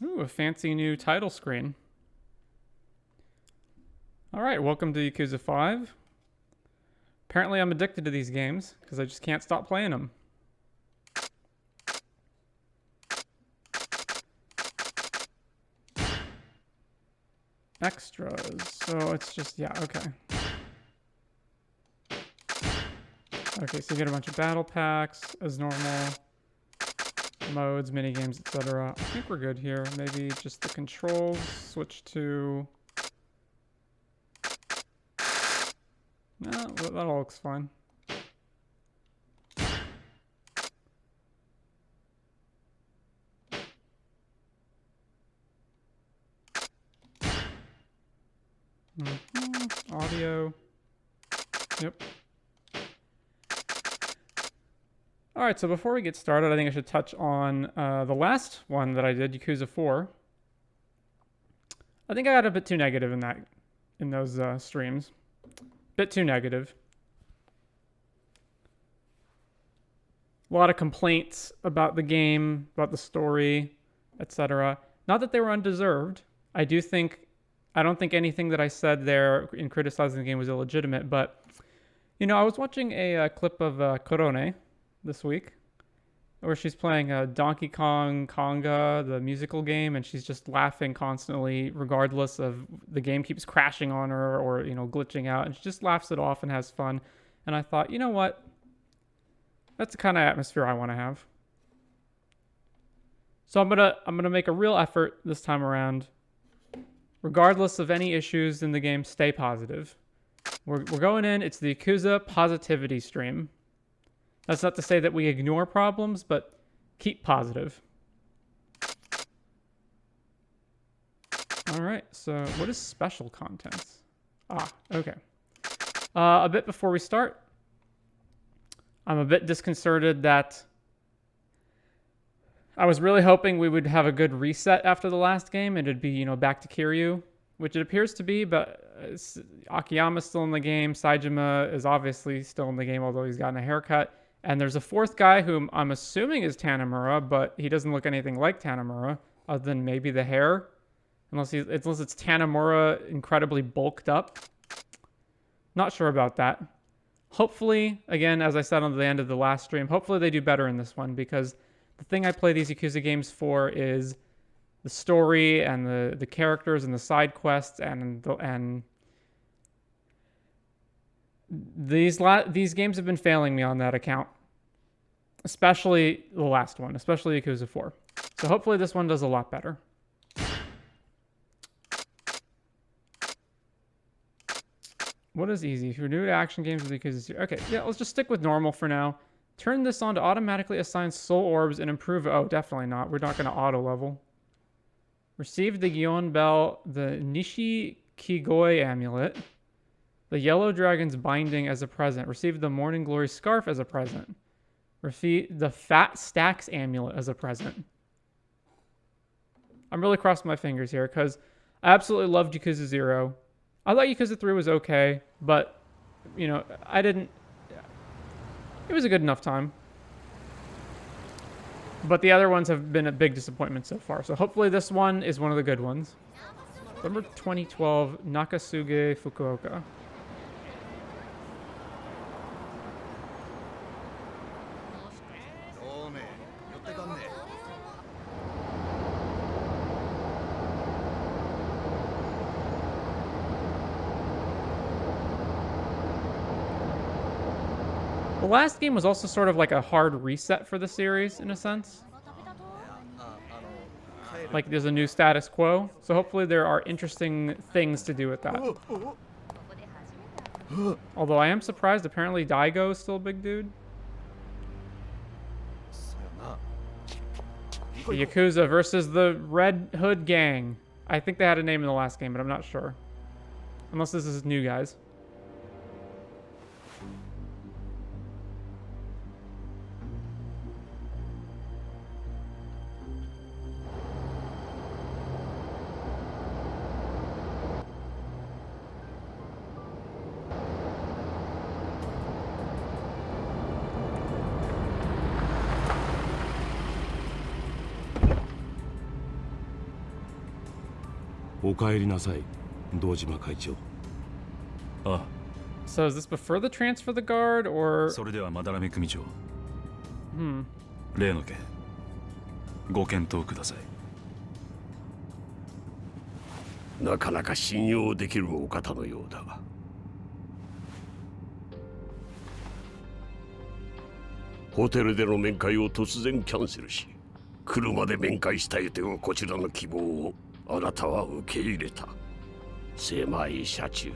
Ooh, a fancy new title screen. Alright, welcome to Yakuza 5. Apparently I'm addicted to these games, because I just can't stop playing them. Extras, so it's just, yeah, okay. Okay, so you get a bunch of battle packs, as normal. Modes, minigames, etc. I think we're good here. Maybe just the controls, switch to... No, that all looks fine. Audio. Yep. Alright, so before we get started, I think I should touch on the last one that I did, Yakuza 4. I think I got a bit too negative in those streams. Bit too negative. A lot of complaints about the game, about the story, etc. Not that they were undeserved. I don't think anything that I said there in criticizing the game was illegitimate, but, you know, I was watching a clip of Korone this week, where she's playing Donkey Kong Konga, the musical game, and she's just laughing constantly, regardless of the game keeps crashing on her or, you know, glitching out, and she just laughs it off and has fun. And I thought, you know what? That's the kind of atmosphere I want to have. So I'm gonna make a real effort this time around. Regardless of any issues in the game, stay positive. We're going in. It's the Yakuza positivity stream. That's not to say that we ignore problems, but keep positive. All right, so what is special contents? Ah, okay. A bit before we start, I'm a bit disconcerted that I was really hoping we would have a good reset after the last game and it'd be, you know, back to Kiryu, which it appears to be, but Akiyama's still in the game. Saejima is obviously still in the game, although he's gotten a haircut. And there's a fourth guy whom I'm assuming is Tanamura, but he doesn't look anything like Tanamura, other than maybe the hair. Unless it's Tanamura incredibly bulked up. Not sure about that. Hopefully, again, as I said on the end of the last stream, hopefully they do better in this one, because the thing I play these Yakuza games for is the story and the characters and the side quests and these games have been failing me on that account, especially the last one, especially Yakuza 4. So hopefully this one does a lot better. What is easy? If you're new to action games with Yakuza, okay, yeah, let's just stick with normal for now. Turn this on to automatically assign soul orbs and improve. Oh, definitely not. We're not going to auto level. Receive the Gion Bell, the Nishi Kigoi amulet, the Yellow Dragon's binding as a present. Receive the Morning Glory scarf as a present. Receive the Fat Stacks amulet as a present. I'm really crossing my fingers here because I absolutely loved Yakuza 0. I thought Yakuza 3 was okay, but, you know, it was a good enough time. But the other ones have been a big disappointment so far. So hopefully this one is one of the good ones. Number 2012, Nagasugai Fukuoka. The last game was also sort of like a hard reset for the series, in a sense. Like, there's a new status quo. So hopefully there are interesting things to do with that. Although I am surprised, apparently Daigo is still a big dude. The Yakuza versus the Red Hood Gang. I think they had a name in the last game, but I'm not sure. Unless this is new guys. お帰りなさい、堂島会長。ああ。 So is this before the transfer the guard, or... それではまだらめ組長。Hmm. 例の件、ご検討ください。なかなか信用できるお方のようだが。ホテルでの面会を突然キャンセルし、車で面会したいというこちらの希望をあなたは受け入れた。狭い車中、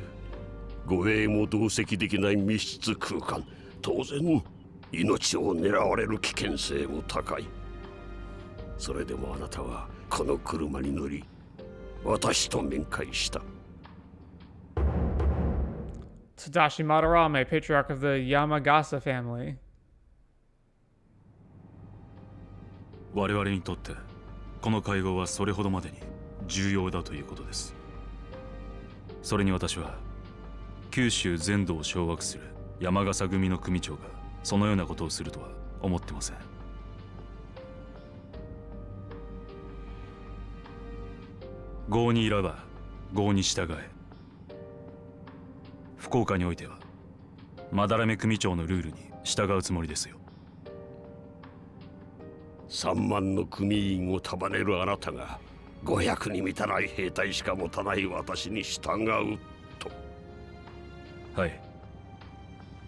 護衛も同席できない密室空間、当然命を狙われる危険性も高い。それでもあなたはこの車に乗り、私と面会した。 Tadashi Madarame, patriarch of the Yamagasa family. 我々にとってこの会合はそれほどまでに重要だということです。それに私は九州全土を掌握する山笠組の組長がそのようなことをするとは思ってません。郷にいらば郷に従え。福岡においてはまだらめ組長のルールに従うつもりですよ。3万の組員を束ねるあなたが500に満たない兵隊しか持たない私に従うと。はい。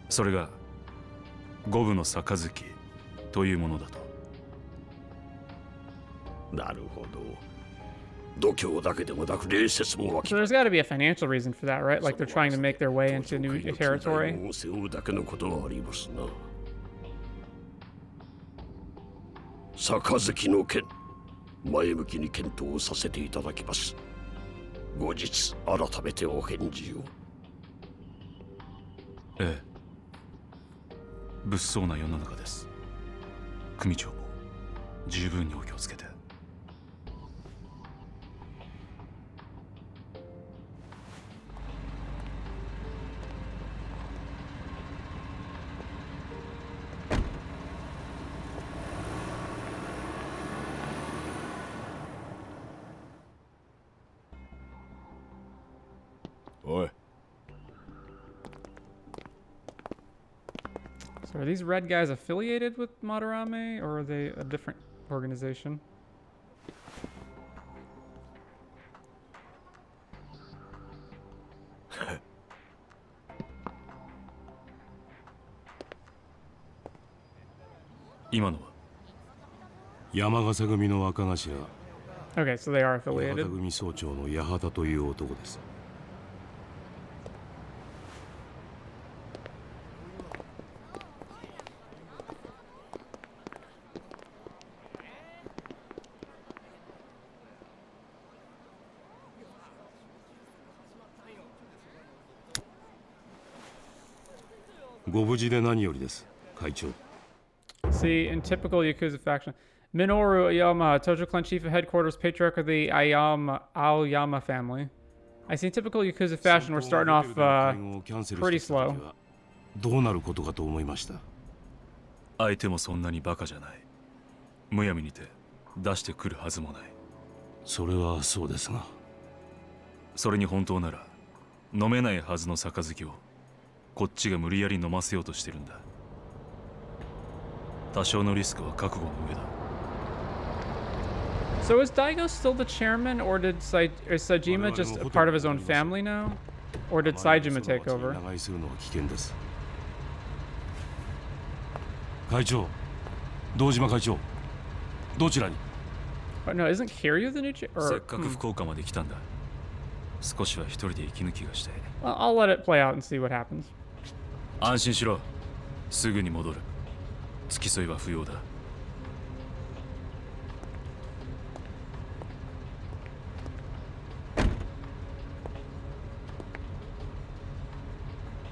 それが五分の杯というものだと。なるほど。度胸だけでもなく礼節もわき So there's got to be a financial reason for that, right? Like they're trying to make their way into new territory. 背負うだけのことはありますな。杯の件、前向きに検討させていただきます。後日改めてお返事を。ええ。物騒な世の中です。組長も十分にお気をつけて。おい。 So are these red guys affiliated with Madarame, or are they a different organization?山笠組の若頭、 Okay, so they are 八幡 affiliated. 組総長の八幡という男です。ご無事で何よりです、会長。 See, in typical Yakuza faction, Minoru Aoyama, Tojo Clan Chief of Headquarters, patriarch of the Aoyama family. I see in typical Yakuza fashion, we're starting off pretty slow. どうなることかと思いました。相手もそんなにバカじゃない。むやみにて出してくるはずもない。それはそうですが。それに本当なら飲めないはずの杯をこっちが無理やり飲ませようとしてるんだ。多少のリスクは覚悟の上だ。So is Daigo still the chairman, or did is Saejima just a part of his own family now? Or did Saejima take over? 長居するのは危険です。会長、堂島会長、どちらに？ But no, isn't Kiryu the new chair? せっかく福岡まで来たんだ。少しは一人で息抜きがして。Well, I'll let it play out and see what happens. 安心しろ。すぐに戻る。付き添いは不要だ。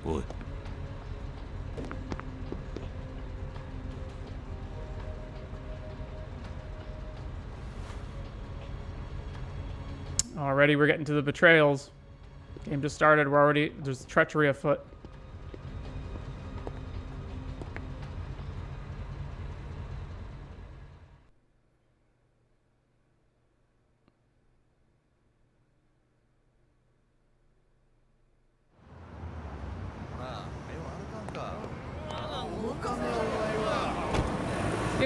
おい。Already we're getting to the betrayals. Game just started. There's treachery afoot.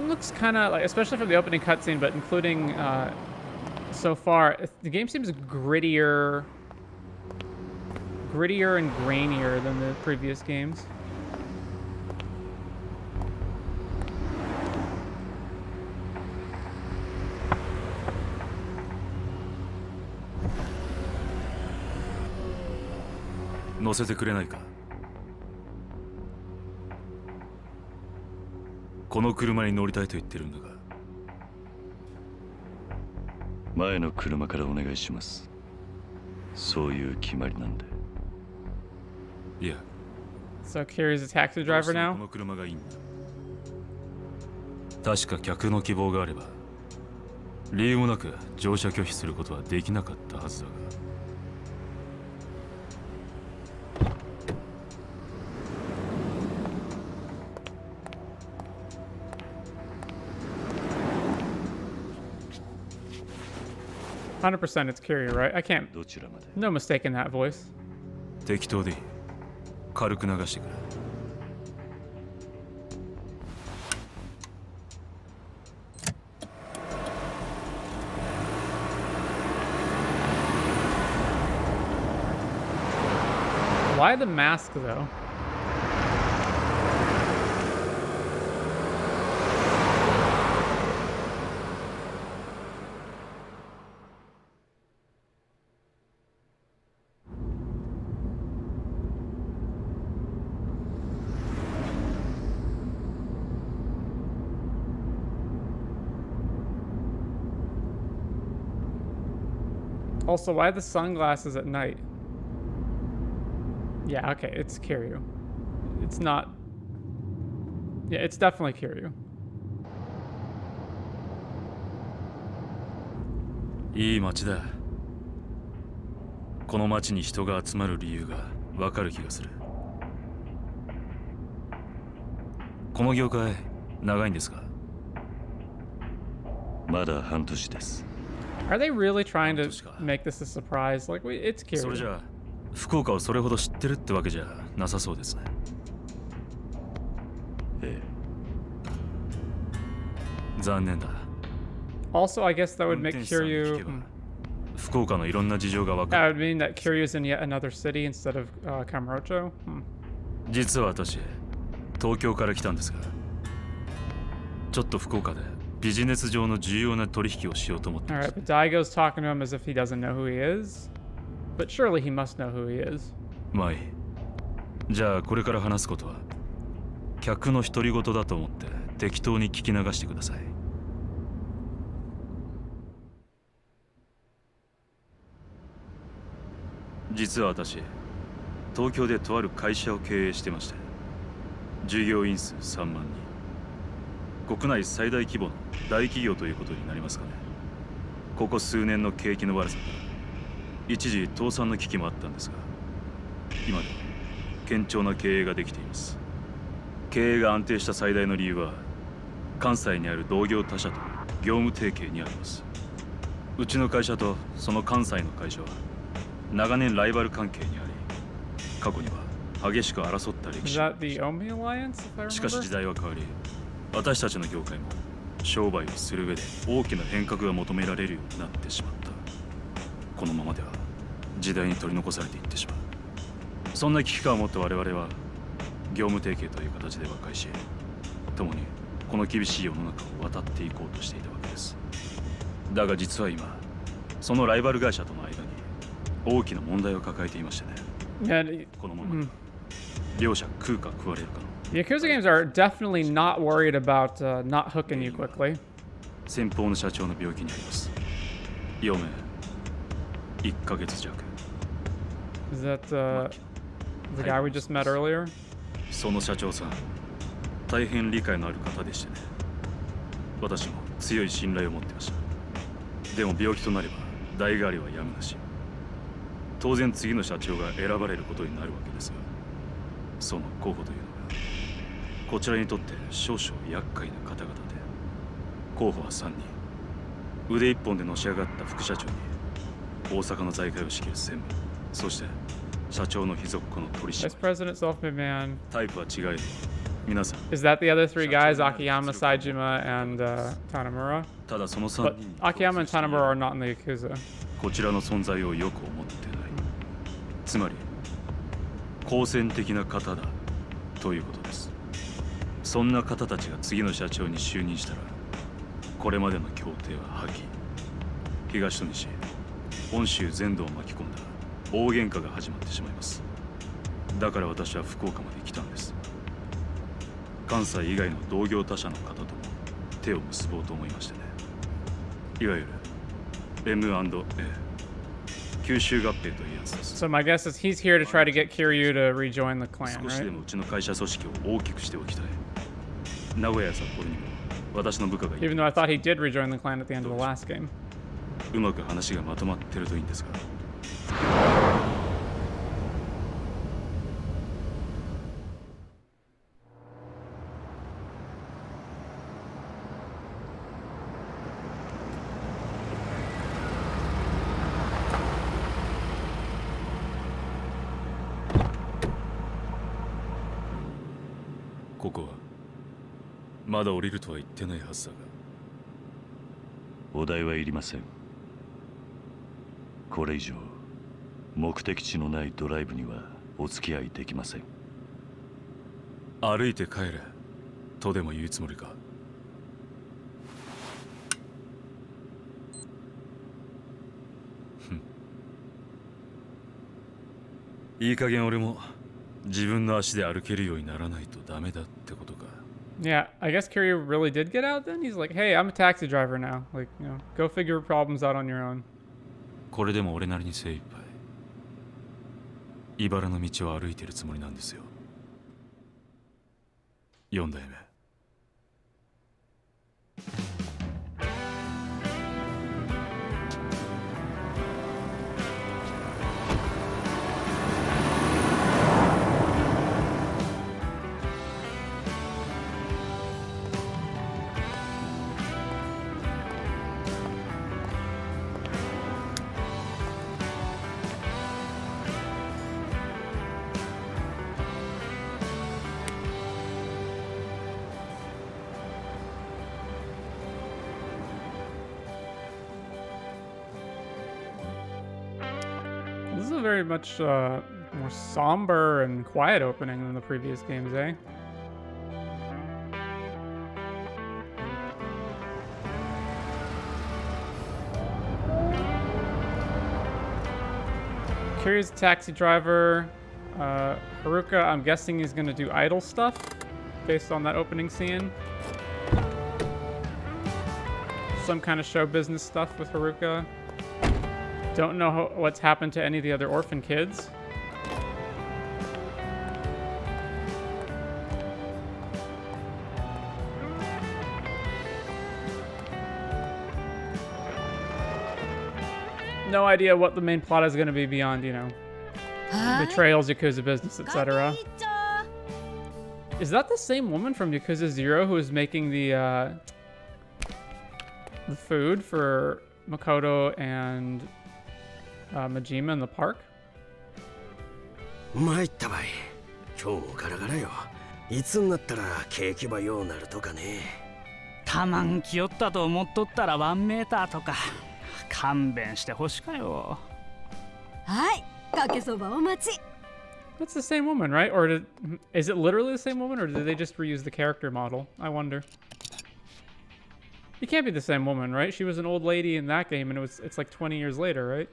game looks kind of like, especially from the opening cutscene, but including so far, the game seems grittier and grainier than the previous games.乗せてくれないか。この車に乗りたいと言ってるんだが。前の車からお願いします。そういう決まりなんで。いや。So Kiryu's a taxi driver now? この車がいいんだ。確か客の希望があれば、理由もなく乗車拒否することはできなかったはずだが。100% it's Kiryu, right? I can't. No mistake in that voice. 適当でいい。軽く流してくれ。Why the mask though? Also, why the sunglasses at night? Yeah, okay, it's Kiryu. It's not... Yeah, it's definitely Kiryu. いい街だ。この街に人が集まる理由がわかる気がする。この業界、長いんですか？まだ半年です。Are they really trying to make this a surprise? Like, it's Kiryu. それじゃあ、福岡をそれほど知ってるってわけじゃなさそうですね。ええ。残念だ。Also, I guess that would make Kiryu... 福岡のいろんな事情がわかる。That would mean that Kiryu's in yet another city instead of Kamurocho? 実は私、東京から来たんですが、ちょっと福岡でビジネス上の重要な取引をしようと思ってました。Alright, but Daigo's talking to him as if he doesn't know who he is. But surely he must know who he is. まあいい。じゃあこれから話すことは、客の独り言だと思って適当に聞き流してください。実は私、東京でとある会社を経営してまして、従業員数3万人。国内最大規模の大企業ということになりますかね。ここ数年の景気の悪さから一時倒産の危機もあったんですが、今では堅調な経営ができています。経営が安定した最大の理由は、関西にある同業他社と業務提携にあります。うちの会社とその関西の会社は長年ライバル関係にあり、過去には激しく争った歴史。しかし時代は変わり、私たちの業界も商売をする上で大きな変革が求められるようになってしまった。このままでは時代に取り残されていってしまう。そんな危機感を持った我々は業務提携という形で和解し、共にこの厳しい世の中を渡っていこうとしていたわけです。だが実は今、そのライバル会社との間に大きな問題を抱えていましてね。このまま両者食うか食われるかの。The Yakuza games are definitely not worried about not hooking you quickly. 先方の社長の病気にあります。余命1ヶ月弱。Is that the guy we just met earlier? その社長さん、大変理解のある方でしてね。私も強い信頼を持ってました。でも病気となれば代替わりはやむなし。当然次の社長が選ばれることになるわけですが、その候補というのがこちらにとって少々厄介な方々で、候補は3人。腕一本でのし上がった副社長に大阪の財界を仕切る専務、そして社長の秘蔵っ子の取締役。タイプは違えど皆さん Is that the other three guys? Akiyama, Saejima, and Tanamura? ただその3 But 人に Akiyama and Tanamura are not in the Yakuza. こちらの存在をよく思ってない。つまり好戦的な方だということです。そんな方たちが次の社長に就任したら、これまでの協定は破棄。東と西、本州全土を巻き込んだ大喧嘩が始まってしまいます。だから私は福岡まで来たんです。関西以外の同業他社の方とも手を結ぼうと思いましてね。いわゆる M&A、 九州合併というやつです。 So my guess is he's here to try to get Kiryu to rejoin the clan, 少しで right? もうちの会社組織を大きくしておきたい。名古屋や札幌にも私の部下がいる。 Even though I thought he did rejoin the clan at the end of the last game. うまく話がまとまってるといいんですが。ここはまだ降りるとは言ってないはずだが。お題はいりません。これ以上目的地のないドライブにはお付き合いできません。歩いて帰れとでも言うつもりか。いい加減俺も自分の足で歩けるようにならないとダメだってことか。 Yeah, I guess Kiryu really did get out then? He's like, hey, I'm a taxi driver now. Like, you know, go figure problems out on your own. これでも俺なりに精一杯茨の道を歩いてるつもりなんですよ。4代目。This is a very much more somber and quiet opening than the previous games, eh? Kiryu's a taxi driver. Haruka, I'm guessing he's gonna do idol stuff based on that opening scene. Some kind of show business stuff with Haruka. Don't know what's happened to any of the other orphan kids. No idea what the main plot is going to be beyond, you know, betrayals, Yakuza business, etc. Is that the same woman from Yakuza 0 who was making the food for Makoto and Majima in the park? 参ったばい。今日もガラガラよ。いつになったらケーキばようなるとかね。たまんきよったと思っとったら1メーターとか。勘弁してほしかよ。はい、かけそばお待ち。 That's the same woman, right? Or is it literally the same woman, or did they just reuse the character model? I wonder. It can't be the same woman, right? She was an old lady in that game, and it's like 20 years later, right?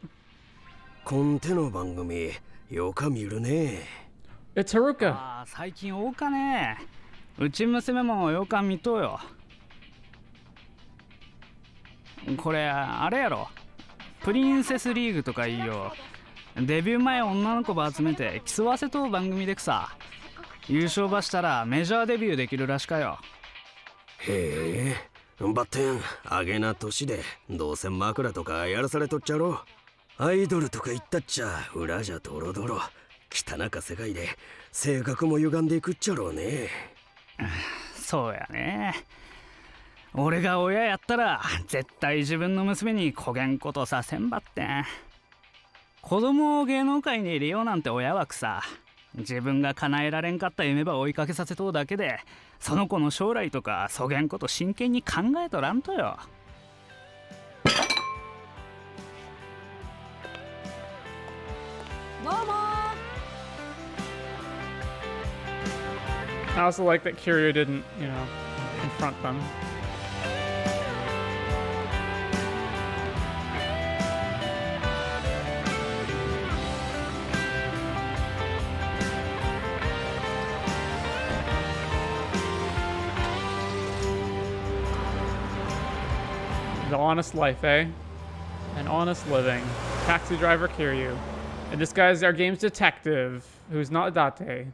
コンテの番組よか見るね。It's Haruka. ああ、最近多かね。うち娘もよか見とよ。これあれやろ。プリンセスリーグとかいいよ。デビュー前女の子ば集めて競わせと番組でくさ。優勝ばしたらメジャーデビューできるらしかよ。へえ、バッテンあげな年でどうせ枕とかやらされとっちゃろ。アイドルとか言ったっちゃ裏じゃドロドロ。汚か世界で性格も歪んでいくっちゃろうね。そうやね。俺が親やったら絶対自分の娘にこげんことさせんばってん。子供を芸能界に入れようなんて親はくさ。自分が叶えられんかった夢ば追いかけさせとうだけで、その子の将来とかそげんこと真剣に考えとらんとよ。どうも。 I also like that Kiryu didn't, you know, confront them. The honest life, eh? An honest living. Taxi driver Kiryu. And this guy's our game's detective, who's not Date.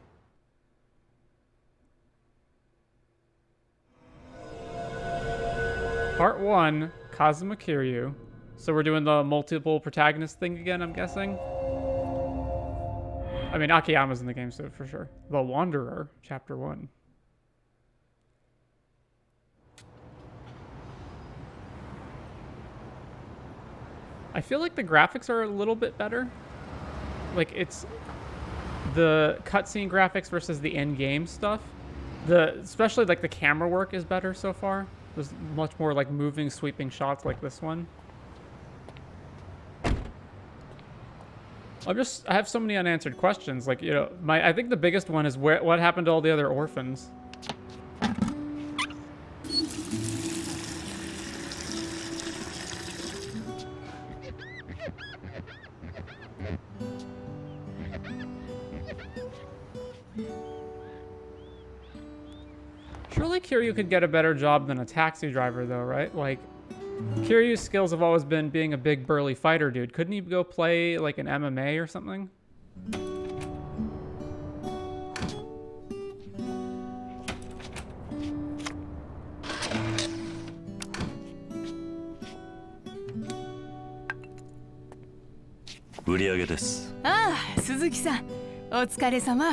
Part 1, Kazuma Kiryu. So we're doing the multiple protagonist thing again, I'm guessing? I mean, Akiyama's in the game, so for sure. The Wanderer, Chapter 1. I feel like the graphics are a little bit better. Like, it's the cutscene graphics versus the in-game stuff. Especially, like, the camera work is better so far. There's much more, like, moving, sweeping shots like this one. I have so many unanswered questions. Like, you know, I think the biggest one is what happened to all the other orphans? Surely Kiryu could get a better job than a taxi driver, though, right? Like, Kiryu's skills have always been being a big burly fighter dude. Couldn't he go play, like, an MMA or something? Suzuki-san, お疲れ様。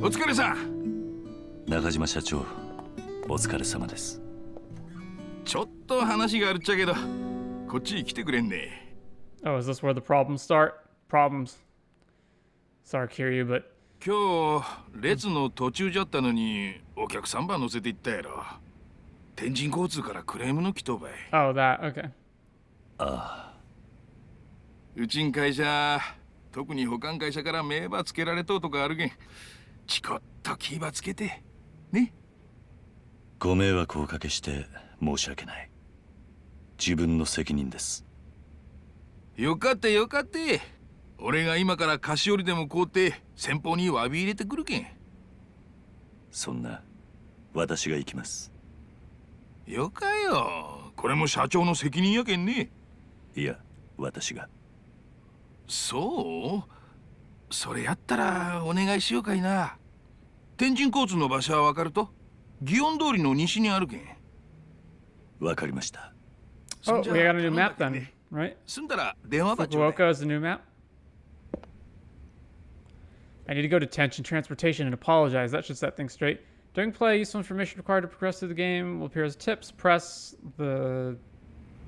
お疲れさん。中島社長、お疲れ様です。ちょっと話があるっちゃけど、こっち来てくれんね。Oh, is this where the problems start? Problems. Sorry, Kiryu, but... 今日、列の途中じゃったのに、お客さんば乗せて行ったやろ。天神交通からクレームの来とばい。Oh, that, okay. ああ。うちん会社、特に保管会社から名ばつけられとうとかあるけん。チコッと気ばつけてね。ご迷惑をおかけして申し訳ない。自分の責任です。よかったよかった。俺が今から菓子折りでも買うて先方に詫び入れてくるけん。そんな私が行きます。よかよ。これも社長の責任やけんね。いや、私が。そう？それやったらお願いしようかいな。天神交通の場所はわかると？祇園通りの西にあるけん。わかりました。Oh, we got a new map then, right? 済んだら電話番号。Fukuoka is the new map? I need to go to Tension Transportation and apologize. That should set things straight. During play, useful information required to progress through the game will appear as tips. Press the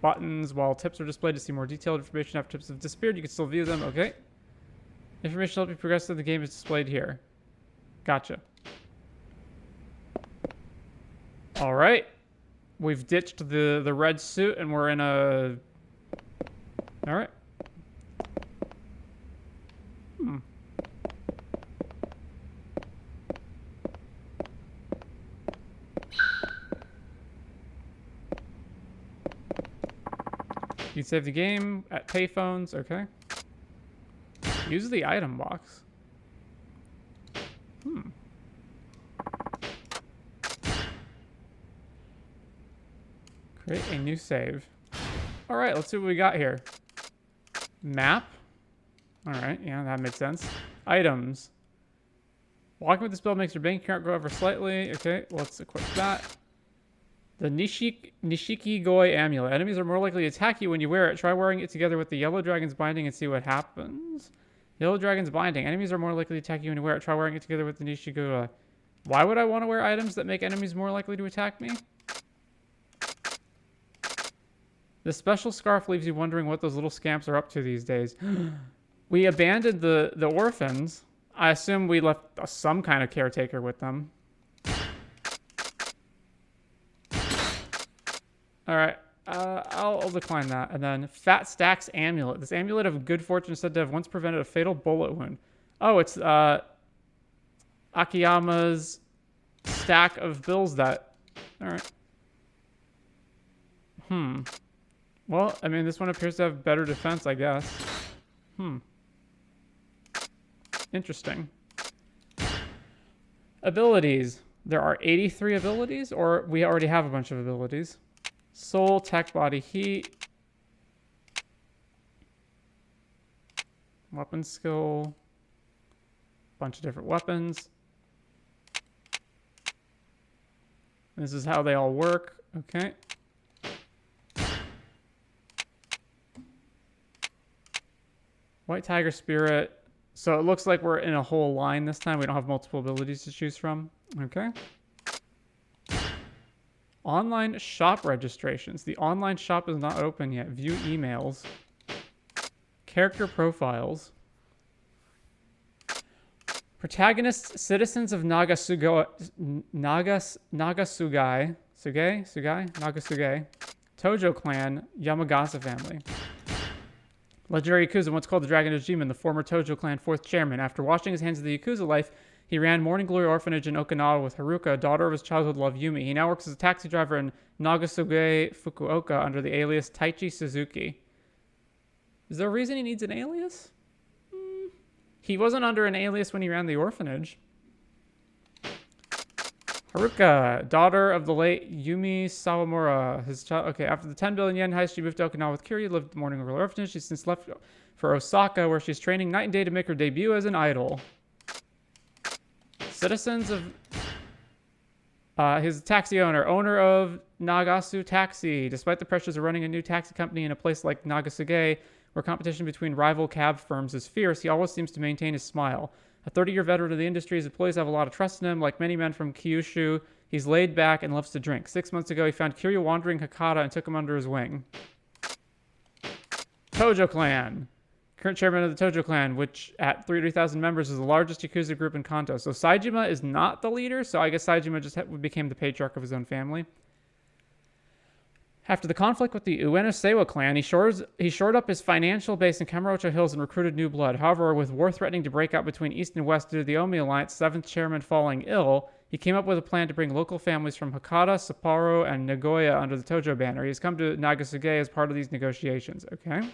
buttons while tips are displayed to see more detailed information. After tips have disappeared, you can still view them. Okay. Information to help you progress through the game is displayed here. Gotcha. All right. We've ditched the red suit and we're in a... All right. You save the game at payphones, okay. Use the item box. Create a new save. All right, let's see what we got here. Map. All right, yeah, that makes sense. Items. Walking with this build makes your bank account grow ever slightly. Okay, let's equip that. The Nishiki Goi amulet. Enemies are more likely to attack you when you wear it. Try wearing it together with the Yellow Dragon's binding and see what happens. Yellow Dragon's binding. Enemies are more likely to attack you when you wear it. Try wearing it together with the Nishiki Goi. Why would I want to wear items that make enemies more likely to attack me? This special scarf leaves you wondering what those little scamps are up to these days. We abandoned the orphans. I assume we left some kind of caretaker with them. All right. I'll decline that. And then Fat Stack's amulet. This amulet of good fortune is said to have once prevented a fatal bullet wound. Oh, it's Akiyama's stack of bills that... All right. Well, I mean, this one appears to have better defense, I guess. Interesting. Abilities. There are 83 abilities, or we already have a bunch of abilities. Soul, tech, body, heat. Weapon skill. Bunch of different weapons. This is how they all work. Okay. White Tiger Spirit. So it looks like we're in a whole line this time. We don't have multiple abilities to choose from. Okay. Online shop registrations. The online shop is not open yet. View emails. Character profiles. Protagonists, citizens of Nagasugai. Nagasugai. Tojo clan, Yamagasa family. Legendary Yakuza, once called the Dragon of Jimin, the former Tojo clan 4th chairman. After washing his hands of the Yakuza life, he ran Morning Glory Orphanage in Okinawa with Haruka, daughter of his childhood love Yumi. He now works as a taxi driver in Nagasugai, Fukuoka, under the alias Taichi Suzuki. Is there a reason he needs an alias? He wasn't under an alias when he ran the orphanage. Haruka, daughter of the late Yumi Sawamura. His child. Okay, after the 10 billion yen heist, she moved to Okinawa with Kiryu, lived at the Morning Glory Orphanage. She's since left for Osaka, where she's training night and day to make her debut as an idol. Citizens of... he's a taxi owner of Nagasu Taxi. Despite the pressures of running a new taxi company in a place like Nagasugai, where competition between rival cab firms is fierce, he always seems to maintain his smile. A 30-year veteran of the industry, his employees have a lot of trust in him. Like many men from Kyushu, he's laid back and loves to drink. 6 months ago, he found Kiryu wandering Hakata and took him under his wing. Tojo Clan. Current chairman of the Tojo Clan, which at 300,000 members is the largest Yakuza group in Kanto. So Saejima is not the leader, so I guess Saejima just became the patriarch of his own family. After the conflict with the Uenosewa clan, he shored up his financial base in Kamurocho Hills and recruited new blood. However, with war threatening to break out between East and West due to the Omi Alliance, 7th chairman falling ill, he came up with a plan to bring local families from Hakata, Sapporo, and Nagoya under the Tojo banner. He has come to Nagasugai as part of these negotiations. Okay.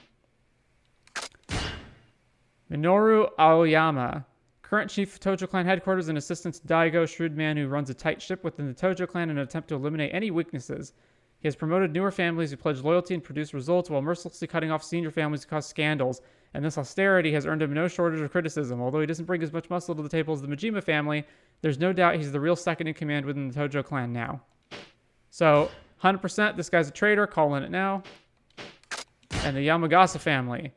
Minoru Aoyama, current chief of Tojo Clan headquarters and assistant to Daigo, shrewd man who runs a tight ship within the Tojo Clan in an attempt to eliminate any weaknesses. He has promoted newer families who pledge loyalty and produce results while mercilessly cutting off senior families who cause scandals. And this austerity has earned him no shortage of criticism. Although he doesn't bring as much muscle to the table as the Majima family, there's no doubt he's the real second in command within the Tojo Clan now. So, 100%, this guy's a traitor, calling it now. And the Yamagasa family.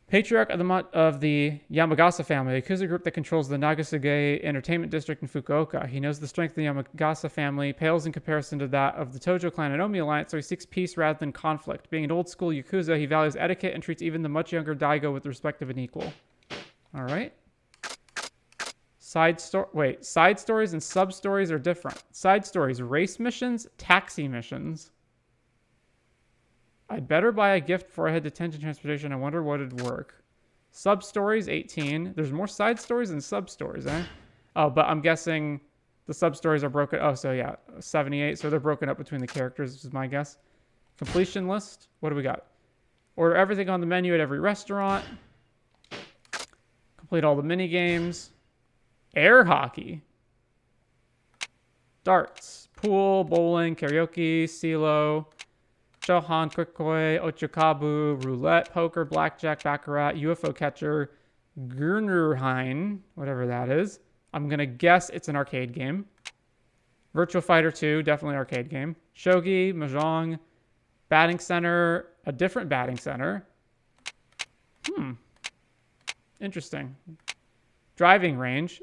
Patriarch of the Yamagasa family, a Yakuza group that controls the Nagasugai Entertainment District in Fukuoka. He knows the strength of the Yamagasa family pales in comparison to that of the Tojo Clan and Omi Alliance, so he seeks peace rather than conflict. Being an old-school Yakuza, he values etiquette and treats even the much younger Daigo with respect of an equal. All right. Side stories and sub-stories are different. Side stories, race missions, taxi missions. I'd better buy a gift before I head to Tenjin Transportation. I wonder what it'd work. Sub-stories, 18. There's more side stories than sub-stories, eh? Oh, but I'm guessing the sub-stories are broken. Oh, so yeah, 78. So they're broken up between the characters, is my guess. Completion list. What do we got? Order everything on the menu at every restaurant. Complete all the mini games. Air hockey. Darts. Pool, bowling, karaoke, CeeLo. Shohan, Quickway, Ochokabu, Roulette, Poker, Blackjack, Baccarat, UFO Catcher, Gurnerheim, whatever that is. I'm going to guess it's an arcade game. Virtual Fighter 2, definitely arcade game. Shogi, Mahjong, Batting Center, a different batting center. Interesting. Driving range,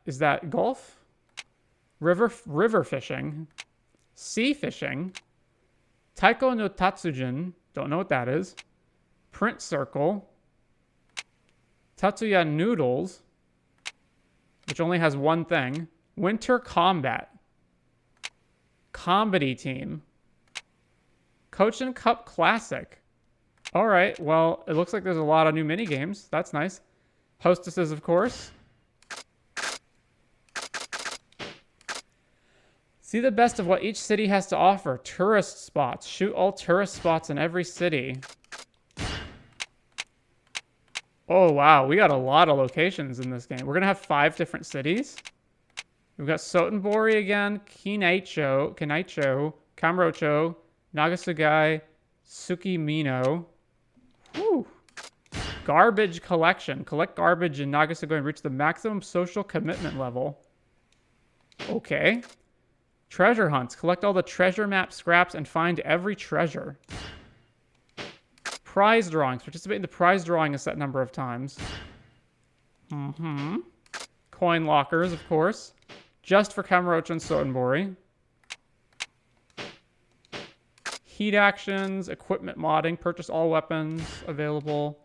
is that golf? River fishing. Sea fishing. Taiko no Tatsujin, don't know what that is. Print circle. Tatsuya Noodles, which only has one thing. Winter Combat. Comedy Team. Coach and Cup Classic. All right, well, it looks like there's a lot of new mini games. That's nice. Hostesses, of course. See the best of what each city has to offer. Tourist spots. Shoot all tourist spots in every city. Oh, wow. We got a lot of locations in this game. We're going to have 5 different cities. We've got Sotenbori again, Kinaicho, Kamurocho, Nagasugai, Tsukimino. Whew. Garbage collection. Collect garbage in Nagasugai and reach the maximum social commitment level. Okay. Treasure hunts. Collect all the treasure map scraps and find every treasure. Prize drawings. Participate in the prize drawing a set number of times. Coin lockers, of course. Just for Kamurocho and Sotenbori. Heat actions. Equipment modding. Purchase all weapons available.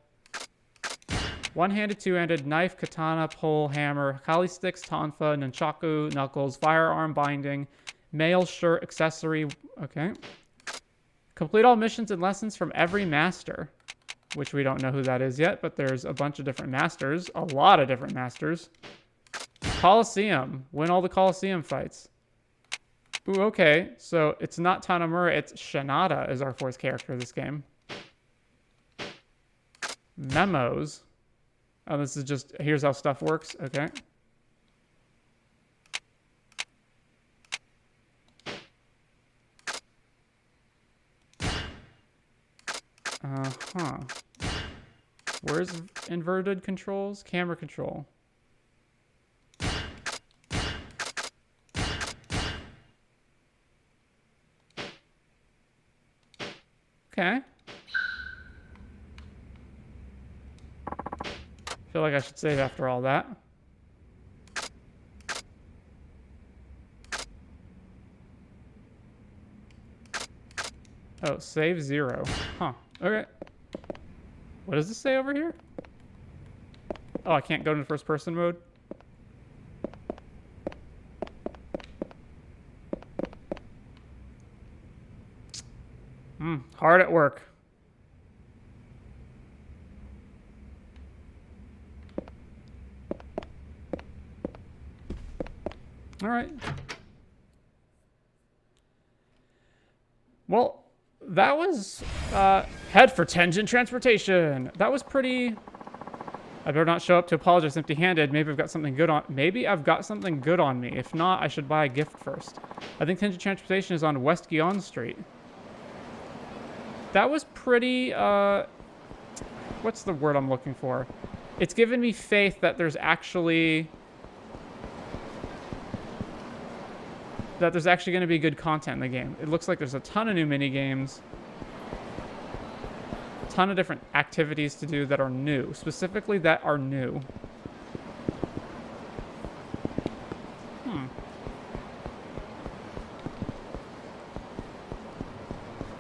One-handed, two-handed, knife, katana, pole, hammer, kali sticks, tonfa, nunchaku, knuckles, firearm binding, mail, shirt, accessory. Okay. Complete all missions and lessons from every master, which we don't know who that is yet, but there's a bunch of different masters. A lot of different masters. Coliseum. Win all the Coliseum fights. Ooh, okay. So it's not Tanamura, it's Shinada is our 4th character of this game. Memos. Oh, this is just, here's how stuff works. Okay. Where's inverted controls? Camera control. Okay. Feel like I should save after all that. Oh, save 0. Huh. Okay. What does this say over here? Oh, I can't go into first person mode? Hard at work. All right. Well, that was head for Tenjin Transportation. That was pretty. I better not show up to apologize empty-handed. Maybe I've got something good on. Maybe I've got something good on me. If not, I should buy a gift first. I think Tenjin Transportation is on West Gion Street. That was pretty. What's the word I'm looking for? It's given me faith that there's actually. That there's actually going to be good content in the game. It looks like there's a ton of new mini games, a ton of different activities to do that are new, specifically that are new.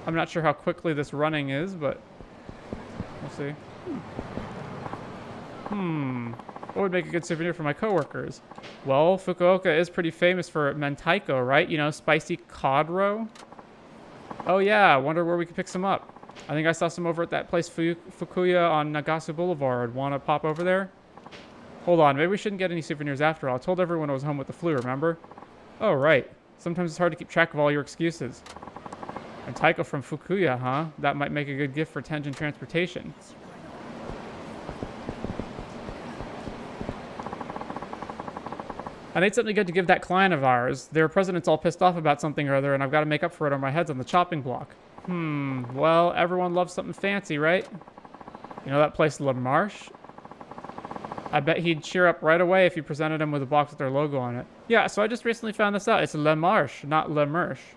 I'm not sure how quickly this running is, but we'll see. What would make a good souvenir for my coworkers? Well, Fukuoka is pretty famous for mentaiko, right? You know, spicy cod roe. Oh yeah, I wonder where we could pick some up. I think I saw some over at that place Fukuya on Nagasu Boulevard. Want to pop over there? Hold on, maybe we shouldn't get any souvenirs after all. I told everyone I was home with the flu, remember? Oh, right. Sometimes it's hard to keep track of all your excuses. And Taiko from Fukuya, huh? That might make a good gift for Tenjin Transportation. I need something good to give that client of ours. Their president's all pissed off about something or other, and I've got to make up for it on my head's on the chopping block. Well, everyone loves something fancy, right? You know that place, La Marche? I bet he'd cheer up right away if you presented him with a box with their logo on it. Yeah, so I just recently found this out. It's La Marche, not La Marche.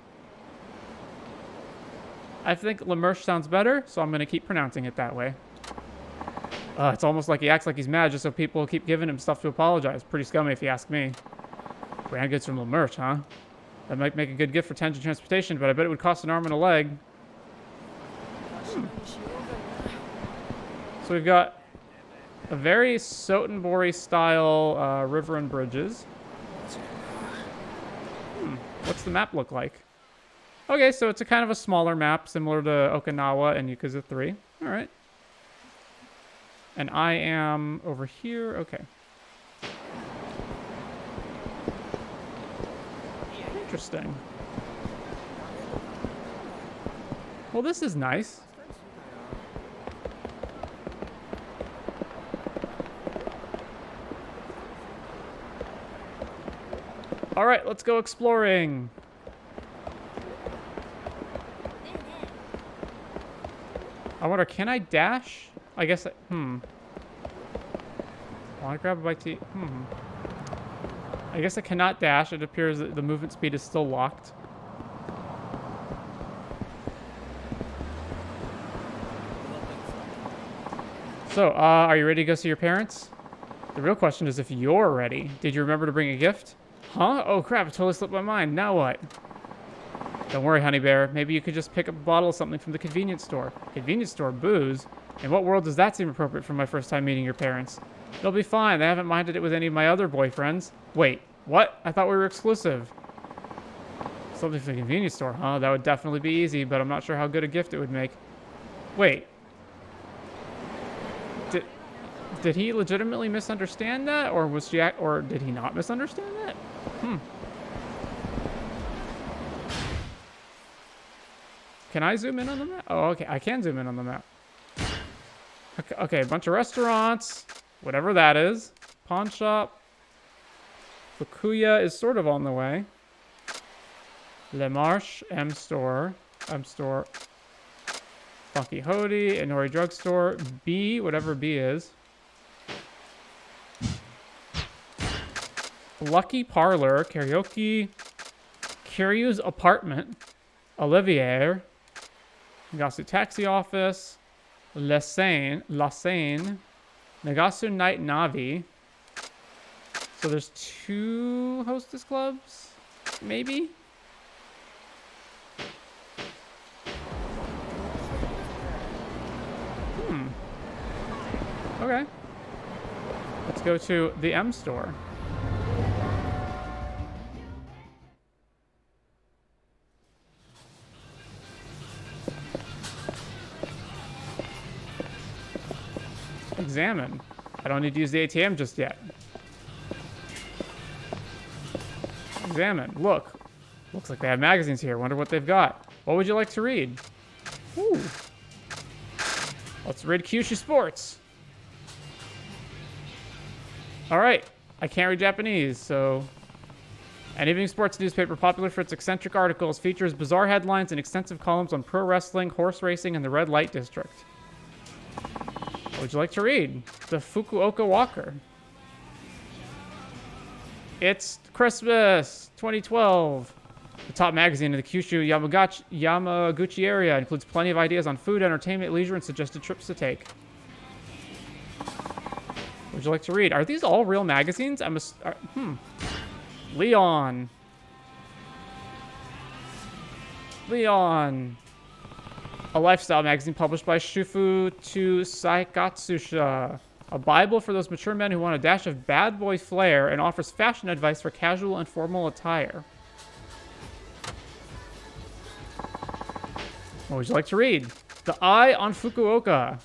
I think La Marche sounds better, so I'm going to keep pronouncing it that way. It's almost like he acts like he's mad just so people keep giving him stuff to apologize. Pretty scummy if you ask me. Brand goods from La Marche, huh? That might make a good gift for Tenjin Transportation, but I bet it would cost an arm and a leg. So we've got A very Sotenbori style river and bridges. What's the map look like? Okay, so it's a kind of a smaller map, similar to Okinawa and Yakuza 3. All right. And I am over here. Okay. Interesting. Well, this is nice. All right, let's go exploring. I wonder, can I dash? I guess I want to grab a bite to eat. I guess I cannot dash. It appears that the movement speed is still locked. So, are you ready to go see your parents? The real question is if you're ready. Did you remember to bring a gift? Huh? Oh crap, it totally slipped my mind. Now what? Don't worry, honey bear. Maybe you could just pick up a bottle of something from the convenience store. Convenience store? Booze? In what world does that seem appropriate for my first time meeting your parents? It'll be fine. They haven't minded it with any of my other boyfriends. Wait, what? I thought we were exclusive. Something from the convenience store, huh? That would definitely be easy, but I'm not sure how good a gift it would make. Wait. Did he legitimately misunderstand that? Or was she or did he not misunderstand that? Can I zoom in on the map? Oh, okay. I can zoom in on the map. Okay, a bunch of restaurants. Whatever that is. Pawn shop. Fukuya is sort of on the way. Le Marche, M Store. Funky Hody, Inori Drugstore. B, whatever B is. Lucky Parlor, Karaoke, Kiryu's Apartment, Olivier, Nagasu Taxi Office, La Seine, Nagasu Night Navi. So there's 2 hostess clubs, maybe? Okay. Let's go to the M store. Examine. I don't need to use the ATM just yet. Examine. Look. Looks like they have magazines here. Wonder what they've got. What would you like to read? Ooh. Let's read Kyushu Sports. All right. I can't read Japanese, so... An evening sports newspaper popular for its eccentric articles features bizarre headlines and extensive columns on pro wrestling, horse racing, and the red light district. What would you like to read? The Fukuoka Walker. It's Christmas 2012. The top magazine in the Kyushu Yamaguchi area includes plenty of ideas on food, entertainment, leisure, and suggested trips to take. What would you like to read? Are these all real magazines? Leon. A lifestyle magazine published by Shufu to Saikatsusha. A Bible for those mature men who want a dash of bad boy flair and offers fashion advice for casual and formal attire. What would you like to read? The Eye on Fukuoka.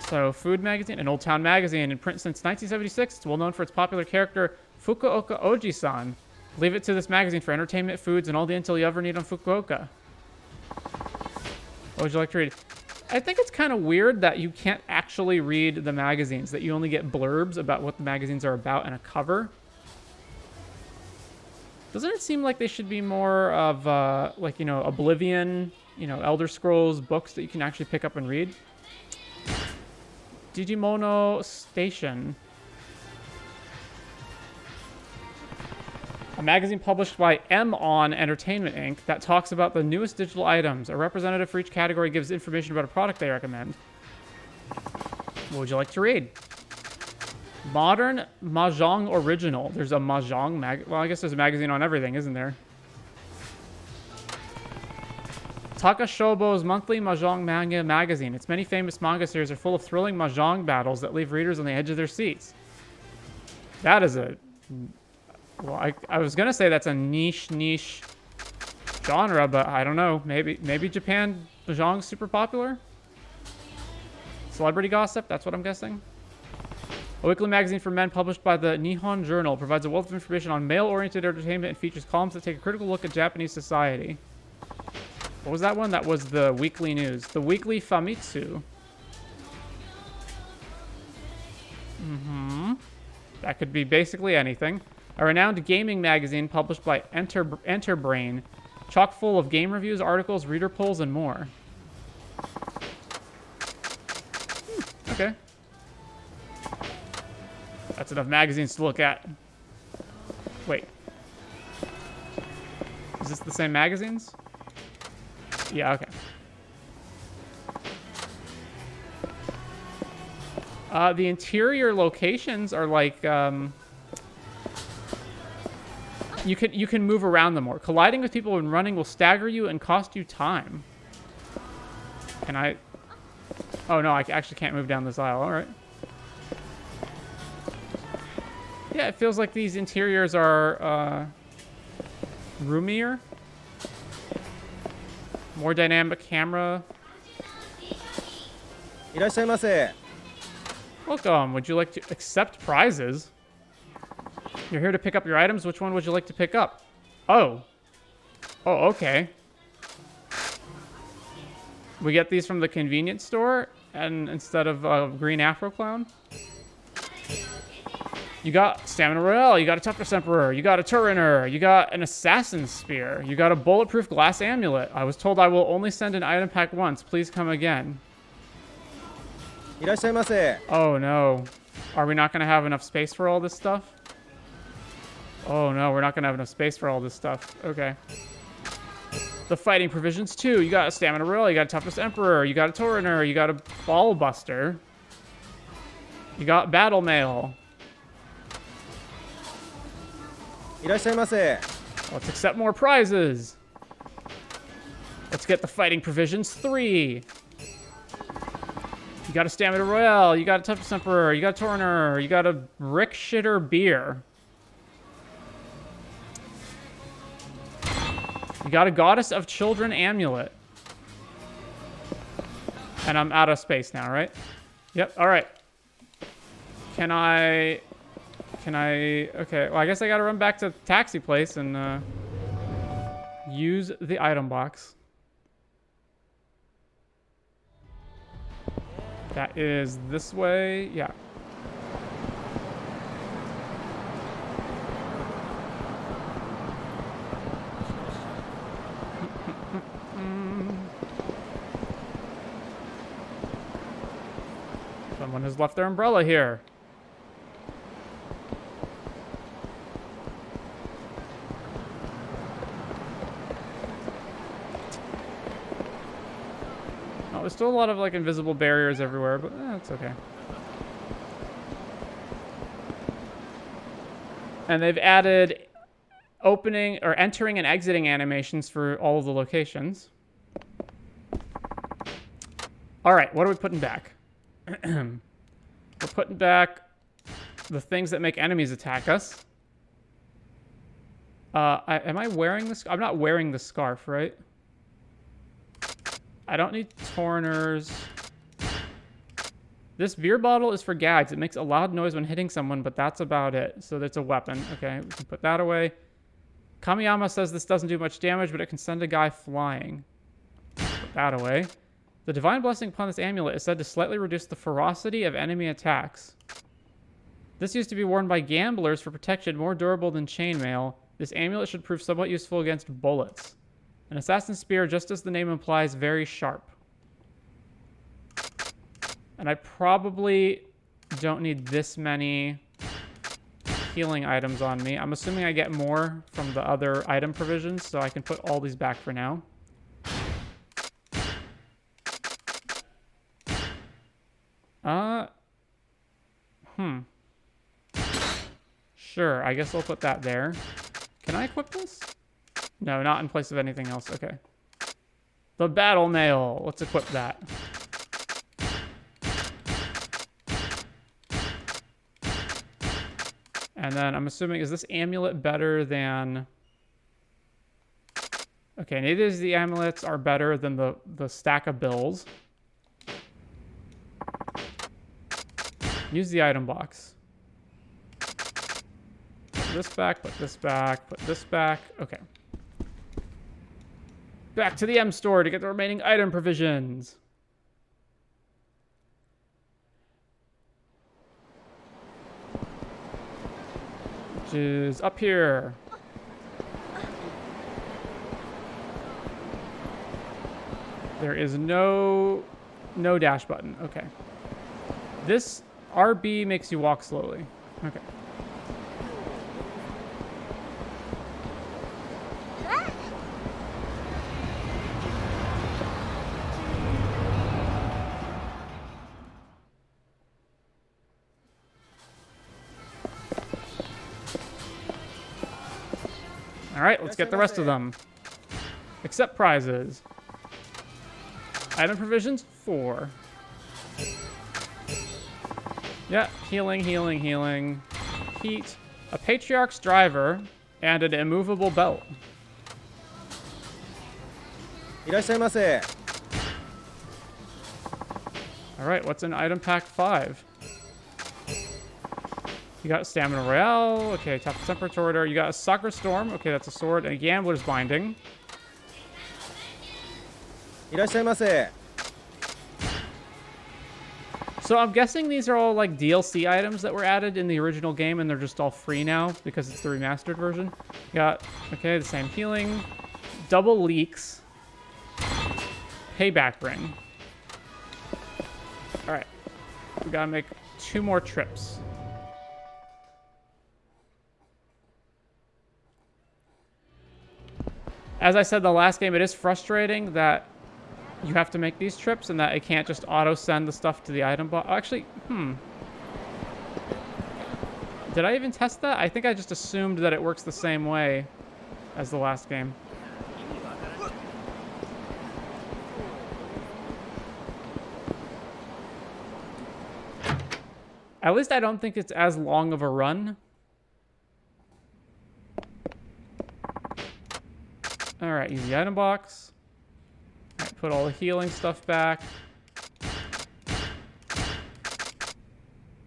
So, food magazine, an Old Town magazine in print since 1976. It's well known for its popular character, Fukuoka Oji-san. Leave it to this magazine for entertainment, foods, and all the intel you ever need on Fukuoka. What would you like to read? I think it's kind of weird that you can't actually read the magazines, that you only get blurbs about what the magazines are about and a cover. Doesn't it seem like they should be more of, Oblivion, Elder Scrolls books that you can actually pick up and read? Digimono Station. A magazine published by M-On Entertainment Inc. that talks about the newest digital items. A representative for each category gives information about a product they recommend. What would you like to read? Modern Mahjong Original. There's a Mahjong well, I guess there's a magazine on everything, isn't there? Takashobo's monthly mahjong manga magazine. Its many famous manga series are full of thrilling mahjong battles that leave readers on the edge of their seats. That is a... Well, I was going to say that's a niche genre, but I don't know. Maybe Japan mahjong's super popular? Celebrity gossip? That's what I'm guessing. A weekly magazine for men published by the Nihon Journal provides a wealth of information on male-oriented entertainment and features columns that take a critical look at Japanese society. What was that one? That was the Weekly News. The Weekly Famitsu. That could be basically anything. A renowned gaming magazine published by Enterbrain, chock full of game reviews, articles, reader polls, and more. Okay. That's enough magazines to look at. Wait. Is this the same magazines? Yeah, okay. The interior locations are like, you can move around them more. Colliding with people when running will stagger you and cost you time. Can I? Oh no, I actually can't move down this aisle. All right. Yeah, it feels like these interiors are roomier. More dynamic camera. Welcome. Would you like to accept prizes? You're here to pick up your items. Which one would you like to pick up? Oh. Oh, okay. We get these from the convenience store, and instead of green Afro Clown. You got Stamina Royale, you got a Toughness Emperor, you got a Turiner, you got an Assassin's Spear, you got a Bulletproof Glass Amulet. I was told I will only send an item pack once. Please come again. Oh no. Are we not going to have enough space for all this stuff? Oh no, we're not going to have enough space for all this stuff. Okay. The fighting provisions too. You got a Stamina Royale, you got a Toughness Emperor, you got a Turiner, you got a Ball Buster. You got Battle Mail. Let's accept more prizes. Let's get the fighting provisions 3. You got a Stamina Royale, you got a Toughness Emperor, you got a Turner, you got a Rick Shitter Beer. You got a Goddess of Children Amulet. And I'm out of space now, right? Yep, alright. Can I... Okay, well, I guess I gotta run back to the taxi place and, use the item box. That is this way, yeah. Someone has left their umbrella here. Oh, there's still a lot of like invisible barriers everywhere, but it's okay. And they've added opening or entering and exiting animations for all of the locations. All right, what are we putting back? We're putting back the things that make enemies attack us. Am I wearing this? I'm not wearing the scarf, right? I don't need Torners. This beer bottle is for gags. It makes a loud noise when hitting someone, but that's about it. So that's a weapon. Okay, we can put that away. Kamiyama says this doesn't do much damage, but it can send a guy flying. Put that away. The divine blessing upon this amulet is said to slightly reduce the ferocity of enemy attacks. This used to be worn by gamblers for protection, more durable than chainmail. This amulet should prove somewhat useful against bullets. An assassin's spear, just as the name implies, very sharp. And I probably don't need this many healing items on me. I'm assuming I get more from the other item provisions, so I can put all these back for now. Sure, I guess I'll put that there. Can I equip this? No, not in place of anything else. Okay. The battle mail. Let's equip that. And then I'm assuming, is this amulet better than... Okay, neither of the amulets are better than the stack of bills. Use the item box. Put this back, put this back, put this back. Okay. Back to the M store to get the remaining item provisions. Which is up here. There is no dash button. Okay. This RB makes you walk slowly. Okay. All right, let's get the rest of them. Accept prizes. Item provisions, 4. Yeah, healing, healing, healing. Heat, a Patriarch's driver, and an immovable belt. いらっしゃいませ. All right, what's in item pack 5? You got Stamina Royale. Okay, top Temperature Order. You got a Soccer Storm. Okay, that's a sword. And a Gambler's Binding. いらっしゃいませ. So I'm guessing these are all like DLC items that were added in the original game and they're just all free now because it's the remastered version. You got, okay, the same healing. Double leaks. Payback ring. All right. We gotta make 2 more trips. As I said the last game, it is frustrating that you have to make these trips and that it can't just auto-send the stuff to the item box. Actually, Did I even test that? I think I just assumed that it works the same way as the last game. At least I don't think it's as long of a run. All right, use the item box. All right, put all the healing stuff back.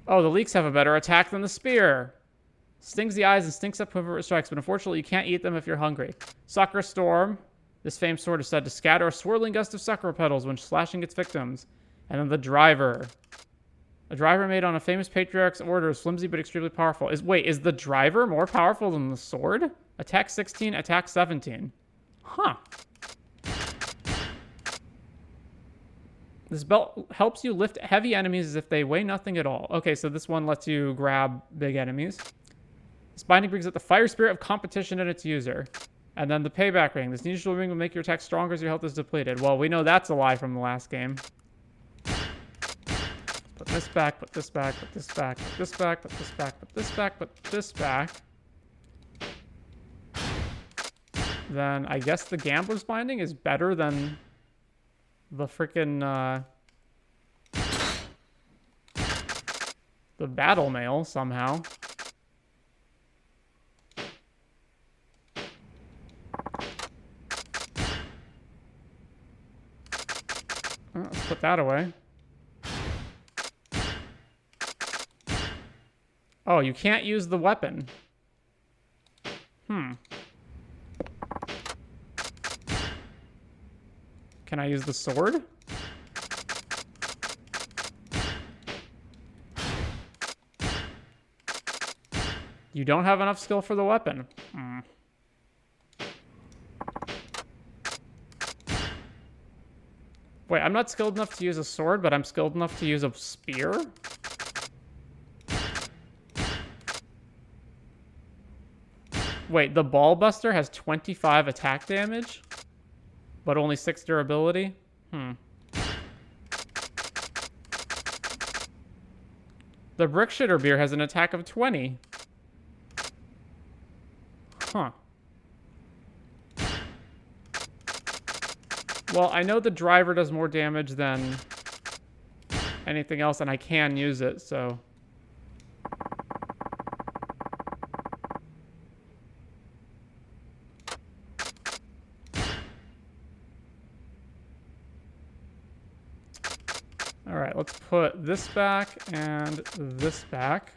Oh, the leeks have a better attack than the spear. Stings the eyes and stinks up whoever it strikes, but unfortunately you can't eat them if you're hungry. Sucker Storm. This famed sword is said to scatter a swirling gust of sucker petals when slashing its victims. And then the driver. A driver made on a famous patriarch's order is flimsy but extremely powerful. Wait, is the driver more powerful than the sword? Attack 16, attack 17. Huh. This belt helps you lift heavy enemies as if they weigh nothing at all. Okay, so this one lets you grab big enemies. This binding brings out the fire spirit of competition in its user. And then the payback ring. This unusual ring will make your attack stronger as your health is depleted. Well, we know that's a lie from the last game. Put this back, put this back, put this back, put this back, put this back, put this back, put this back. Then I guess the Gambler's Binding is better than the frickin' the battle mail somehow. Let's put that away. Oh, you can't use the weapon. Can I use the sword? You don't have enough skill for the weapon. Wait, I'm not skilled enough to use a sword, but I'm skilled enough to use a spear? Wait, the Ball Buster has 25 attack damage? But only 6 durability? The Brick Shitter Beer has an attack of 20. Huh. Well, I know the driver does more damage than anything else, and I can use it, so... Alright, let's put this back and this back.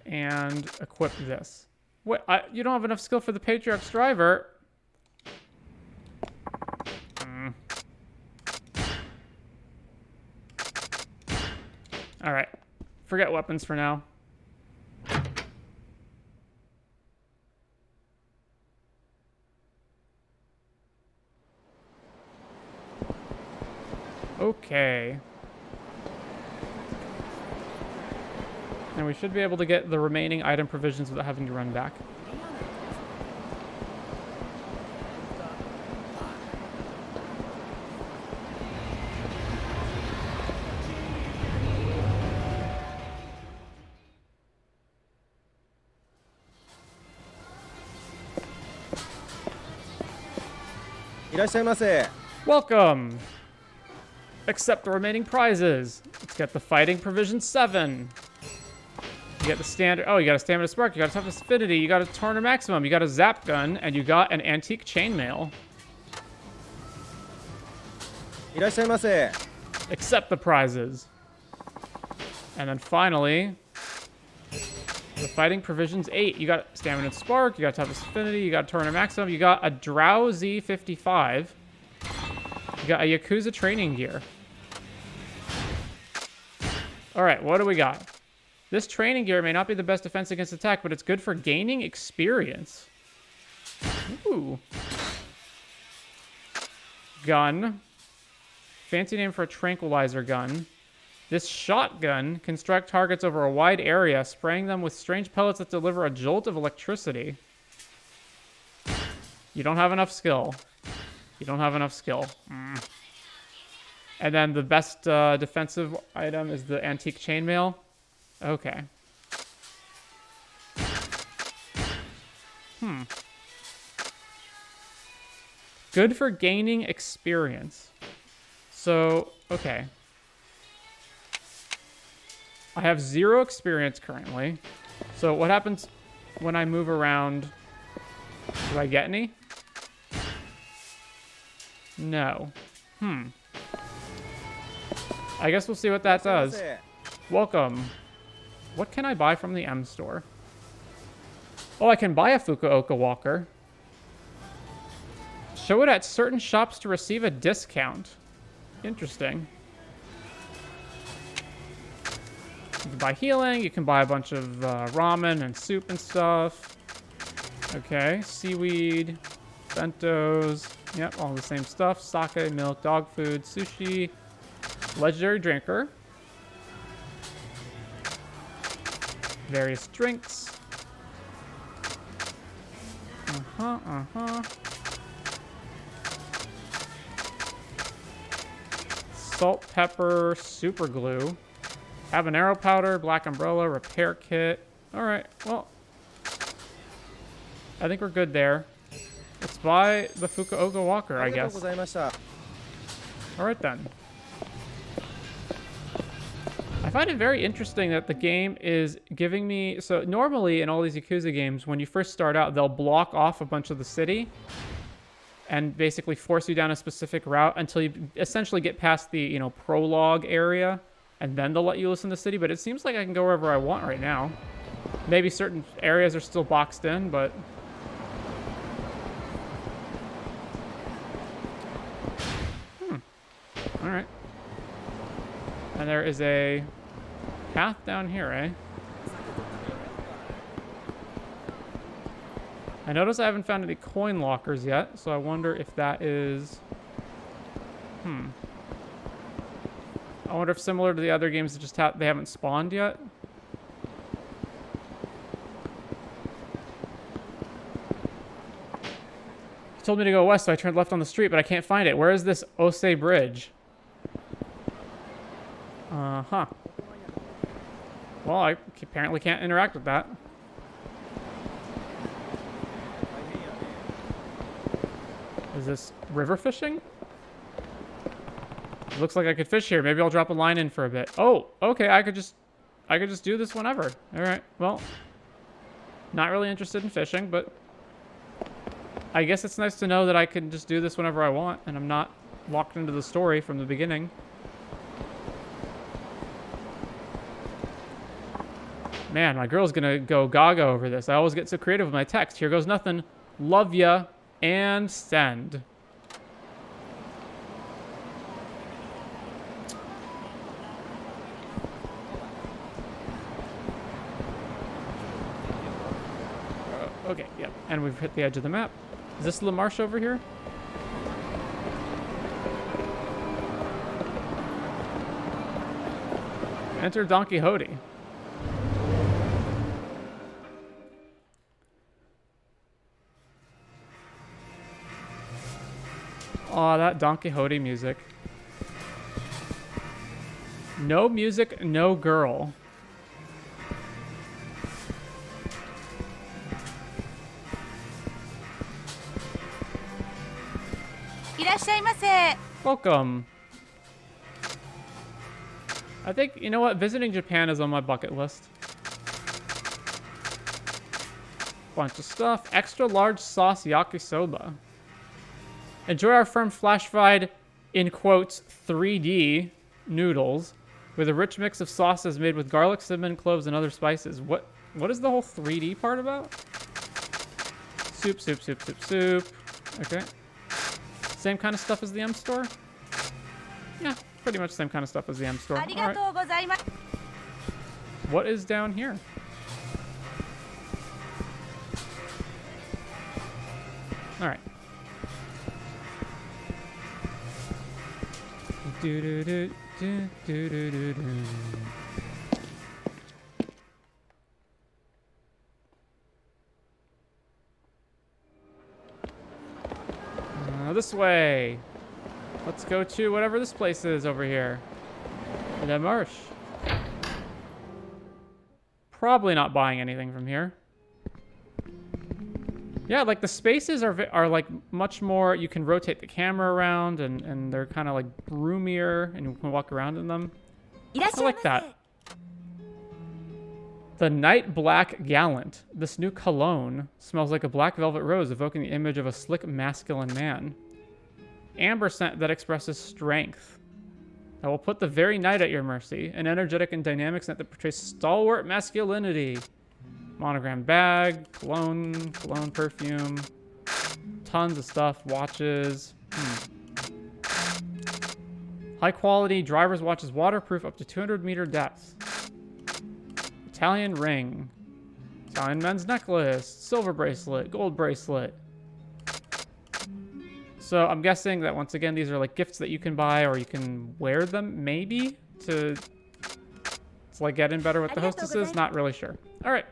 And equip this. What? You don't have enough skill for the Patriarch's driver. Alright. Forget weapons for now. Okay. And we should be able to get the remaining item provisions without having to run back. Welcome! Accept the remaining prizes. Let's get the fighting provision 7. You get the standard. Oh, you got a stamina spark. You got a toughness affinity. You got a Tornado maximum. You got a zap gun, and you got an antique chainmail. Accept the prizes. And then finally, the fighting provisions 8. You got stamina spark. You got toughness affinity. You got a Tornado maximum. You got a drowsy 55. You got a Yakuza training gear. All right, what do we got? This training gear may not be the best defense against attack, but it's good for gaining experience. Ooh. Gun. Fancy name for a tranquilizer gun. This shotgun can strike targets over a wide area, spraying them with strange pellets that deliver a jolt of electricity. You don't have enough skill. You don't have enough skill. And then the best defensive item is the antique chainmail. Okay. Good for gaining experience. So, okay. I have 0 experience currently. So what happens when I move around? Do I get any? No. I guess we'll see what that does. Welcome. What can I buy from the M store? Oh, I can buy a Fukuoka walker. Show it at certain shops to receive a discount. Interesting. You can buy healing. You can buy a bunch of ramen and soup and stuff. Okay, seaweed, bentos. Yep, all the same stuff. Sake, milk, dog food, sushi, legendary drinker. Various drinks. Salt, pepper, super glue. Habanero powder, black umbrella, repair kit. Alright, well. I think we're good there. Let's buy the Fukuoka walker, I guess. Alright then. I find it very interesting that the game is giving me... So normally in all these Yakuza games, when you first start out, they'll block off a bunch of the city and basically force you down a specific route until you essentially get past the, you know, prologue area, and then they'll let you listen to the city. But it seems like I can go wherever I want right now. Maybe certain areas are still boxed in, but... Alright. And there is a path down here, eh? I notice I haven't found any coin lockers yet, so I wonder if that is... I wonder if similar to the other games that just they haven't spawned yet. He told me to go west, so I turned left on the street, but I can't find it. Where is this Ose Bridge? Well, I apparently can't interact with that. Is this river fishing? It looks like I could fish here. Maybe I'll drop a line in for a bit. Oh, okay. I could just do this whenever. All right. Well, not really interested in fishing, but I guess it's nice to know that I can just do this whenever I want, and I'm not locked into the story from the beginning. Man, my girl's gonna go gaga over this. I always get so creative with my text. Here goes nothing. Love ya, and send. Okay, yep. And we've hit the edge of the map. Is this the marsh over here? Enter Don Quixote. Aw, that Don Quixote music. No music, no girl. Welcome. I think, you know what? Visiting Japan is on my bucket list. Bunch of stuff. Extra large sauce yakisoba. Enjoy our firm flash-fried, in quotes, 3D noodles with a rich mix of sauces made with garlic, cinnamon, cloves, and other spices. What is the whole 3D part about? Soup, soup, soup, soup, soup. Okay. Same kind of stuff as the M store? Yeah, pretty much same kind of stuff as the M store. All right. What is down here? All right. Do do do do do do do do. This way. Let's go to whatever this place is over here. The marsh. Probably not buying anything from here. Yeah, like the spaces are like much more. You can rotate the camera around, and they're kind of like roomier, and you can walk around in them. I like that. The Night Black Gallant. This new cologne smells like a black velvet rose, evoking the image of a slick masculine man. Amber scent that expresses strength. That will put the very night at your mercy. An energetic and dynamic scent that portrays stalwart masculinity. Monogram bag, cologne perfume. Tons of stuff, watches. High quality driver's watch is waterproof up to 200-meter depth. Italian ring. Italian men's necklace. Silver bracelet. Gold bracelet. So I'm guessing that once again, these are like gifts that you can buy or you can wear them maybe to like get in better with the hostesses. Not really sure. All right.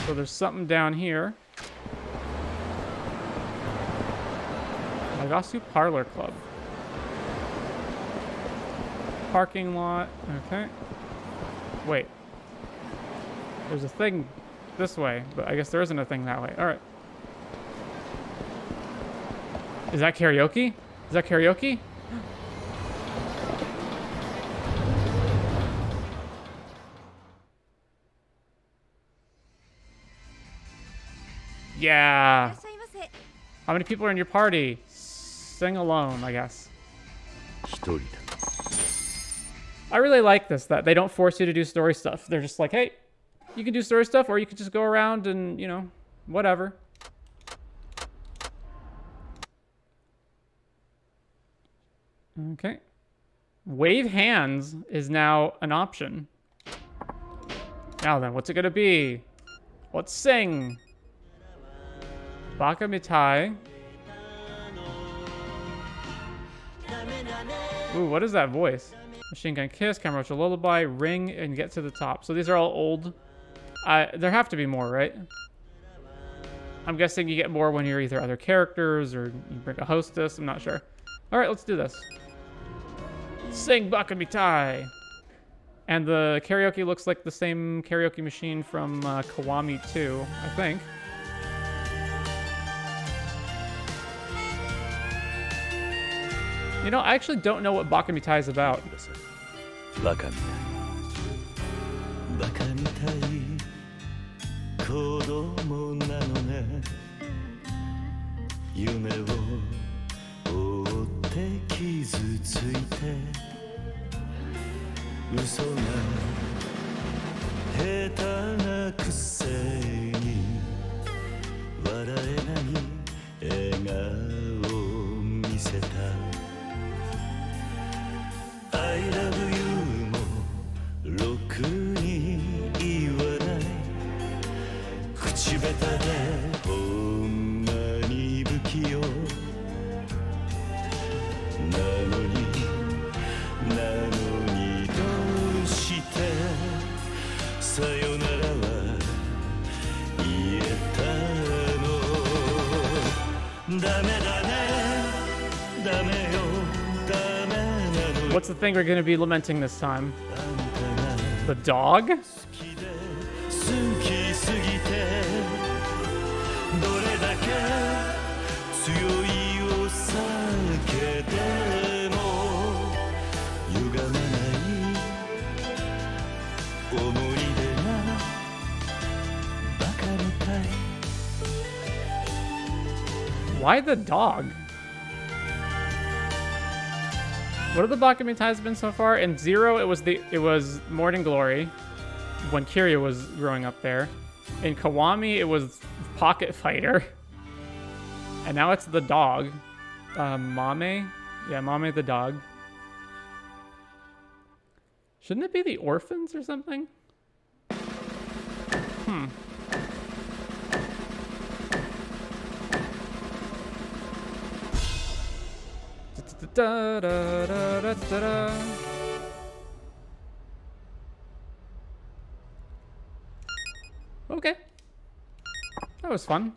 So there's something down here. Nagasu Parlor Club. Parking lot. Okay. Wait. There's a thing this way, but I guess there isn't a thing that way. All right. Is that karaoke? Is that karaoke? Yeah. How many people are in your party? Sing alone, I guess. I really like this, that they don't force you to do story stuff. They're just like, hey, you can do story stuff, or you can just go around and, you know, whatever. Okay. Wave hands is now an option. Now then, what's it gonna be? Let's sing. Baka Mitai. Ooh, what is that voice? Machine Gun Kiss, Kamurocho Lullaby, Ring, and Get to the Top. So these are all old. There have to be more, right? I'm guessing you get more when you're either other characters or you bring a hostess. I'm not sure. All right, let's do this. Sing Bakamitai. And the karaoke looks like the same karaoke machine from Kiwami 2, I think. You know, I actually don't know what Bakamitai is about. バカみたいバカみたい子供なのね夢を追って傷ついて嘘が下手なくせに笑えない笑顔を見せた I love you もろくに言わない口下手でほんまに不器用なのにどうしてさよならは言えたのダメだねダメよ What's the thing we're going to be lamenting this time? The dog? Why the dog? What have the Bakamitais been so far? In 0, it was Morning Glory when Kiryu was growing up there. In Kiwami, it was Pocket Fighter. And now it's the dog. Mame? Yeah, Mame the dog. Shouldn't it be the orphans or something? Da, da, da, da, da, da. Okay. That was fun.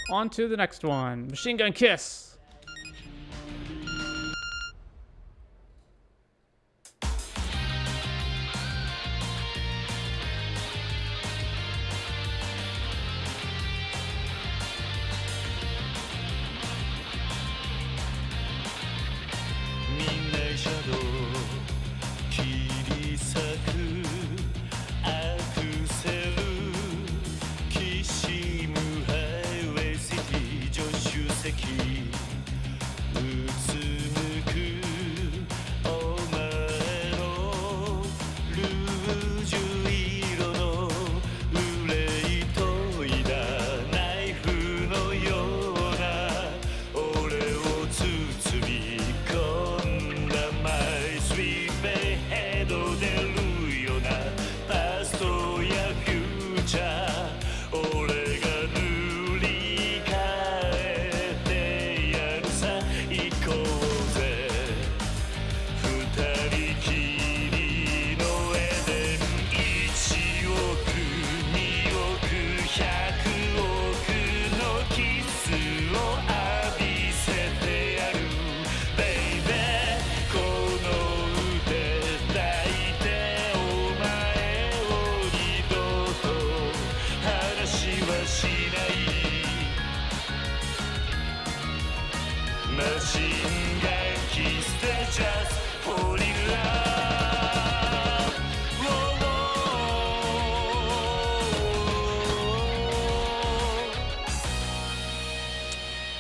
On to the next one. Machine Gun Kiss.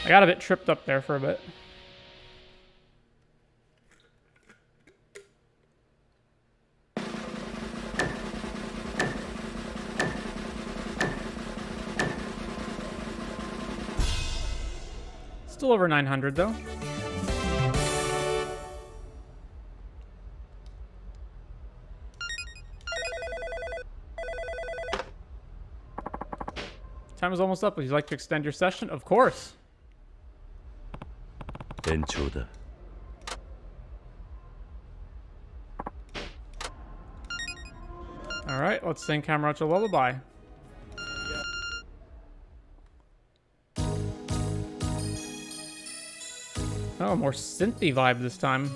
I got a bit tripped up there for a bit. Still over 900 though. Time is almost up. Would you like to extend your session? Of course. 延長だ All right, let's sing Kamurocho Lullaby. Oh, more synthy vibe this time.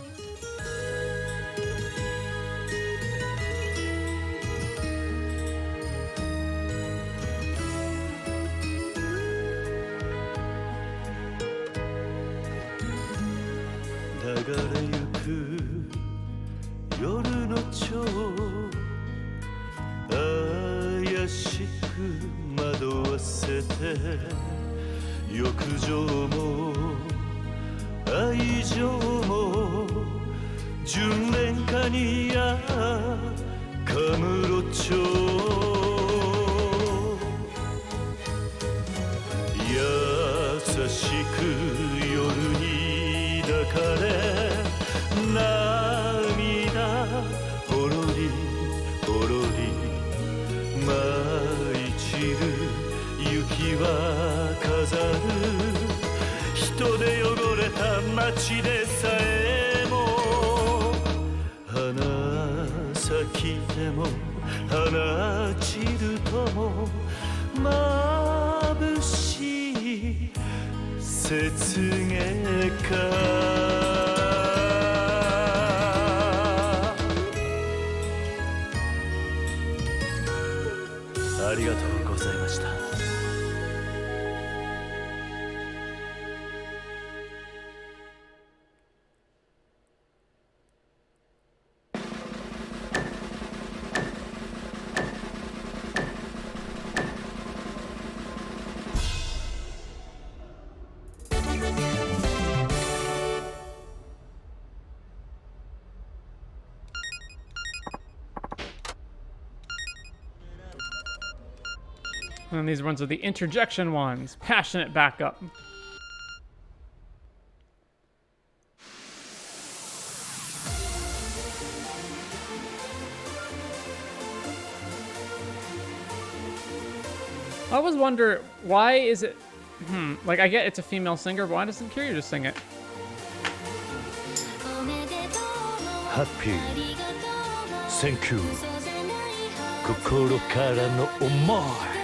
And these ones are the interjection ones. Passionate backup. I always wonder, why is it... like, I get it's a female singer, but why doesn't Kiryu just sing it? Happy. Thank you. 心からの思い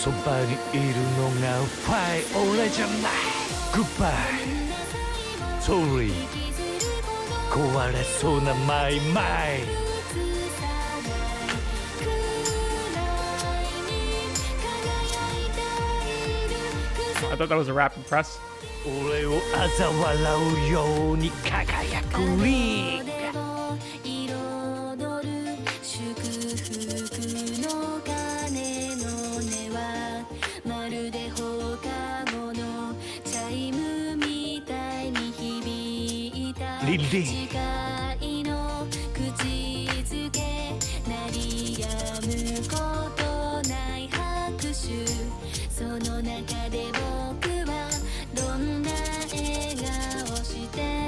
そばにいるのがファイ俺じゃない Goodbye Sorry 壊れそうなマイマイ I thought that was a rap and press. 俺を嘲笑うように輝くリング Lily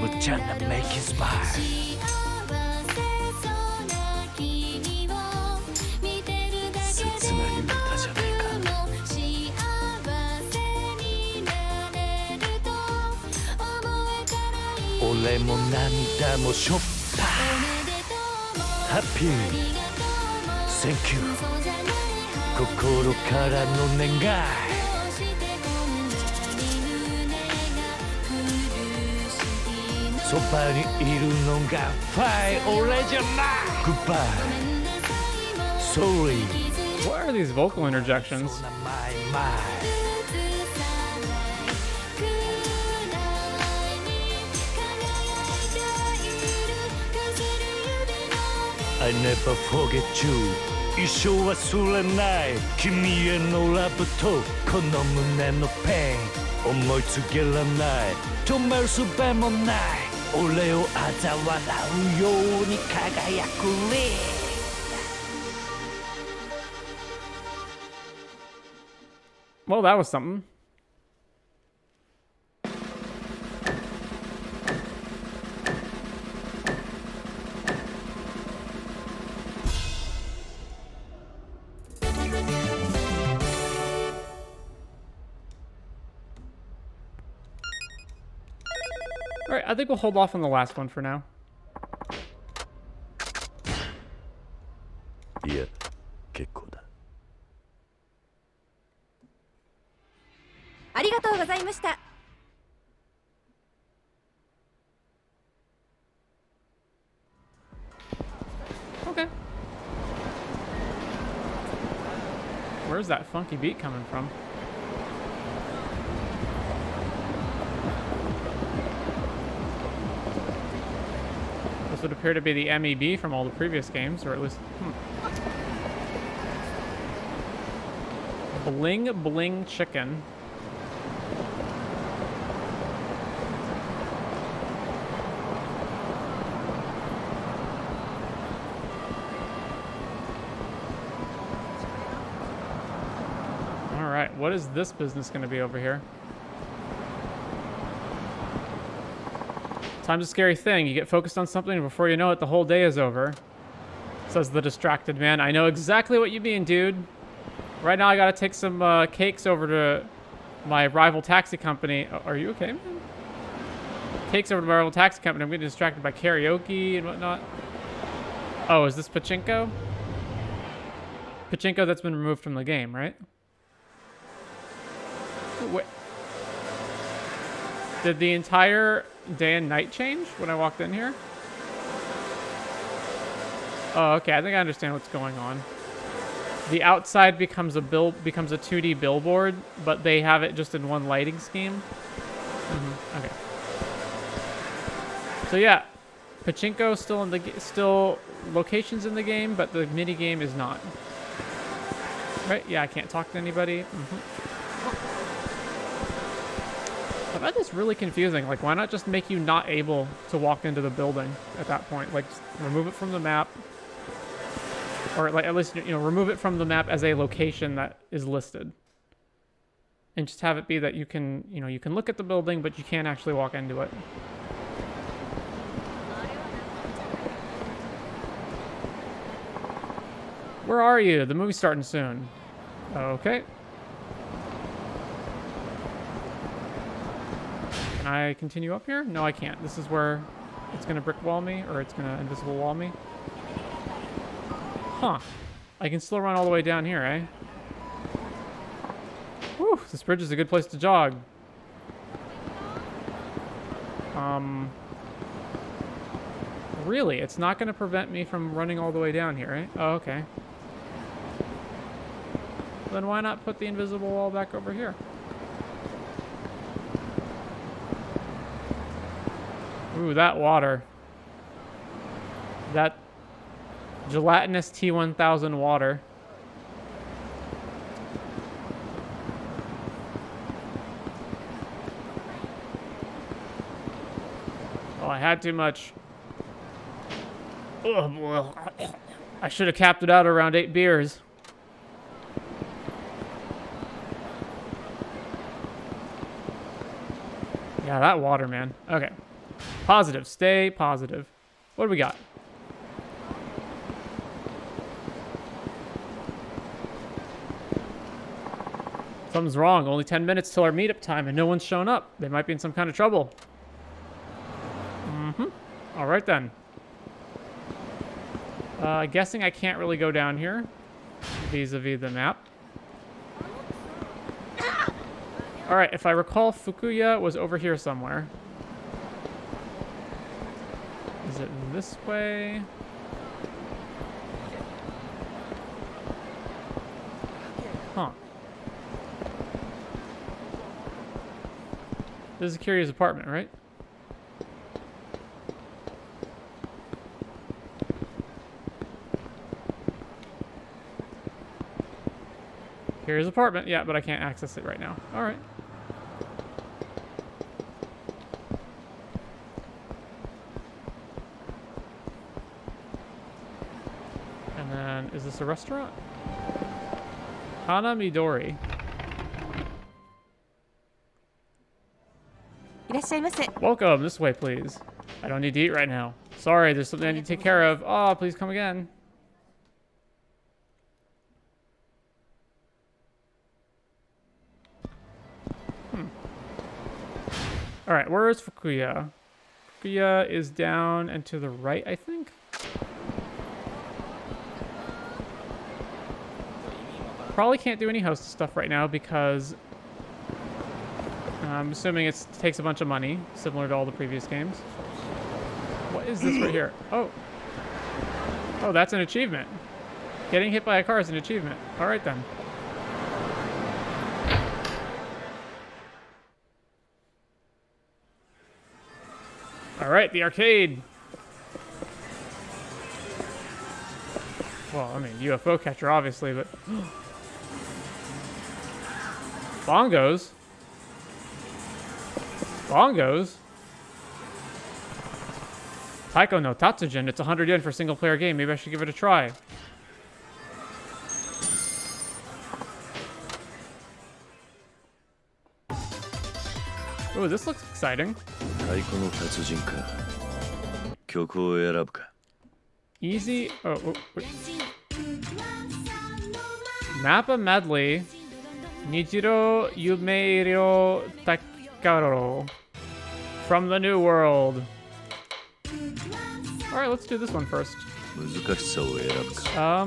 むちゃな make it smile 切ない歌じゃねえか 俺も涙もしょった Happy Thank you 心からの願い そばにいるのがファイ俺じゃない Goodbye Sorry What are these vocal interjections? I never forget you 一生忘れない君へのラブとこの胸のペイン思いつけらない止める術もない俺を嘲笑うように輝くリン Well, that was something. Alright, I think we'll hold off on the last one for now. いや、結構だ。ありがとうございました。 Okay. Where's that funky beat coming from? This would appear to be the MEB from all the previous games, or at least... Bling Bling Chicken. Alright, what is this business going to be over here? Time's a scary thing. You get focused on something and before you know it, the whole day is over. Says the distracted man. I know exactly what you mean, dude. Right now I gotta take some cakes over to my rival taxi company. Are you okay, man? Cakes over to my rival taxi company. I'm getting distracted by karaoke and whatnot. Oh, is this pachinko? Pachinko that's been removed from the game, right? Wait. Did the entire day and night change when I walked in here? Oh, okay. I think I understand what's going on. The outside becomes a 2D billboard, but they have it just in one lighting scheme. Okay. So yeah, pachinko still locations in the game, but the mini game is not. Right? Yeah, I can't talk to anybody. I find this really confusing. Like, why not just make you not able to walk into the building at that point? Like, just remove it from the map. Or like at least, you know, remove it from the map as a location that is listed. And just have it be that you can, you know, you can look at the building, but you can't actually walk into it. Where are you? The movie's starting soon. Okay. Can I continue up here? No, I can't. This is where it's going to brick wall me, or it's going to invisible wall me. Huh. I can still run all the way down here, eh? Whew, this bridge is a good place to jog. Really? It's not going to prevent me from running all the way down here, eh? Oh, okay. Then why not put the invisible wall back over here? Ooh, that water. That gelatinous T1000 water. Oh, I had too much. Oh, well, I should have capped it out around 8 beers. Yeah, that water, man. Okay. Positive. Stay positive. What do we got? Something's wrong. Only 10 minutes till our meetup time and no one's shown up. They might be in some kind of trouble. All right, then. Guessing I can't really go down here vis-a-vis the map. All right, if I recall, Fukuya was over here somewhere. Is it this way? Huh. This is Kiryu's apartment, right? Kiryu's apartment, yeah, but I can't access it right now. All right. And then, is this a restaurant? Hana Midori. Welcome, this way, please. I don't need to eat right now. Sorry, there's something I need to take care of. Oh, please come again. All right, where is Fukuya? Fukuya is down and to the right, I think. Probably can't do any Hostess stuff right now because I'm assuming it takes a bunch of money, similar to all the previous games. What is this right here? Oh. Oh, that's an achievement. Getting hit by a car is an achievement. All right, then. All right, the arcade. Well, I mean, UFO catcher, obviously, but... Bongos? Bongos? Taiko no Tatsujin. It's 100 yen for a single-player game. Maybe I should give it a try. Oh, this looks exciting. Taiko no Tatsujin ka. Kyoku o erabu ka? Easy. Oh, wait. Mappa medley. Nijiro Yumeiro Takaro. From the New World. Alright, let's do this one first. 難しさを選ぶか?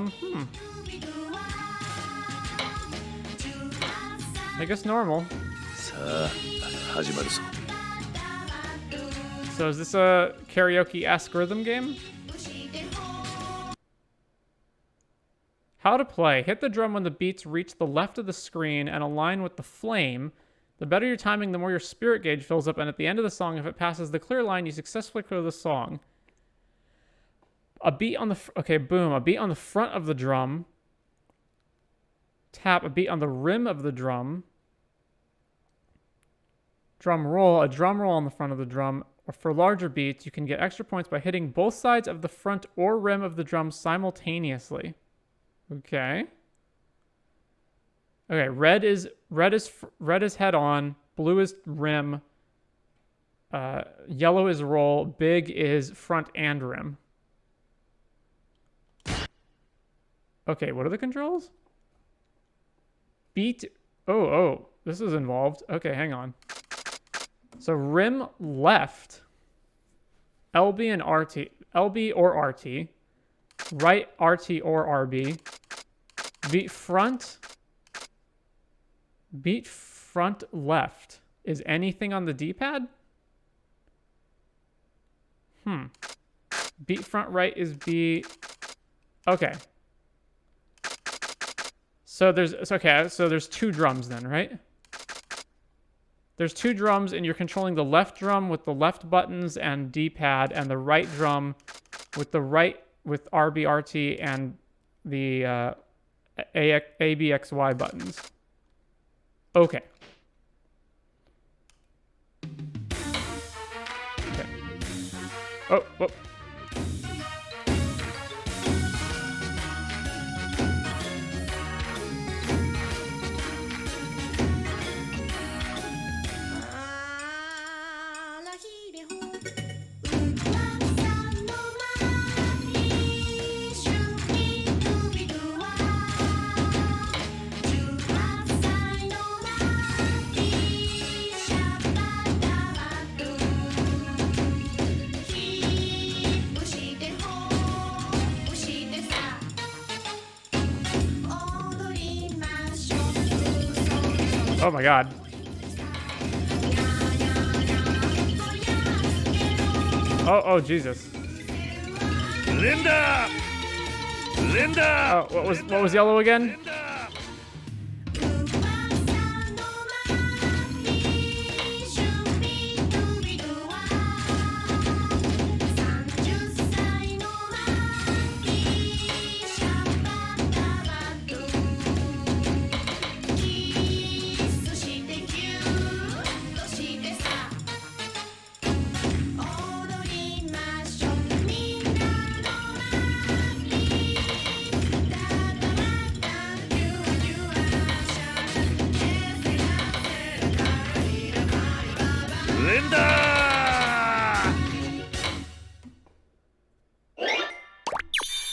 I guess normal. さあ、始まるぞ. So is this a karaoke-esque rhythm game? How to play. Hit the drum when the beats reach the left of the screen and align with the flame. The better your timing, the more your spirit gauge fills up, and at the end of the song, if it passes the clear line, you successfully clear the song. A beat on the... Okay, boom. A beat on the front of the drum. Tap. A beat on the rim of the drum. Drum roll. A drum roll on the front of the drum. Or for larger beats, you can get extra points by hitting both sides of the front or rim of the drum simultaneously. Okay. Okay, red is head on, blue is rim, yellow is roll, big is front and rim. Okay, what are the controls? Beat. Oh, this is involved. Okay, hang on. So rim left, LB and RT, LB or RT. Right RT or RB. Beat front left. Is anything on the D-pad? Beat front right is B. Okay. So there's two drums then, right? There's two drums and you're controlling the left drum with the left buttons and D-pad, and the right drum with the right with RB, RT, and the ABXY buttons. Okay. Okay. Oh, whoop. Oh my god. Oh Jesus. Linda! Oh, what was yellow again?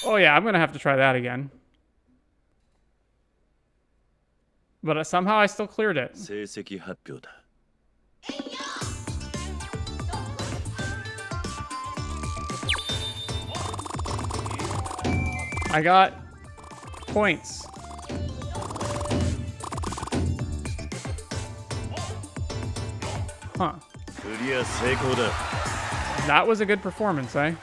Oh yeah, I'm gonna have to try that again. But somehow I still cleared it. 成績発表だ. I got points. Huh. That was a good performance, eh?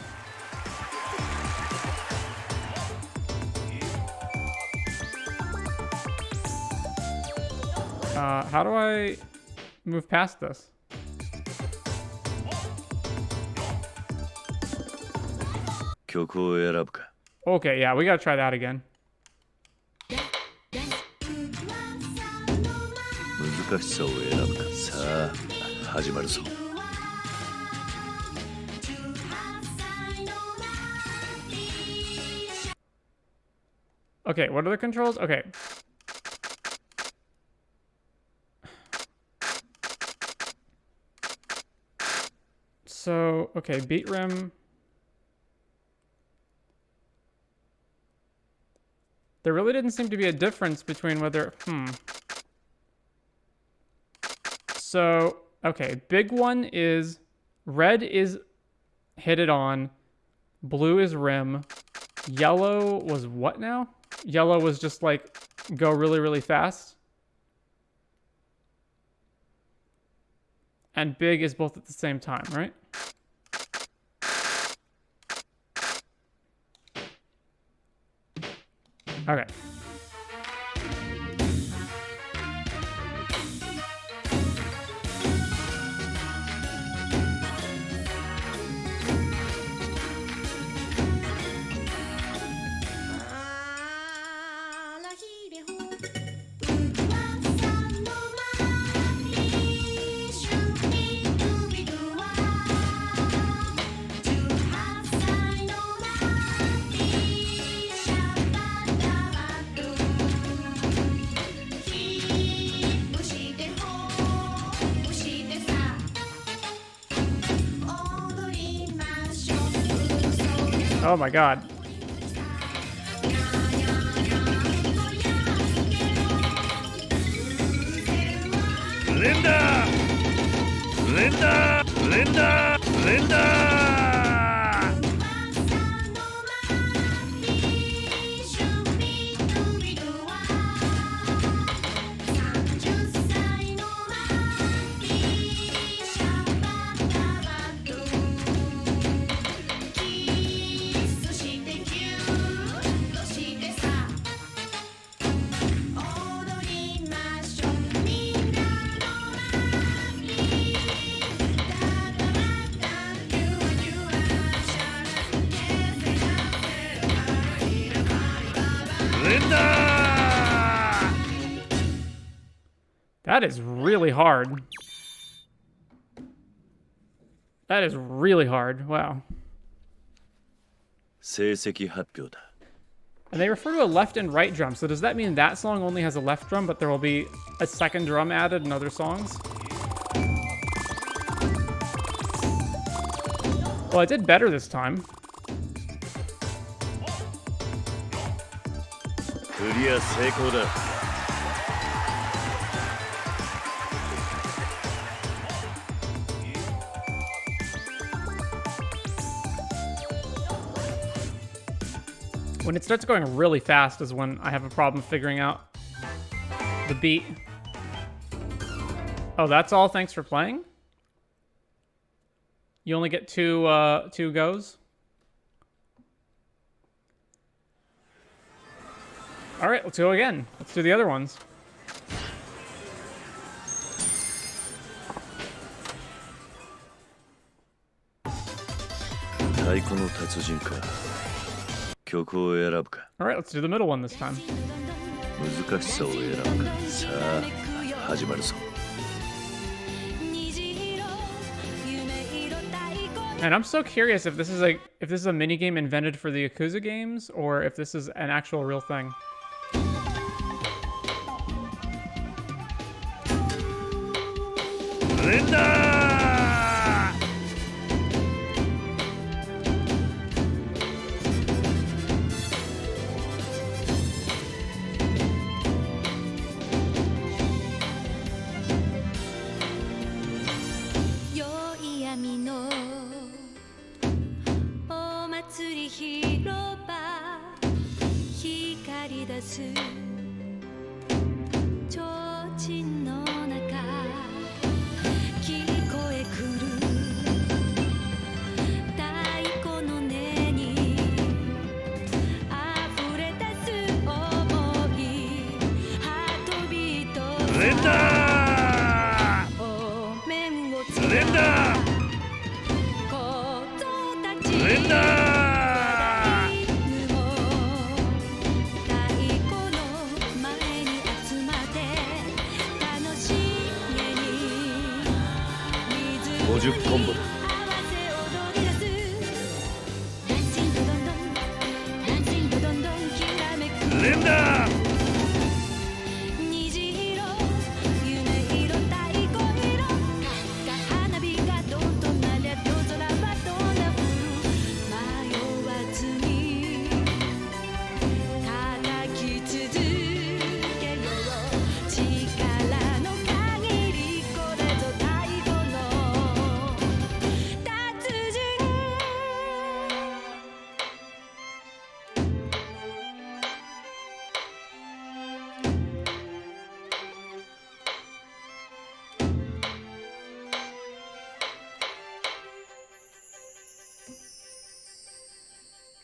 How do I move past this? Okay, yeah, we gotta try that again. Okay, what are the controls? Okay. So, okay, beat rim. There really didn't seem to be a difference between whether, So, okay, big one is, red is hit it on, blue is rim, yellow was what now? Yellow was just like, go really, really fast. And big is both at the same time, right? Okay. Oh my god. Linda! Linda! Linda! Linda! That is really hard. That is really hard. Wow. 成績発表だ。 And they refer to a left and right drum. So does that mean that song only has a left drum, but there will be a second drum added in other songs? Well, I did better this time. クリア成功だ。 When it starts going really fast is when I have a problem figuring out the beat. Oh, that's all. Thanks for playing. You only get two goes. All right, let's go again. Let's do the other ones. Taiko no Tatsujin ka. 曲を選ぶか。 All right, let's do the middle one this time. 難しさを選ぶか。さあ、始まるぞ。 And I'm so curious if this is a mini game invented for the Yakuza games or if this is an actual real thing. Linda! 50コンボだ。連打。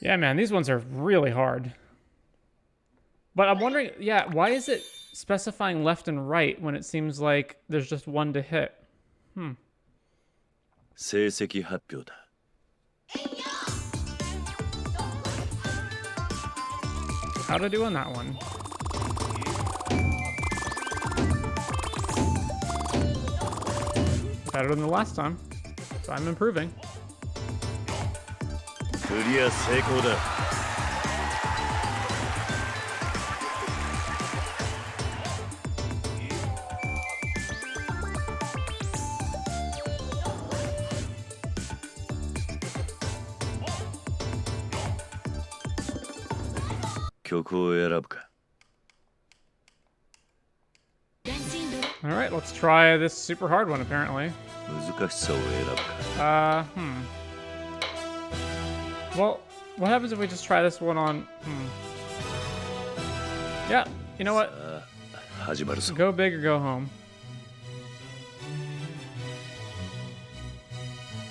Yeah, man, these ones are really hard. But I'm wondering, yeah, why is it specifying left and right when it seems like there's just one to hit? 成績発表だ。How'd I do on that one? Better than the last time, so I'm improving. クリア成功だ。曲を選ぶか。Alright, let's try this super hard one, apparently. 難しさを選ぶか。Well, what happens if we just try this one on... Yeah, you know what? 始まるぞ。 Go big or go home.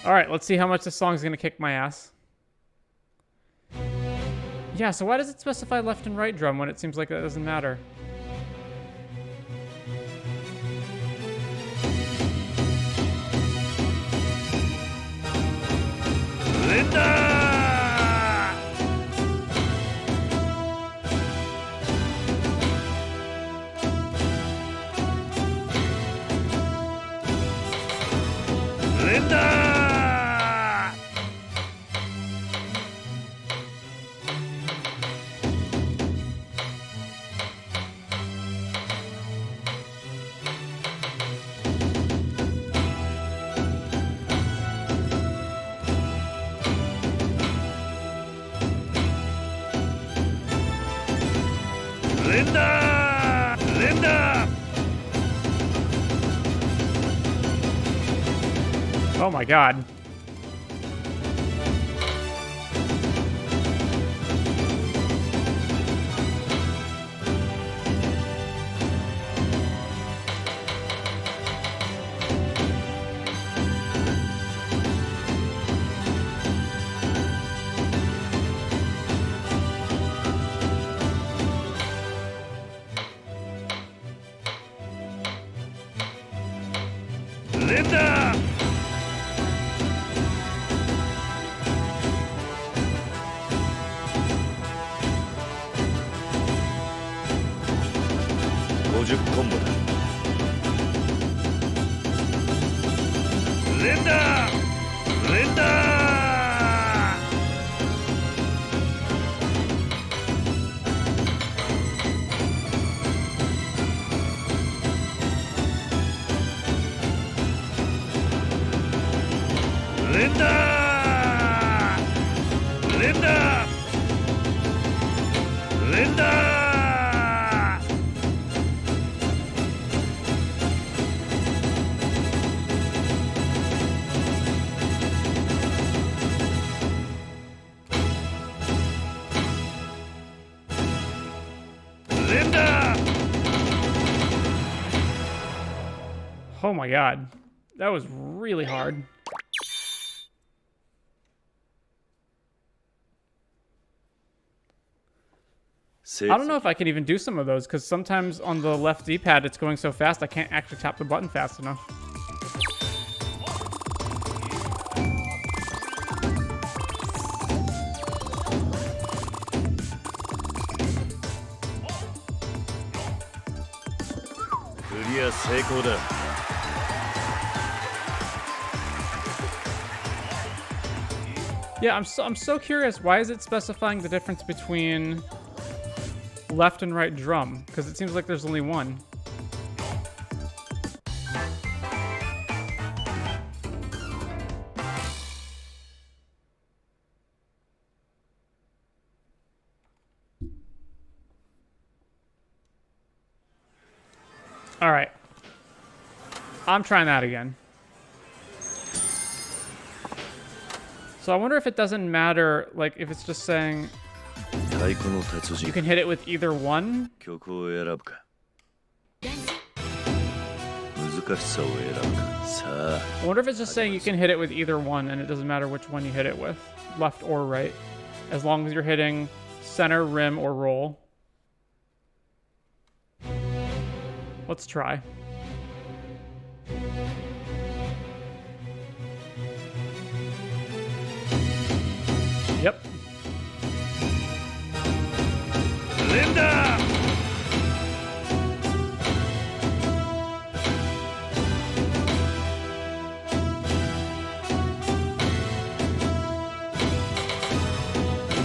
Alright, let's see how much this song is going to kick my ass. Yeah, so why does it specify left and right drum when it seems like that doesn't matter? Linda! Oh my god. Linda! Linda! Linda! Linda! Linda! Linda! Linda! Oh my god. That was really hard. I don't know if I can even do some of those, because sometimes on the left D-pad it's going so fast I can't actually tap the button fast enough. 成功だ。 Yeah, I'm so curious. Why is it specifying the difference between left and right drum? Because it seems like there's only one. All right. I'm trying that again. So I wonder if it doesn't matter, like if it's just saying you can hit it with either one. 曲を選ぶか。難しさを選ぶか。さあ。 I wonder if it's just saying you can hit it with either one and it doesn't matter which one you hit it with, left or right, as long as you're hitting center, rim, or roll. Let's try. Yep. Linda!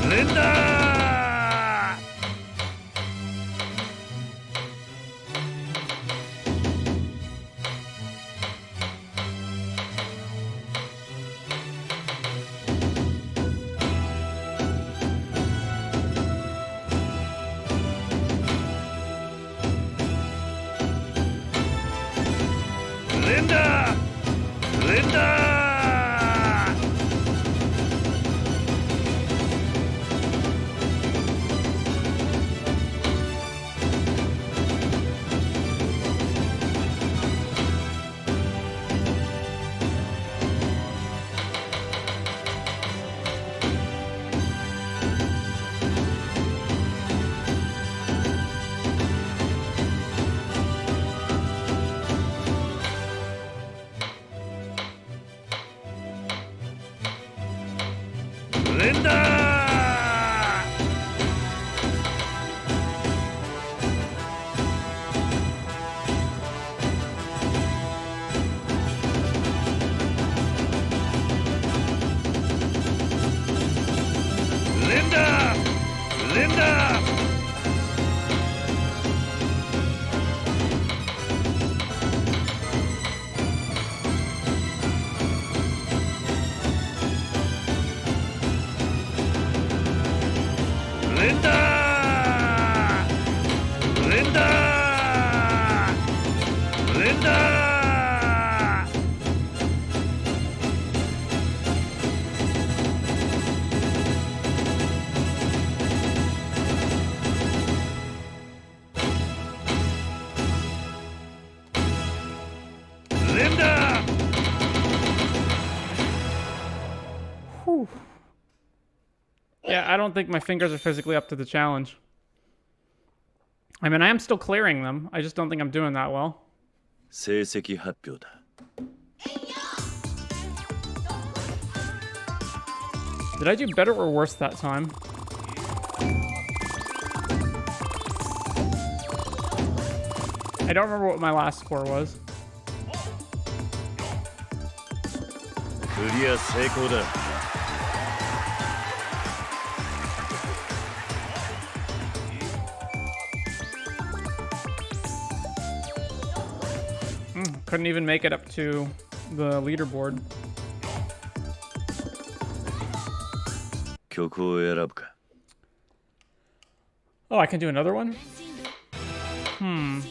Linda! Linda! Linda! Yeah, I don't think my fingers are physically up to the challenge. I mean, I am still clearing them. I just don't think I'm doing that well. 成績発表だ。 Did I do better or worse that time? I don't remember what my last score was. クリア成功だ。 Couldn't even make it up to the leaderboard. 曲を選ぶか。 Oh, I can do another one? I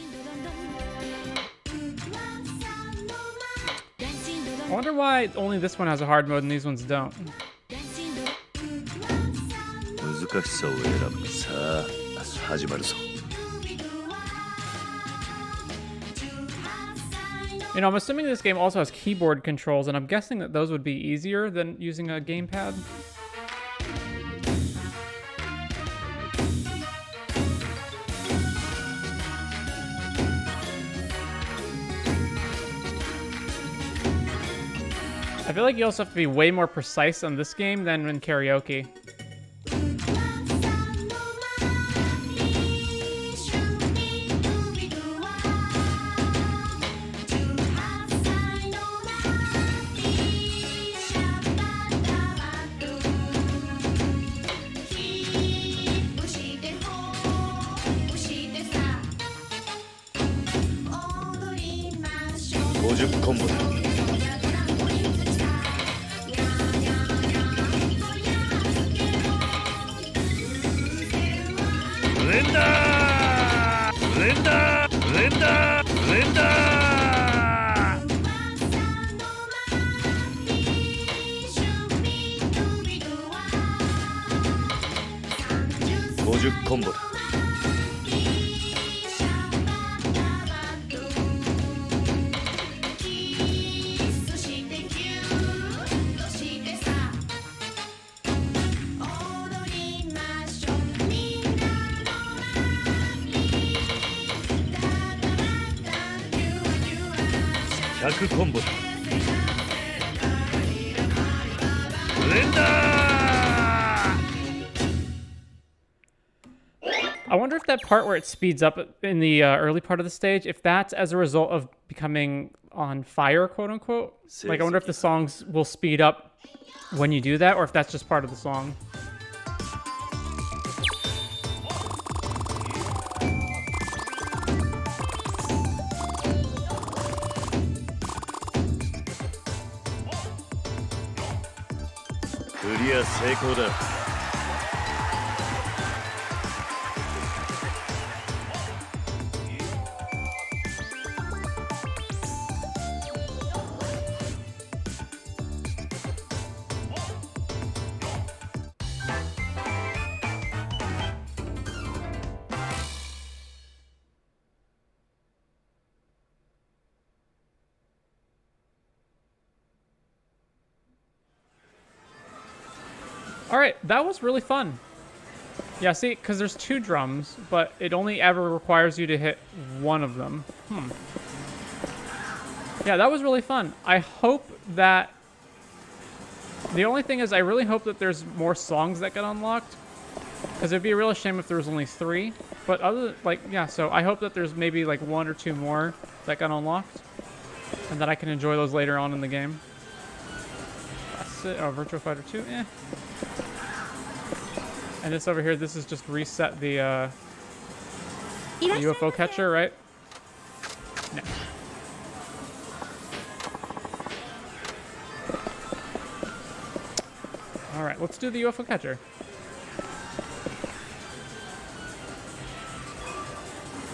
wonder why only this one has a hard mode and these ones don't. 難しさを選ぶ。さあ、始まるぞ。 You know, I'm assuming this game also has keyboard controls, and I'm guessing that those would be easier than using a gamepad. I feel like you also have to be way more precise on this game than in Karaoke. 50コンボだ。連打連打連打連打。50コンボだ。100コンボだ。連打。I wonder if that part where it speeds up in the early part of the stage, if that's as a result of becoming on fire, quote unquote. Like, I wonder if the songs will speed up when you do that, or if that's just part of the song. Clear 成功だ。All right, that was really fun. Yeah, see, because there's 2 drums, but it only ever requires you to hit one of them. Yeah, that was really fun. I hope that... The only thing is, I really hope that there's more songs that get unlocked, because it'd be a real shame if there was only 3. But other, like, yeah, so I hope that there's maybe like 1 or 2 more that got unlocked, and that I can enjoy those later on in the game. That's it. Oh, Virtua Fighter 2, eh. And this over here, this is just reset the UFO catcher, right? No. All right, let's do the UFO catcher.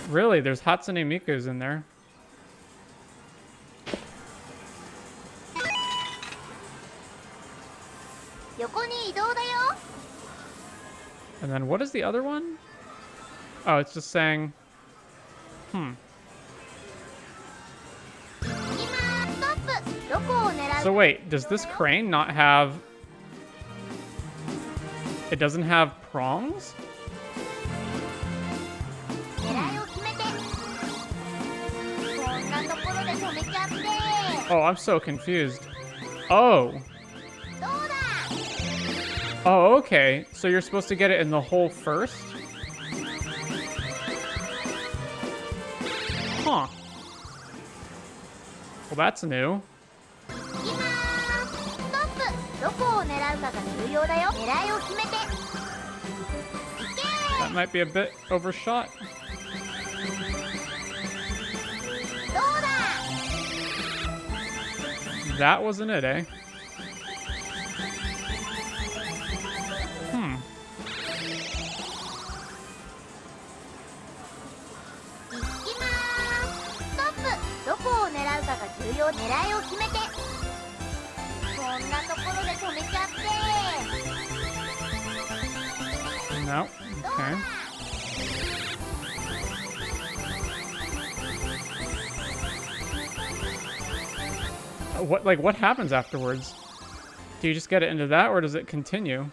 Really, there's Hatsune Miku's in there. And then what is the other one? Oh, it's just saying... So wait, does this crane not have... It doesn't have prongs? Oh, I'm so confused. Oh. Oh, okay. So you're supposed to get it in the hole first? Huh. Well, that's new. That might be a bit overshot. That wasn't it, eh? No. Okay. What happens afterwards? Do you just get it into that, or does it continue?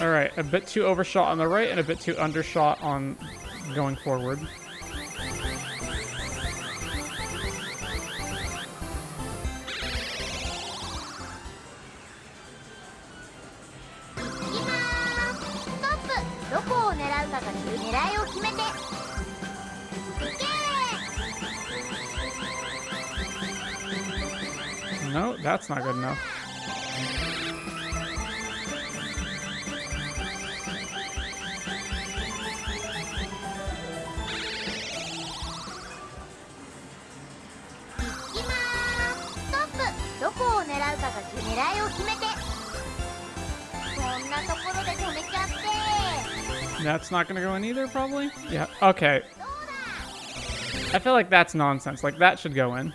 All right, a bit too overshot on the right and a bit too undershot on going forward. No, That's not good enough. That's not gonna go in either, probably? Yeah, okay. I feel like that's nonsense. Like, that should go in.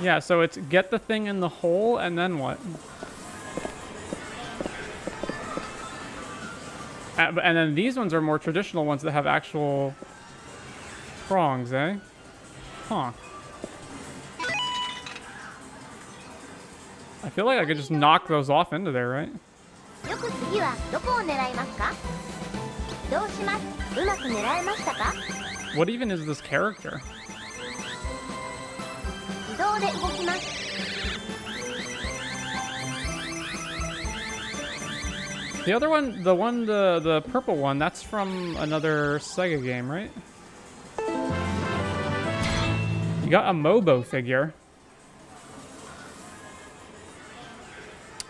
Yeah, so it's get the thing in the hole, and then what? And then these ones are more traditional ones that have actual prongs, eh? Huh. I feel like I could just knock those off into there, right? What even is this character? The other one, the purple one, that's from another Sega game, right? You got a Mobo figure.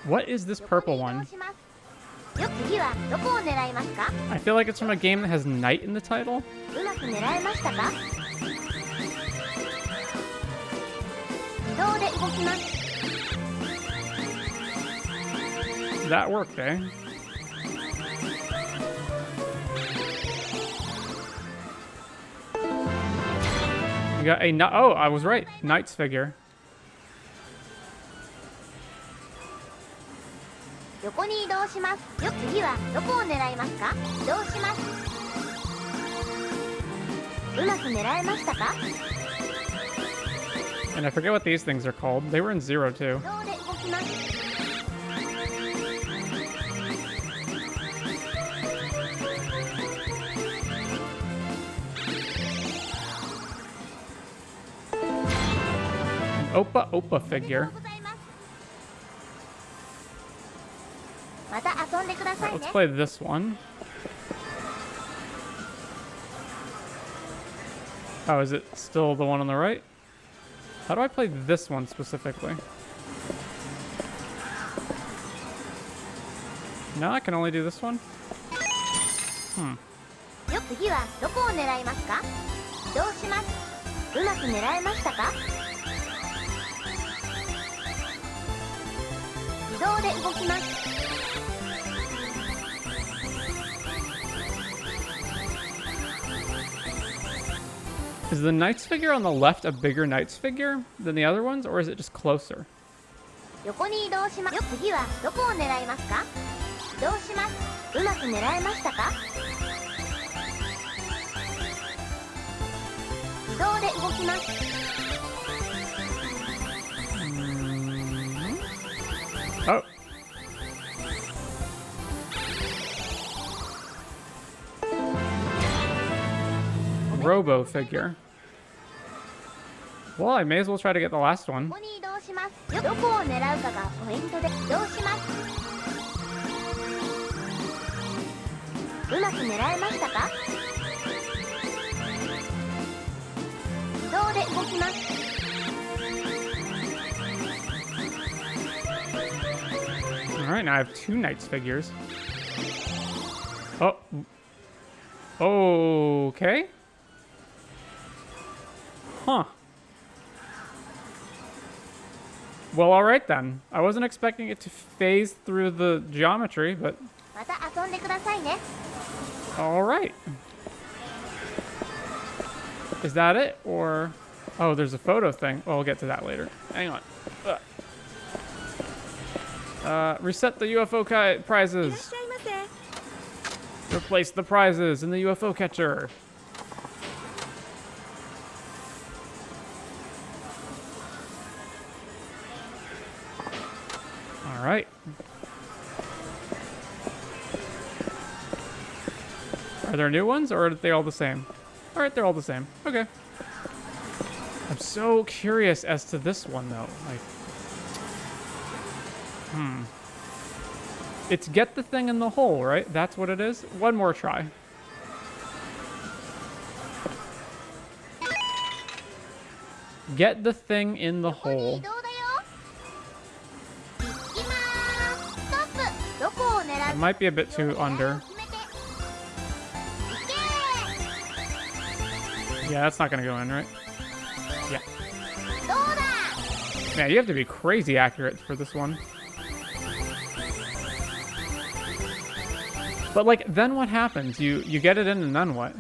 What is this purple one? I feel like it's from a game that has Knight in the title. That worked, eh? You got a... Oh, I was right. Knight's figure. And I forget what these things are called. They were in Zero too. An Oppa figure. Right, let's play this one. Oh, is it still the one on the right? How do I play this one specifically? No, I can only do this one? Hmm. Is the Knight's figure on the left a bigger Knight's figure than the other ones, or is it just closer? Oh. Robo figure. Well, I may as well try to get the last one. Alright, now I have two Knights figures. Oh. Okay. Huh. Well, alright then. I wasn't expecting it to phase through the geometry, but... Alright. Is that it? Or... Oh, there's a photo thing. Well, we'll get to that later. Hang on. Reset the UFO prizes. Replace the prizes in the UFO catcher. All right. Are there new ones, or are they all the same? All right, they're all the same. Okay. I'm so curious as to this one, though. Like, It's get the thing in the hole, right? That's what it is. One more try. Get the thing in the hole. It might be a bit too under. Yeah, that's not gonna go in, right? Yeah. Man, you have to be crazy accurate for this one. But like, then what happens? You get it in and then what?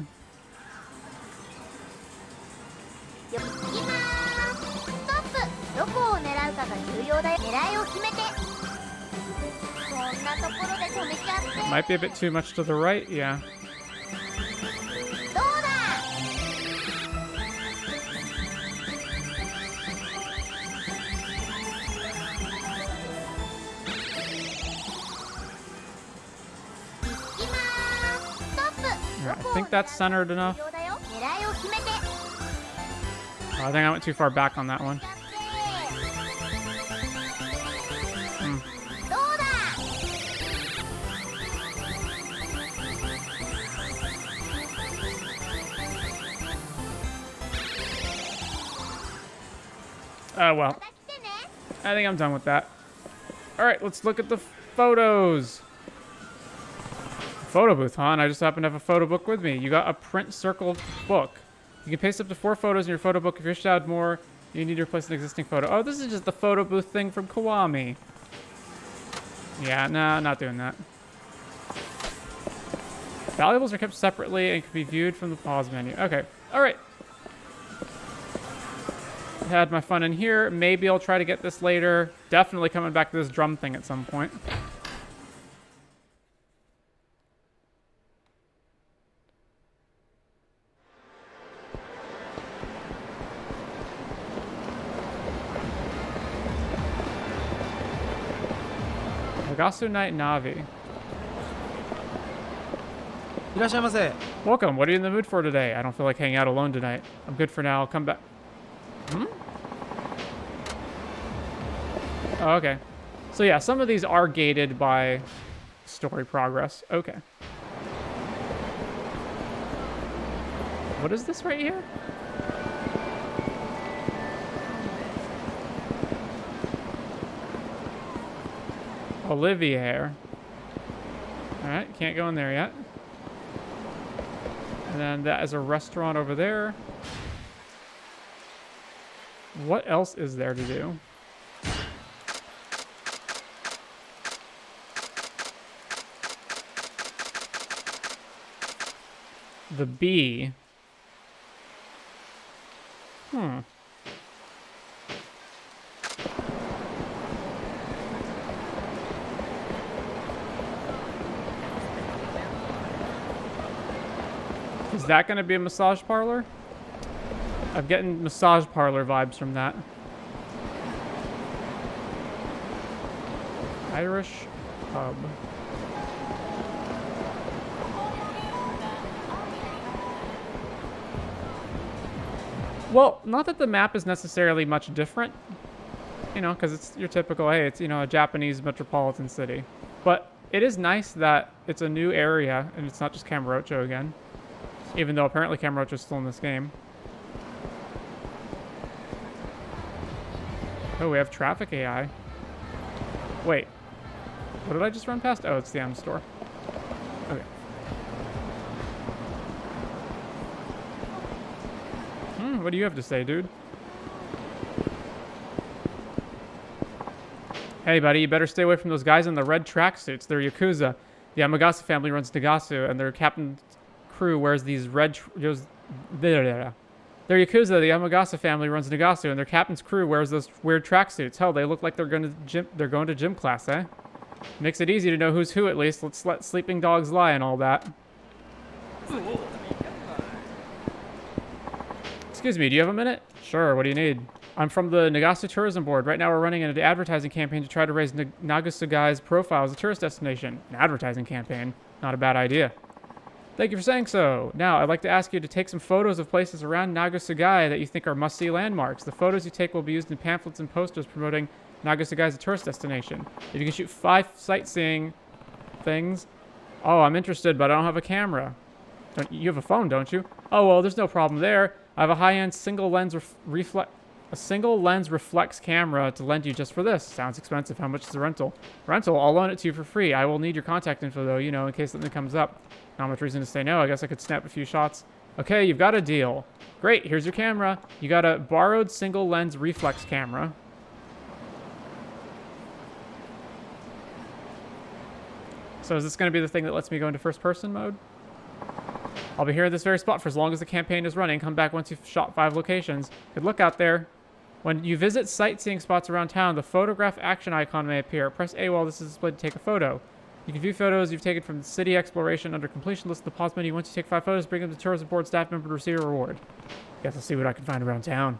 Might be a bit too much to the right, yeah. I think that's centered enough. Oh, I think I went too far back on that one. Oh, well. I think I'm done with that. Alright, let's look at the photos. Photo booth, huh? And I just happen to have a photo book with me. You got a print circled book. You can paste up to 4 photos in your photo book. If you wish to add more, you need to replace an existing photo. Oh, this is just the photo booth thing from Kiwami. Yeah, nah, not doing that. Valuables are kept separately and can be viewed from the pause menu. Okay, alright. Had my fun in here. Maybe I'll try to get this later. Definitely coming back to this drum thing at some point. Nagasu Night Navi. Welcome. What are you in the mood for today? I don't feel like hanging out alone tonight. I'm good for now. I'll come back. Oh, okay. So yeah, some of these are gated by story progress. Okay. What is this right here? Olivier. Alright, can't go in there yet. And then that is a restaurant over there. What else is there to do? The bee. Is that going to be a massage parlor? I'm getting massage parlor vibes from that. Irish pub. Well, not that the map is necessarily much different, you know, because it's your typical, hey, it's, you know, a Japanese metropolitan city. But it is nice that it's a new area and it's not just Kamurocho again, even though apparently Kamurocho is still in this game. Oh, we have traffic AI. Wait, what did I just run past? Oh, it's the M store. Okay. What do you have to say, dude? Hey, buddy, you better stay away from those guys in the red tracksuits. They're Yakuza. The Yamagasa family runs Nagasu, and their captain's crew wears these red... They're Yakuza. The Yamagasa family runs Nagasu, and their captain's crew wears those weird tracksuits. Hell, they look like they're going to gym class, eh? Makes it easy to know who's who, at least. Let's let sleeping dogs lie and all that. Excuse me, do you have a minute? Sure, what do you need? I'm from the Nagasu Tourism Board. Right now we're running an advertising campaign to try to raise Nagasugai's profile as a tourist destination. An advertising campaign? Not a bad idea. Thank you for saying so. Now, I'd like to ask you to take some photos of places around Nagasugai that you think are must-see landmarks. The photos you take will be used in pamphlets and posters promoting Nagasugai as a tourist destination. If you can shoot 5 sightseeing things. Oh, I'm interested, but I don't have a camera. You have a phone, don't you? Oh, well, there's no problem there. I have a high-end single lens reflex camera to lend you just for this. Sounds expensive. How much is the rental? Rental? I'll loan it to you for free. I will need your contact info, though, you know, in case something comes up. Not much reason to say no. I guess I could snap a few shots. Okay, you've got a deal. Great, here's your camera. You got a borrowed single lens reflex camera. So is this going to be the thing that lets me go into first-person mode? I'll be here at this very spot for as long as the campaign is running. Come back once you've shot 5 locations. Good luck out there. When you visit sightseeing spots around town, the photograph action icon may appear. Press A while this is displayed to take a photo. You can view photos you've taken from the city exploration under completion. List the pause menu. Once you take 5 photos, bring them to tourism board staff member to receive a reward. Guess I'll see what I can find around town.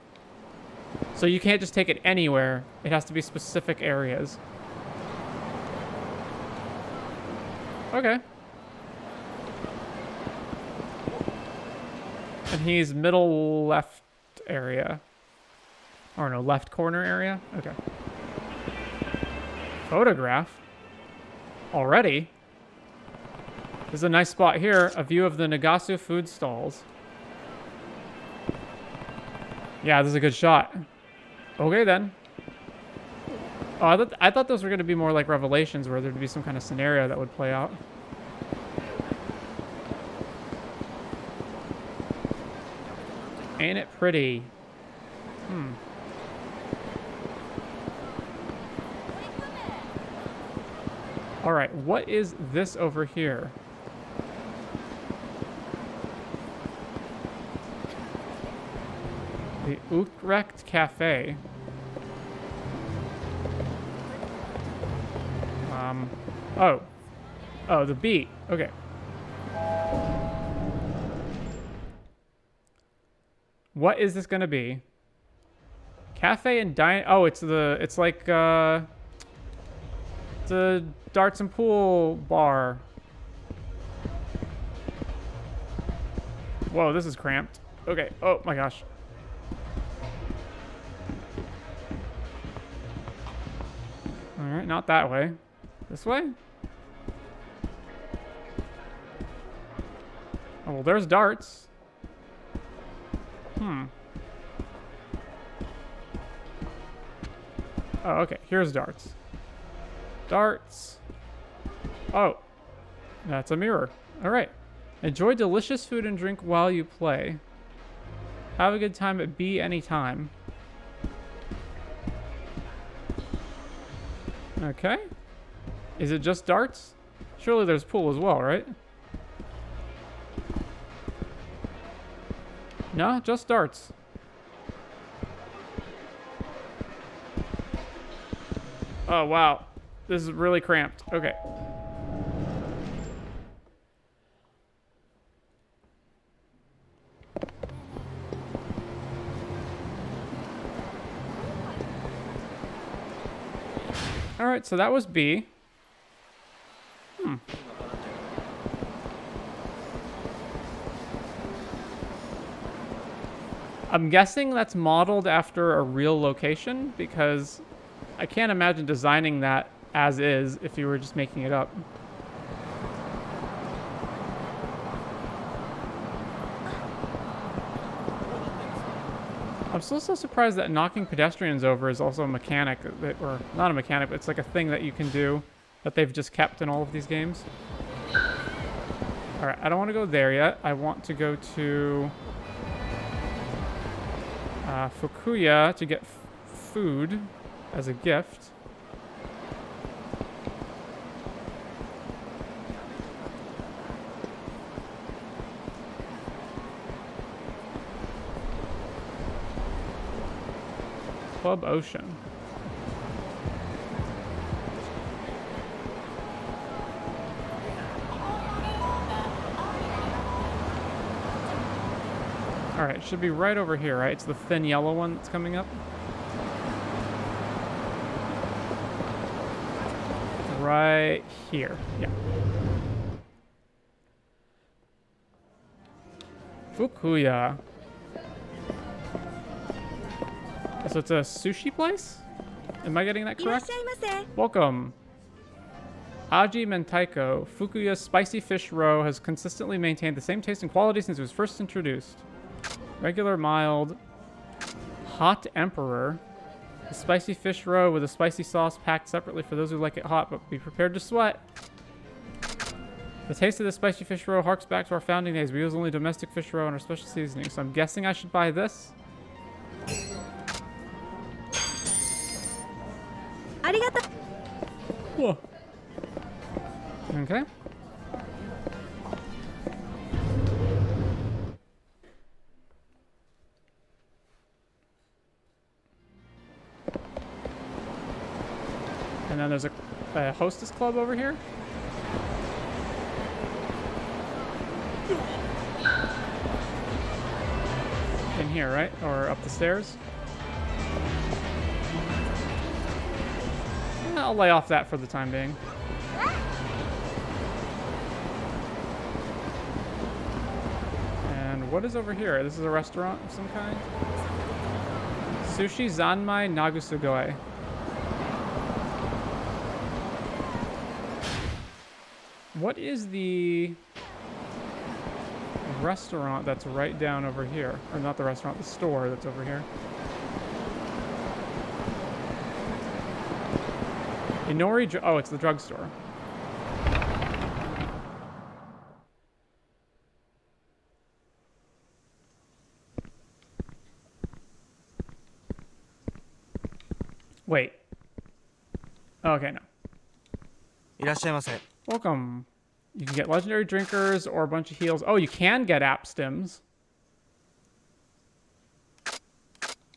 So you can't just take it anywhere. It has to be specific areas. Okay. And he's middle left area. Or no, left corner area? Okay. Photograph? Already? There's a nice spot here. A view of the Nagasu food stalls. Yeah, this is a good shot. Okay, then. Oh, I thought those were going to be more like revelations where there'd be some kind of scenario that would play out. Ain't it pretty? All right, what is this over here? The Utrecht Cafe. Oh, the beat. Okay. What is this gonna be? Cafe and dine. Oh, it's like the darts and pool bar. Whoa, this is cramped. Okay. Oh my gosh. All right, not that way. This way? Oh, well, there's darts. Oh, okay. Here's darts. Darts. Oh. That's a mirror. All right. Enjoy delicious food and drink while you play. Have a good time at B anytime. Okay. Is it just darts? Surely there's pool as well, right? No, just darts. Oh, wow. This is really cramped. Okay. All right, so that was B. I'm guessing that's modeled after a real location because I can't imagine designing that as is if you were just making it up. I'm still so surprised that knocking pedestrians over is also a mechanic, or not a mechanic, but it's like a thing that you can do that they've just kept in all of these games. All right, I don't want to go there yet. I want to go to Fukuya to get food as a gift. Club Ocean. All right, it should be right over here, right? It's the thin yellow one that's coming up. Right here, yeah. Fukuya. So it's a sushi place? Am I getting that correct? Welcome. Aji Mentaiko, Fukuya's spicy fish roe has consistently maintained the same taste and quality since it was first introduced. Regular, mild, hot emperor. A spicy fish roe with a spicy sauce packed separately for those who like it hot, but be prepared to sweat. The taste of the spicy fish roe harks back to our founding days. We use only domestic fish roe in our special seasoning, so I'm guessing I should buy this. Whoa. Okay. And then there's a hostess club over here. In here, right? Or up the stairs? I'll lay off that for the time being. And what is over here? This is a restaurant of some kind? Sushi Zanmai Nagasugai. What is the restaurant that's right down over here? Or not the restaurant, the store that's over here. Inori, oh, it's the drugstore. Wait. Oh, okay, no. Welcome. You can get legendary drinkers or a bunch of heals. Oh, you can get app stims.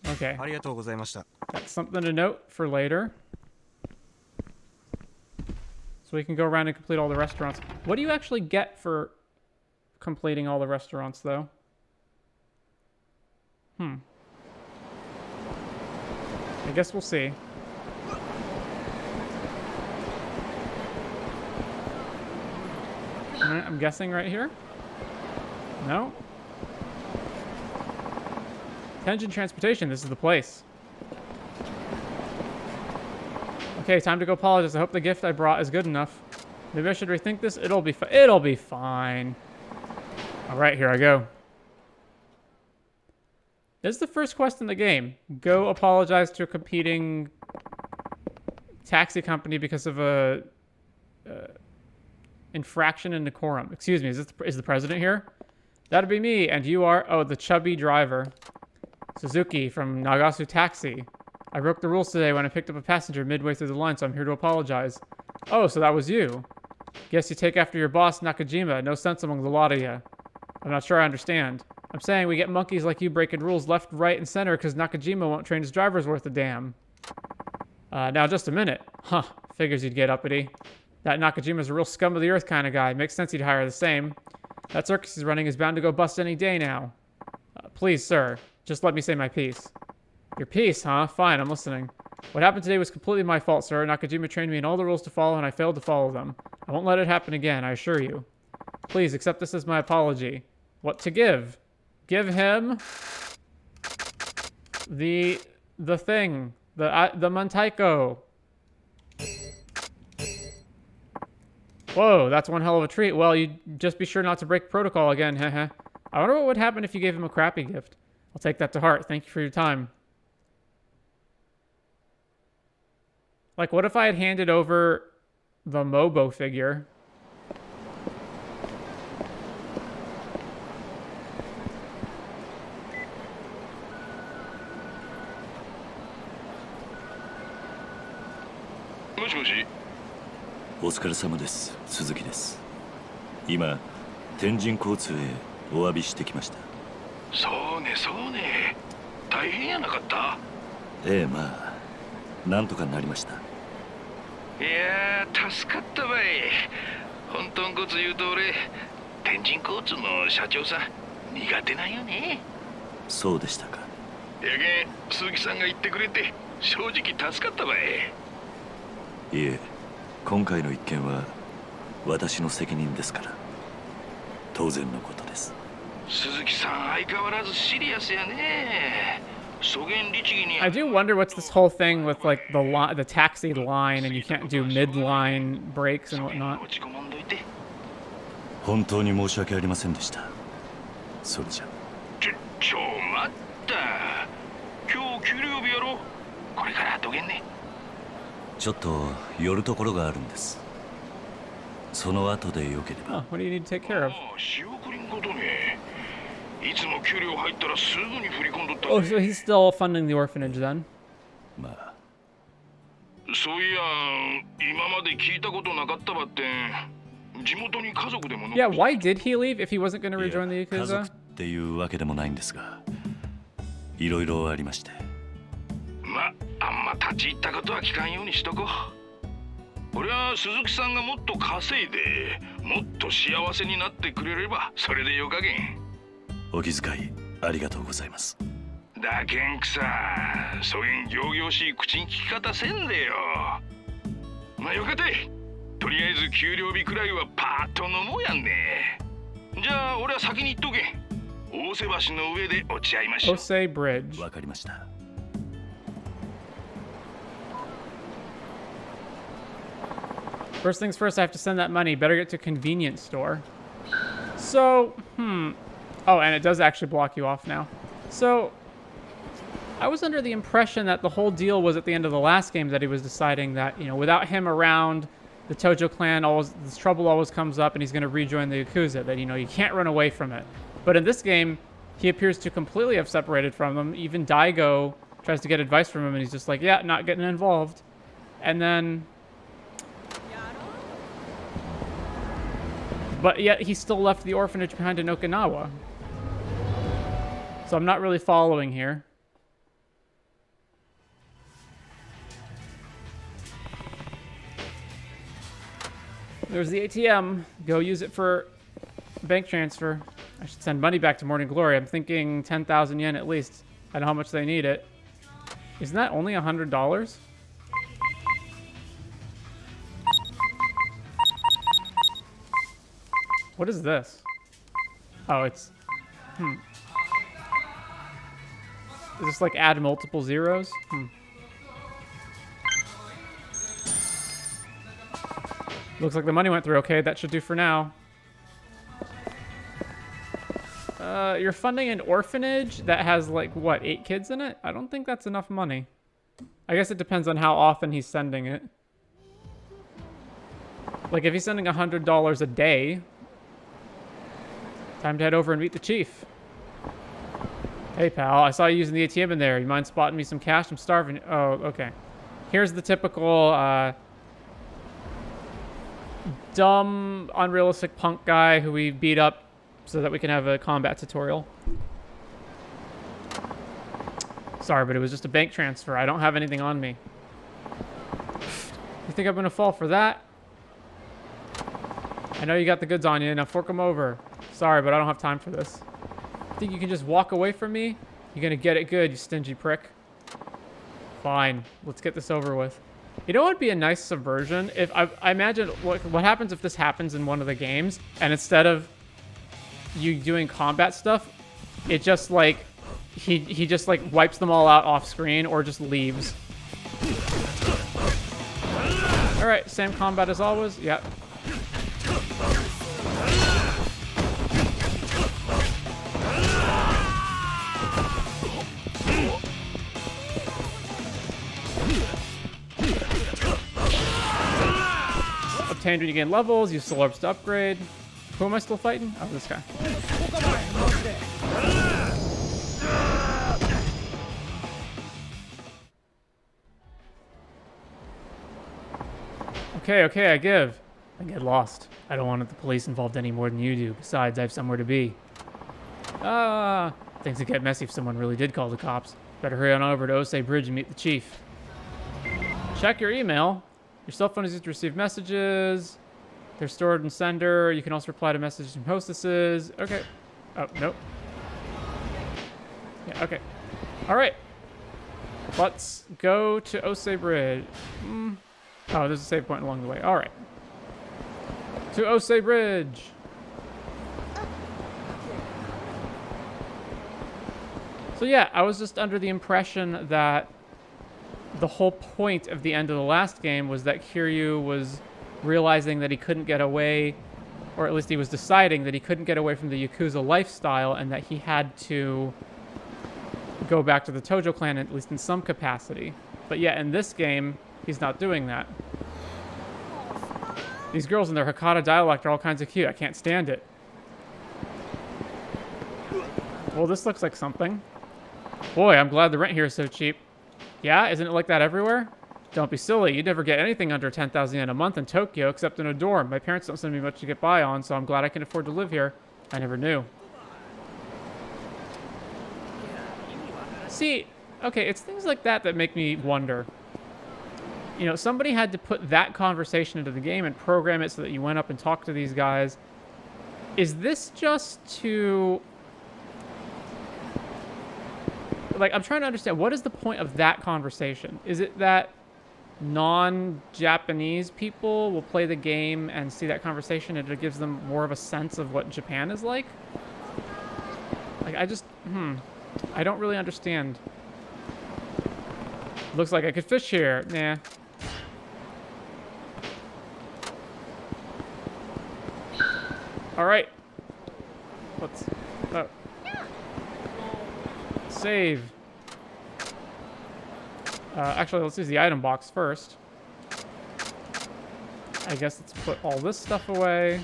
Okay. That's something to note for later. So we can go around and complete all the restaurants. What do you actually get for completing all the restaurants, though? I guess we'll see. Alright, I'm guessing right here. No? Tenjin Transportation, this is the place. Okay, time to go apologize. I hope the gift I brought is good enough. Maybe I should rethink this. It'll be fine. Alright, here I go. This is the first quest in the game. Go apologize to a competing taxi company because of a infraction in decorum. Excuse me, is the president here? That'd be me, and you are... Oh, the chubby driver. Suzuki from Nagasu Taxi. I broke the rules today when I picked up a passenger midway through the line, so I'm here to apologize. Oh, so that was you. Guess you take after your boss, Nakajima. No sense among the lot of you. I'm not sure I understand. I'm saying we get monkeys like you breaking rules left, right, and center because Nakajima won't train his drivers worth a damn. Now, just a minute. Huh, figures you'd get uppity. That Nakajima's a real scum of the earth kind of guy. Makes sense he'd hire the same. That circus he's running is bound to go bust any day now. Please, sir, just let me say my piece. Your piece, huh? Fine, I'm listening. What happened today was completely my fault, sir. Nakajima trained me in all the rules to follow, and I failed to follow them. I won't let it happen again, I assure you. Please, accept this as my apology. What to give? Give him... the thing. The Mentaiko. Whoa, that's one hell of a treat. Well, you just be sure not to break protocol again, heh. I wonder what would happen if you gave him a crappy gift. I'll take that to heart. Thank you for your time. Like, what if I had handed over the Mobo figure? Moshi. お疲れ様です。鈴木です。今、天神交通へお詫びしてきました。そうね、そうね。大変やなかった？ええ、まあ、なんとかなりました。いやー、助かったわい。本当んこつ言うと俺、天神交通の社長さん、苦手なんよね。そうでしたか。やけん、鈴木さんが言ってくれて、正直助かったわい。いえ、今回の一件は私の責任ですから。当然のことです。鈴木さん相変わらずシリアスやね。I do wonder what's this whole thing with like the taxi line and you can't do mid-line breaks and whatnot. 本当に申し訳ありませんでした。それじゃ。待った。今日給料日やろ。これからどげんね。ちょっと寄るところがあるんです。その後でよければ。What do you need to take care of? 仕送りんことね。いつも給料入ったらすぐに振り込んどった。Oh, so he's still funding the orphanage then? まあ。そういや、今まで聞いたことなかったばって。Yeah, why did he leave if he wasn't going to rejoin the Yakuza? 家族っていうわけでもないんですが、いろいろありまして。ま、あんま立ち入ったことは聞かんようにしとこう。俺は鈴木さんがもっと稼いで、もっと幸せになってくれればそれでよかげん。お気遣いありがとうございます。だけんくさ、そういう仰々しい口に聞き方せんでよ。まあよかて。とりあえず給料日くらいはパーッと飲もうやんね。じゃあ俺は先に行っとけ。大瀬橋の上で落ち合いましょう。Ose Bridge. わかりました。First things first, I have to send that money. Better get to a convenience store. So, Oh, and it does actually block you off now. So, I was under the impression that the whole deal was at the end of the last game that he was deciding that, you know, without him around, the Tojo clan, this trouble always comes up and he's going to rejoin the Yakuza, that, you know, you can't run away from it. But in this game, he appears to completely have separated from them. Even Daigo tries to get advice from him and he's just like, yeah, not getting involved. And then... But yet he still left the orphanage behind in Okinawa. So I'm not really following here. There's the ATM. Go use it for bank transfer. I should send money back to Morning Glory. I'm thinking 10,000 yen at least. I know how much they need it. Isn't that only $100? What is this? Oh, it's... Is this like add multiple zeros? Looks like the money went through okay. That should do for now. You're funding an orphanage that has like, what, 8 kids in it? I don't think that's enough money. I guess it depends on how often he's sending it. Like if he's sending $100 a day, time to head over and meet the chief. Hey pal, I saw you using the ATM in there. You mind spotting me some cash? I'm starving. Oh, okay. Here's the typical, dumb, unrealistic punk guy who we beat up so that we can have a combat tutorial. Sorry, but it was just a bank transfer. I don't have anything on me. You think I'm gonna fall for that? I know you got the goods on you. Now fork them over. Sorry, but I don't have time for this. Think you can just walk away from me? You're gonna get it good, you stingy prick. Fine. Let's get this over with. You know what would be a nice subversion? If I imagine what happens if this happens in one of the games, and instead of you doing combat stuff, it just like he just like wipes them all out off screen or just leaves. All right, same combat as always. Yep. Obtained when you gain levels, use soul orbs to upgrade. Who am I still fighting? Oh, this guy. Okay, I give. I get lost. I don't want the police involved any more than you do. Besides, I have somewhere to be. Things would get messy if someone really did call the cops. Better hurry on over to Ose Bridge and meet the chief. Check your email. Your cell phone is used to receive messages. They're stored in sender. You can also reply to messages from hostesses. Okay. Oh, nope. Yeah, okay. All right. Let's go to Ose Bridge. Oh, there's a save point along the way. All right. To Ose Bridge. So yeah, I was just under the impression that the whole point of the end of the last game was that Kiryu was realizing that he couldn't get away, or at least he was deciding that he couldn't get away from the Yakuza lifestyle and that he had to go back to the Tojo clan, at least in some capacity. But yeah, in this game, he's not doing that. These girls in their Hakata dialect are all kinds of cute. I can't stand it. Well, this looks like something. Boy, I'm glad the rent here is so cheap. Yeah, isn't it like that everywhere? Don't be silly. You'd never get anything under 10,000 yen a month in Tokyo except in a dorm. My parents don't send me much to get by on, so I'm glad I can afford to live here. I never knew. See, okay, it's things like that that make me wonder. You know, somebody had to put that conversation into the game and program it so that you went up and talked to these guys. Is this just to... Like, I'm trying to understand, what is the point of that conversation? Is it that non-Japanese people will play the game and see that conversation and it gives them more of a sense of what Japan is like? Like, I just, I don't really understand. Looks like I could fish here. Nah. All right. Let's, save. Actually, let's use the item box first. I guess let's put all this stuff away.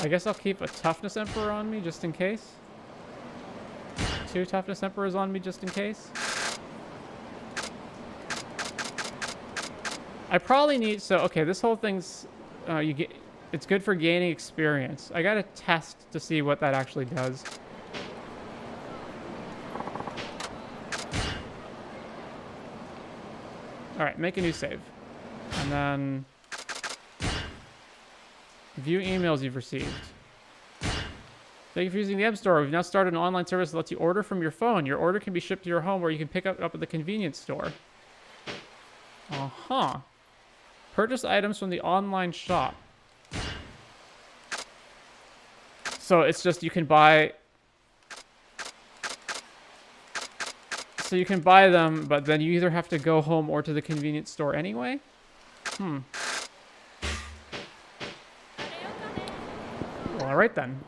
I guess I'll keep a toughness emperor on me just in case. 2 toughness emperors on me just in case. I probably need, so okay, this whole thing's it's good for gaining experience. I gotta test to see what that actually does. All right, make a new save, and then view emails you've received. Thank you for using the App Store. We've now started an online service that lets you order from your phone. Your order can be shipped to your home, or you can pick it up at the convenience store. Uh-huh. Purchase items from the online shop. So it's just you can buy... So you can buy them, but then you either have to go home or to the convenience store anyway? Well, alright then.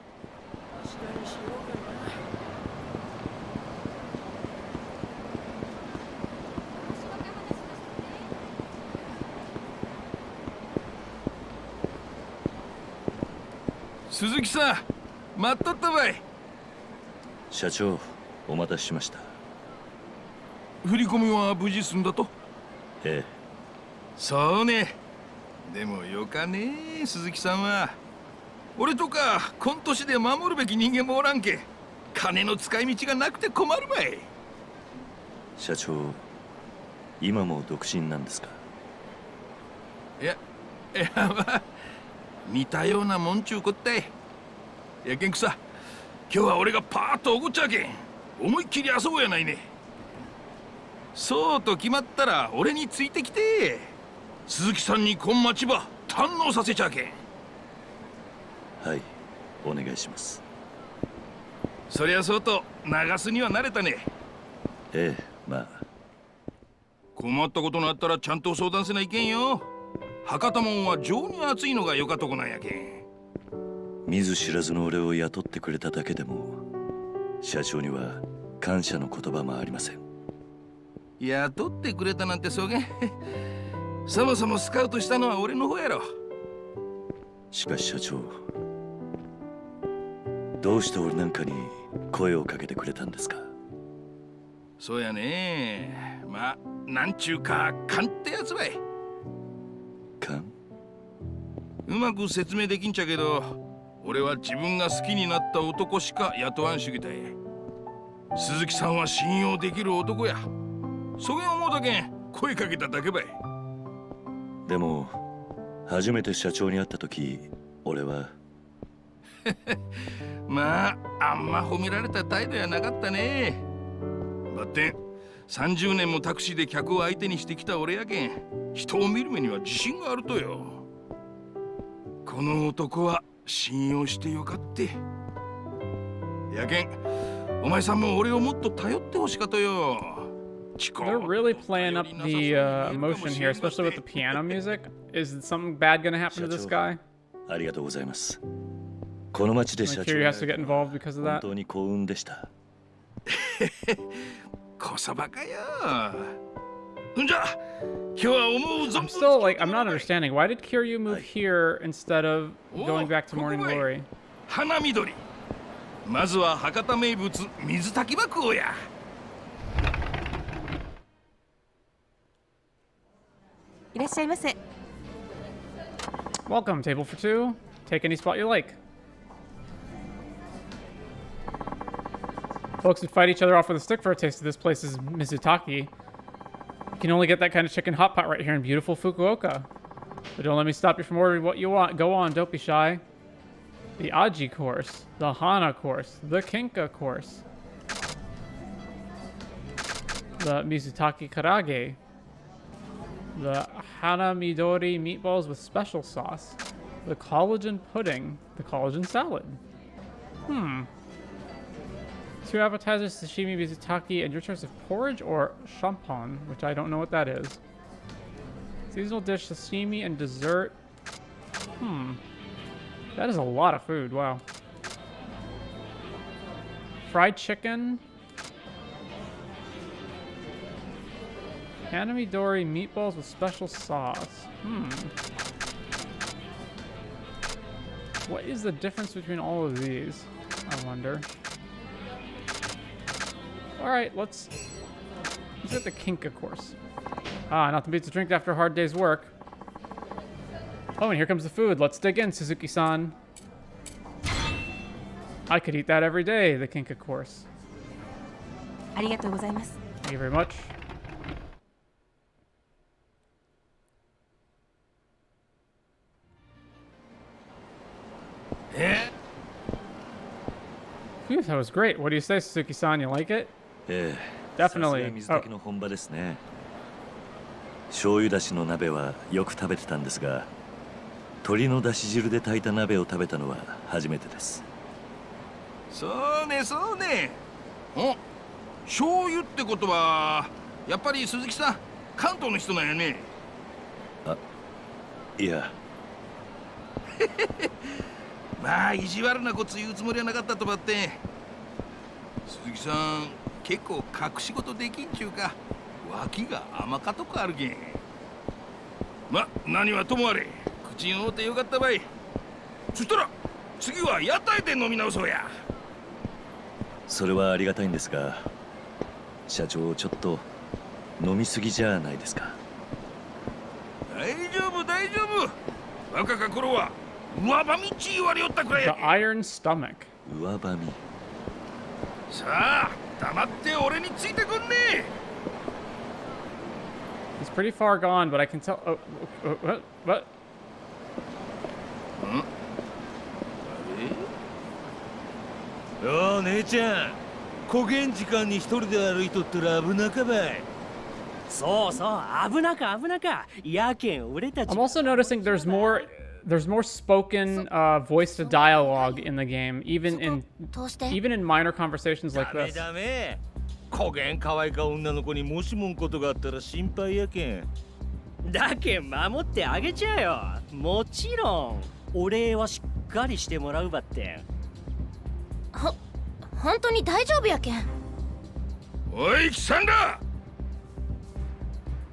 Suzuki-san, 待っとったばい。社長、お待たせしました。振り込みは無事済んだと？ええ。そうね。でもよかね、鈴木さんは。俺とかこん年で守るべき人間もおらんけ。金の使い道がなくて困るばい。社長、今も独身なんですか？いやまあ。似たようなもんちゅうこったい。やけんくさ、今日は俺がパーッとおごっちゃうけん。思いっきり遊ぼうやないね。そうと決まったら俺についてきて、鈴木さんにこん町場堪能させちゃうけん。はい、お願いします。そりゃそうと流すには慣れたね。ええ、まあ。困ったことのあったらちゃんと相談せないけんよ。博多門は情に熱いのがよかとこなんやけん。見ず知らずの俺を雇ってくれただけでも社長には感謝の言葉もありません。雇ってくれたなんてそげんそもそもスカウトしたのは俺の方やろ。しかし社長、どうして俺なんかに声をかけてくれたんですか？そうやね、まあなんちゅうか勘ってやつばい。うまく説明できんちゃけど、俺は自分が好きになった男しか雇わんしゅぎたい。鈴木さんは信用できる男や。そげん思うだけん声かけただけばい。でも初めて社長に会った時、俺はまああんま褒められた態度やなかったね。ばってん30年もタクシーで客を相手にしてきた俺やけん、人を見る目には自信があるとよ。この男は信用してよかって。やけん、お前さんも俺をもっと頼ってほしかとよ。They're really playing up the emotion here, especially with the piano music. Is something bad gonna happen to this guy? ありがとうございます。この町で社長 Kiryu has to get involved because of 本 that. 当に幸運でした。こそばかよ。じゃあ今日は思う存分。 I'm still like, I'm not understanding. Why did Kiryu move here instead of going back to Morning Glory? 花緑。まずは博多名物水炊き爆をや。いらっしゃいませ。 Welcome, table for two. Take any spot you like. Folks would fight each other off with a stick for a taste of this place's Mizutaki. You can only get that kind of chicken hot pot right here in beautiful Fukuoka. But don't let me stop you from ordering what you want. Go on, don't be shy. The Aji course, the Hana course, the Kinka course, the Mizutaki Karage, the Hana Midori meatballs with special sauce, the collagen pudding, the collagen salad. 2 appetizers, sashimi, mizutaki, and your choice of porridge or champon, which I don't know what that is. Seasonal dish, sashimi, and dessert. That is a lot of food, wow. Fried chicken. Hanamidori meatballs with special sauce. What is the difference between all of these? I wonder. Alright, let's get the Kinka course. Ah, nothing beats a drink after a hard day's work. Oh, and here comes the food. Let's dig in, Suzuki-san. I could eat that every day, the Kinka course. ありがとうございます。 Thank you very much. Phew, that was great. What do you say, Suzuki-san? You like it? Definitely. 水炊きの本場ですね。醤油だしの鍋はよく食べてたんですが、鶏のだし汁で炊いた鍋を食べたのは初めてです。そうねそうね。お、醤油ってことはやっぱり鈴木さん関東の人なんやね。あ、いや。まあ意地悪なこと言うつもりはなかったとばって。鈴木さん結構隠し事できんちゅうか脇が甘かとこあるけん。ま何はともあれ口に合うてよかったばい。そしたら次は屋台で飲み直そうや。それはありがたいんですが、社長ちょっと飲みすぎじゃないですか。大丈夫大丈夫。若か頃は上ばみっち言われよったくらいや。 The iron stomach. 上ばみ。さあ黙って俺についてくんね。 He's pretty far gone, but I can tell. What? おお姉ちゃん、古元時間に一人で歩いとったら危なかばい。そうそう危なか危なか。やけん俺たち。 I'm also noticing there's more spoken voiced dialogue in the game, even in minor conversations like this. ダメ。古元可愛いか女の子にもしもんことがあったら心配やけん。だけん守ってあげちゃうよ。もちろんお礼はしっかりしてもらうばって。本当に大丈夫やけん。おい貴さんだ。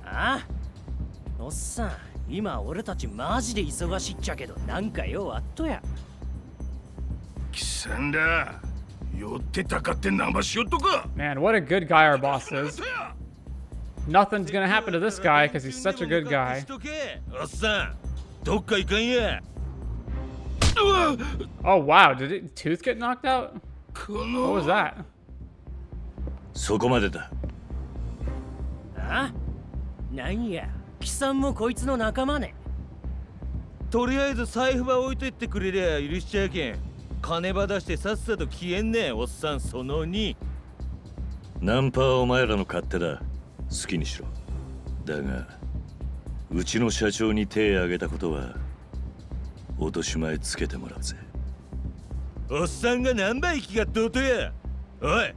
あ？おっさん、今俺たちマジで忙しいっちゃけどなんかよあっとや。貴さんだ。寄ってたかって何ばしよっとか。 Man, what a good guy our boss is. Nothing's gonna happen to this guy because he's such a good guy. おっさん、どっか行かんや。Oh wow, did tooth get knocked out? What was that? そこまでだ。あ？なんや、貴さんもこいつの仲間ね。とりあえず財布ば置いてってくれりゃ許しちゃうけん。金ば出してさっさと消えんね、おっさんその2。ナンパはお前らの勝手だ。好きにしろ。だがうちの社長に手を挙げたことは落とし前つけてもらうぜ。おっさんが何倍息がどうとや。おい、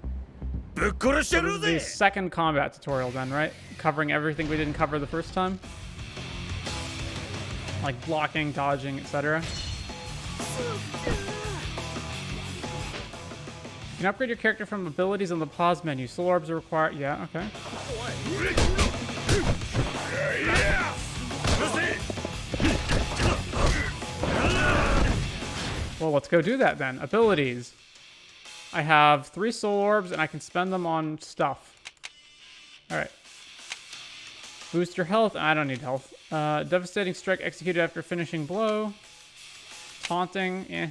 ぶっ殺してやる The ぜ。 second combat tutorial then, right? Covering everything we didn't cover the first time? Like blocking, dodging, etc. You can upgrade your character from abilities in the pause menu. Soul orbs are required. Yeah, okay. Well, let's go do that then. Abilities. I have 3 soul orbs and I can spend them on stuff. Alright. Boost your health. I don't need health. Devastating strike executed after finishing blow. Taunting. Eh.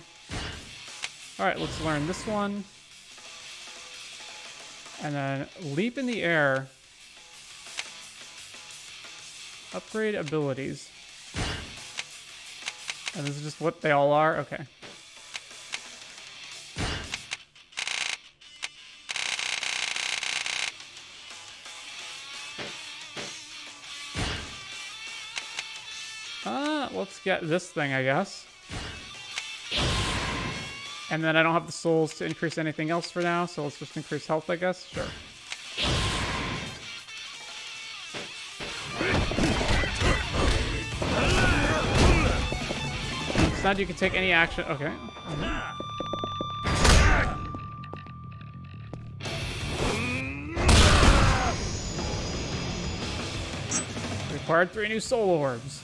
Alright, let's learn this one. And then leap in the air. Upgrade abilities. And this is just what they all are? Okay. Let's get this thing, I guess. And then I don't have the souls to increase anything else for now, so let's just increase health, I guess. Sure. Instead, you can take any action. Okay. Required 3 new soul orbs.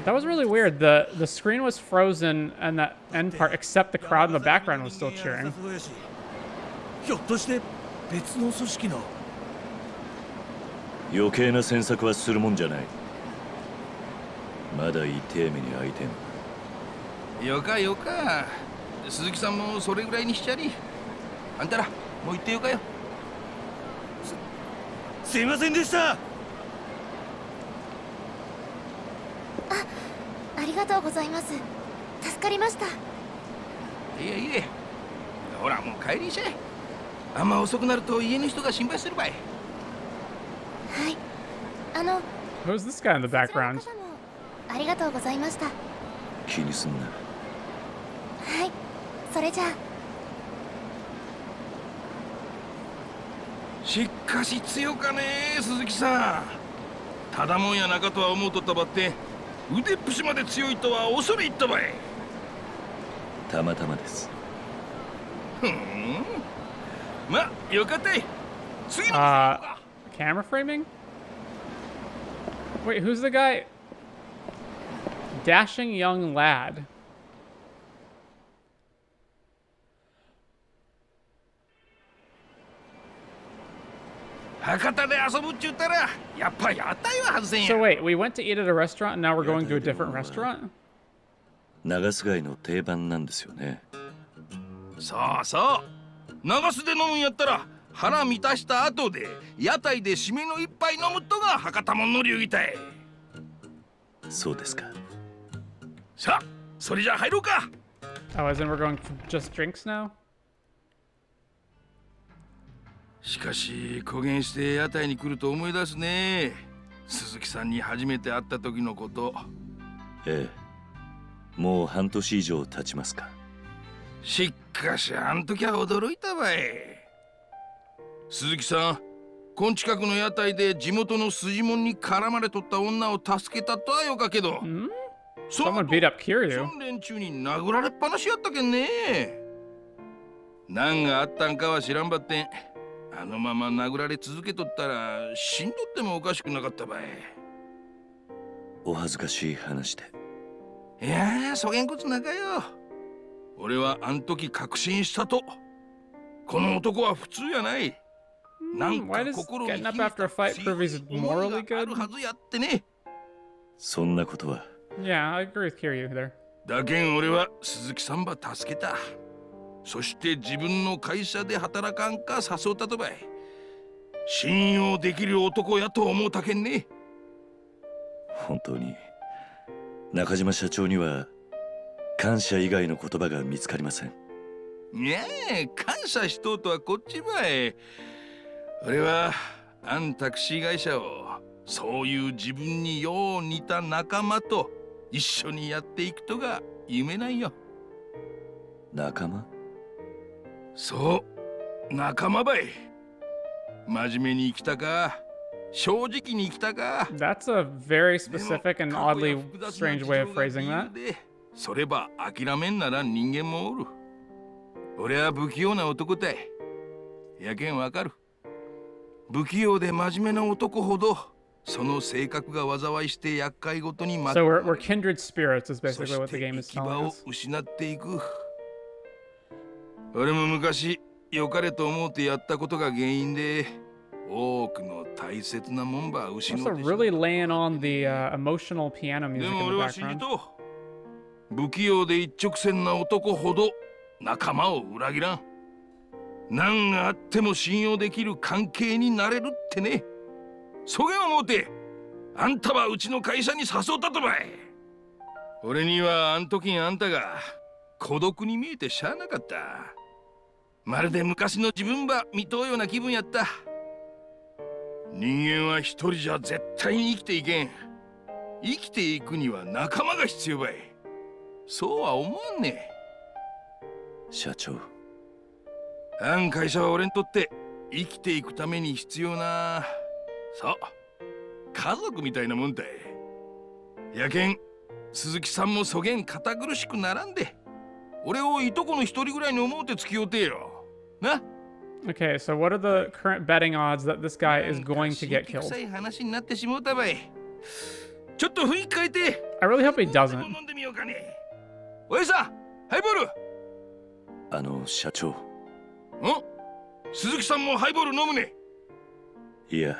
That was really weird. The screen was frozen and that end part, except the crowd in the background was still cheering. ひょっとして別の組織の余計な詮索はするもんじゃない。まだ痛え目に遭いてん。よかよか。鈴木さんもそれぐらいにしちゃり。あんたらもう行ってよかよ。すいませんでした。ありがとうございます。助かりました。いえいえ。ほらもう帰りしゃい。あんま遅くなると家の人が心配するばい。はい。Who's this guy in the background? ありがとうございました。気にすんな。はい。それじゃあ。しかし強かね鈴木さん。ただもんやなかとは思うとったばって。腕っぷしまで強いとは恐れ入ったばい。たまたまです。まあよかったい。次のcamera framing? Wait, who's the guy? Dashing young lad. So wait, we went to eat at a restaurant and now we're going to a different restaurant? Nagasugaiの定番なんですよね。そうそう。長洲で飲むんやったら腹満たした後で屋台で締めの一杯飲むとが博多もんの流儀たい。そうですか。さあ、それじゃ入ろうか。Oh, as in we're going for just drinks now? しかし公言して屋台に来ると思い出すね。鈴木さんに初めて会った時のこと。ええ。もう半年以上経ちますか。しかしあん時は驚いたわい。鈴木さん、こん近くの屋台で地元の筋もんに絡まれとった女を助けたとはよかけど、Someone beat up Kiryu. 訓練中に殴られっぱなしやったけんね。何があったんかは知らんばってん。あのまま殴られ続けとったら死んどってもおかしくなかったばい。お恥ずかしい話で。いやー、そげんこつなかよ。俺はあん時確信したと。この男は普通やない。なんか心に秘めた強い思いがあるはずやってね。そんなことは。Yeah, I agree with Kiryu there. だけん俺は鈴木さんば助けた。そして自分の会社で働かんか誘ったとばい。信用できる男やと思うたけんね。本当に中島社長には感謝以外の言葉が見つかりません。いや感謝しとうとはこっちばい。俺はタクシー会社をそういう自分によう似た仲間と一緒にやっていくとが夢なんよ。仲間？そう仲間ばい。真面目に生きたか正直に生きたか。 That's a very specific and oddly strange way of phrasing that. それば諦めんなら人間もおる。俺は不器用な男たい。やけんわかる。不器用で真面目な男ほどその性格が災いして厄介ごとにSo we're kindred spirits is basically what the game is telling us. 失っていく。俺も昔良かれと思うてやったことが原因で多くの大切なもんば失ってしまう。Also really laying on the emotional piano で music も in 俺 the は知り background. と不器用で一直線な男ほど仲間を裏切らん。何があっても信用できる関係になれるってね。そげん思うてあんたはうちの会社に誘ったとばい。俺にはあん時あんたが孤独に見えてしゃあなかった。まるで昔の自分ば見とうような気分やった。人間は一人じゃ絶対に生きていけん。生きていくには仲間が必要ばい。そうは思わんね。社長、会社は俺にとって生きていくために必要な、そう家族みたいなもんたい。やけん鈴木さんもそげん堅苦しくならんで俺をいとこの一人ぐらいに思うて付き合うてよな。 Okay, so what are the current betting odds that this guy is going to get killed? 臭い話になってしもうたばい。ちょっと雰囲気変えて I really hope he doesn't. 飲んでみようかね。おやさんハイボール。社長。鈴木さんもハイボール飲むね。いや、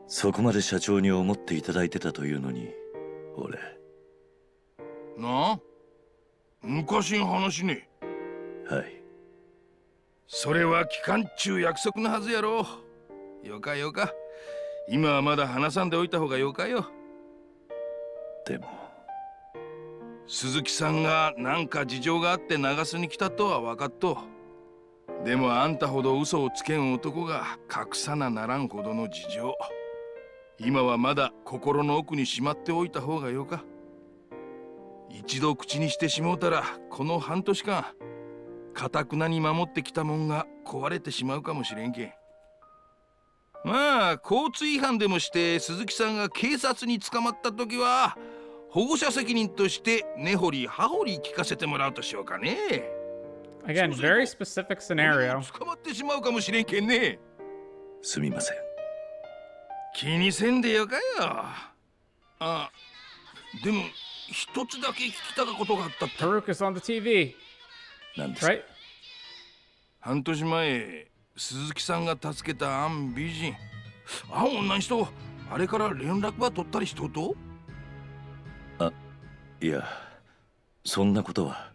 そこまで社長に思っていただいてたというのに、俺。なあ、昔の話ね。はい。それは期間中約束のはずやろ。よかよか。今はまだ話さんでおいた方がよかよ。でも。鈴木さんがなんか事情があってNagasuに来たとは分かっと。でもあんたほど嘘をつけん男が隠さなならんほどの事情。今はまだ心の奥にしまっておいた方がよか。一度口にしてしもうたらこの半年間堅くなに守ってきたもんが壊れてしまうかもしれんけん。まあ交通違反でもして鈴木さんが警察に捕まった時は保護者責任として根掘り葉掘り聞かせてもらうとしようかね。Again, very specific scenario. 捕まってしまうかもしれんけんね。すみません。気にせんでよかよ。でも一つだけ聞きたかことがあったって。Haruka's on the TV. なんですか？ Right? 半年前鈴木さんが助けた美人女の人、あれから連絡は取ったりしとうと？いや、そんなことは。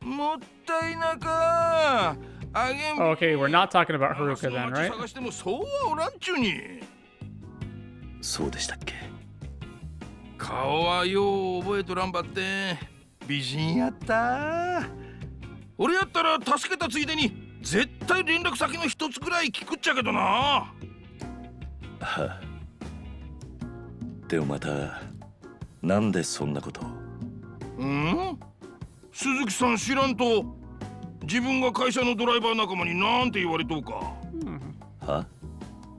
もったいなか。Okay, we're not talking about Haruka then, right? 探してもそうはおらんちゅうに。そうでしたっけ？顔はよう覚えとらんばって美人やった。俺やったら助けたついでに絶対連絡先の一つぐらい聞くっちゃけどな。はあ。でもまたなんでそんなことを？鈴木さん知らんと自分が会社のドライバー仲間になんて言われとうか。は？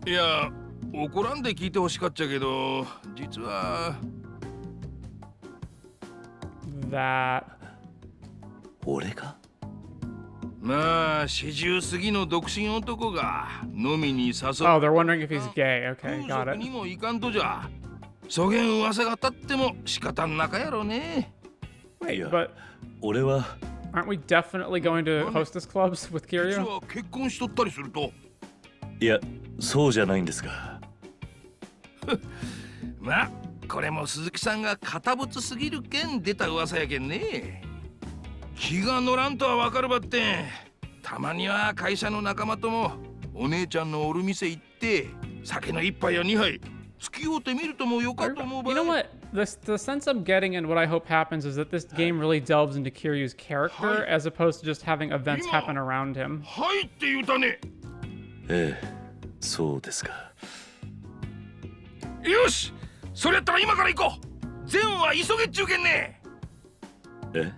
いや怒らんで聞いてほしかっちゃけど実は俺が？まあ40過ぎの独身男が飲みに誘う。Oh, they're wondering if he's gay. Okay, got 風俗 it. にもいかんとじゃ。そげん噂が立っても仕方んなかやろね。Wait, but 俺は aren't we definitely going to Hostess clubs with 実 Kiryu? は結婚しとったりすると。いや、そうじゃないんですが。まあこれも鈴木さんが堅物すぎるけん出た噂やけんね。気が乗らんとはわかるばってん。たまには会社の仲間ともお姉ちゃんのおる店行って酒の一杯や二杯付き合うてみるともよかと思うばい。 You know what? The sense I'm getting and what I hope happens is that this game really delves into Kiryu's character as opposed to just having events happen around him. はいって言うたね。ええ、そうですか。よし、それやったら今から行こう。ゼンは急げっちゅうけんね。え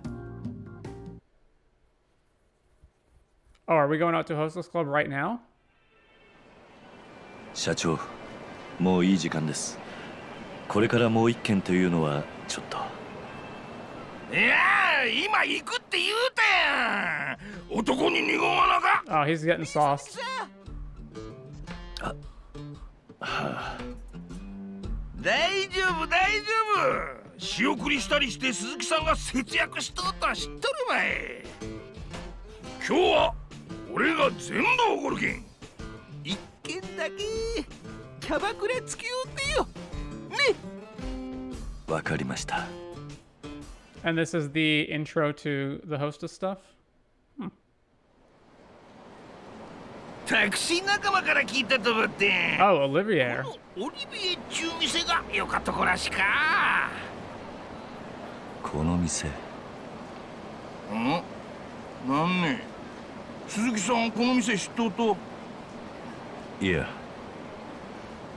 Oh, are we going out to Hostess Club right now? 社長、もういい時間です。これからもう一件というのはちょっと。いやー、今行くって言うたやん。男に二言はなか。 Oh, he's getting sauced. はあ。大丈夫大丈夫。仕送りしたりして鈴木さんが節約しとうとは知っとるわい。今日は俺が全部おごるけん。一件だけキャバクラ付き合うてよ。ね。わかりました。And this is the intro to the Hostess stuff? タクシー仲間から聞いたと思って。Oh, Olivier. オリビエっちゅう店がよかったこらしか。この店。なんね。鈴木さんこの店知っとうと。いや。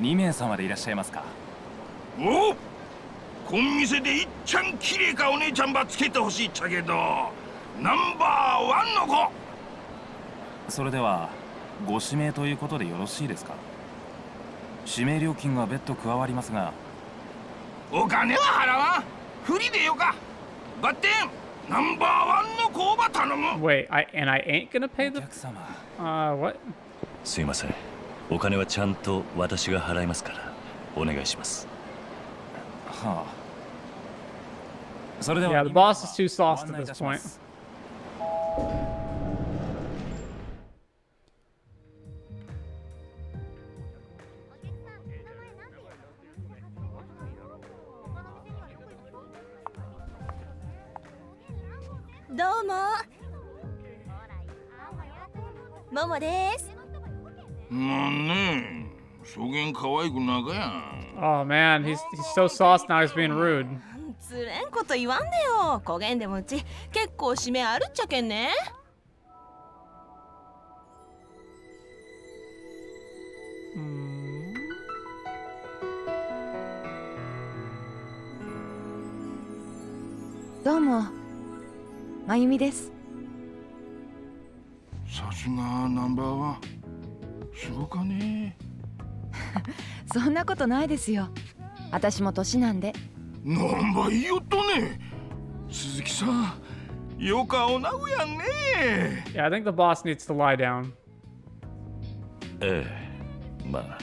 2名様でいらっしゃいますか。おっ、この店でいっちゃん綺麗かお姉ちゃんばつけてほしいっちゃけど、ナンバー1の子。それではご指名ということでよろしいですか。指名料金は別途加わりますが。お金は払わん。フリでよか。バッテンナンバー1の子ば頼む。 Wait, I ain't gonna pay the... what? すいません。お金はちゃんと私が払いますから、お願いします。はあ。それでは Yeah, the boss is too sauced at this point. どうも。ももです。なんねえ、そげん可愛くなかやん。 Oh man, he's so sauced now he's being rude. つれんこと言わんでよ。こげんでもうち結構締めあるっちゃけんね。どうも、まゆみです。さすがナンバーワン。すごかね。そんなことないですよ。私も年なんで。なんばいいよっとね。鈴木さん、よかおなうやんね。 Yeah, I think the boss needs to lie down. ええ、まあ。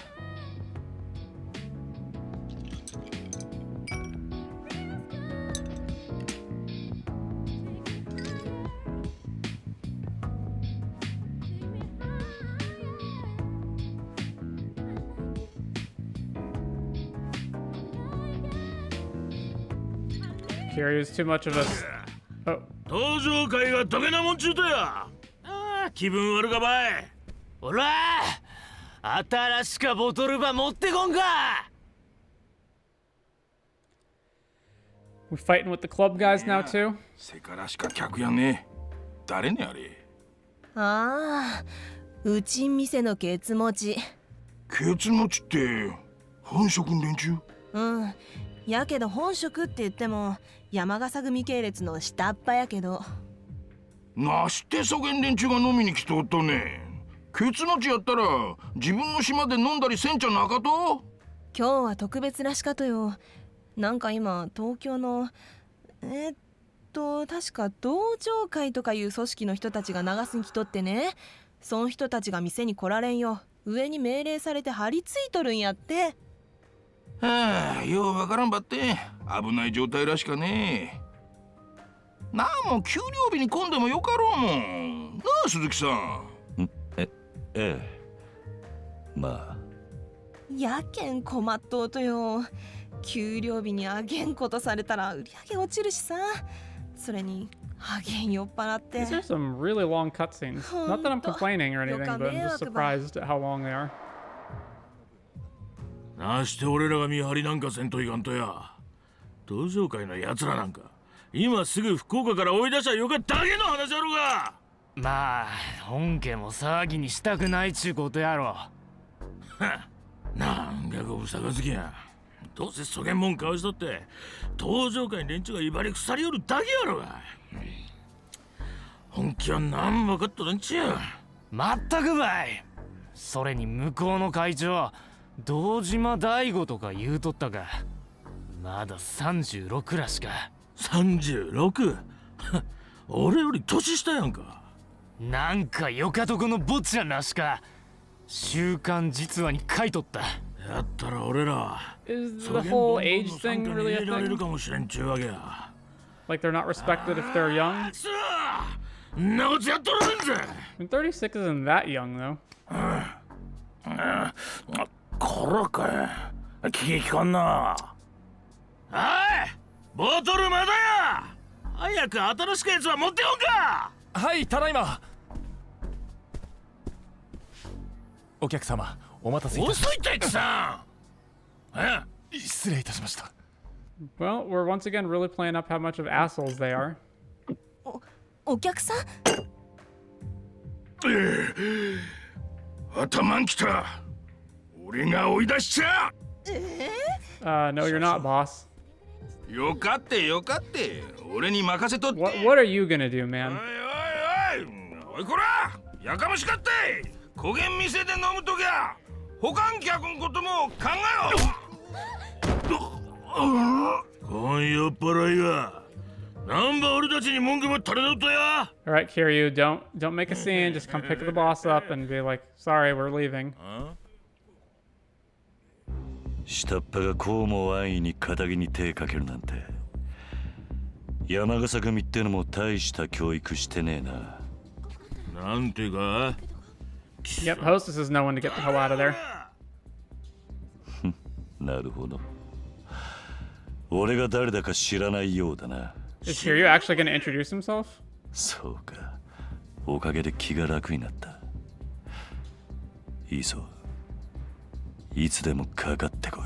Kiryu's too much of a... Oh. 登場会がどげなもんちゅうとや。ああ、気分悪かばい。ほら、新しかボトルば持ってこんか。 We fighting with the club guys now too? せからしか客やね。誰ねあれ。ああ、うちん店のケツ持ち。ケツ持ちって本職の連中？うん。やけど本職って言っても山笠組系列の下っ端やけど。なしてそげん連中が飲みに来とったね。ケツ持ちやったら自分の島で飲んだりせんちゃなかと？今日は特別らしかとよ。なんか今東京の確か同情会とかいう組織の人たちが流すに来とってね。その人たちが店に来られんよ。上に命令されて張り付いとるんやって。はあ、ようわからんばって危ない状態らしかね。なんも給料日に混んでもよかろうもんなあ鈴木さん。ええ、まあ。やけん困っとうとよ。給料日にあげんことされたら売り上げ落ちるしさ。それにあげん酔っ払って。 These are some really long cutscenes. Not that I'm complaining or anything, but I'm just surprised at how long they are. なして俺らが見張りなんかせんといかんとや。同情会の奴らなんか今すぐ福岡から追い出したらよかっただけの話やろが。まあ本家も騒ぎにしたくないちゅうことやろ。なんかごぶさかずきや。どうせそげんもんかわしとって登場会連中が威張り腐りよるだけやろが。本気は何も分かっとらんちや。まったくばい。それに向こうの会長堂島大吾とか言うとったが、まだ36らしか。36？ 俺より年下やんか。なんかよかとこの坊ちゃんらしか週刊実話に書いとった。やったら俺ら Is the whole age thing really a られる thing? かもしれんちゅうわけや。 Like they're not respected if they're young? んなことやっとらんぜ。 I mean, 36 isn't that young though. こらかい。気利かんな。おいボトルまだや。早く新しくやつは持ってこんか。はい、ただいま。お客様、お待たせいたしました。遅いってさん。失礼いたしました。 Well, we're once again really playing up how much of assholes they are. お客さん？頭んきた。俺が追い出しちゃ。No, you're not, boss. よかってよかって。俺に任せとって。What are you gonna do, man? おいこらやかましかって。焦げん店で飲むときゃ他ん客のことも考えろ。こん酔っ払いがなんば俺たちに文句ば垂れとったや。 Alright, Kiryu, don't make a scene. Just come pick the boss up and be like, sorry, we're leaving. 下っ端がこうも安易に仇に手かけるなんて。山笠組ってのも大した教育してねえな。なんてか Yep, Hostess is no one to get the hell out of there. なるほど。俺が誰だか知らないようだな。Is Kiryu actually gonna introduce himself? そうか。おかげで気が楽になった。いいぞ。いつでもかかってこ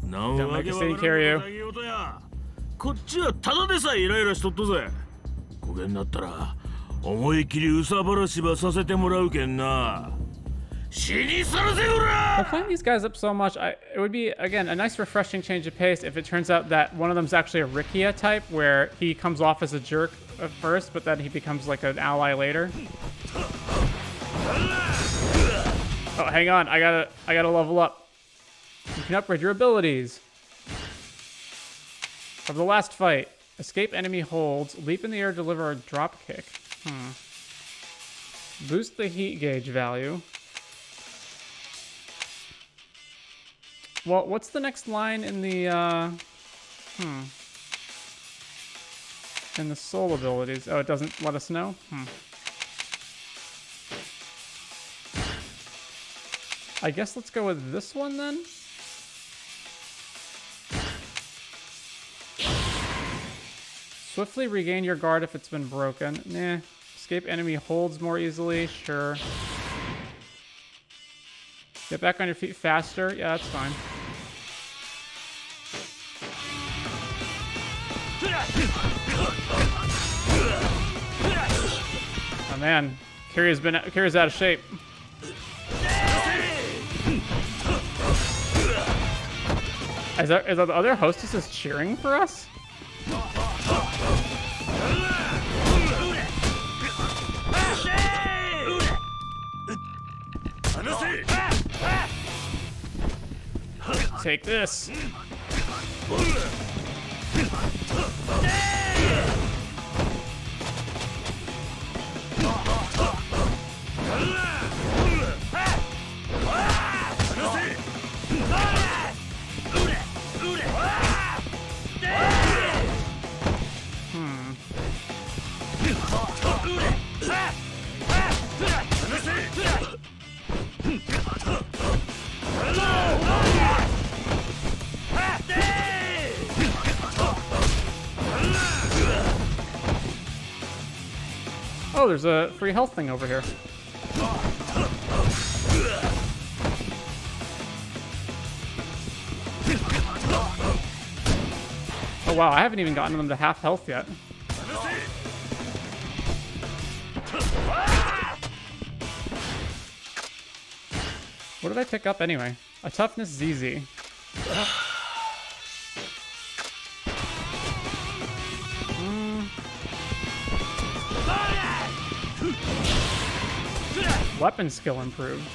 い。なんわけわからんことだけよとや。こっちはただでさえイライラしとっとぜ。焦げになったら思い切りうさばらしばさせてもらうけんな。死にさらせよら。 By playing these guys up so much, it would be, again, a nice refreshing change of pace if it turns out that one of them is actually a Rikia type, where he comes off as a jerk at first, but then he becomes like an ally later. Oh, hang on, I gotta level up. You can upgrade your abilities. Of the last fight, escape enemy holds, leap in the air, deliver a drop kick. Boost the heat gauge value. Well, what's the next line in the, in the soul abilities? Oh, it doesn't let us know? I guess let's go with this one then. Swiftly regain your guard if it's been broken. Nah. Escape enemy holds more easily. Sure. Get back on your feet faster. Yeah, that's fine. Oh man, Kiryu's out of shape. Is that the other hostesses cheering for us? Take this. Oh, there's a free health thing over here. Oh wow, I haven't even gotten them to half health yet. What did I pick up anyway? A toughness ZZ. Weapon skill improved.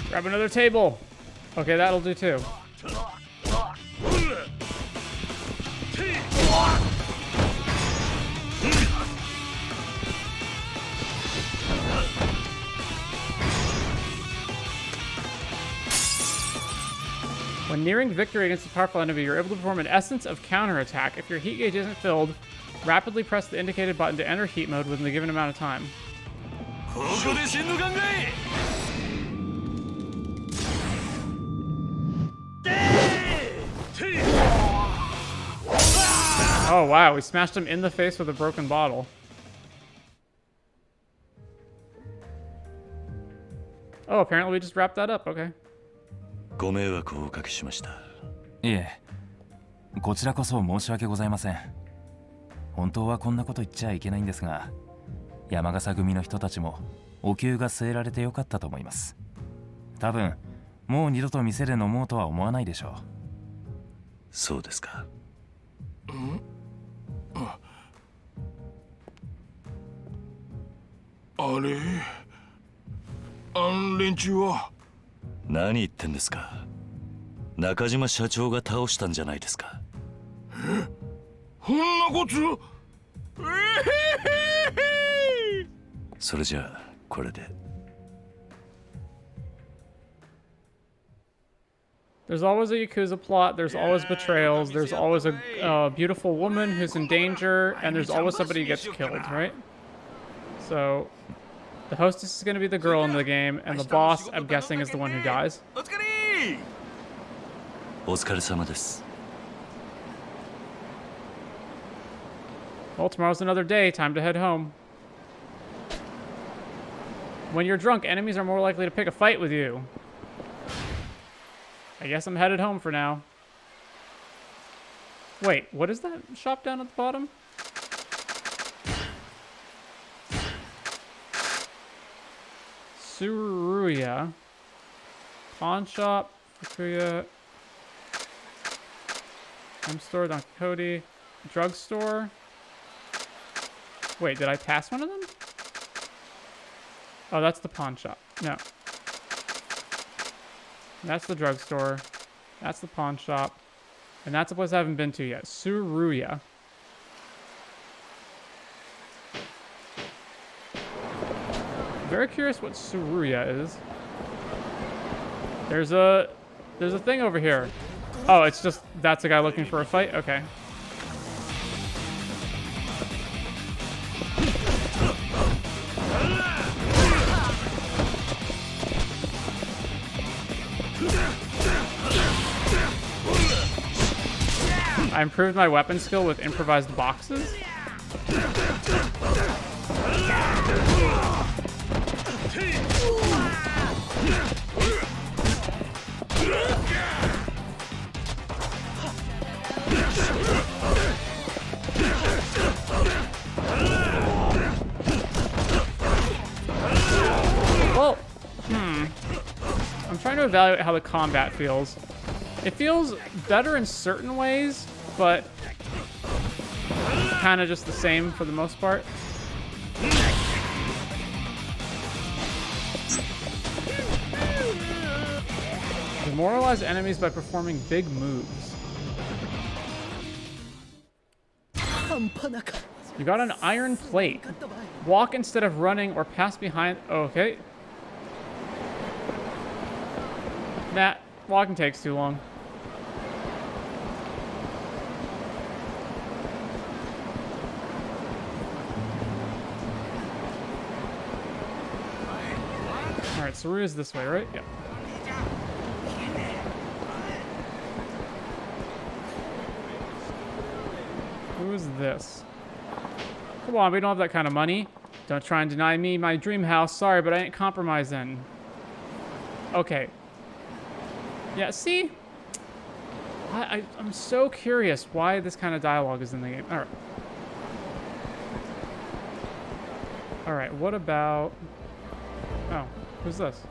Grab another table. Okay, that'll do too. When nearing victory against a powerful enemy, you're able to perform an essence of counterattack. If your heat gauge isn't filled, rapidly press the indicated button to enter heat mode within the given amount of time. Oh wow, we smashed him in the face with a broken bottle. Oh, apparently we just wrapped that up, okay. ご迷惑をおかけしました。いえ、こちらこそ申し訳ございません。本当はこんなこと言っちゃいけないんですが、山笠組の人たちもお灸が据えられてよかったと思います。多分もう二度と店で飲もうとは思わないでしょう。そうですか。あれ、連中は。何言ってんですか。中島社長が倒したんじゃないですか。え、そんなこと。それじゃあこれで。There's always a Yakuza plot, there's always betrayals, there's always a beautiful woman who's in danger, and there's always somebody who gets killed, right? So, the hostess is going to be the girl in the game, and the boss, I'm guessing, is the one who dies. お疲れ様です。 Well, tomorrow's another day, time to head home. When you're drunk, enemies are more likely to pick a fight with you. I guess I'm headed home for now. Wait, what is that shop down at the bottom? Tsuruya. Pawn shop. Fukuya. Home store. Don Quixote. Drugstore. Wait, did I pass one of them? Oh, that's the pawn shop. No. That's the drugstore. That's the pawn shop. And that's a place I haven't been to yet. Tsuruya. Very curious what Tsuruya is. There's a thing over here. Oh, it's just that's a guy looking for a fight? Okay. I improved my weapon skill with improvised boxes. Well, I'm trying to evaluate how the combat feels. It feels better in certain ways, but kind of just the same for the most part. Demoralize enemies by performing big moves. You got an iron plate. Walk instead of running or pass behind. Okay. That walking takes too long. Alright, Saruya's this way, right? Yeah. Who is this? Come on, we don't have that kind of money. Don't try and deny me my dream house. Sorry, but I ain't compromising. Okay. Yeah, see? I'm so curious why this kind of dialogue is in the game. Alright. Alright, what about... Oh, who's this?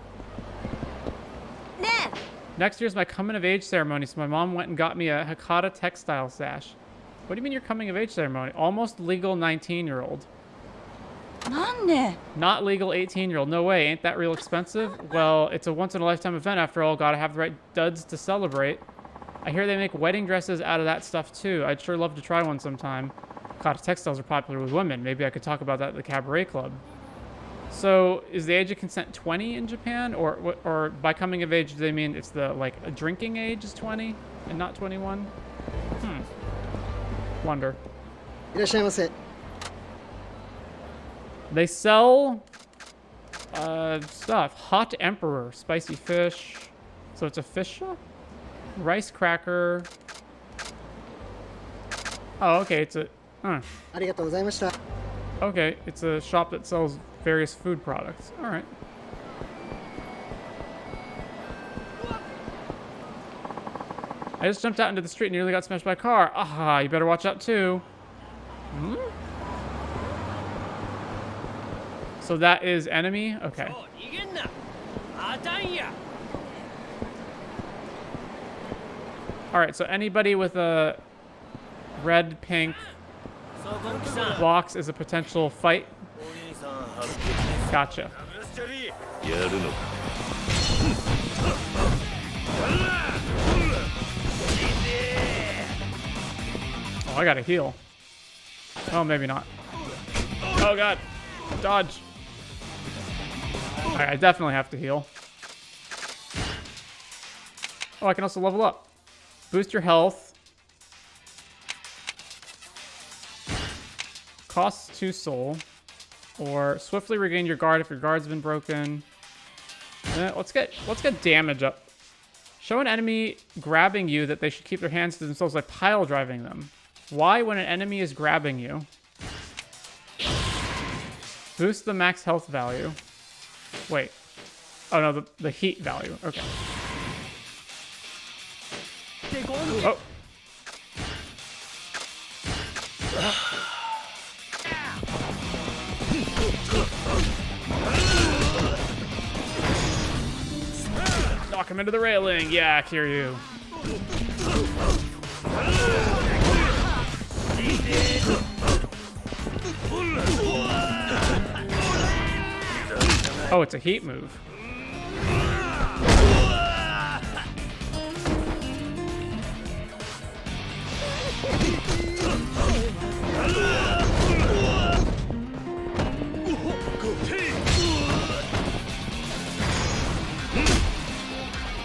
Next year's my coming of age ceremony, so my mom went and got me a Hakata textile sash. What do you mean your coming of age ceremony? Almost legal 19-year-old. Not legal 18-year-old. No way. Ain't that real expensive? Well, it's a once-in-a-lifetime event after all. Gotta have the right duds to celebrate. I hear they make wedding dresses out of that stuff too. I'd sure love to try one sometime. Hakata textiles are popular with women. Maybe I could talk about that at the cabaret club. So, is the age of consent 20 in Japan? Or by coming of age, do they mean it's the, like, a drinking age is 20 and not 21? Wonder. They sell stuff. Hot Emperor, spicy fish. So it's a fish shop? Rice cracker. Oh, okay, it's a... Okay, it's a shop that sells various food products. All right. I just jumped out into the street and nearly got smashed by a car. Ah, you better watch out too. So that is enemy? Okay. Alright, so anybody with a red, pink box is a potential fight. Gotcha. Oh, I gotta heal. Oh, maybe not. Oh god. Dodge. Alright, I definitely have to heal. Oh, I can also level up. Boost your health. Costs 2 soul. Or swiftly regain your guard if your guard's been broken. Let's get damage up. Show an enemy grabbing you that they should keep their hands to themselves by pile driving them. Why when an enemy is grabbing you? Boost the max health value. Wait. Oh no, the heat value. Okay. Oh. Knock him into the railing. Yeah, Kiryu. Oh, it's a heat move.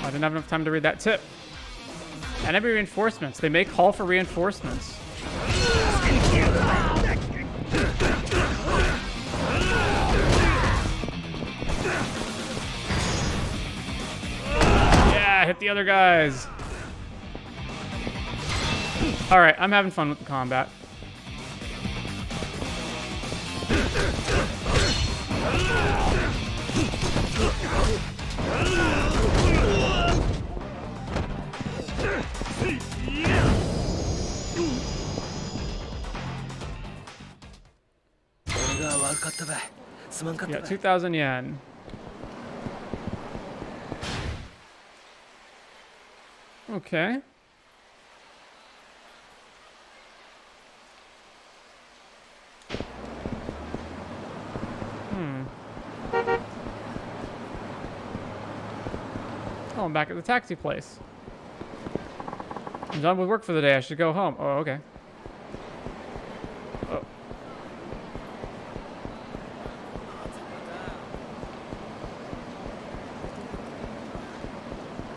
I didn't have enough time to read that tip. Enemy reinforcements. They may call for reinforcements. Yeah, hit the other guys. Alright, I'm having fun with the combat. Yeah, 2,000 yen. Okay. Oh, I'm back at the taxi place. I'm done with work for the day. I should go home. Oh, okay. Oh.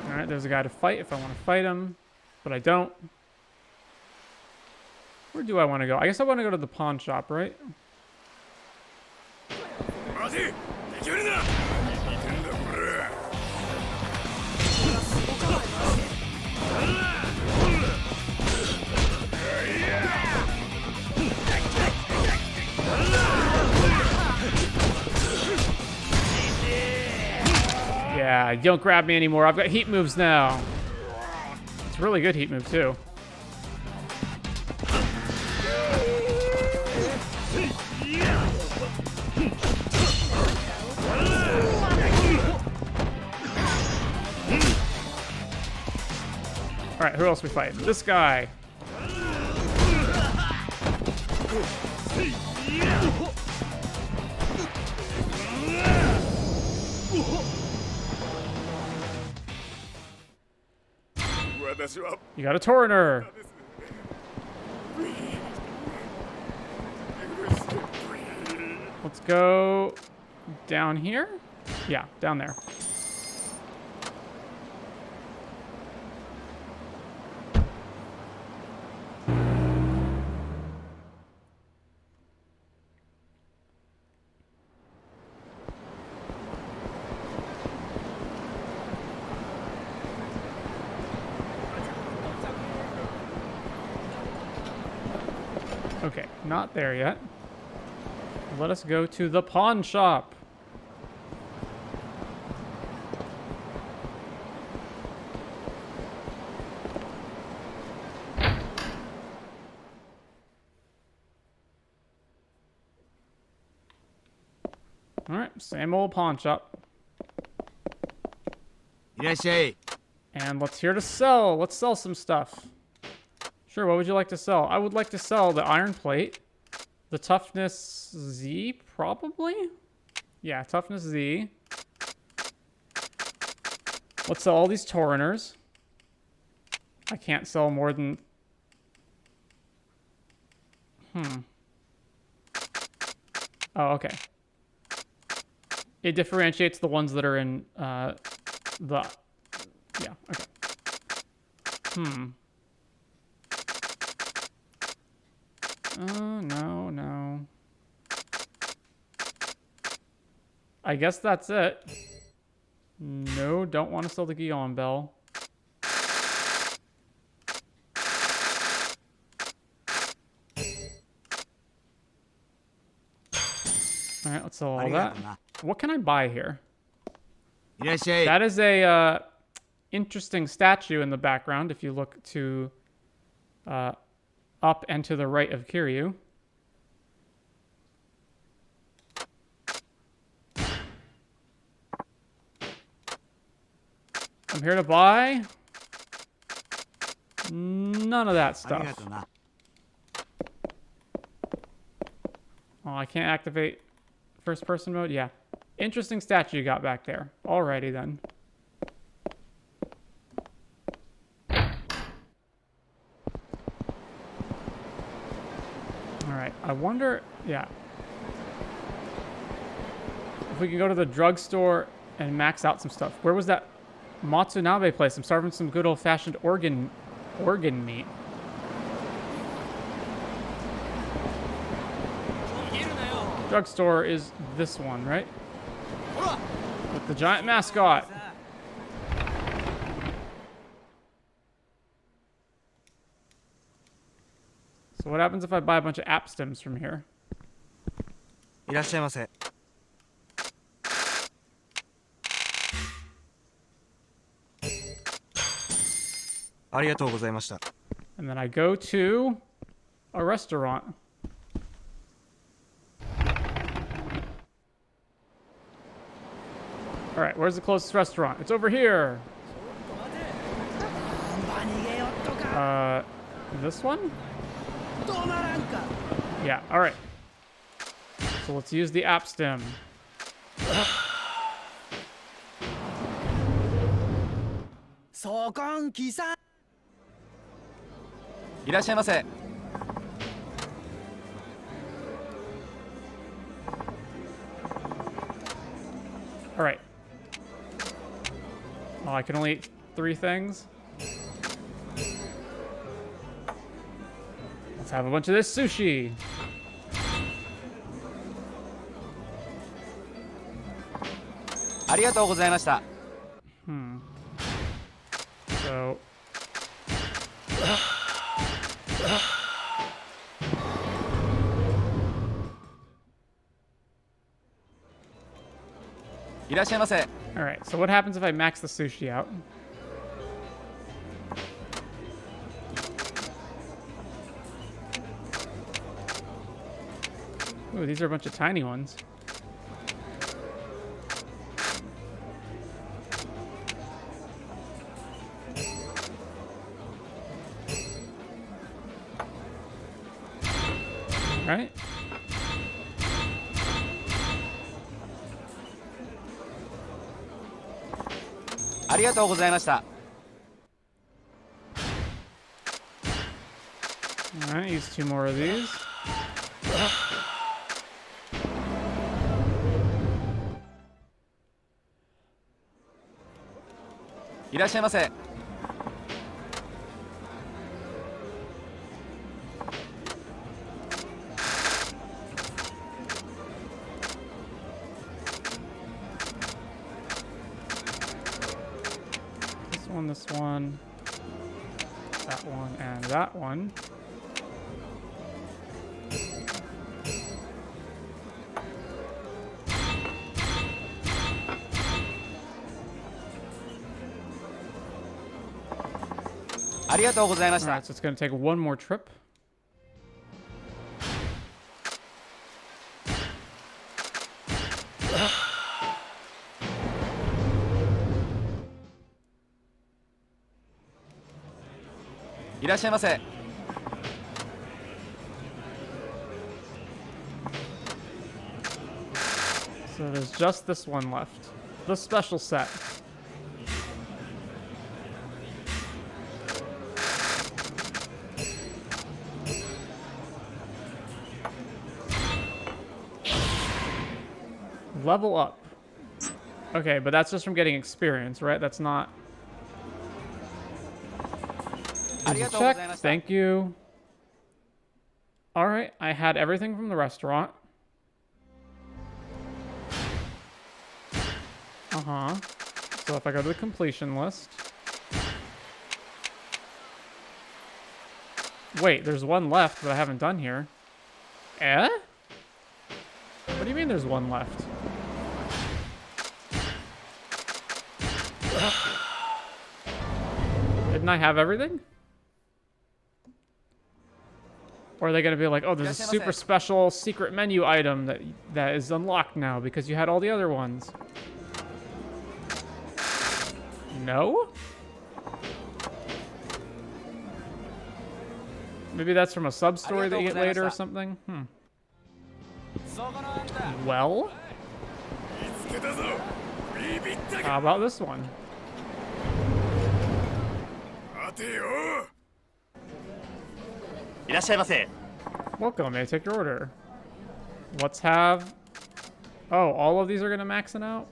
Alright, there's a guy to fight if I want to fight him. But I don't. Where do I want to go? I guess I want to go to the pawn shop, right? Yeah, don't grab me anymore. I've got heat moves now. It's a really good heat move, too. Alright, who else we fight? This guy. You got a Torrenter. Let's go down here. Yeah, down there. Okay, not there yet. Let us go to the pawn shop. All right, same old pawn shop. And let's here to sell. Let's sell some stuff. Sure, what would you like to sell? I would like to sell the iron plate, the toughness Z, probably? Yeah, toughness Z. Let's sell all these Torrenters. I can't sell more than... Oh, okay. It differentiates the ones that are in, the... Yeah, okay. Oh, no. I guess that's it. No, don't want to sell the Guillaume Bell. Alright, let's sell all that. What can I buy here? That is a interesting statue in the background if you look to up and to the right of Kiryu. I'm here to buy none of that stuff. Oh, I can't activate first person mode? Yeah. Interesting statue you got back there. Alrighty then. Alright, I wonder... Yeah. If we can go to the drugstore and max out some stuff. Where was that Matsunabe place? I'm starving some good old-fashioned organ meat. Drugstore is this one, right? With the giant mascot. So what happens if I buy a bunch of app stems from here? And then I go to a restaurant. All right, where's the closest restaurant? It's over here. This one? Yeah, alright. So let's use the app stem. そこんきさいらっしゃいませ。 Alright. Oh, I can only eat 3 things. Let's have a bunch of this sushi. Hmm. So. Alright, so what happens if I max the sushi out? Ooh, these are a bunch of tiny ones. Right? Alright, use 2 more of these. This one, that one, and that one. Alright, so it's going to take one more trip. So there's just this one left. The special set. Level up. Okay, but that's just from getting experience, right? That's not... Check. Thank you. Alright, I had everything from the restaurant. Uh-huh. So if I go to the completion list... Wait, there's one left that I haven't done here. Eh? What do you mean there's one left? Didn't I have everything? Or are they going to be like, oh, there's a super special secret menu item that is unlocked now because you had all the other ones? No? Maybe that's from a sub-story that you get later or something? Well? How about this one? Welcome, may I take your order? Let's have... Oh, all of these are gonna max it out?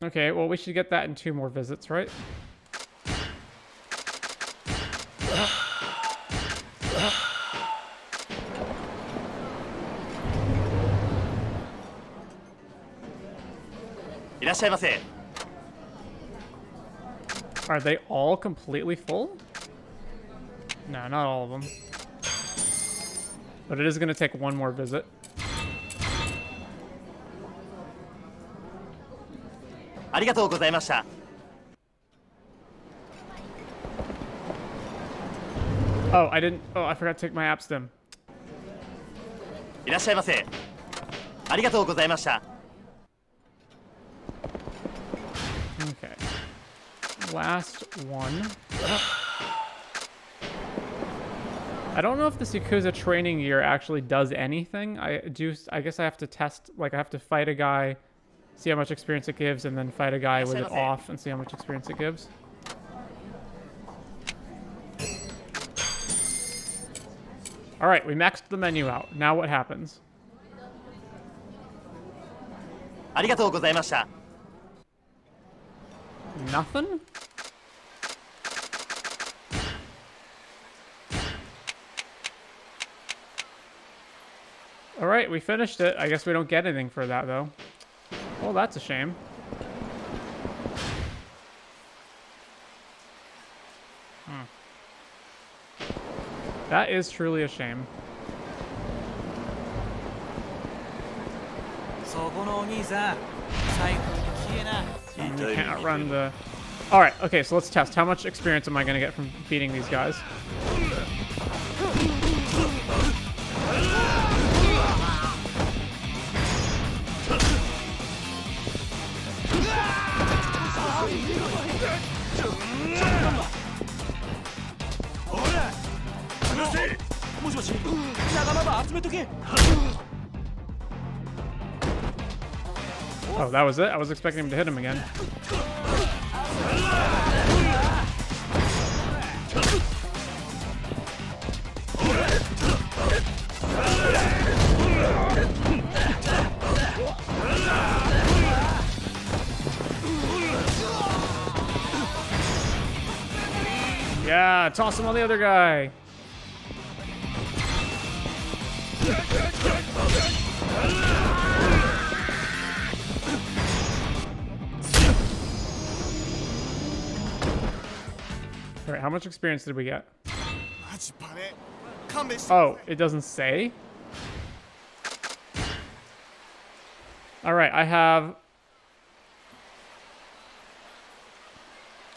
Okay, well, we should get that in 2 more visits, right? Are they all completely full? No, not all of them. But it is going to take 1 more visit. Oh, I didn't. Oh, I forgot to take my app stem. いらっしゃいませ。ありがとうございました。 Okay. Last one. I don't know if this Yakuza training gear actually does anything. I guess I have to test, like I have to fight a guy, see how much experience it gives, and then fight a guy with it off and see how much experience it gives. Alright, we maxed the menu out. Now what happens? ありがとうございました。 Nothing? Alright, we finished it. I guess we don't get anything for that, though. Well, that's a shame. That is truly a shame. We can't run the... Alright, okay, so let's test. How much experience am I going to get from beating these guys? Oh, that was it? I was expecting him to hit him again. Yeah, toss him on the other guy. All right, how much experience did we get? Oh, it doesn't say? All right, I have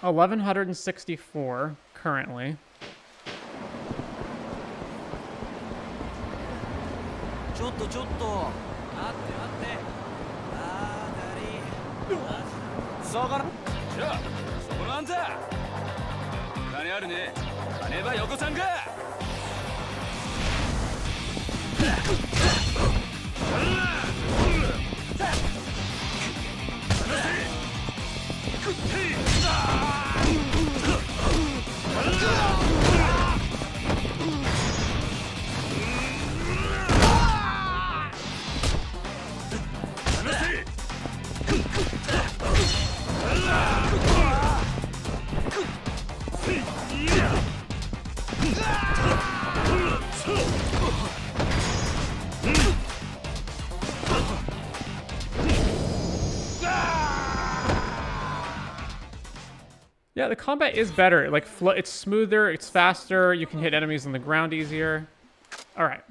1,164 currently. Yeah, the combat is better. Like, it's smoother, it's faster, you can hit enemies on the ground easier. Alright.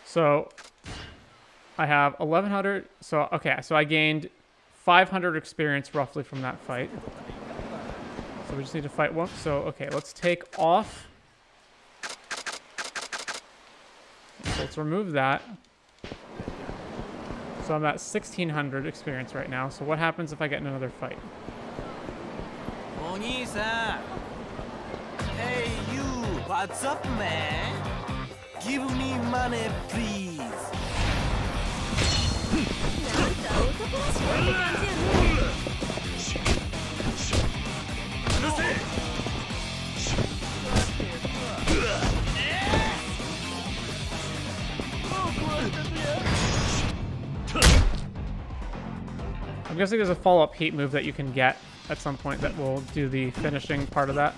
So, I have 1,100. So, okay, so I gained 500 experience roughly from that fight. So we just need to fight one. So, okay, let's take off. So let's remove that. So I'm at 1,600 experience right now. So what happens if I get in another fight? Hey you, what's up, man? Give me money, please. I'm guessing there's a follow-up heat move that you can get at some point that will do the finishing part of that.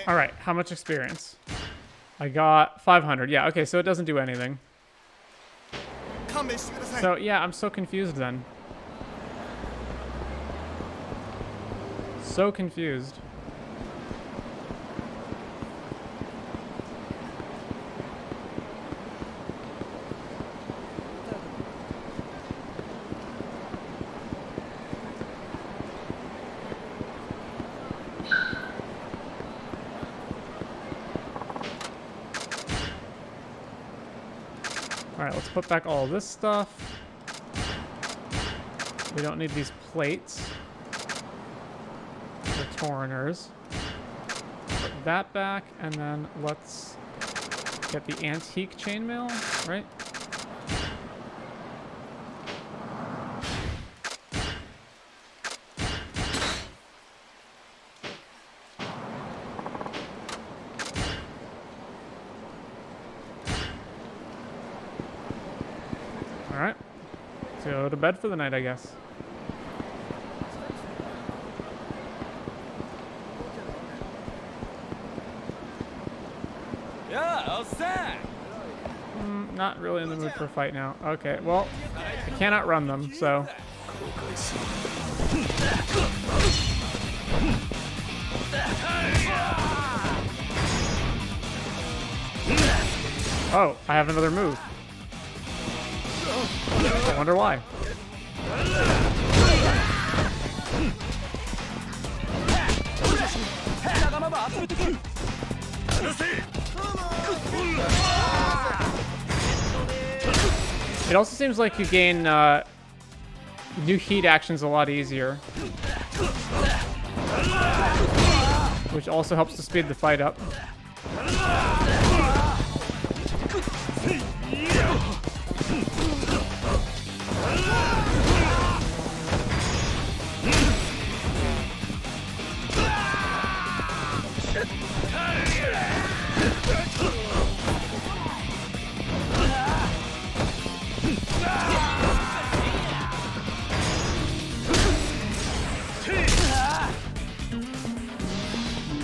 All right, how much experience? I got 500. Yeah, okay, so it doesn't do anything. So, yeah, I'm so confused then. So confused. Alright, let's put back all this stuff. We don't need these plates. They're Torreners. Put that back, and then let's get the antique chainmail, right? Alright. Let's go to bed for the night, I guess. Not really in the mood for a fight now. Okay, well, I cannot run them, so. Oh, I have another move. I wonder why. It also seems like you gain new heat actions a lot easier, which also helps to speed the fight up.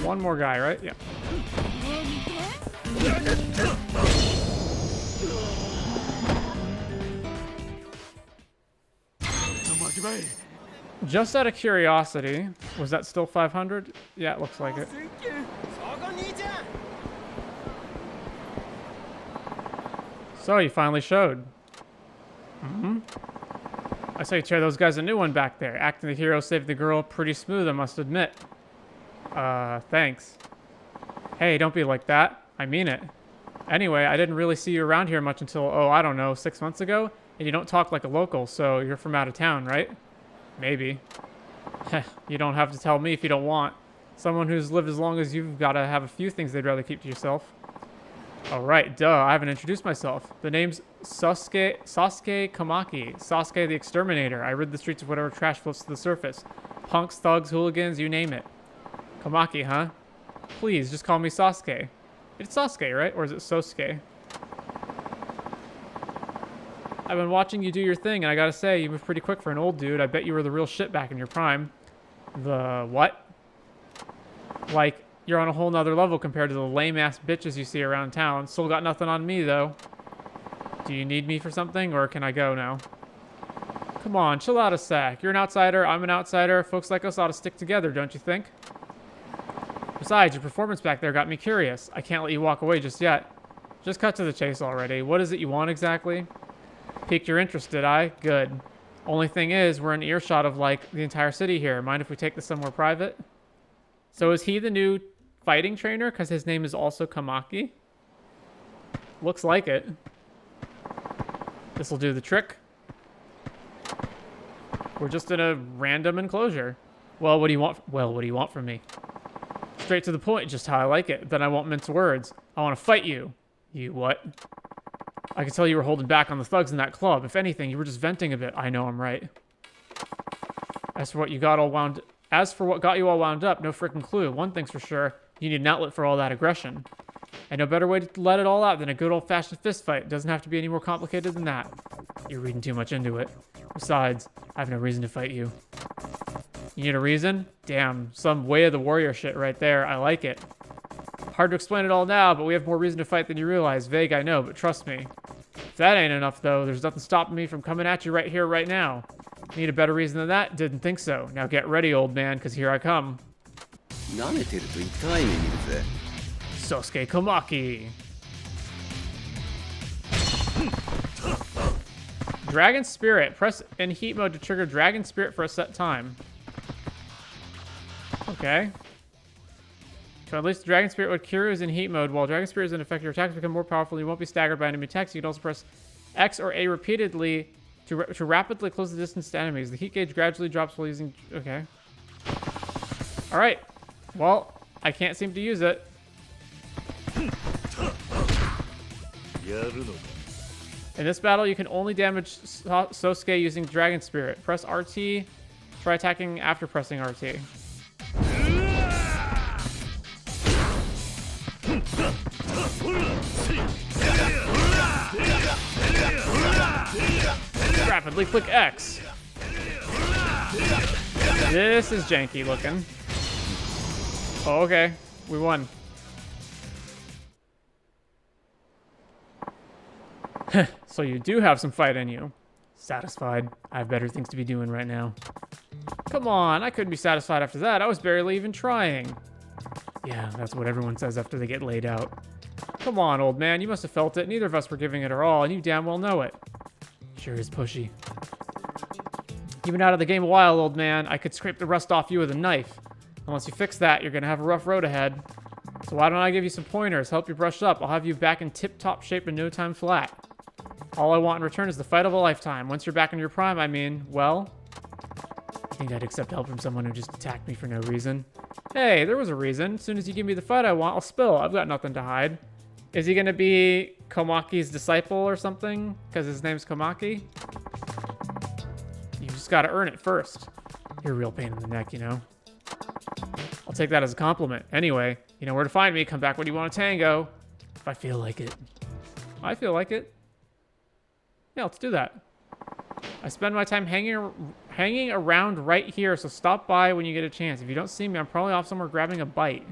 One more guy, right? Yeah. Just out of curiosity, was that still 500? Yeah, it looks like it. So you finally showed. I saw you tear those guys a new one back there. Acting the hero saved the girl. Pretty smooth, I must admit. Thanks. Hey, don't be like that. I mean it. Anyway, I didn't really see you around here much until, oh, I don't know, 6 months ago? And you don't talk like a local, so you're from out of town, right? Maybe. You don't have to tell me if you don't want. Someone who's lived as long as you've got to have a few things they'd rather keep to yourself. Alright, duh, I haven't introduced myself. The name's Sasuke Komaki. Sasuke the Exterminator. I rid the streets of whatever trash floats to the surface. Punks, thugs, hooligans, you name it. Komaki, huh? Please, just call me Sasuke. It's Sasuke, right? Or is it Sosuke? I've been watching you do your thing, and I gotta say, you move pretty quick for an old dude. I bet you were the real shit back in your prime. The what? Like, you're on a whole nother level compared to the lame-ass bitches you see around town. Still got nothing on me, though. Do you need me for something, or can I go now? Come on, chill out a sec. You're an outsider, I'm an outsider. Folks like us ought to stick together, don't you think? Besides, your performance back there got me curious. I can't let you walk away just yet. Just cut to the chase already. What is it you want exactly? Piqued your interest, did I? Good. Only thing is, we're in earshot of, like, the entire city here. Mind if we take this somewhere private? So is he the new fighting trainer? Because his name is also Komaki? Looks like it. This'll do the trick. We're just in a random enclosure. Well, what do you want? Well, what do you want from me? Straight to the point, just how I like it. Then I won't mince words. I want to fight you. You what? I could tell you were holding back on the thugs in that club. If anything, you were just venting a bit. I know I'm right. As for what got you all wound up, no freaking clue. One thing's for sure, you need an outlet for all that aggression. And no better way to let it all out than a good old-fashioned fist fight. It doesn't have to be any more complicated than that. You're reading too much into it. Besides, I have no reason to fight you. You need a reason? Damn, some way of the warrior shit right there. I like it. Hard to explain it all now, but we have more reason to fight than you realize. Vague, I know, but trust me. If that ain't enough, though, there's nothing stopping me from coming at you right here, right now. Need a better reason than that? Didn't think so. Now get ready, old man, because here I come. Sosuke Komaki. Dragon Spirit. Press in heat mode to trigger Dragon Spirit for a set time. Okay. To unleash the Dragon Spirit when Kiryu is in heat mode, while Dragon Spirit is in effect, your attacks become more powerful. You won't be staggered by enemy attacks. You can also press X or A repeatedly to rapidly close the distance to enemies. The heat gauge gradually drops while using... Okay. Alright. Well, I can't seem to use it. In this battle, you can only damage Sosuke using Dragon Spirit. Press RT. Try attacking after pressing RT. Rapidly click X. This is janky looking. Oh, okay. We won. So you do have some fight in you. Satisfied. I have better things to be doing right now. Come on, I couldn't be satisfied after that. I was barely even trying. Yeah, that's what everyone says after they get laid out. Come on, old man, you must have felt it. Neither of us were giving it our all, and you damn well know it. Sure is pushy. You've been out of the game a while, old man. I could scrape the rust off you with a knife. Unless you fix that, you're gonna have a rough road ahead. So why don't I give you some pointers, help you brush up. I'll have you back in tip-top shape in no time flat. All I want in return is the fight of a lifetime. Once you're back in your prime, I mean, well... I think I'd accept help from someone who just attacked me for no reason. Hey, there was a reason. As soon as you give me the fight I want, I'll spill. I've got nothing to hide. Is he gonna be Komaki's disciple or something? Because his name's Komaki? You just gotta earn it first. You're a real pain in the neck, you know? I'll take that as a compliment. Anyway, you know where to find me. Come back when you want a tango. If I feel like it. I feel like it. Yeah, let's do that. I spend my time hanging around right here, so stop by when you get a chance. If you don't see me, I'm probably off somewhere grabbing a bite.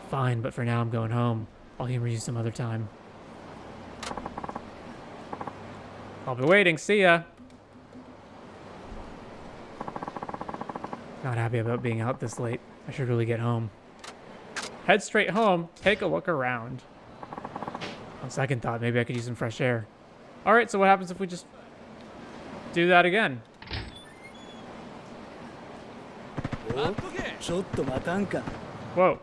Fine, but for now I'm going home. I'll humor you some other time. I'll be waiting. See ya. Not happy about being out this late. I should really get home. Head straight home. Take a look around. On second thought, maybe I could use some fresh air. Alright, so what happens if we just do that again? Whoa.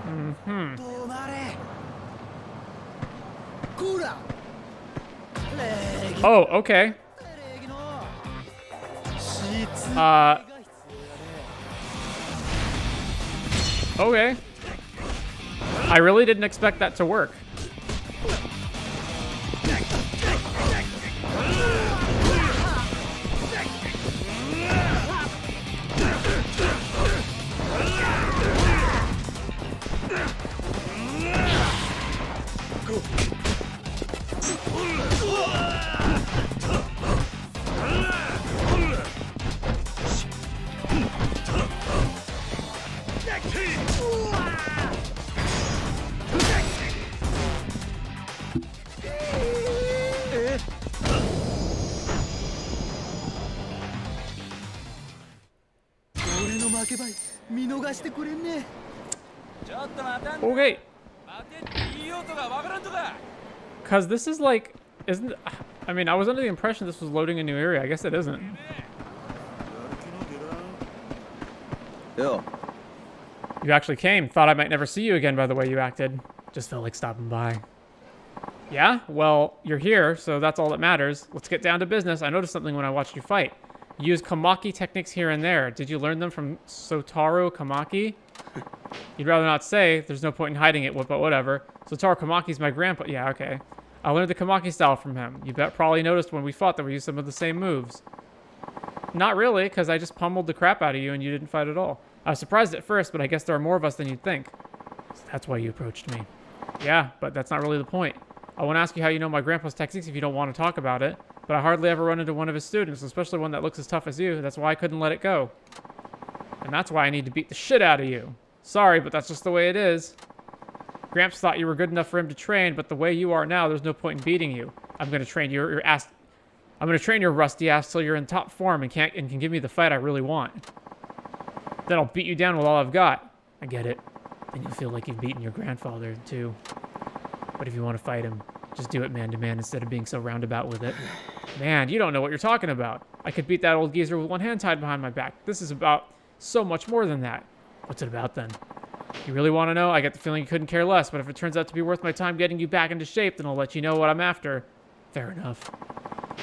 Mm-hmm. Oh, okay. Okay. I really didn't expect that to work. Okay. Because this is like, isn't... I mean, I was under the impression this was loading a new area. I guess it isn't. Yo. You actually came. Thought I might never see you again by the way you acted. Just felt like stopping by. Yeah? Well, you're here, so that's all that matters. Let's get down to business. I noticed something when I watched you fight. You use Komaki techniques here and there. Did you learn them from Sotaro Komaki? You'd rather not say. There's no point in hiding it, but whatever. Sotaro Komaki's my grandpa. Yeah, okay. I learned the Komaki style from him. You probably noticed when we fought that we used some of the same moves. Not really, because I just pummeled the crap out of you and you didn't fight at all. I was surprised at first, but I guess there are more of us than you'd think. So that's why you approached me. Yeah, but that's not really the point. I won't ask you how you know my grandpa's techniques if you don't want to talk about it, but I hardly ever run into one of his students, especially one that looks as tough as you. That's why I couldn't let it go. And that's why I need to beat the shit out of you. Sorry, but that's just the way it is. Gramps thought you were good enough for him to train, but the way you are now, there's no point in beating you. I'm gonna train your ass. I'm gonna train your rusty ass till you're in top form and can give me the fight I really want. Then I'll beat you down with all I've got. I get it. Then you'll feel like you've beaten your grandfather too. But if you want to fight him, just do it man to man instead of being so roundabout with it. Man, you don't know what you're talking about. I could beat that old geezer with one hand tied behind my back. This is about so much more than that. What's it about then? You really want to know? I get the feeling you couldn't care less, but if it turns out to be worth my time getting you back into shape, then I'll let you know what I'm after. Fair enough.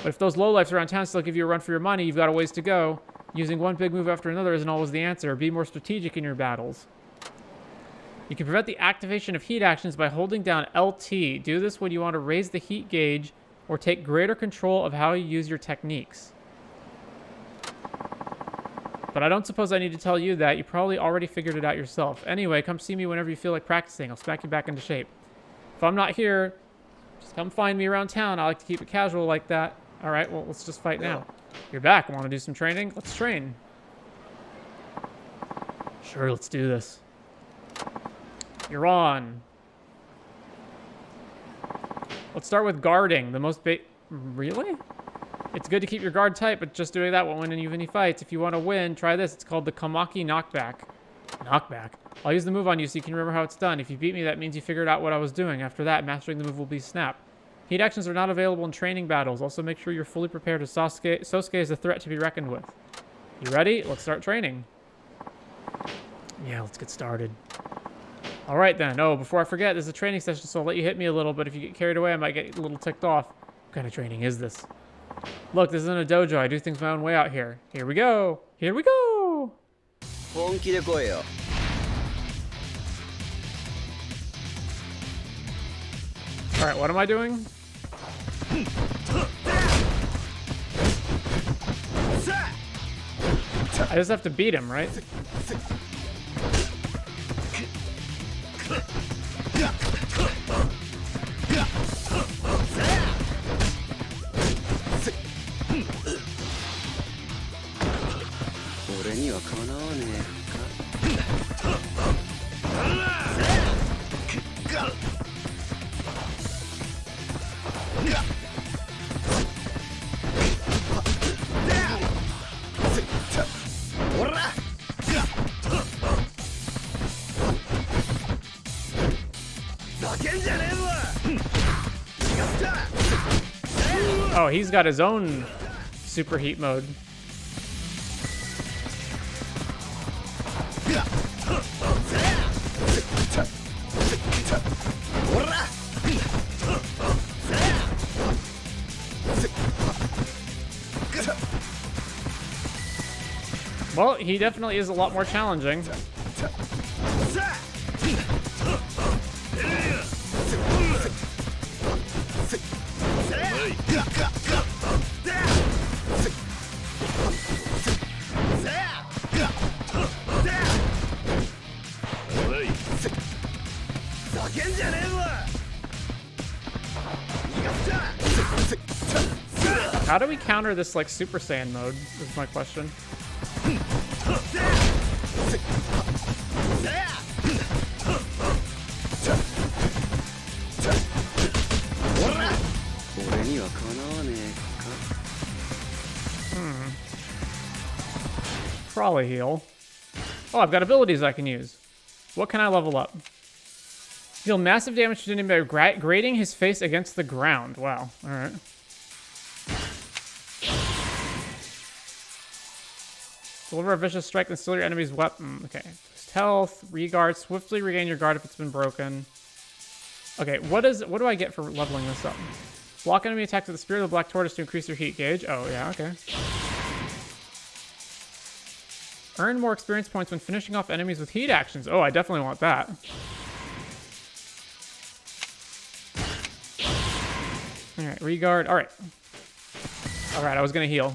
But if those lowlifes around town still give you a run for your money, you've got a ways to go. Using one big move after another isn't always the answer. Be more strategic in your battles. You can prevent the activation of heat actions by holding down LT. Do this when you want to raise the heat gauge or take greater control of how you use your techniques. But I don't suppose I need to tell you that. You probably already figured it out yourself. Anyway, come see me whenever you feel like practicing. I'll smack you back into shape. If I'm not here, just come find me around town. I like to keep it casual like that. All right, well, let's just fight now. You're back. Want to do some training? Let's train. Sure, let's do this. You're on. Let's start with guarding. The most Really? It's good to keep your guard tight, but just doing that won't win any fights. If you want to win, try this. It's called the Komaki knockback. Knockback? I'll use the move on you so you can remember how it's done. If you beat me, that means you figured out what I was doing. After that, mastering the move will be snap. Heat actions are not available in training battles. Also, make sure you're fully prepared as Sosuke is a threat to be reckoned with. You ready? Let's start training. Yeah, let's get started. All right, then. Oh, before I forget, this is a training session, so I'll let you hit me a little, but if you get carried away, I might get a little ticked off. What kind of training is this? Look, this isn't a dojo. I do things my own way out here. Here we go. Here we go. All right, what am I doing? I just have to beat him, right? Oh, he's got his own superheat mode. Well, he definitely is a lot more challenging. How do we counter this, like, Super Saiyan mode, is my question. Probably heal. Oh, I've got abilities I can use. What can I level up? Deal massive damage to an enemy by grating his face against the ground. Wow. All right. Deliver a vicious strike and steal your enemy's weapon. Okay. Boost health, regard, swiftly regain your guard if it's been broken. Okay, what do I get for leveling this up? Block enemy attacks with the Spirit of the Black Tortoise to increase your heat gauge. Oh, yeah, okay. Earn more experience points when finishing off enemies with heat actions. Oh, I definitely want that. Alright, regard. Alright. Alright, I was gonna heal.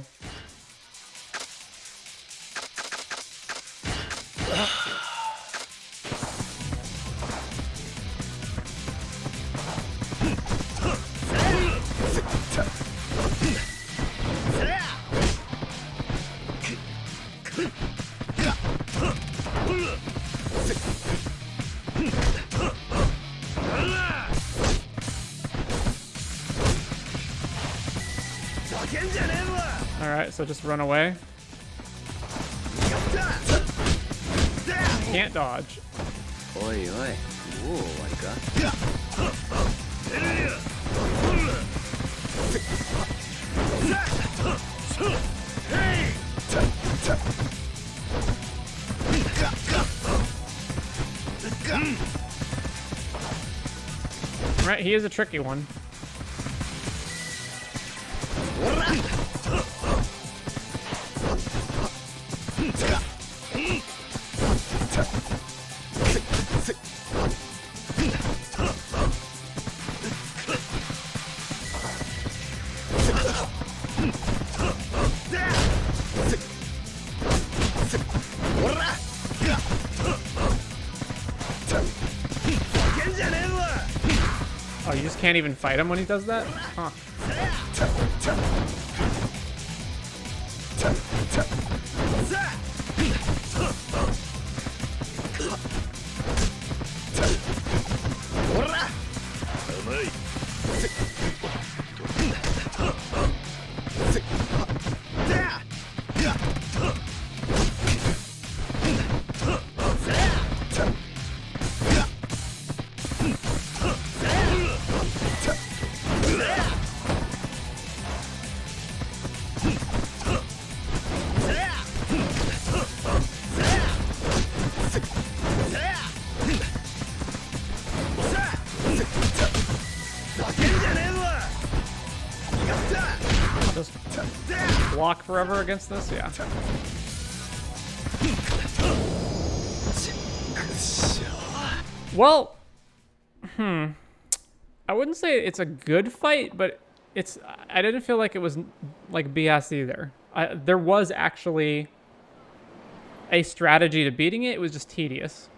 Alright, so just run away. Can't dodge. Oi, oi. Whoa, Right, he is a tricky one. Oh, you just can't even fight him when he does that? Huh. Block forever against this? Yeah. Well, I wouldn't say it's a good fight, but I didn't feel like it was like BS either. There was actually a strategy to beating it. It was just tedious.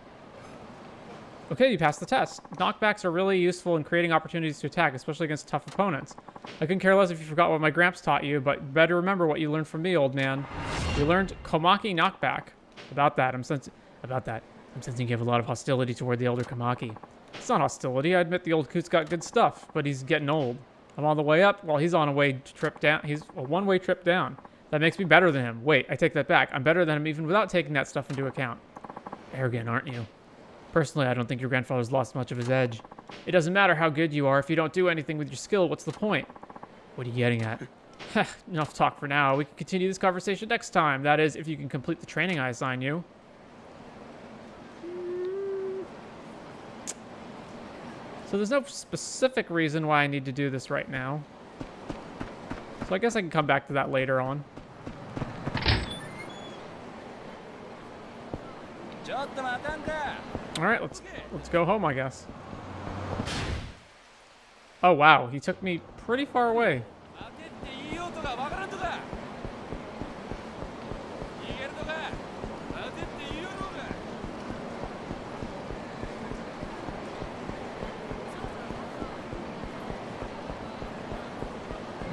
Okay, you passed the test. Knockbacks are really useful in creating opportunities to attack, especially against tough opponents. I couldn't care less if you forgot what my gramps taught you, but better remember what you learned from me, old man. You learned Komaki knockback. I'm sensing you have a lot of hostility toward the elder Komaki. It's not hostility. I admit the old coot's got good stuff, but he's getting old. I'm on the way up while he's on a way trip down. He's a one-way trip down. That makes me better than him. Wait, I take that back. I'm better than him even without taking that stuff into account. Arrogant, aren't you? Personally, I don't think your grandfather's lost much of his edge. It doesn't matter how good you are. If you don't do anything with your skill, what's the point? What are you getting at? Enough talk for now. We can continue this conversation next time. That is, if you can complete the training I assign you. So there's no specific reason why I need to do this right now. So I guess I can come back to that later on. Alright, let's go home, I guess. Oh wow, he took me pretty far away.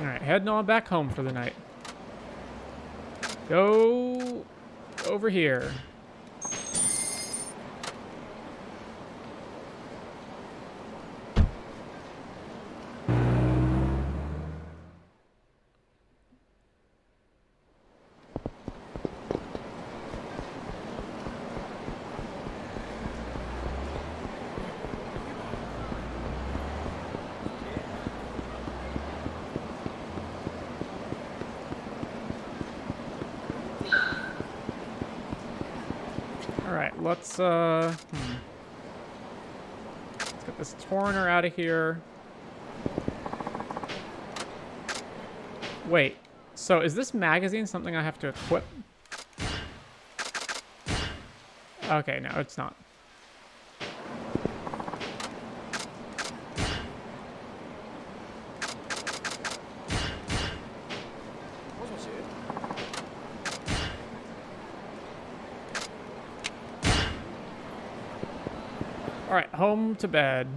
Alright, heading on back home for the night. Go over here. Let's get this Torner out of here. Wait, so is this magazine something I have to equip? Okay, no, it's not. All right, home to bed.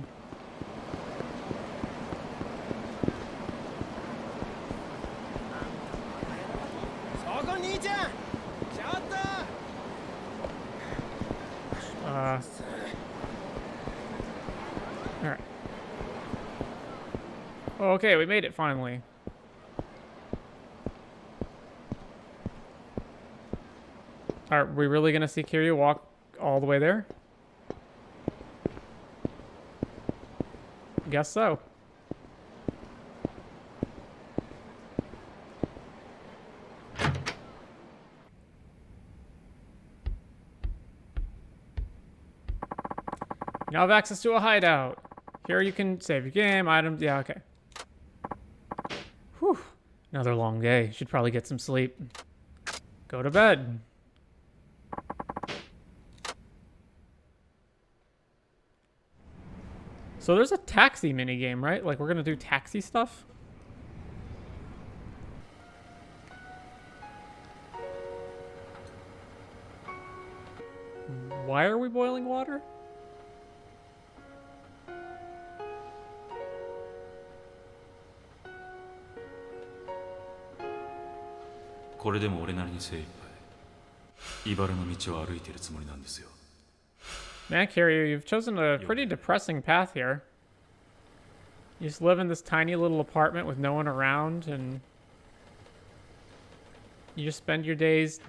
Alright. Okay, we made it finally. Are we really gonna see Kiryu walk all the way there? Guess so. You now have access to a hideout. Here you can save your game, items. Yeah, okay. Whew. Another long day. Should probably get some sleep. Go to bed. So there's a taxi minigame, right? Like we're gonna do taxi stuff? Why are we boiling water? Man, Kiryu, you've chosen a pretty depressing path here. You just live in this tiny little apartment with no one around, and you just spend your days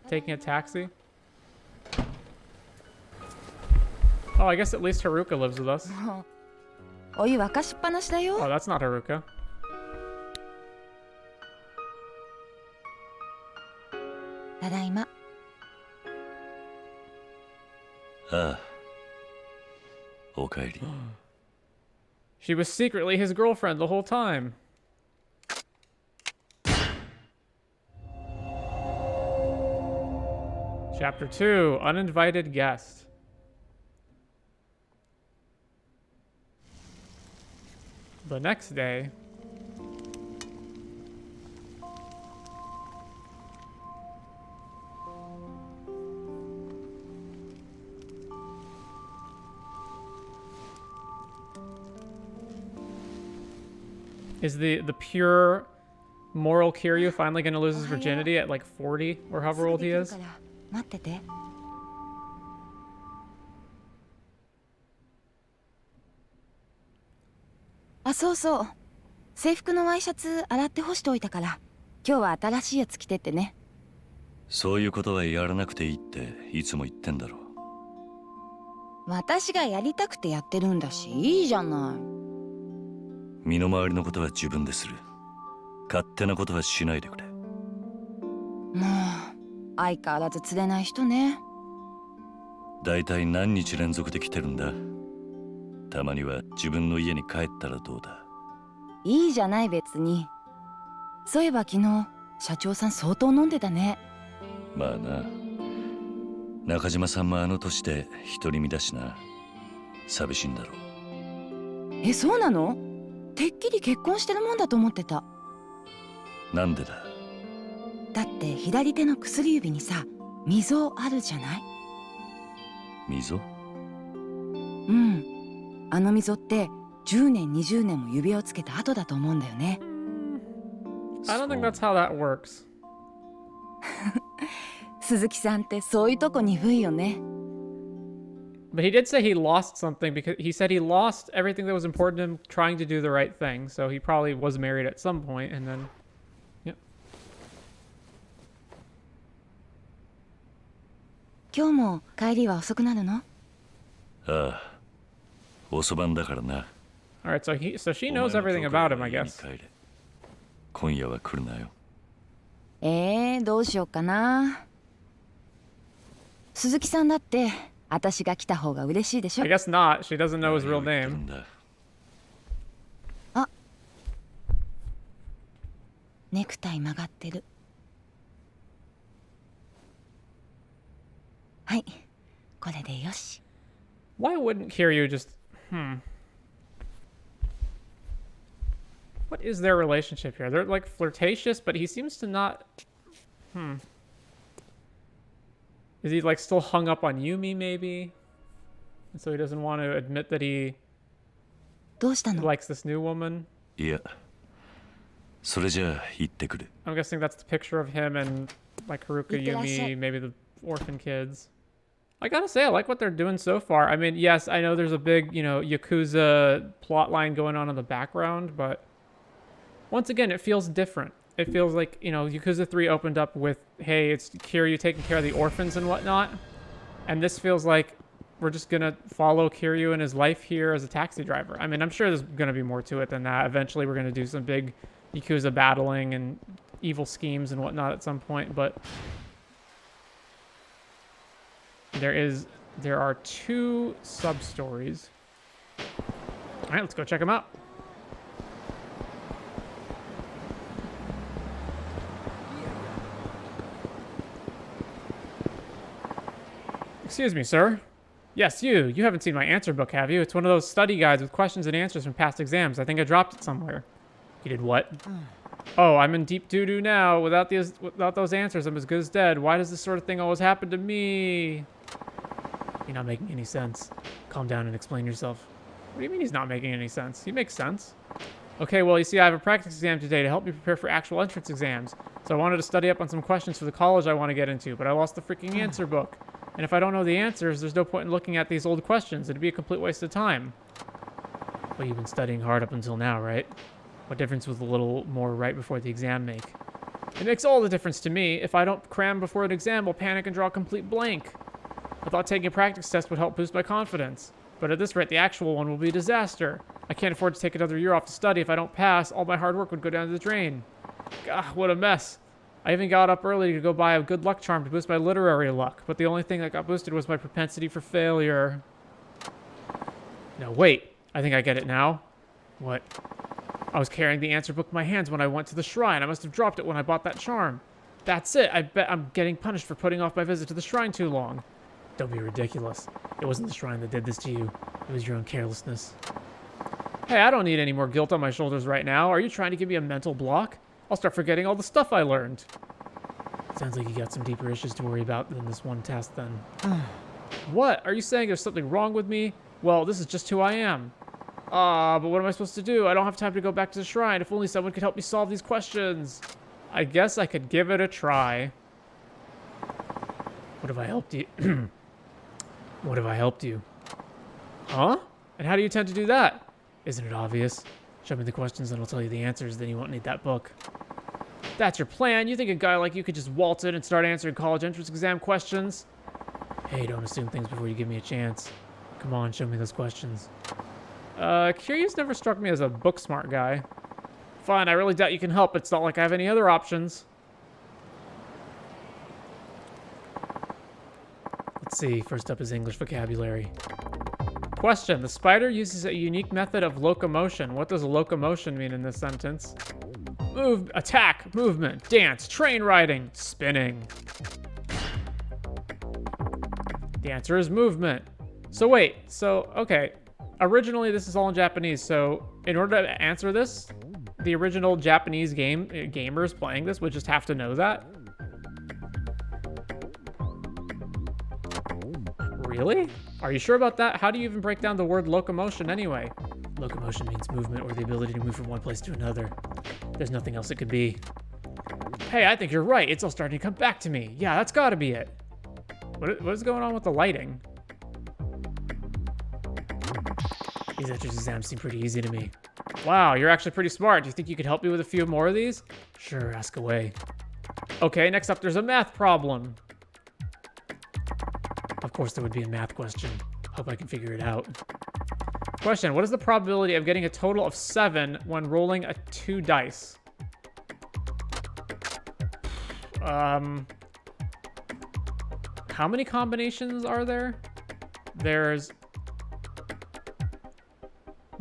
taking a taxi. Oh, I guess at least Haruka lives with us. Oh, that's not Haruka. She was secretly his girlfriend the whole time. Chapter 2, Uninvited Guest. The next day... Is the pure moral Kiryu finally going to lose his virginity at like 40 or however old he is? あ、そうそう。制服のワイシャツ洗って干しておいたから、今日は新しいやつ着てってね。そういうことはやらなくていいっていつも言ってんだろ。私がやりたくてやってるんだし、いいじゃない。身の回りのことは自分でする。勝手なことはしないでくれ。もう相変わらず釣れない人ね。だいたい何日連続で来てるんだ。たまには自分の家に帰ったらどうだ。いいじゃない別に。そういえば昨日社長さん相当飲んでたね。まあな。中島さんもあの年で独り身だしな。寂しいんだろう。え、そうなの？てっきり結婚してるもんだと思ってた。なんでだ？だって左手の薬指にさ、溝あるじゃない？溝？うん。あの溝って10年20年も指輪をつけた後だと思うんだよね。I don't think that's how that works. 鈴木さんってそういうとこ鈍いよね。But he did say he lost something because he said he lost everything that was important to him trying to do the right thing. So he probably was married at some point and then, yep. 今日も帰りは遅くなるの？ああ、遅番だからな。Alright, so she knows everything about him, I guess. 今夜は来るなよ。どうしようかな。鈴木さんだって。私が来た方が嬉しいでしょ。I guess not. She doesn't know his real name. あ、ネクタイ曲がってる。はい、これでよし。Why wouldn't Kiryu just... What is their relationship here? They're like flirtatious, but he seems to not... Is he like still hung up on Yumi maybe? And so he doesn't want to admit that he likes this new woman? いや、それじゃあ行ってくる。I'm guessing that's the picture of him and like Haruka, Yumi, maybe the orphan kids. I gotta say, I like what they're doing so far. I mean, yes, I know there's a big, Yakuza plot line going on in the background, but once again, it feels different. It feels like, Yakuza 3 opened up with, hey, it's Kiryu taking care of the orphans and whatnot. And this feels like we're just gonna follow Kiryu in his life here as a taxi driver. I mean, I'm sure there's gonna be more to it than that. Eventually, we're gonna do some big Yakuza battling and evil schemes and whatnot at some point, but there are 2 sub-stories. All right, let's go check them out. Excuse me, sir. Yes, you. You haven't seen my answer book, have you? It's one of those study guides with questions and answers from past exams. I think I dropped it somewhere. You did what? Oh, I'm in deep doo-doo now. Without those answers, I'm as good as dead. Why does this sort of thing always happen to me? You're not making any sense. Calm down and explain yourself. What do you mean he's not making any sense? He makes sense. Okay, well, you see, I have a practice exam today to help me prepare for actual entrance exams. So I wanted to study up on some questions for the college I want to get into, but I lost the freaking answer book. And if I don't know the answers, there's no point in looking at these old questions. It'd be a complete waste of time. Well, you've been studying hard up until now, right? What difference would a little more right before the exam make? It makes all the difference to me. If I don't cram before an exam, I'll panic and draw a complete blank. I thought taking a practice test would help boost my confidence. But at this rate, the actual one will be a disaster. I can't afford to take another year off to study. If I don't pass, all my hard work would go down the drain. God, what a mess. I even got up early to go buy a good luck charm to boost my literary luck, but the only thing that got boosted was my propensity for failure. No, wait. I think I get it now. What? I was carrying the answer book in my hands when I went to the shrine. I must have dropped it when I bought that charm. That's it. I bet I'm getting punished for putting off my visit to the shrine too long. Don't be ridiculous. It wasn't the shrine that did this to you. It was your own carelessness. Hey, I don't need any more guilt on my shoulders right now. Are you trying to give me a mental block? I'll start forgetting all the stuff I learned. Sounds like you got some deeper issues to worry about than this one test then. What? Are you saying there's something wrong with me? Well, this is just who I am. But what am I supposed to do? I don't have time to go back to the shrine. If only someone could help me solve these questions. I guess I could give it a try. What if I helped you? What if I helped you? Huh? And how do you intend to do that? Isn't it obvious? Show me the questions and I'll tell you the answers, then you won't need that book. That's your plan? You think a guy like you could just waltz in and start answering college entrance exam questions? Hey, don't assume things before you give me a chance. Come on, show me those questions. Kiryu's never struck me as a book smart guy. Fine, I really doubt you can help. It's not like I have any other options. Let's see, first up is English vocabulary. Question, the spider uses a unique method of locomotion. What does locomotion mean in this sentence? Move, attack, movement, dance, train riding, spinning. The answer is movement. So wait, okay. Originally, this is all in Japanese, so in order to answer this, the original Japanese gamers playing this would just have to know that? Really? Are you sure about that? How do you even break down the word locomotion anyway? Locomotion means movement or the ability to move from one place to another. There's nothing else it could be. Hey, I think you're right. It's all starting to come back to me. Yeah, that's gotta be it. What is going on with the lighting? These entrance exams seem pretty easy to me. Wow, you're actually pretty smart. Do you think you could help me with a few more of these? Sure, ask away. Okay, next up there's a math problem. Of course there would be a math question. Hope I can figure it out. Question, what is the probability of getting a total of 7 when rolling a 2 dice? How many combinations are there? There's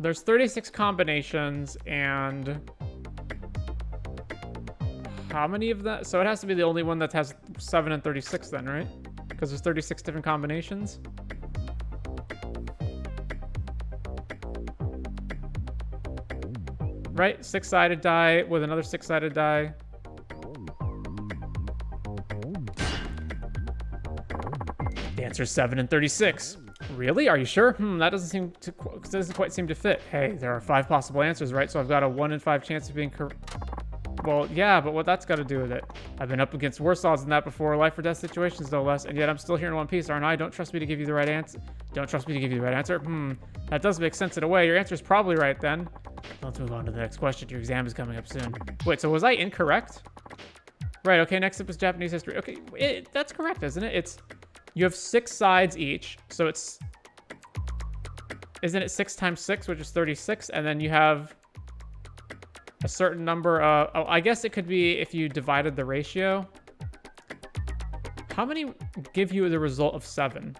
36 combinations, and how many of that? So it has to be the only one that has 7 and 36 then, right? Because there's 36 different combinations. Right? 6-sided die with another 6-sided die. The answer is 7 and 36. Really? Are you sure? That doesn't quite seem to fit. Hey, there are 5 possible answers, right? So I've got a 1 in 5 chance of being correct. Well, yeah, but what that's got to do with it? I've been up against worse odds than that before, life or death situations no less, and yet I'm still here in one piece, aren't I? Don't trust me to give you the right answer. Don't trust me to give you the right answer? That does make sense in a way. Your answer's probably right then. Let's move on to the next question. Your exam is coming up soon. Wait, so was I incorrect? Right, okay, next up is Japanese history. Okay, that's correct, isn't it? You have 6 sides each, so it's... Isn't it 6 times 6, which is 36, and then you have a certain number of... Oh, I guess it could be if you divided the ratio. How many give you the result of 7?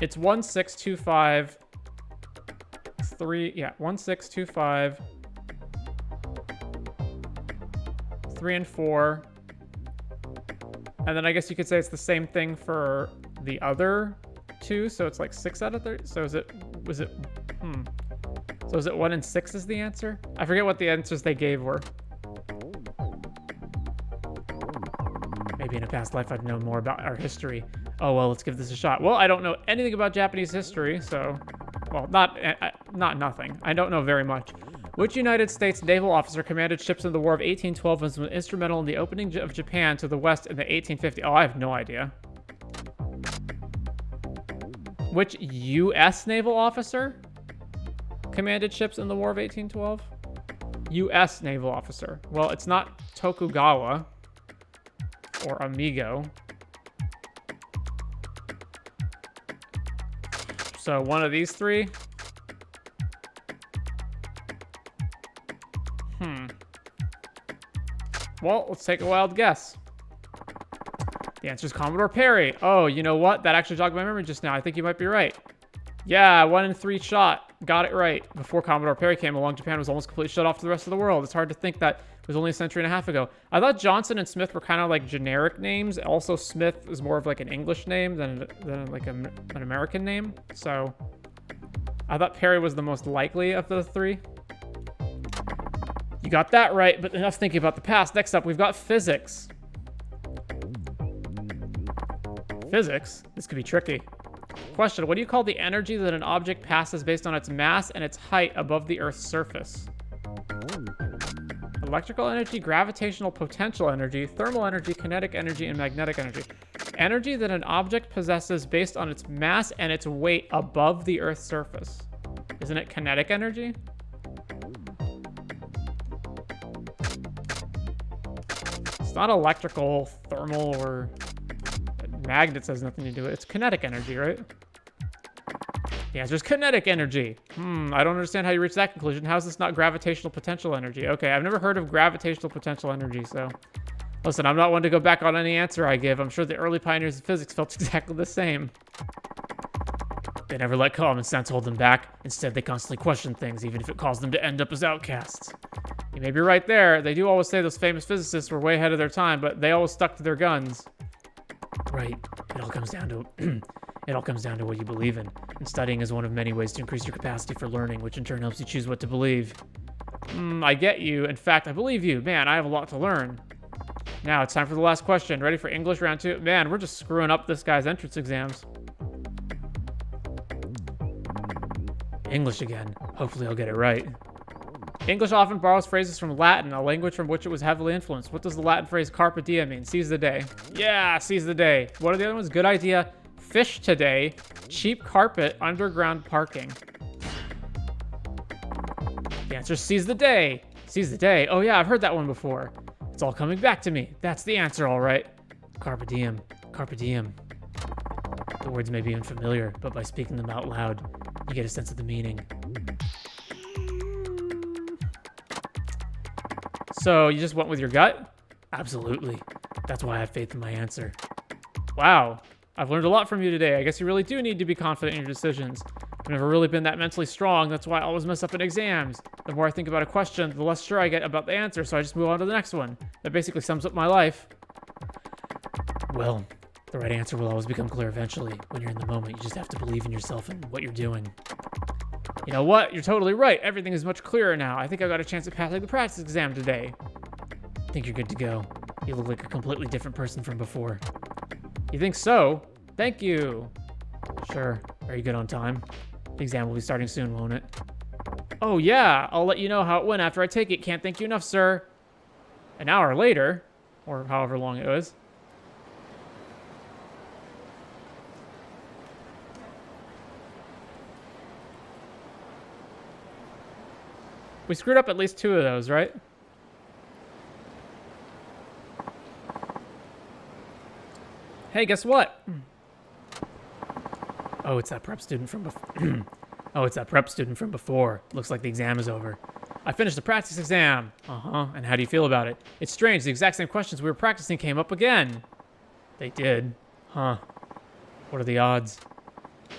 It's 1, 6, 2, 5, 3... Yeah, 1, 6, 2, 5, 3, and 4. And then I guess you could say it's the same thing for the other 2, so it's like 6 out of 30. So So is it 1 and 6 is the answer? I forget what the answers they gave were. Maybe in a past life I'd know more about our history. Oh, well, let's give this a shot. Well, I don't know anything about Japanese history, so... Well, not nothing. I don't know very much. Which United States naval officer commanded ships in the War of 1812 and was instrumental in the opening of Japan to the West in the 1850s? Oh, I have no idea. Which U.S. naval officer commanded ships in the War of 1812? U.S. naval officer. Well, it's not Tokugawa or Amigo. So one of these 3. Well, let's take a wild guess. The answer is Commodore Perry. Oh, you know what? That actually jogged my memory just now. I think you might be right. Yeah, 1 in 3 shot. Got it right. Before Commodore Perry came along, Japan was almost completely shut off to the rest of the world. It's hard to think that it was only a century and a half ago. I thought Johnson and Smith were kind of like generic names. Also, Smith is more of like an English name than like an American name. So I thought Perry was the most likely of the 3. You got that right, but enough thinking about the past. Next up, we've got physics. Physics? This could be tricky. Question, what do you call the energy that an object passes based on its mass and its height above the Earth's surface? Electrical energy, gravitational potential energy, thermal energy, kinetic energy, and magnetic energy. Energy that an object possesses based on its mass and its weight above the Earth's surface. Isn't it kinetic energy? It's not electrical, thermal, or magnets has nothing to do with it. It's kinetic energy, right? The answer is kinetic energy. I don't understand how you reach that conclusion. How is this not gravitational potential energy? Okay, I've never heard of gravitational potential energy, so... Listen, I'm not one to go back on any answer I give. I'm sure the early pioneers of physics felt exactly the same. They never let common sense hold them back. Instead, they constantly question things, even if it caused them to end up as outcasts. You may be right there. They do always say those famous physicists were way ahead of their time, but they always stuck to their guns. Right. It all comes down to what you believe in. And studying is one of many ways to increase your capacity for learning, which in turn helps you choose what to believe. I get you. In fact, I believe you. Man, I have a lot to learn. Now, it's time for the last question. Ready for English round 2? Man, we're just screwing up this guy's entrance exams. English again. Hopefully I'll get it right. English often borrows phrases from Latin, a language from which it was heavily influenced. What does the Latin phrase carpe diem mean? Seize the day. Yeah, seize the day. What are the other ones? Good idea. Fish today. Cheap carpet. Underground parking. The answer is seize the day. Seize the day. Oh yeah, I've heard that one before. It's all coming back to me. That's the answer, all right. Carpe diem. Carpe diem. The words may be unfamiliar, but by speaking them out loud, you get a sense of the meaning. So you just went with your gut? Absolutely. That's why I have faith in my answer. Wow. I've learned a lot from you today. I guess you really do need to be confident in your decisions. I've never really been that mentally strong. That's why I always mess up in exams. The more I think about a question, the less sure I get about the answer, so I just move on to the next one. That basically sums up my life. Well, the right answer will always become clear eventually. When you're in the moment, you just have to believe in yourself and what you're doing. You know what? You're totally right. Everything is much clearer now. I think I got a chance at passing the practice exam today. I think you're good to go. You look like a completely different person from before. You think so? Thank you. Sure. Are you good on time? The exam will be starting soon, won't it? Oh, yeah, I'll let you know how it went after I take it. Can't thank you enough, sir. An hour later, or however long it was. We screwed up at least 2 of those, right? Hey, guess what? Oh, it's that prep student from before. Oh, it's that prep student from before. Looks like the exam is over. I finished the practice exam. Uh-huh. And how do you feel about it? It's strange. The exact same questions we were practicing came up again. They did. Huh. What are the odds?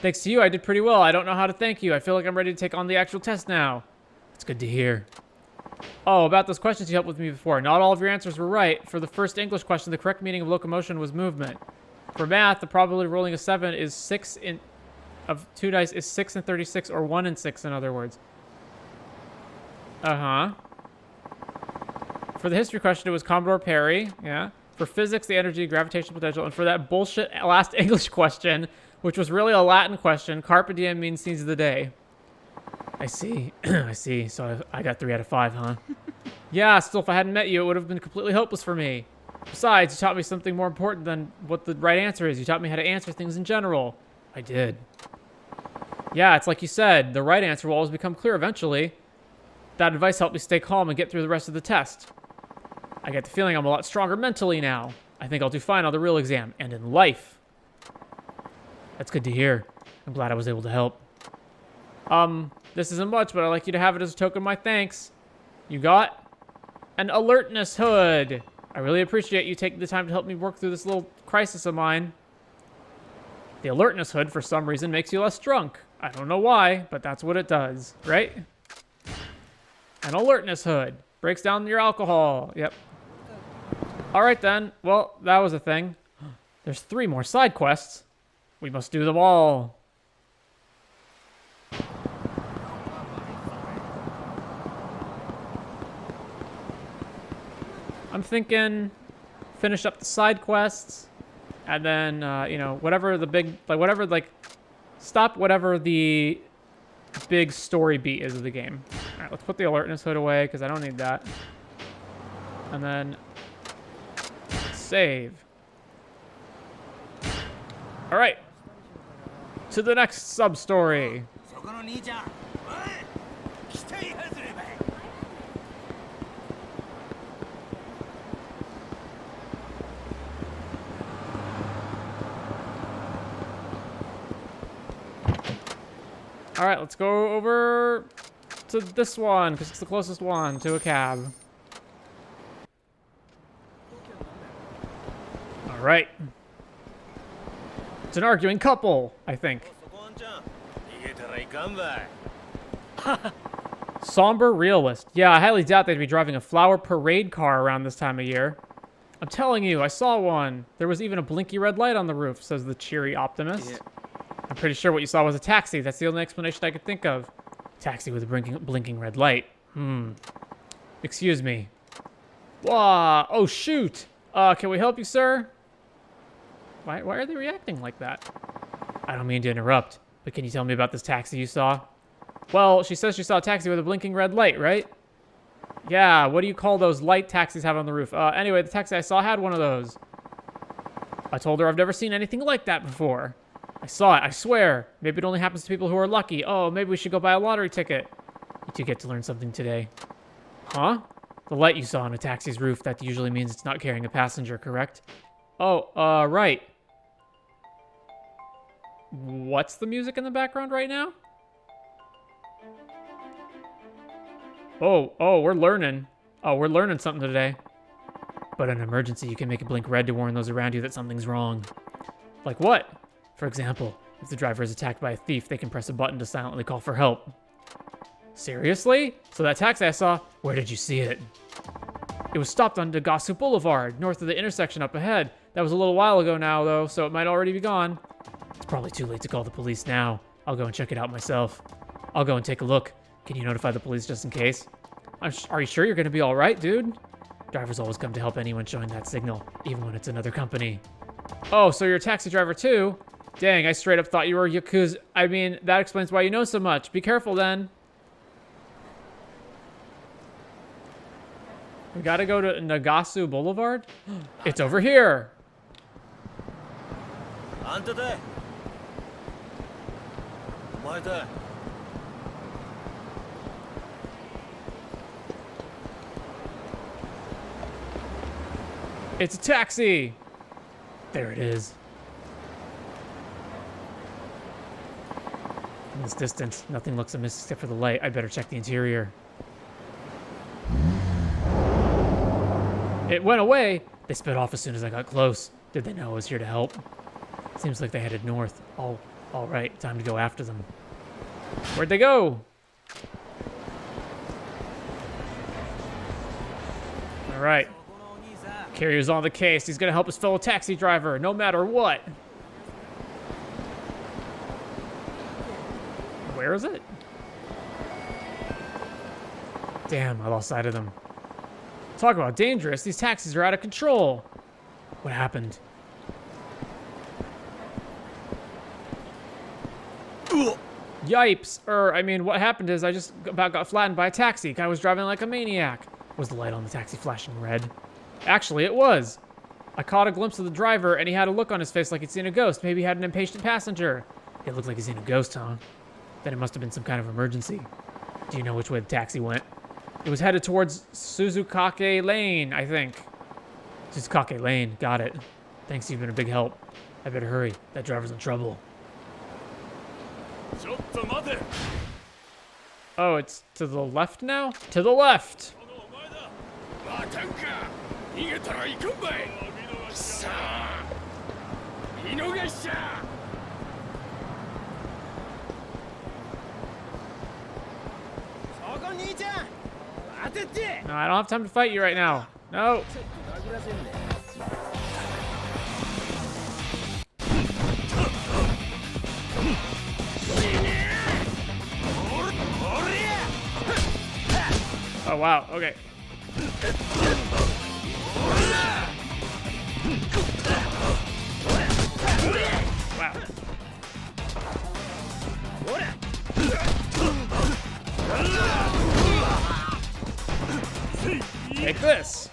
Thanks to you, I did pretty well. I don't know how to thank you. I feel like I'm ready to take on the actual test now. It's good to hear. Oh, about those questions you helped with me before. Not all of your answers were right. For the first English question, the correct meaning of locomotion was movement. For math, the probability of rolling a 7 is 6 in... of 2 dice is 6 in 36, or 1 in 6, in other words. Uh-huh. For the history question, it was Commodore Perry. Yeah. For physics, the energy, gravitational potential. And for that bullshit last English question, which was really a Latin question, Carpe diem means scenes of the day. I see. I see. So I got 3 out of 5, huh? Yeah, still, if I hadn't met you, it would have been completely hopeless for me. Besides, you taught me something more important than what the right answer is. You taught me how to answer things in general. I did. Yeah, it's like you said. The right answer will always become clear eventually. That advice helped me stay calm and get through the rest of the test. I get the feeling I'm a lot stronger mentally now. I think I'll do fine on the real exam and in life. That's good to hear. I'm glad I was able to help. This isn't much, but I'd like you to have it as a token of my thanks. You got an alertness hood. I really appreciate you taking the time to help me work through this little crisis of mine. The alertness hood, for some reason, makes you less drunk. I don't know why, but that's what it does, right? An alertness hood. Breaks down your alcohol. Yep. All right, then. Well, that was a thing. There's 3 more side quests. We must do them all. I'm thinking finish up the side quests and then, you know, whatever the big, like, stop whatever the big story beat is of the game. All right, let's put the alertness hood away because I don't need that. And then save. All right. To the next sub-story. All right, let's go over to this one because it's the closest one to a cab. All right. It's an arguing couple, I think. Somber realist. Yeah, I highly doubt they'd be driving a flower parade car around this time of year. I'm telling you, I saw one. There was even a blinky red light on the roof, says the cheery optimist. Yeah. I'm pretty sure what you saw was a taxi. That's the only explanation I could think of. Taxi with a blinking red light. Excuse me. Wah! Oh, shoot! Can we help you, sir? Why are they reacting like that? I don't mean to interrupt, but can you tell me about this taxi you saw? Well, she says she saw a taxi with a blinking red light, right? Yeah, what do you call those light taxis have on the roof? Anyway, the taxi I saw had one of those. I told her I've never seen anything like that before. I saw it, I swear. Maybe it only happens to people who are lucky. Oh, maybe we should go buy a lottery ticket. You two get to learn something today. Huh? The light you saw on a taxi's roof, that usually means it's not carrying a passenger, correct? Oh, right. What's the music in the background right now? Oh, we're learning. Oh, we're learning something today. But in an emergency, you can make it blink red to warn those around you that something's wrong. Like what? For example, if the driver is attacked by a thief, they can press a button to silently call for help. Seriously? So that taxi I saw, where did you see it? It was stopped on Nagasu Boulevard, north of the intersection up ahead. That was a little while ago now, though, so it might already be gone. It's probably too late to call the police now. I'll go and check it out myself. I'll go and take a look. Can you notify the police just in case? Are you sure you're going to be all right, dude? Drivers always come to help anyone showing that signal, even when it's another company. Oh, so you're a taxi driver too? Dang, I straight up thought you were Yakuza. I mean, that explains why you know so much. Be careful then. We gotta go to Nagasu Boulevard? It's over here! It's a taxi! There it is. In this distance, nothing looks amiss except for the light. I better check the interior. It went away! They sped off as soon as I got close. Did they know I was here to help? Seems like they headed north. Oh, all right, time to go after them. Where'd they go? All right. Kiryu's on the case. He's gonna help his fellow taxi driver, no matter what. Where is it? Damn, I lost sight of them. Talk about dangerous. These taxis are out of control. What happened? Yipes. I mean, what happened is I just about got flattened by a taxi. Guy was driving like a maniac. Was the light on the taxi flashing red? Actually, it was. I caught a glimpse of the driver, and he had a look on his face like he'd seen a ghost. Maybe he had an impatient passenger. It looked like he'd seen a ghost, huh? Then it must have been some kind of emergency. Do you know which way the taxi went? It was headed towards Suzuki Lane, I think. Suzuki Lane, got it. Thanks, you've been a big help. I better hurry. That driver's in trouble. Oh, it's to the left now? To the left! No, I don't have time to fight you right now. No. Oh, wow. Okay. Wow. Take this.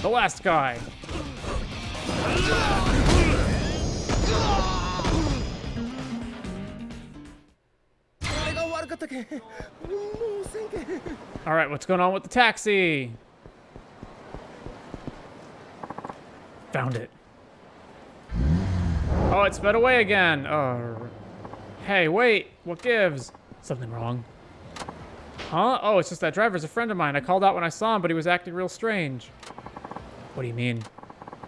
The last guy. All right, what's going on with the taxi? Found it. Oh, it sped away again. Oh. Hey, wait. What gives? Something wrong. Huh? Oh, it's just that driver's a friend of mine. I called out when I saw him, but he was acting real strange. What do you mean?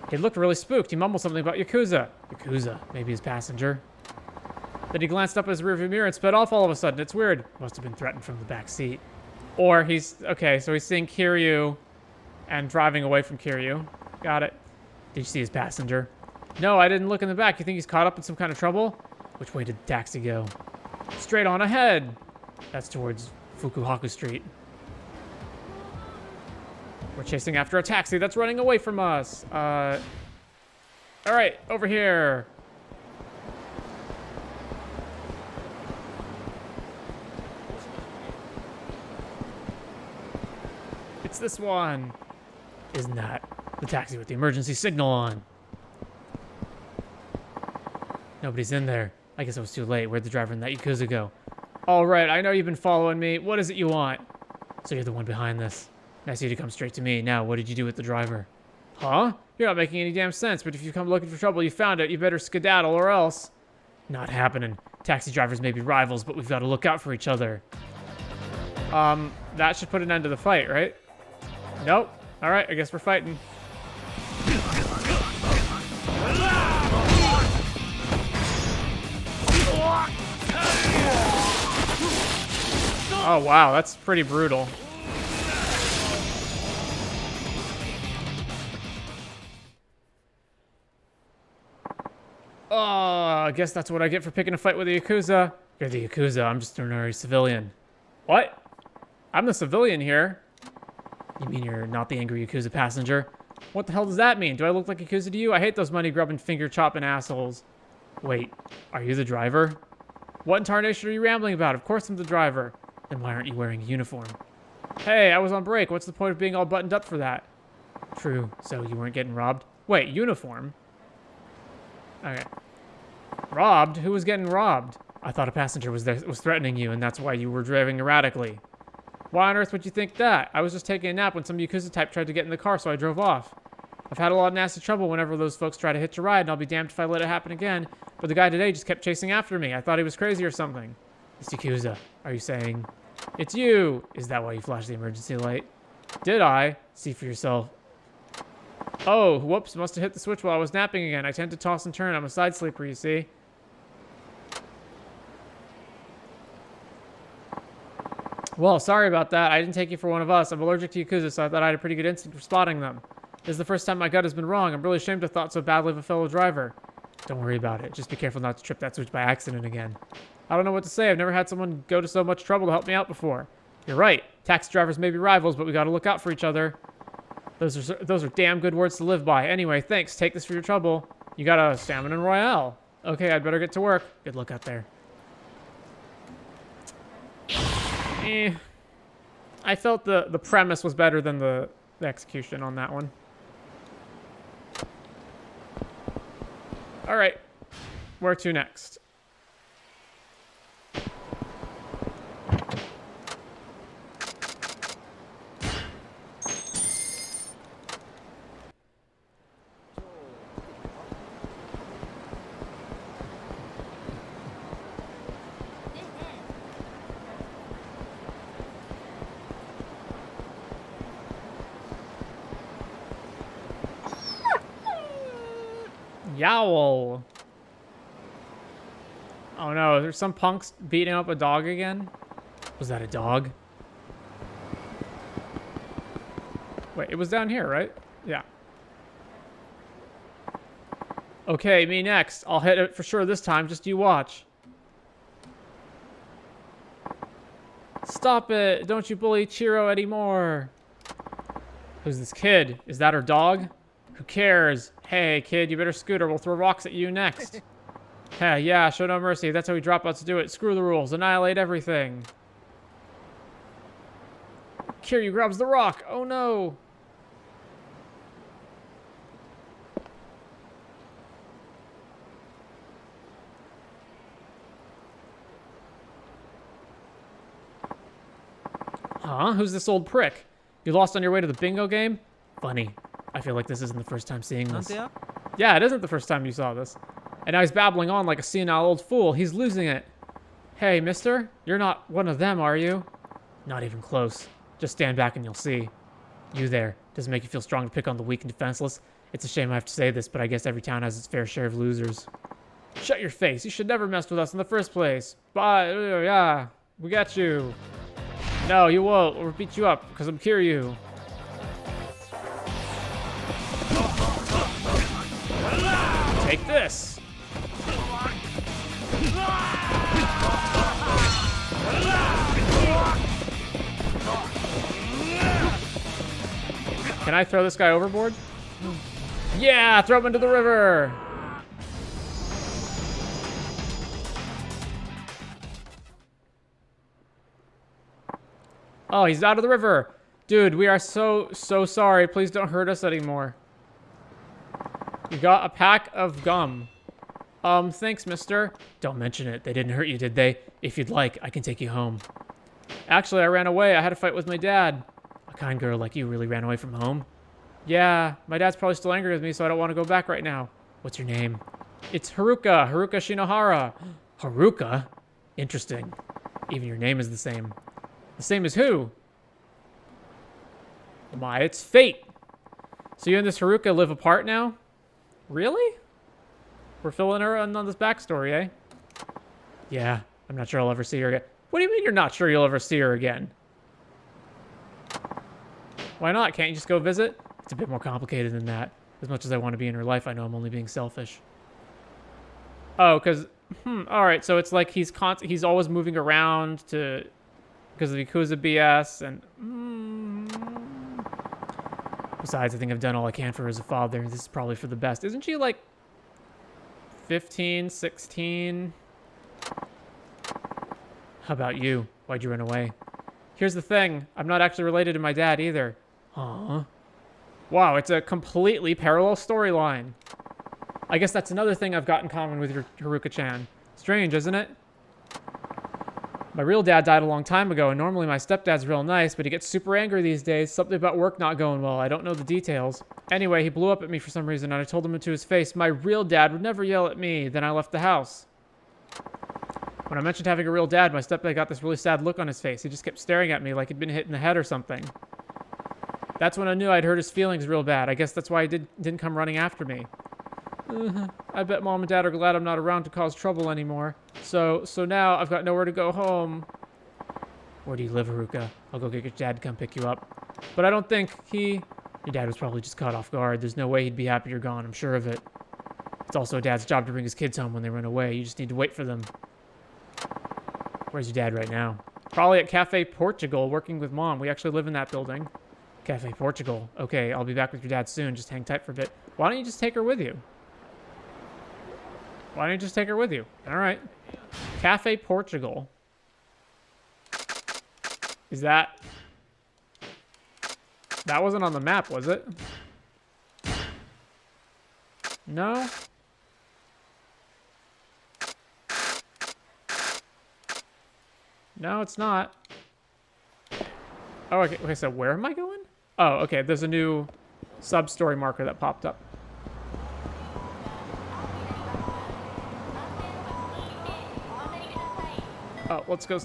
He looked really spooked. He mumbled something about Yakuza. Yakuza? Maybe his passenger? Then he glanced up at his rearview mirror and sped off all of a sudden. It's weird. Must have been threatened from the back seat. Or he's... Okay, so he's seeing Kiryu and driving away from Kiryu. Got it. Did you see his passenger? No, I didn't look in the back. You think he's caught up in some kind of trouble? Which way did the taxi go? Straight on ahead. That's towards Fukuhaku Street. We're chasing after a taxi that's running away from us. All right, over here. It's this one. Isn't that the taxi with the emergency signal on? Nobody's in there. I guess I was too late. Where'd the driver and that Yakuza go? All right, I know you've been following me. What is it you want? So you're the one behind this. Nice of you to come straight to me. Now, what did you do with the driver? Huh? You're not making any damn sense, but if you come looking for trouble, you found it. You better skedaddle or else. Not happening. Taxi drivers may be rivals, but we've got to look out for each other. That should put an end to the fight, right? Nope. All right, I guess we're fighting. Oh, wow, that's pretty brutal. Oh, I guess that's what I get for picking a fight with the Yakuza. You're the Yakuza, I'm just an ordinary civilian. What? I'm the civilian here. You mean you're not the angry Yakuza passenger? What the hell does that mean? Do I look like Yakuza to you? I hate those money-grubbing, finger-chopping assholes. Wait, are you the driver? What in tarnation are you rambling about? Of course I'm the driver. Then why aren't you wearing a uniform? Hey, I was on break. What's the point of being all buttoned up for that? True, so you weren't getting robbed? Wait, uniform? Okay. Robbed? Who was getting robbed? I thought a passenger was threatening you, and that's why you were driving erratically. Why on earth would you think that? I was just taking a nap when some Yakuza type tried to get in the car, so I drove off. I've had a lot of nasty trouble whenever those folks try to hitch a ride, and I'll be damned if I let it happen again. But the guy today just kept chasing after me. I thought he was crazy or something. It's Yakuza. Are you saying? It's you! Is that why you flashed the emergency light? Did I? See for yourself. Oh, whoops. Must have hit the switch while I was napping again. I tend to toss and turn. I'm a side sleeper, you see. Well, sorry about that. I didn't take you for one of us. I'm allergic to Yakuza, so I thought I had a pretty good instinct for spotting them. This is the first time my gut has been wrong. I'm really ashamed to have thought so badly of a fellow driver. Don't worry about it. Just be careful not to trip that switch by accident again. I don't know what to say. I've never had someone go to so much trouble to help me out before. You're right. Taxi drivers may be rivals, but we gotta look out for each other. Those are damn good words to live by. Anyway, thanks. Take this for your trouble. You got a stamina royale. Okay, I'd better get to work. Good luck out there. I felt the premise was better than the execution on that one. All right, where to next? Yowl. Oh no, there's some punks beating up a dog again? Was that a dog? Wait, it was down here, right? Yeah. Okay, me next. I'll hit it for sure this time, just you watch. Stop it! Don't you bully Chiro anymore! Who's this kid? Is that her dog? Who cares? Hey, kid, you better scoot or we'll throw rocks at you next. Hey, yeah, show no mercy. That's how we dropouts do it. Screw the rules. Annihilate everything. Kiryu grabs the rock. Oh, no. Huh? Who's this old prick? You lost on your way to the bingo game? Funny. I feel like this isn't the first time seeing this. Yeah, it isn't the first time you saw this. And now he's babbling on like a senile old fool. He's losing it. Hey, mister, you're not one of them, are you? Not even close. Just stand back and you'll see. You there. Doesn't make you feel strong to pick on the weak and defenseless. It's a shame I have to say this, but I guess every town has its fair share of losers. Shut your face. You should never mess with us in the first place. Bye. Yeah, we got you. No, you won't. We'll beat you up because I'm Kiryu. Take this. Can I throw this guy overboard? Yeah, throw him into the river. Oh, he's out of the river. Dude, we are so sorry. Please don't hurt us anymore. You got a pack of gum. Thanks, mister. Don't mention it. They didn't hurt you, did they? If you'd like, I can take you home. Actually, I ran away. I had a fight with my dad. A kind girl like you really ran away from home? Yeah, my dad's probably still angry with me, so I don't want to go back right now. What's your name? It's Haruka. Haruka Shinohara. Haruka? Interesting. Even your name is the same. The same as who? My, it's fate. So you and this Haruka live apart now? Really? We're filling her in on this backstory, eh? Yeah, I'm not sure I'll ever see her again. What do you mean you're not sure you'll ever see her again? Why not? Can't you just go visit? It's a bit more complicated than that. As much as I want to be in her life, I know I'm only being selfish. Oh, because all right. So it's like he's always moving around because of Yakuza BS and. Besides, I think I've done all I can for her as a father. This is probably for the best. Isn't she like 15, 16? How about you? Why'd you run away? Here's the thing. I'm not actually related to my dad either. Aww. Wow, it's a completely parallel storyline. I guess that's another thing I've got in common with Haruka-chan. Strange, isn't it? My real dad died a long time ago, and normally my stepdad's real nice, but he gets super angry these days. Something about work not going well. I don't know the details. Anyway, he blew up at me for some reason, and I told him to his face, my real dad would never yell at me. Then I left the house. When I mentioned having a real dad, my stepdad got this really sad look on his face. He just kept staring at me like he'd been hit in the head or something. That's when I knew I'd hurt his feelings real bad. I guess that's why he didn't come running after me. I bet mom and dad are glad I'm not around to cause trouble anymore. So now I've got nowhere to go home. Where do you live, Haruka? I'll go get your dad to come pick you up. But I don't think your dad was probably just caught off guard. There's no way he'd be happy you're gone, I'm sure of it. It's also dad's job to bring his kids home when they run away. You just need to wait for them. Where's your dad right now? Probably at Cafe Portugal, working with mom. We actually live in that building. Cafe Portugal. Okay, I'll be back with your dad soon. Just hang tight for a bit. Why don't you just take her with you? Why don't you just take her with you? All right. Cafe Portugal. Is that... That wasn't on the map, was it? No? No, it's not. Oh, okay, so where am I going? Oh, okay, there's a new sub-story marker that popped up. Oh, let's go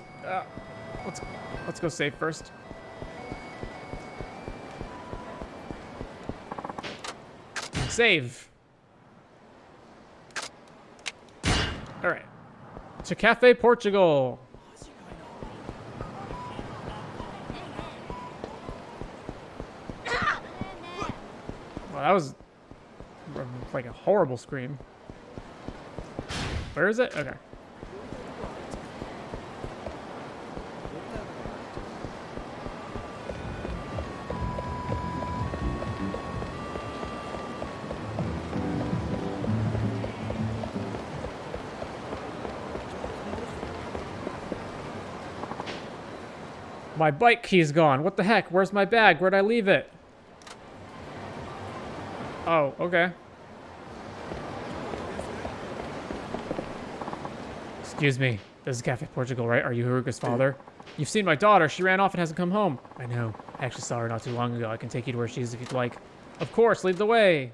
save first. Save. All right. To Cafe Portugal. Well, that was like a horrible scream. Where is it? Okay. My bike key's gone. What the heck? Where's my bag? Where'd I leave it? Oh, okay. Excuse me. This is Cafe Portugal, right? Are you Haruka's father? You've seen my daughter. She ran off and hasn't come home. I know. I actually saw her not too long ago. I can take you to where she is if you'd like. Of course, lead the way.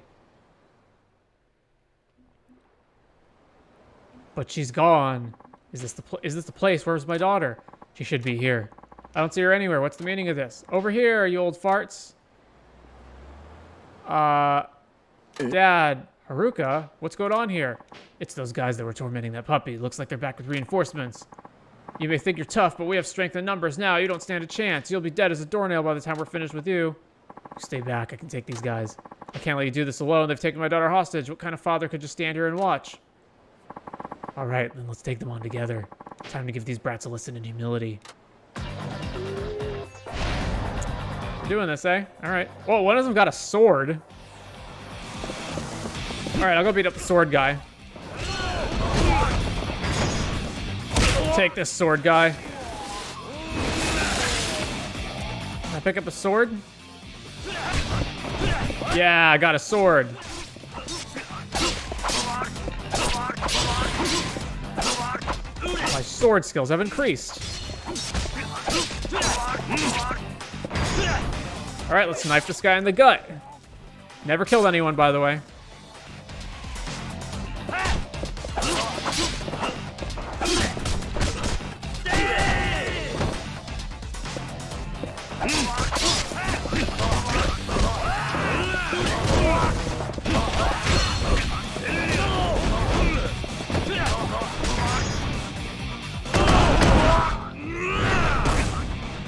But she's gone. Is this the place? Where's my daughter? She should be here. I don't see her anywhere. What's the meaning of this? Over here, you old farts. Dad, Haruka, what's going on here? It's those guys that were tormenting that puppy. Looks like they're back with reinforcements. You may think you're tough, but we have strength in numbers now. You don't stand a chance. You'll be dead as a doornail by the time we're finished with you. Stay back. I can take these guys. I can't let you do this alone. They've taken my daughter hostage. What kind of father could just stand here and watch? All right, then let's take them on together. Time to give these brats a lesson in humility. Doing this, eh? All right. Whoa, one of them got a sword. All right, I'll go beat up the sword guy. Take this sword guy. Can I pick up a sword? Yeah, I got a sword. My sword skills have increased. All right, let's knife this guy in the gut. Never killed anyone, by the way.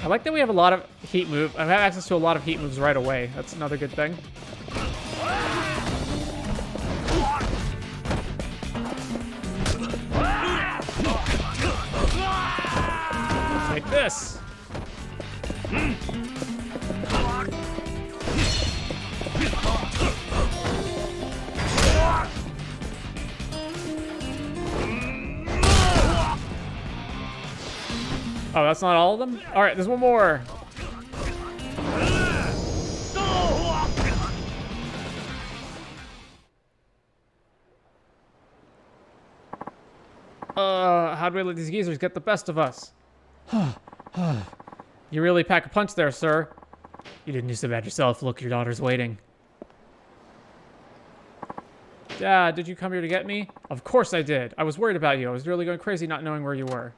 I like that we have a lot of heat move. I have access to a lot of heat moves right away. That's another good thing. this. Oh, that's not all of them? All right, there's one more. How'd we let these geezers get the best of us? You really pack a punch there, sir. You didn't do so bad yourself. Look, your daughter's waiting. Dad, did you come here to get me? Of course I did. I was worried about you. I was really going crazy not knowing where you were.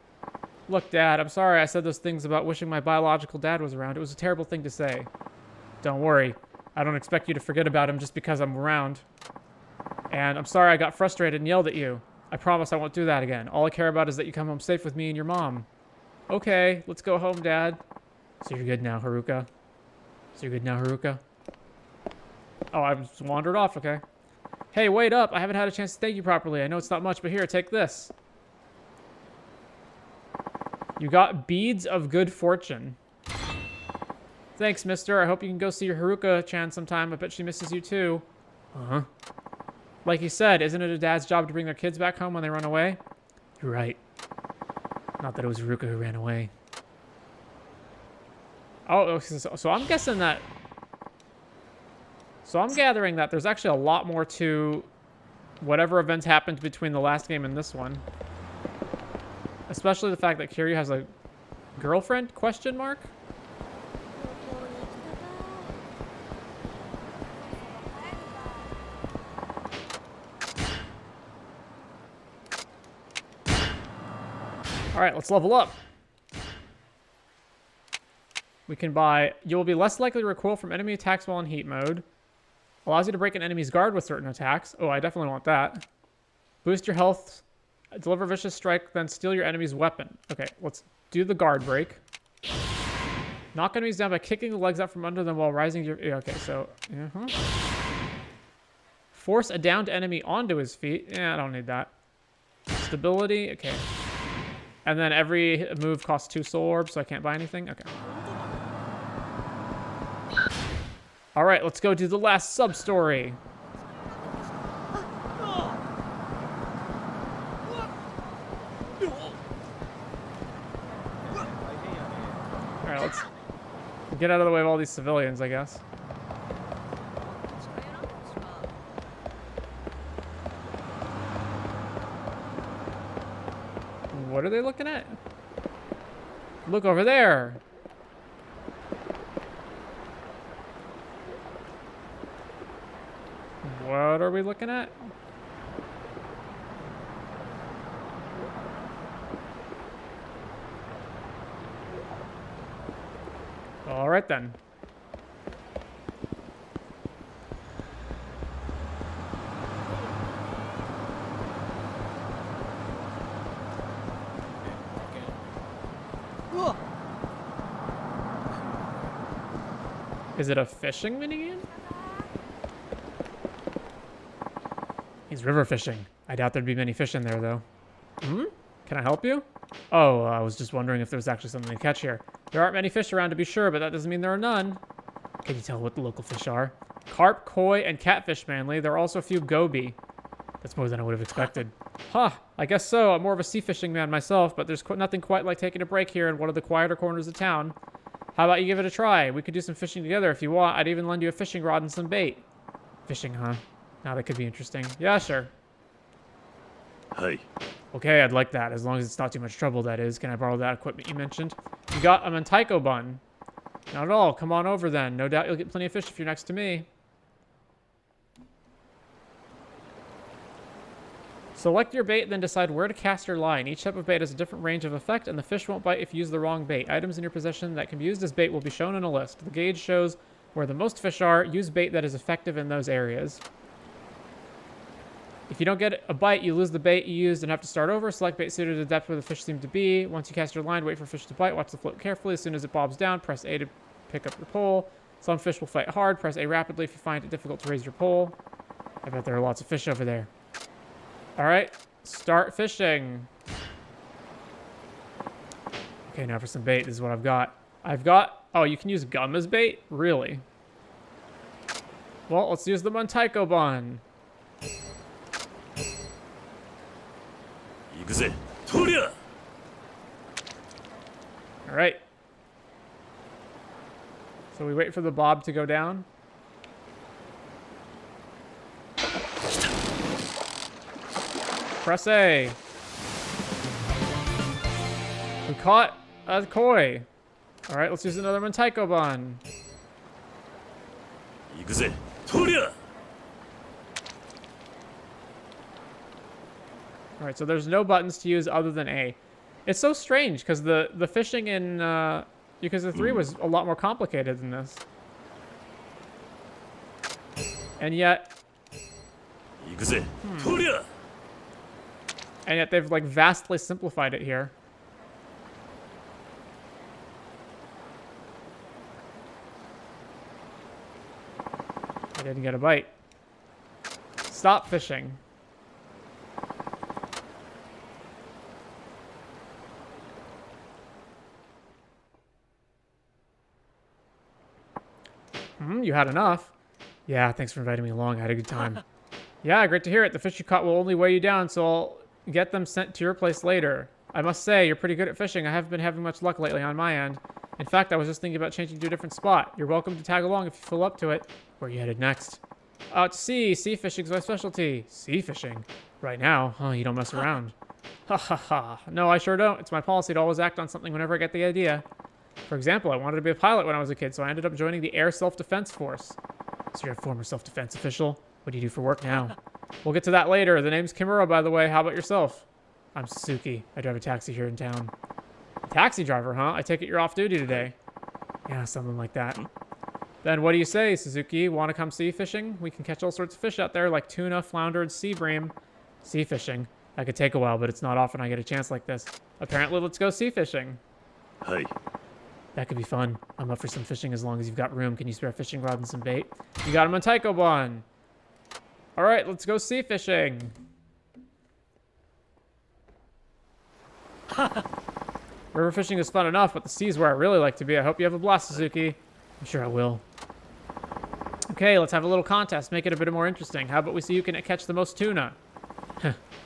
Look, Dad, I'm sorry I said those things about wishing my biological dad was around. It was a terrible thing to say. Don't worry. I don't expect you to forget about him just because I'm around. And I'm sorry I got frustrated and yelled at you. I promise I won't do that again. All I care about is that you come home safe with me and your mom. Okay, let's go home, Dad. So you're good now, Haruka? Oh, I just wandered off, okay. Hey, wait up. I haven't had a chance to thank you properly. I know it's not much, but here, take this. You got beads of good fortune. Thanks, mister. I hope you can go see your Haruka-chan sometime. I bet she misses you too. Uh-huh. Like you said, isn't it a dad's job to bring their kids back home when they run away? You're right. Not that it was Haruka who ran away. Oh, so I'm guessing that... So I'm gathering that there's actually a lot more to whatever events happened between the last game and this one. Especially the fact that Kiryu has a girlfriend, question mark? Alright, let's level up. We can buy... You will be less likely to recoil from enemy attacks while in heat mode. Allows you to break an enemy's guard with certain attacks. Oh, I definitely want that. Boost your health. Deliver vicious strike, then steal your enemy's weapon. Okay, let's do the guard break. Knock enemies down by kicking the legs out from under them while rising your... Okay, so... Force a downed enemy onto his feet. Yeah, I don't need that. Stability. Okay. And then every move costs 2 soul orbs, so I can't buy anything? Okay. Alright, let's go do the last sub-story. Alright, let's get out of the way of all these civilians, I guess. What are they looking at? Look over there. What are we looking at? All right then. Is it a fishing minigame? He's river fishing. I doubt there'd be many fish in there, though. Hmm? Can I help you? Oh, I was just wondering if there's actually something to catch here. There aren't many fish around to be sure, but that doesn't mean there are none. Can you tell what the local fish are? Carp, koi, and catfish mainly. There are also a few goby. That's more than I would have expected. Huh, I guess so. I'm more of a sea fishing man myself, but there's nothing quite like taking a break here in one of the quieter corners of town. How about you give it a try? We could do some fishing together if you want. I'd even lend you a fishing rod and some bait. Fishing, huh? Now that could be interesting. Yeah, sure. Hi. Okay, I'd like that. As long as it's not too much trouble, that is. Can I borrow that equipment you mentioned? You got a Taiko bun. Not at all. Come on over then. No doubt you'll get plenty of fish if you're next to me. Select your bait, then decide where to cast your line. Each type of bait has a different range of effect, and the fish won't bite if you use the wrong bait. Items in your possession that can be used as bait will be shown in a list. The gauge shows where the most fish are. Use bait that is effective in those areas. If you don't get a bite, you lose the bait you used and have to start over. Select bait suited to the depth where the fish seem to be. Once you cast your line, wait for fish to bite. Watch the float carefully. As soon as it bobs down, press A to pick up your pole. Some fish will fight hard. Press A rapidly if you find it difficult to raise your pole. I bet there are lots of fish over there. All right, start fishing. Okay, now for some bait. This is what I've got. Oh, you can use gum as bait? Really? Well, let's use the Taiko Bon. All right. So we wait for the bob to go down. Press A. We caught a koi. All right, let's use another Taiko Bon. All right, so there's no buttons to use other than A. It's so strange because the fishing in Yakuza 3 was a lot more complicated than this. And yet... And yet they've like vastly simplified it here. I didn't get a bite. Stop fishing. You had enough. Yeah, thanks for inviting me along. I had a good time. Yeah, great to hear it. The fish you caught will only weigh you down, so I'll get them sent to your place later. I must say, you're pretty good at fishing. I haven't been having much luck lately on my end. In fact, I was just thinking about changing to a different spot. You're welcome to tag along if you feel up to it. Where are you headed next? Out to sea. Sea fishing's my specialty. Sea fishing? Right now? Huh, you don't mess around. Ha ha ha. No, I sure don't. It's my policy to always act on something whenever I get the idea. For example, I wanted to be a pilot when I was a kid, so I ended up joining the Air Self-Defense Force. So you're a former self-defense official? What do you do for work now? We'll get to that later. The name's Kimura, by the way. How about yourself? I'm Suzuki. I drive a taxi here in town. A taxi driver, huh? I take it you're off duty today. Yeah, something like that. Then what do you say, Suzuki? Want to come sea fishing? We can catch all sorts of fish out there, like tuna, flounder, and sea bream. Sea fishing. That could take a while, but it's not often I get a chance like this. Apparently, let's go sea fishing. Hey. That could be fun. I'm up for some fishing as long as you've got room. Can you spare a fishing rod and some bait? You got him on Taiko Bon. All right, let's go sea fishing. River fishing is fun enough, but the sea's where I really like to be. I hope you have a blast, Suzuki. I'm sure I will. Okay, let's have a little contest. Make it a bit more interesting. How about we see who can catch the most tuna?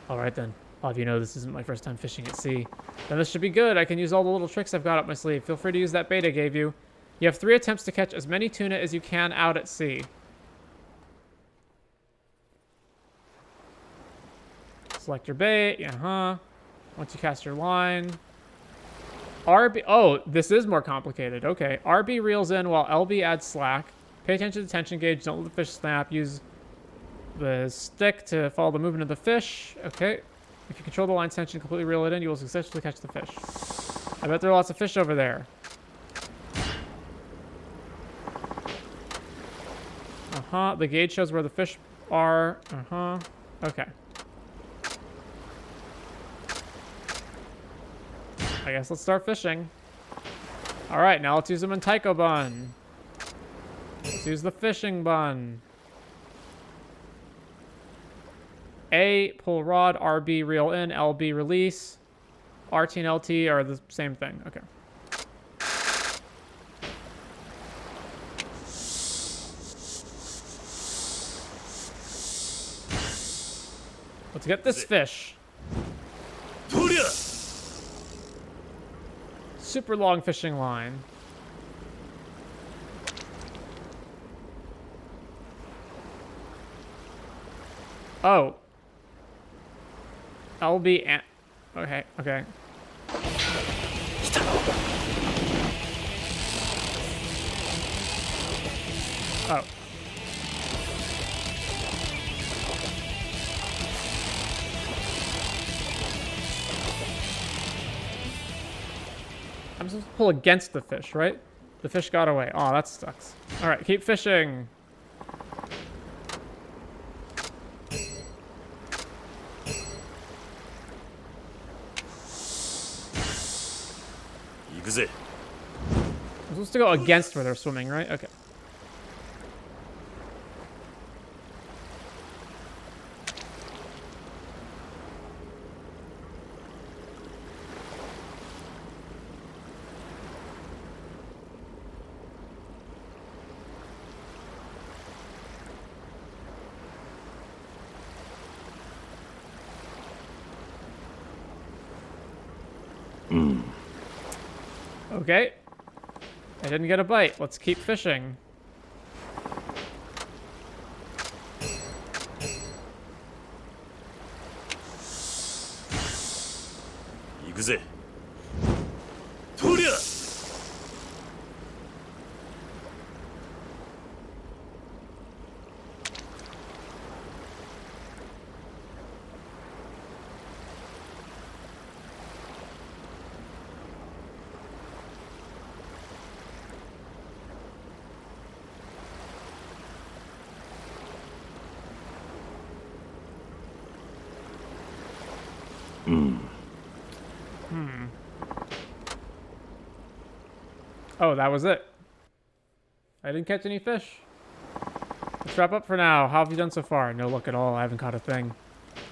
All right, then. All of you know this isn't my first time fishing at sea. Then this should be good. I can use all the little tricks I've got up my sleeve. Feel free to use that bait I gave you. You have 3 attempts to catch as many tuna as you can out at sea. Select your bait. Once you cast your line. RB... Oh, this is more complicated. Okay. RB reels in while LB adds slack. Pay attention to the tension gauge. Don't let the fish snap. Use the stick to follow the movement of the fish. Okay. If you control the line's tension, completely reel it in, you will successfully catch the fish. I bet there are lots of fish over there. The gauge shows where the fish are. Okay. I guess let's start fishing. All right, now let's use them in Taiko Bon. Let's use the fishing bun. A, pull rod, RB, reel in, LB, release. RT and LT are the same thing. Okay. Let's get this fish. Super long fishing line. Oh. LB and... Okay, okay. Oh. I'm supposed to pull against the fish, right? The fish got away. Oh, that sucks. All right, keep fishing. I'm supposed to go against where they're swimming, right? Okay. Okay. I didn't get a bite. Let's keep fishing. Yakuza. Tuna! Oh, that was it. I didn't catch any fish. Let's wrap up for now. How have you done so far? No luck at all. I haven't caught a thing.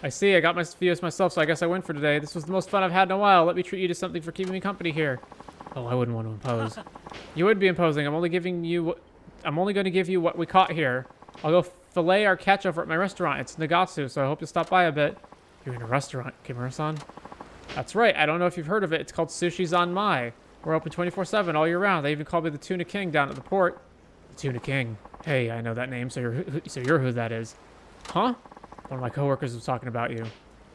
I see. I got my views myself, so I guess I win for today. This was the most fun I've had in a while. Let me treat you to something for keeping me company here. Oh, I wouldn't want to impose. You would be imposing. I'm only going to give you what we caught here. I'll go fillet our catch over at my restaurant. It's Nagasu, so I hope you'll stop by a bit. You're in a restaurant, Kimura-san? That's right. I don't know if you've heard of it. It's called Sushi Zanmai. We're open 24/7 all year round. They even call me the Tuna King down at the port. The Tuna King. Hey, I know that name, so you're who that is. Huh? One of my coworkers was talking about you.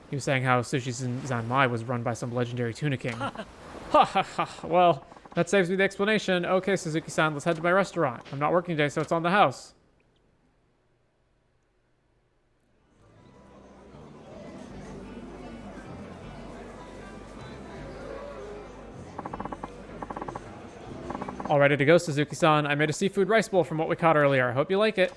He was saying how Sushi Zanmai was run by some legendary Tuna King. Ha ha ha. Well, that saves me the explanation. Okay, Suzuki-san, let's head to my restaurant. I'm not working today, so it's on the house. All ready to go, Suzuki-san. I made a seafood rice bowl from what we caught earlier. I hope you like it.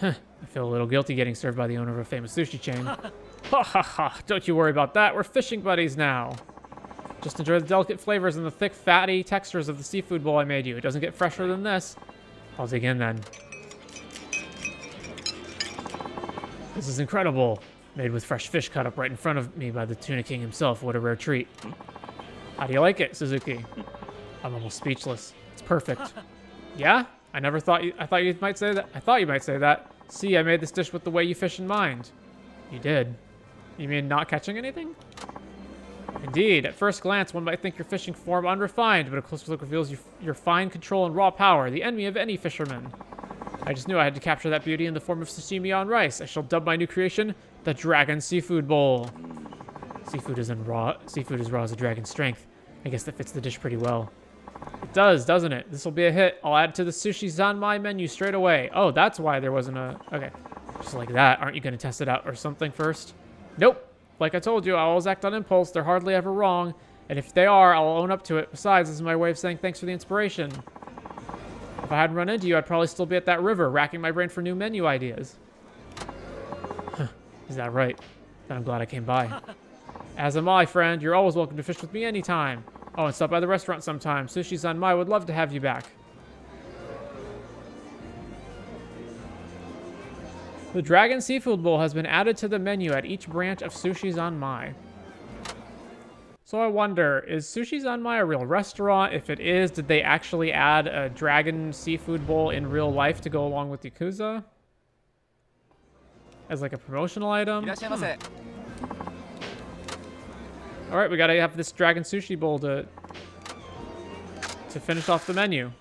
I feel a little guilty getting served by the owner of a famous sushi chain. Ha ha ha. Don't you worry about that. We're fishing buddies now. Just enjoy the delicate flavors and the thick, fatty textures of the seafood bowl I made you. It doesn't get fresher than this. I'll dig in then. This is incredible. Made with fresh fish cut up right in front of me by the Tuna King himself. What a rare treat. How do you like it, Suzuki? I'm almost speechless. It's perfect. Yeah? I thought you might say that. I thought you might say that. See, I made this dish with the way you fish in mind. You did. You mean not catching anything? Indeed. At first glance, one might think your fishing form unrefined, but a closer look reveals your fine control and raw power, the enemy of any fisherman. I just knew I had to capture that beauty in the form of sashimi on rice. I shall dub my new creation the Dragon Seafood Bowl. Seafood is raw as a dragon's strength. I guess that fits the dish pretty well. It does, doesn't it? This will be a hit. I'll add it to the Sushi Zanmai menu straight away. Oh, that's why there wasn't a... Okay. Just like that. Aren't you going to test it out or something first? Nope. Like I told you, I always act on impulse. They're hardly ever wrong. And if they are, I'll own up to it. Besides, this is my way of saying thanks for the inspiration. If I hadn't run into you, I'd probably still be at that river, racking my brain for new menu ideas. Huh. Is that right? Then I'm glad I came by. As am I, friend. You're always welcome to fish with me anytime. Oh, and stop by the restaurant sometime. Sushi Zanmai would love to have you back. The Dragon Seafood Bowl has been added to the menu at each branch of Sushi Zanmai. So I wonder, is Sushi Zanmai a real restaurant? If it is, did they actually add a Dragon Seafood Bowl in real life to go along with Yakuza? As like a promotional item? Alright, we gotta have this Dragon Sushi Bowl to finish off the menu.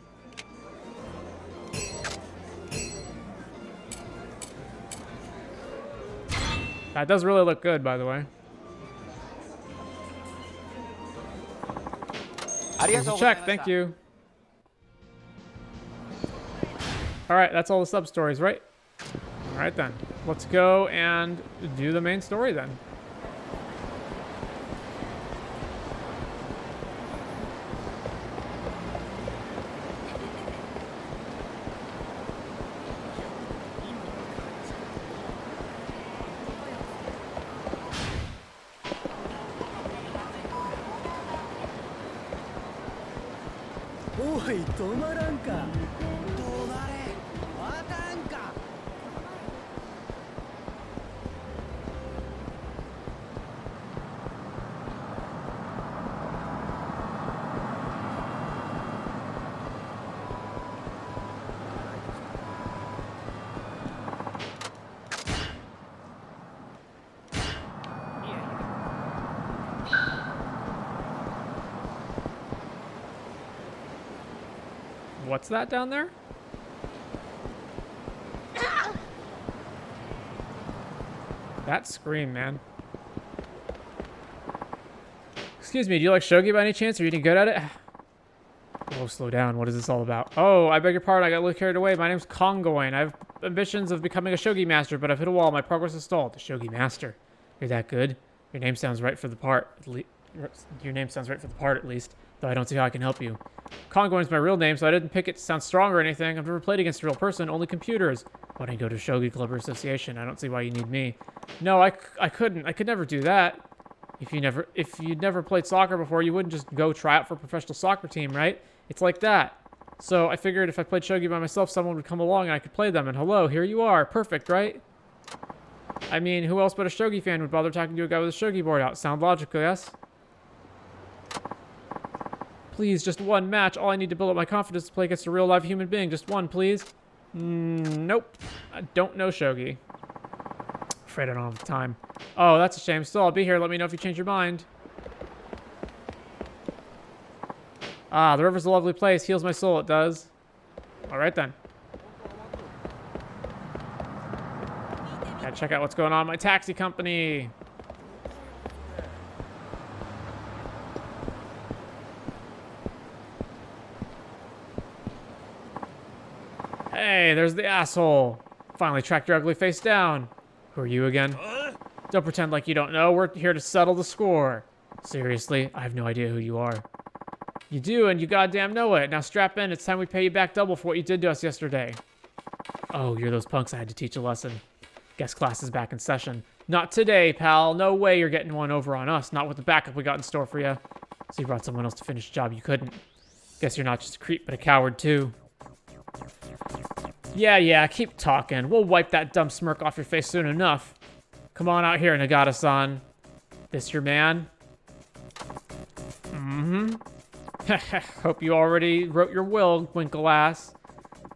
That does really look good, by the way. Here's a check, thank you. Alright, that's all the sub-stories, right? Alright then. Let's go and do the main story then. what's that down there? That scream, man. Excuse me, do you like shogi by any chance? Are you any good at it? Oh, slow down. What is this all about? Oh, I beg your pardon. I got a little carried away. My name's Kongoin. I have ambitions of becoming a shogi master, but I've hit a wall. My progress is stalled. The shogi master. You're that good? Your name sounds right for the part. Your name sounds right for the part, at least. Though I don't see how I can help you. Kongoin is my real name, so I didn't pick it to sound strong or anything. I've never played against a real person, only computers. Why don't you go to Shogi Club or Association? I don't see why you need me. No, I couldn't. I could never do that. If you'd never played soccer before, you wouldn't just go try out for a professional soccer team, right? It's like that. So I figured if I played shogi by myself, someone would come along and I could play them. And hello, here you are. Perfect, right? I mean, who else but a shogi fan would bother talking to a guy with a shogi board out? Sound logical, yes? Please, just one match. All I need to build up my confidence to play against a real live human being. Just one, please. Nope. I don't know shogi. Afraid I don't have the time. Oh, that's a shame. Still, I'll be here. Let me know if you change your mind. Ah, the river's a lovely place. Heals my soul, it does. All right, then. Gotta check out what's going on in my taxi company. Hey, there's the asshole. Finally tracked your ugly face down. Who are you again? Don't pretend like you don't know. We're here to settle the score. Seriously, I have no idea who you are. You do, and you goddamn know it. Now strap in. It's time we pay you back double for what you did to us yesterday. Oh, you're those punks I had to teach a lesson. Guess class is back in session. Not today, pal. No way you're getting one over on us. Not with the backup we got in store for you. So you brought someone else to finish a job you couldn't. Guess you're not just a creep, but a coward, too. Yeah, keep talking. We'll wipe that dumb smirk off your face soon enough. Come on out here, Nagata-san. This your man? Mm-hmm. Hope you already wrote your will, Winkle ass.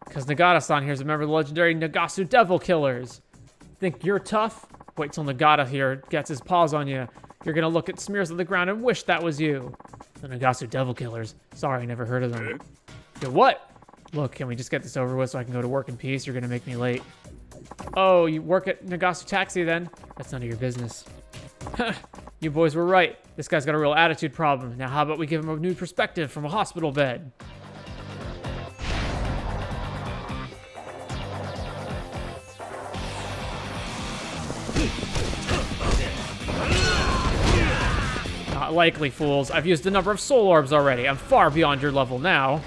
Because Nagata-san here's a member of the legendary Nagasu Devil Killers. Think you're tough? Wait till Nagata here gets his paws on you. You're gonna look at smears on the ground and wish that was you. The Nagasu Devil Killers. Sorry, I never heard of them. Yo, what? Look, can we just get this over with so I can go to work in peace? You're gonna make me late. Oh, you work at Nagasu Taxi then? That's none of your business. You boys were right. This guy's got a real attitude problem. Now how about we give him a new perspective from a hospital bed? Not likely, fools. I've used a number of soul orbs already. I'm far beyond your level now.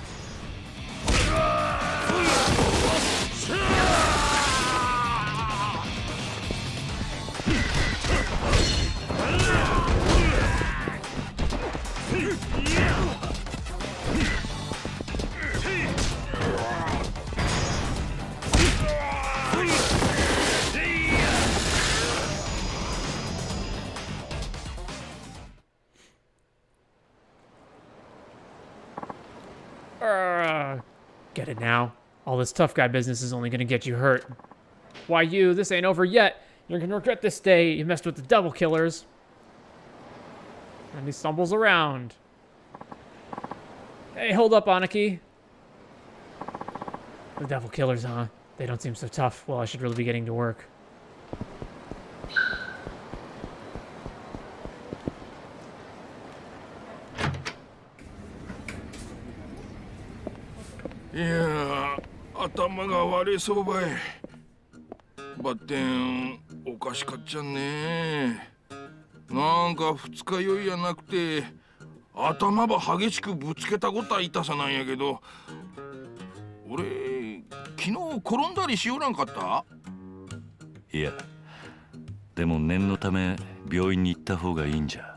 Get it now? All this tough guy business is only gonna get you hurt. Why you? This ain't over yet. You're gonna regret this day. You messed with the Devil Killers. And he stumbles around. Hey, hold up, Aniki. The Devil Killers, huh? They don't seem so tough. Well, I should really be getting to work.いや頭が割れそうばい。バッテンおかしかっちゃね。なんか二日酔いやなくて頭ば激しくぶつけたことは痛さなんやけど、俺昨日転んだりしよらんかった？いや、でも念のため病院に行った方がいいんじゃ。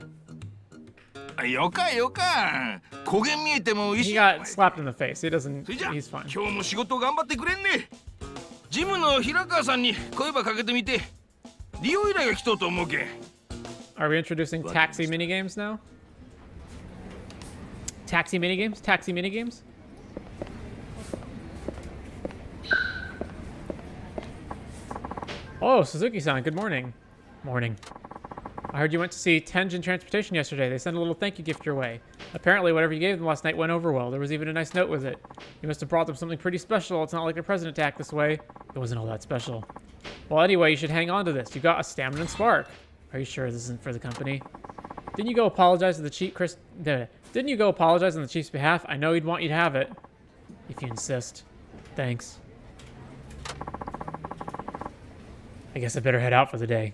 よかよか。焦げ見えてもいいし。He got slapped in the face. He doesn't. He's fine. 今日も仕事頑張ってくれんね。ジムの平川さんに声ばかけてみて。利用依頼が来とうと思うけん。Are we introducing taxi minigames now? Taxi minigames? Taxi minigames? Oh, Suzuki-san, good morning. Morning. I heard you went to see Tenjin Transportation yesterday. They sent a little thank you gift your way. Apparently, whatever you gave them last night went over well. There was even a nice note with it. You must have brought them something pretty special. It's not like a president attack this way. It wasn't all that special. Well, anyway, you should hang on to this. You got a stamina and spark. Are you sure this isn't for the company? Didn't you go apologize to the chief, Didn't you go apologize on the chief's behalf? I know he'd want you to have it. If you insist. Thanks. I guess I better head out for the day.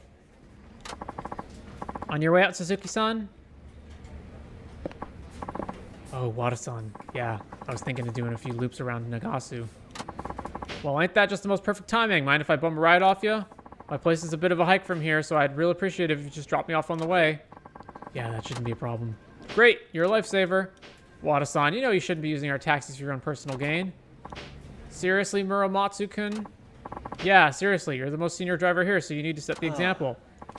On your way out, Suzuki-san? Oh, Wada-san. Yeah, I was thinking of doing a few loops around Nagasu. Well, ain't that just the most perfect timing? Mind if I bum a ride off you? My place is a bit of a hike from here, so I'd really appreciate it if you just dropped me off on the way. Yeah, that shouldn't be a problem. Great, you're a lifesaver. Wada-san, you know you shouldn't be using our taxis for your own personal gain. Seriously, Muramatsu-kun? Yeah, seriously, you're the most senior driver here, so you need to set the example.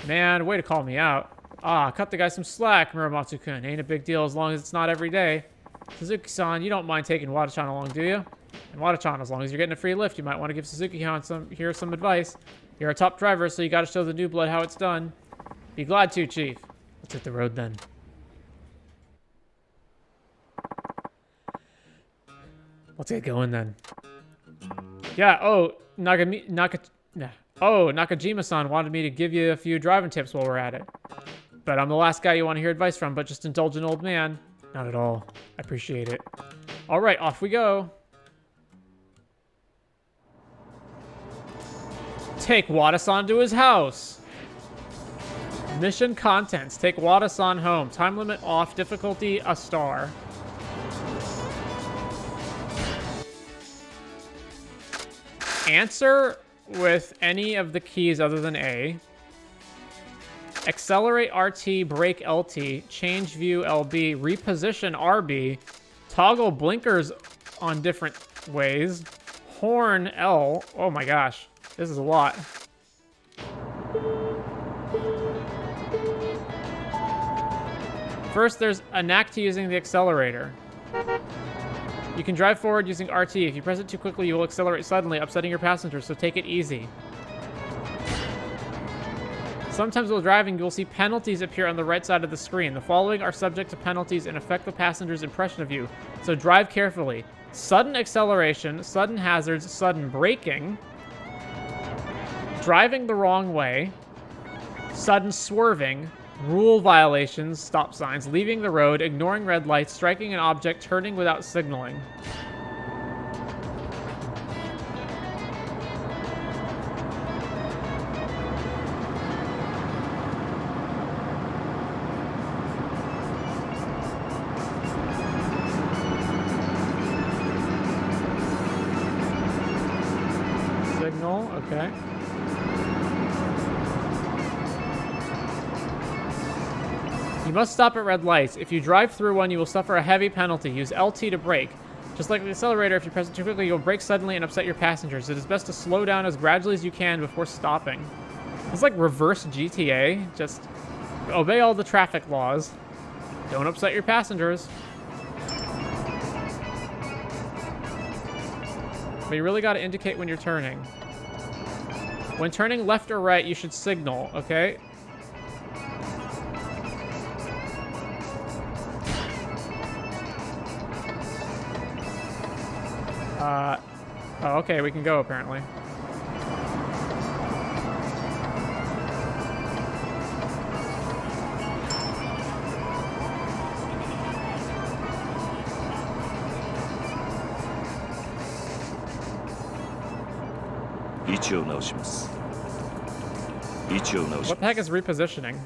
Man, way to call me out. Ah, cut the guy some slack, Muramatsu-kun. Ain't a big deal as long as it's not every day. Suzuki-san, you don't mind taking Wada-chan along, do you? And Wada-chan, as long as you're getting a free lift, you might want to give Suzuki-chan some advice. You're a top driver, so you gotta show the new blood how it's done. Be glad to, Chief. Let's hit the road then. Let's get going then. Yeah, Nakajima-san wanted me to give you a few driving tips while we're at it. But I'm the last guy you want to hear advice from, but just indulge an old man. Not at all. I appreciate it. All right, off we go. Take Wada-san to his house. Mission contents. Take Wada-san home. Time limit off. Difficulty a star. Answer with any of the keys other than A. Accelerate RT, brake LT, change view LB, reposition RB, toggle blinkers on different ways, horn L. Oh my gosh, this is a lot. First, there's a knack to using the accelerator. You can drive forward using RT. If you press it too quickly, you will accelerate suddenly, upsetting your passengers, so take it easy. Sometimes while driving, you will see penalties appear on the right side of the screen. The following are subject to penalties and affect the passenger's impression of you, so drive carefully. Sudden acceleration, sudden hazards, sudden braking, driving the wrong way, sudden swerving, rule violations, stop signs, leaving the road, ignoring red lights, striking an object, turning without signaling. Signal, okay. You must stop at red lights. If you drive through one, you will suffer a heavy penalty. Use LT to brake. Just like the accelerator, if you press it too quickly, you'll brake suddenly and upset your passengers. It is best to slow down as gradually as you can before stopping. It's like reverse GTA. Just obey all the traffic laws. Don't upset your passengers. But you really got to indicate when you're turning. When turning left or right, you should signal, okay? Oh, okay, we can go apparently. What the heck is repositioning?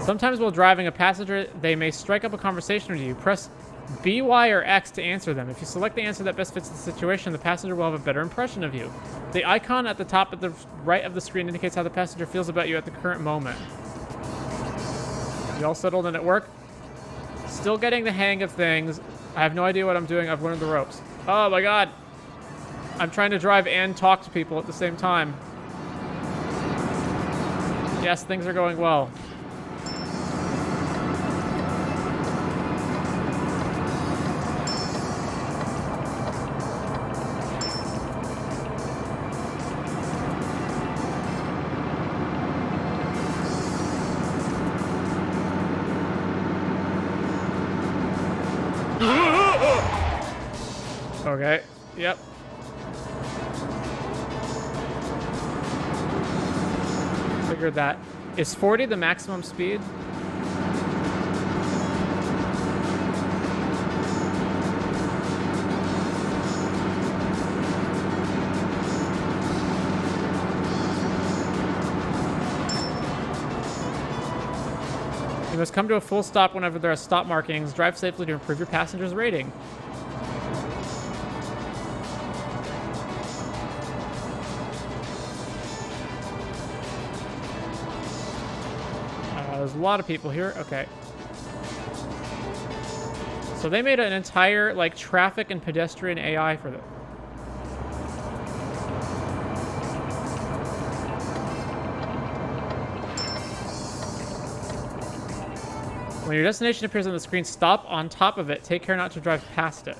Sometimes while driving a passenger, they may strike up a conversation with you. Press B, Y, or X to answer them. If you select the answer that best fits the situation, the passenger will have a better impression of you. The icon at the top of the right of the screen indicates how the passenger feels about you at the current moment. You all settled in at work? Still getting the hang of things. I have no idea what I'm doing. I've learned the ropes. Oh my god. I'm trying to drive and talk to people at the same time. Yes, things are going well. Okay. Yep. Figured that. Is 40 the maximum speed? You must come to a full stop whenever there are stop markings. Drive safely to improve your passenger's rating. There's a lot of people here. Okay. So they made an entire, like, traffic and pedestrian AI for this. When your destination appears on the screen, stop on top of it. Take care not to drive past it.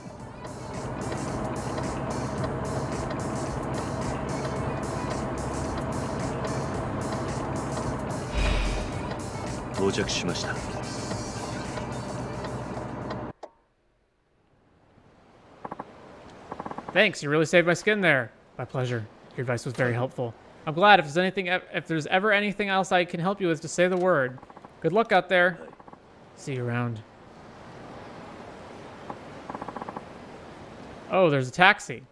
Thanks, you really saved my skin there. My pleasure. Your advice was very helpful. I'm glad. If there's ever anything else I can help you with, just say the word. Good luck out there. See you around. Oh, there's a taxi.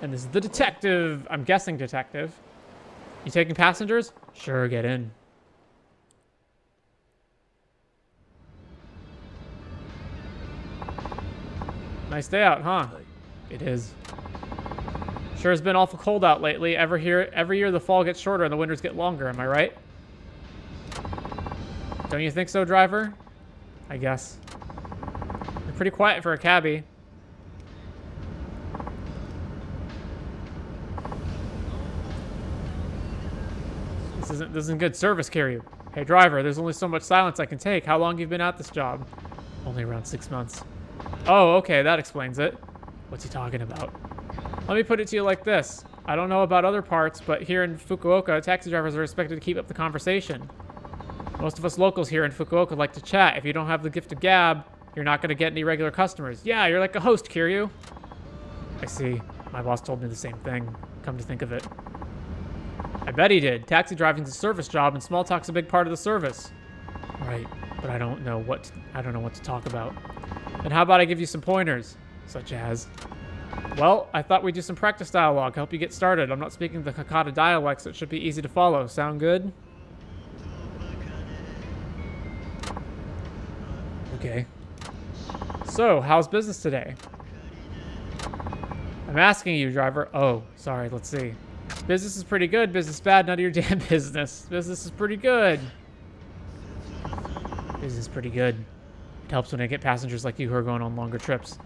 And this is the detective. I'm guessing detective. You taking passengers? Sure, get in. Nice day out, huh? It is. Sure has been awful cold out lately. Every year the fall gets shorter and the winters get longer, am I right? Don't you think so, driver? I guess. You're pretty quiet for a cabbie. This isn't good service, Kiryu. Hey, driver, there's only so much silence I can take. How long have you been at this job? Only around 6 months. Oh, okay, that explains it. What's he talking about? Let me put it to you like this. I don't know about other parts, but here in Fukuoka, taxi drivers are expected to keep up the conversation. Most of us locals here in Fukuoka like to chat. If you don't have the gift of gab, you're not going to get any regular customers. Yeah, you're like a host, Kiryu. I see. My boss told me the same thing. Come to think of it. I bet he did. Taxi driving's a service job, and small talk's a big part of the service. Right, but I don't know what to talk about. And how about I give you some pointers, such as... Well, I thought we'd do some practice dialogue, help you get started. I'm not speaking the Hakata dialect, so it should be easy to follow. Sound good? Okay. So, how's business today? I'm asking you, driver. Oh, sorry, let's see. Business is pretty good, business bad, none of your damn business. Business is pretty good. Business is pretty good. It helps when I get passengers like you who are going on longer trips.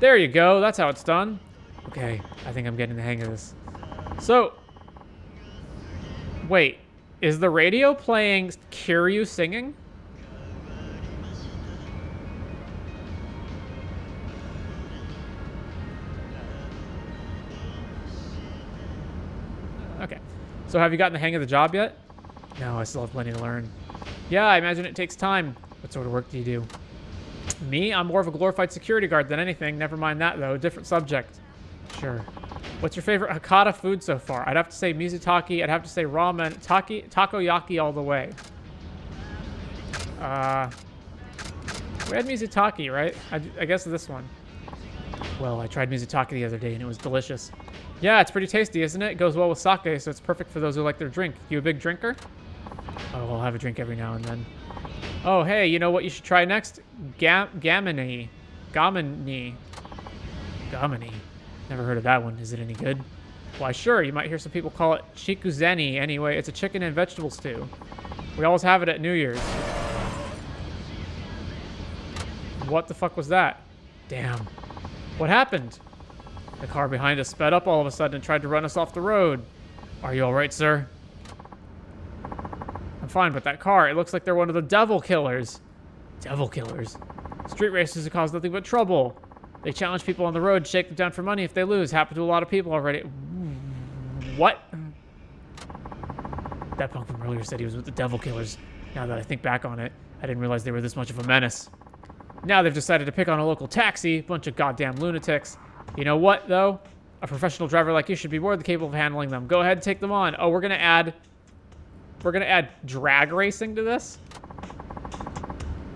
There you go, that's how it's done. Okay, I think I'm getting the hang of this. So, wait, is the radio playing Kiryu singing? Okay, so have you gotten the hang of the job yet? No, I still have plenty to learn. Yeah, I imagine it takes time. What sort of work do you do? Me? I'm more of a glorified security guard than anything. Never mind that, though. Different subject. Sure. What's your favorite Hakata food so far? I'd have to say Mizutaki. I'd have to say ramen. Takoyaki all the way. We had Mizutaki, right? I guess this one. Well, I tried Mizutaki the other day, and it was delicious. Yeah, it's pretty tasty, isn't it? It goes well with sake, so it's perfect for those who like their drink. You a big drinker? Oh, I'll have a drink every now and then. Oh, hey, you know what you should try next? Gamini. Never heard of that one. Is it any good? Why, sure. You might hear some people call it chikuzeni. Anyway, it's a chicken and vegetable stew. We always have it at New Year's. What the fuck was that? Damn. What happened? The car behind us sped up all of a sudden and tried to run us off the road. Are you all right, sir? I'm fine, but that car, it looks like they're one of the devil killers. Devil killers? Street racers who cause nothing but trouble. They challenge people on the road, shake them down for money if they lose. Happened to a lot of people already. What? That punk from earlier said he was with the devil killers. Now that I think back on it, I didn't realize they were this much of a menace. Now they've decided to pick on a local taxi. Bunch of goddamn lunatics. You know what, though? A professional driver like you should be more than capable of handling them. Go ahead and take them on. Oh, we're gonna add drag racing to this?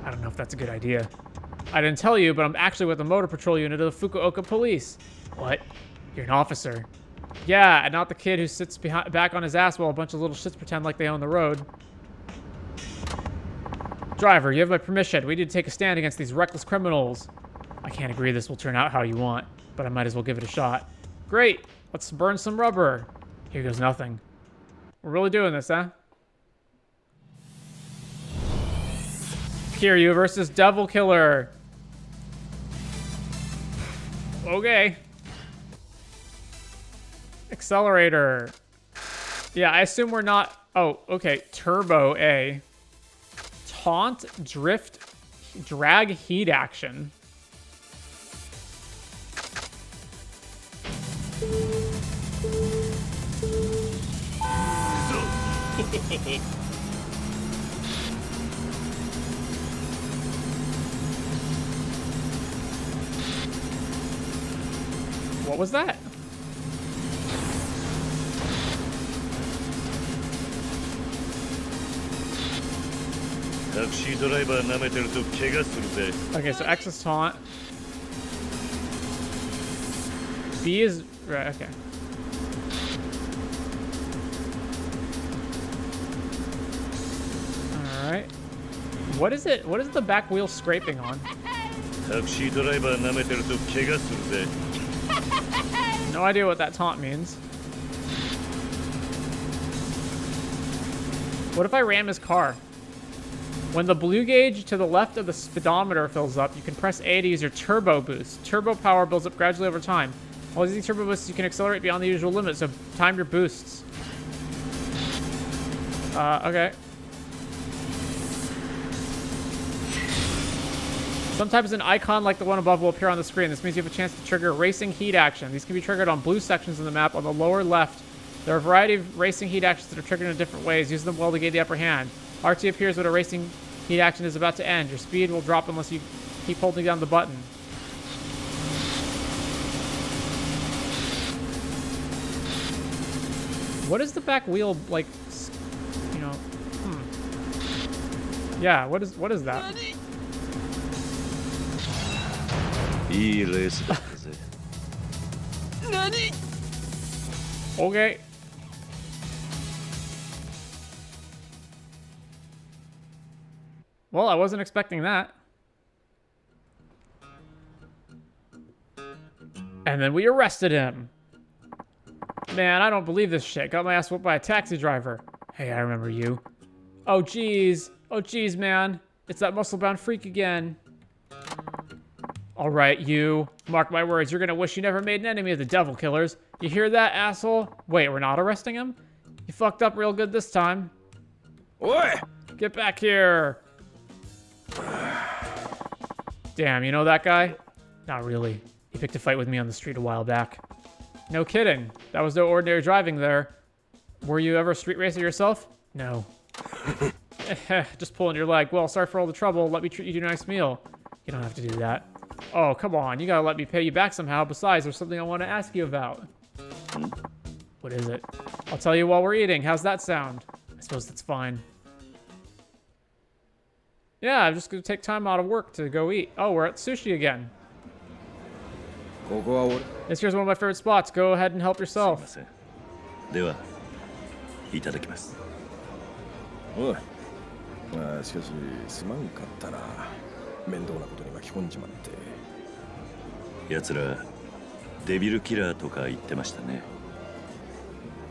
I don't know if that's a good idea. I didn't tell you, but I'm actually with the motor patrol unit of the Fukuoka police. What? You're an officer. Yeah, and not the kid who sits back on his ass while a bunch of little shits pretend like they own the road. Driver, you have my permission. We need to take a stand against these reckless criminals. I can't agree this will turn out how you want, but I might as well give it a shot. Great. Let's burn some rubber. Here goes nothing. We're really doing this, huh? Kiryu versus Devil Killer. Okay. Accelerator. Yeah, I assume we're not... Oh, okay. Turbo A. Taunt, drift, drag, heat action. What was that? Okay, so X is taunt. B is... Right, okay. Alright. What is it? What is the back wheel scraping on? No idea what that taunt means. What if I ram his car? When the blue gauge to the left of the speedometer fills up, you can press A to use your turbo boost. Turbo power builds up gradually over time. While using turbo boosts, you can accelerate beyond the usual limit, so time your boosts. Okay. Sometimes an icon like the one above will appear on the screen. This means you have a chance to trigger racing heat action. These can be triggered on blue sections of the map on the lower left. There are a variety of racing heat actions that are triggered in different ways. Use them well to gain the upper hand. RT appears when a racing heat action is about to end. Your speed will drop unless you keep holding down the button. What is the back wheel, like, you know, Yeah, what is that? Okay. Well, I wasn't expecting that. And then we arrested him. Man, I don't believe this shit. Got my ass whooped by a taxi driver. Hey, I remember you. Oh, jeez. Oh, jeez, man. It's that muscle-bound freak again. All right, you. Mark my words, you're gonna wish you never made an enemy of the Devil Killers. You hear that, asshole? Wait, we're not arresting him? You fucked up real good this time. Oi! Get back here. Damn, you know that guy? Not really. He picked a fight with me on the street a while back. No kidding. That was no ordinary driving there. Were you ever a street racer yourself? No. Just pulling your leg. Well, sorry for all the trouble. Let me treat you to a nice meal. You don't have to do that. Oh, come on. You gotta let me pay you back somehow. Besides, there's something I want to ask you about. What is it? I'll tell you while we're eating. How's that sound? I suppose that's fine. Yeah, I'm just gonna take time out of work to go eat. Oh, we're at sushi again. This here's one of my favorite spots. Go ahead and help yourself. Oh. まあしかしすまんかったな。面倒なことに巻き込んじまって。奴らデビルキラーとか言ってましたね。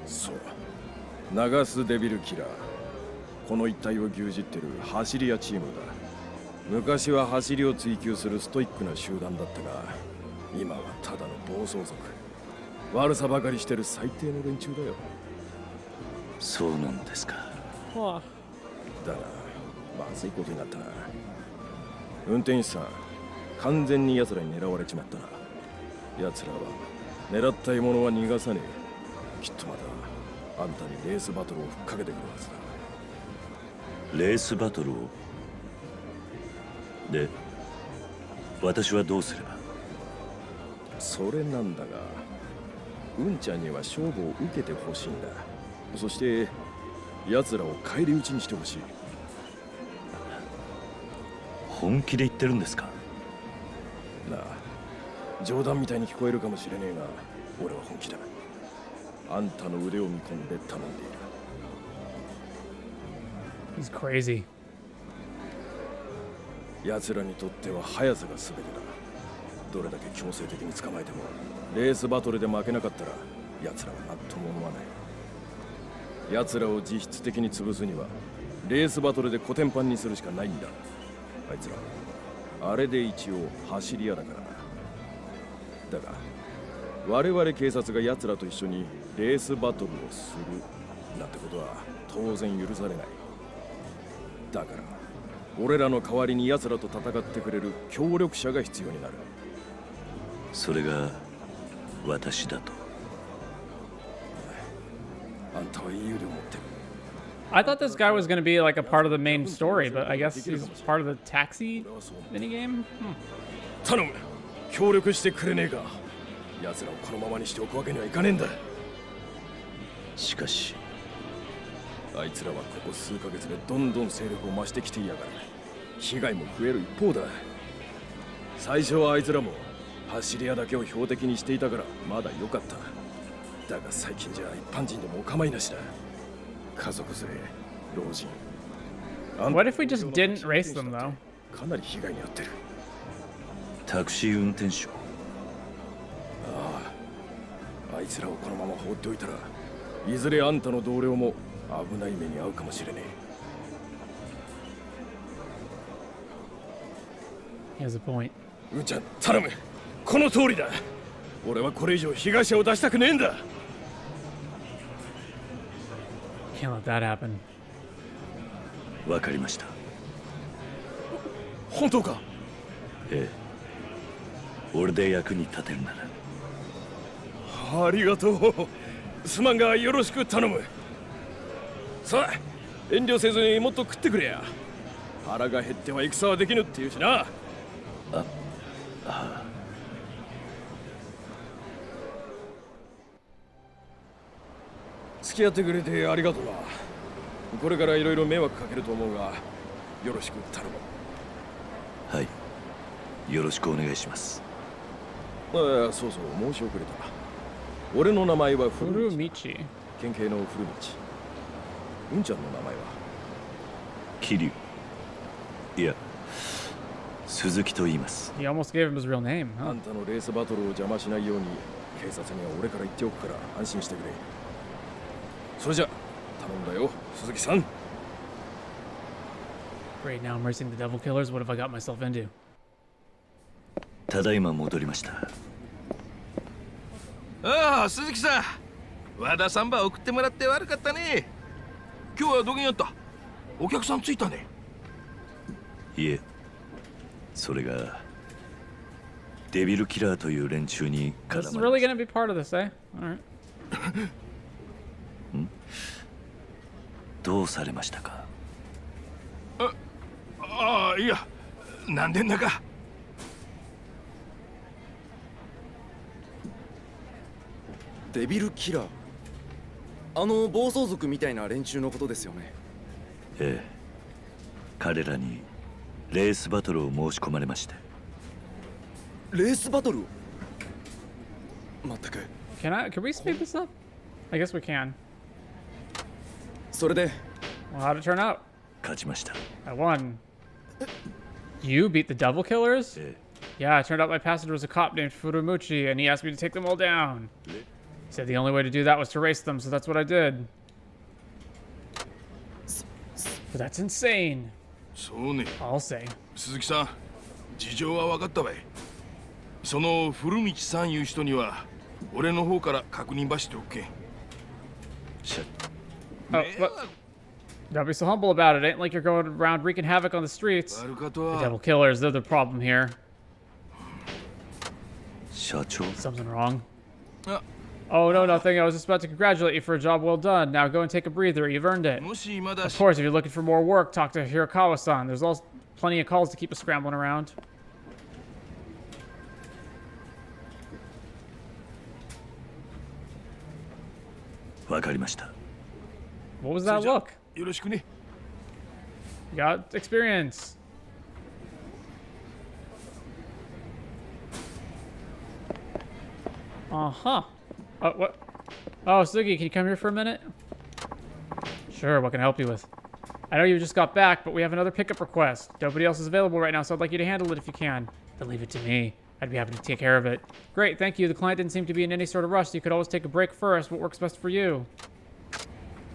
そう。流すデビルキラー。この一帯を牛耳ってる走り屋チームだ。昔は走りを追求するストイックな集団だったが、今はただの暴走族。悪さばかりしてる最低の連中だよ。そうなんですか。はあ。だがまずいことになったな。運転手さん、完全に奴らに狙われちまったな。奴らは狙った獲物は逃がさねえ。きっとまたあんたにレースバトルをふっかけてくるはずだ。レースバトルをで、私はどうすれば。それなんだが、うんちゃんには勝負を受けてほしいんだ。そして奴らを返り討ちにしてほしい。本気で言ってるんですか？なあ、冗談みたいに聞こえるかもしれねえが、俺は本気だ。あんたの腕を見込んで頼んでいる。He's crazy. 奴らにとっては速さが全てだ。どれだけ強制的に捕まえても、レースバトルで負けなかったら奴らは何とも思わない。奴らを実質的に潰すにはレースバトルでコテンパンにするしかないんだ。あいつらあれで一応走り屋だからな。だが我々警察が奴らと一緒にレースバトルをするなんてことは当然許されない。だから俺らの代わりに奴らと戦ってくれる協力者が必要になる。それが私だと。あんたはいい腕を持ってる。I thought this guy was going to be like a part of the main story, but I guess he's part of the taxi minigame? 頼む、協力してくれねえか。奴らをこのままにしておくわけにはいかねえんだ。しかしあいつらはここ数ヶ月でどんどん勢力を増してきていやがる。被害も増える一方だ。最初はあいつらも走り屋だけを標的にしていたからまだ良かった。だが最近じゃ一般人でもお構いなしだ。家族連れ、老人。What if we just didn't race them though? かなり被害に遭ってる。タクシー運転手。ああ、あいつらをこのまま放っておいたらいずれあんたの同僚も危ない目に遭うかもしれねえ。He has a point. うんちゃん、頼む。この通りだ。俺はこれ以上被害者を出したくねえんだ。Can't let that happen. わかりました。本当か？ええ。俺で役に立てるなら。ありがとう。すまんがよろしく頼む。さあ、遠慮せずにもっと食ってくれや。腹が減っては戦はできぬっていうしな。付き合ってくれてありがとうな。これからいろいろ迷惑かけると思うが、よろしく頼む。はい、よろしくお願いします。そうそう、申し遅れた。俺の名前は古道。県警の古道。うんちゃんの名前は桐生。いや、鈴木と言います。He almost gave him his real name, huh? あんたのレースバトルを邪魔しないように警察には俺から言っておくから安心してくれ。それじゃ頼んだよ、鈴木さん。 Great, now I'm racing the devil killers. What have I got myself into? ただいま戻りました。ああ、鈴木さん。和田サンバ送ってもらって悪かったね。今日はどげんやった？お客さんついたね。いえ、それがデビルキラーという連中に絡まれました。 This is really gonna be part of this, eh? Alright. どうされましたか？ああ、いや、なんでんだか。デビルキラー、あの暴走族みたいな連中のことですよね。ええ、彼らにレースバトルを申し込まれまして。レースバトル？まったく。Can we speed this up? I guess we can. それで Well, how'd it turn out? 勝ちました。I won. You beat the devil killers? Yeah, it turned out my passenger was a cop named Furumuchi, and he asked me to take them all down. He said the only way to do that was to race them, so that's what I did. But that's insane. そうね。I'll say. 鈴木さん、事情は分かったわい。その古道さんいう人には俺の方から確認ばしておけ。Oh, but don't be so humble about it. Ain't like you're going around wreaking havoc on the streets. The devil killers, they're the problem here. Something wrong. Oh, no, nothing. I was just about to congratulate you for a job well done. Now go and take a breather. You've earned it. Of course, if you're looking for more work, talk to Hirakawa-san. There's plenty of calls to keep us scrambling around. わかりました。 What was that look? よろしくね。 You got experience. Uh-huh. Oh, what? Oh, Suzuki, can you come here for a minute? Sure, what can I help you with? I know you just got back, but we have another pickup request. Nobody else is available right now, so I'd like you to handle it if you can. Then leave it to me. I'd be happy to take care of it. Great, thank you. The client didn't seem to be in any sort of rush, so you could always take a break first. What works best for you?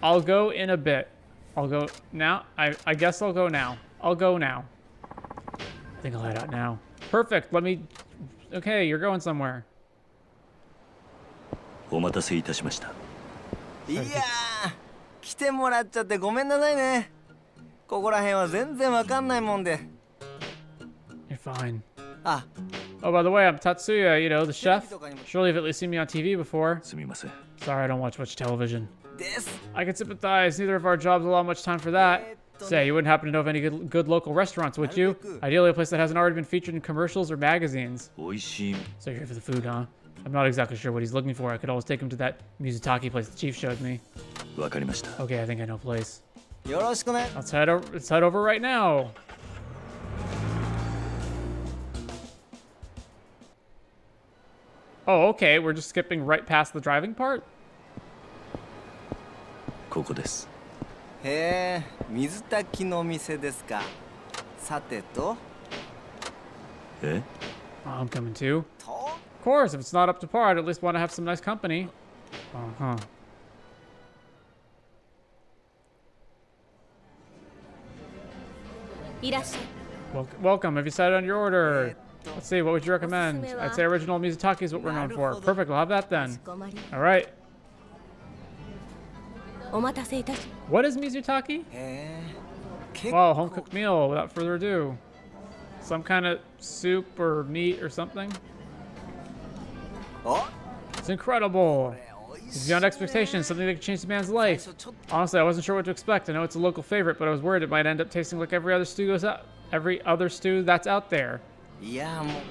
I'll go in a bit. I'll go now. I guess I'll go now. I'll go now. I think I'll head out now. Perfect. Let me... Okay, you're going somewhere. お待たせいたしました。いやー、来てもらっちゃってごめんなさいね。ここら辺は全然わかんないもんで。You're fine. Ah. Oh, by the way, I'm Tatsuya, you know, the chef. Surely you've at least seen me on TV before. すみません。 Sorry, I don't watch much television. I can sympathize. Neither of our jobs allow much time for that. Say, you wouldn't happen to know of any good local restaurants, would you? Ideally, a place that hasn't already been featured in commercials or magazines. おいしい。 So you're here for the food, huh? I'm not exactly sure what he's looking for. I could always take him to that Mizutaki place the chief showed me. わかりました。 Okay, I think I know a place. よろしくね。 Let's head over right now. Oh, okay. We're just skipping right past the driving part? ここです。へえ、水炊きの店ですか。さてと。え? Oh, I'm coming too. Of course, if it's not up to par, I'd at least want to have some nice company. Uh-huh. Welcome. Have you decided on your order? Let's see, what would you recommend? I'd say original Mizutaki is what we're known for. Perfect, we'll have that then. Alright. What is Mizutaki? Wow, home-cooked meal, without further ado. Some kind of soup or meat or something. It's incredible. It's beyond expectations, something that could change the man's life. Honestly, I wasn't sure what to expect. I know it's a local favorite, but I was worried it might end up tasting like every other stew that's out there.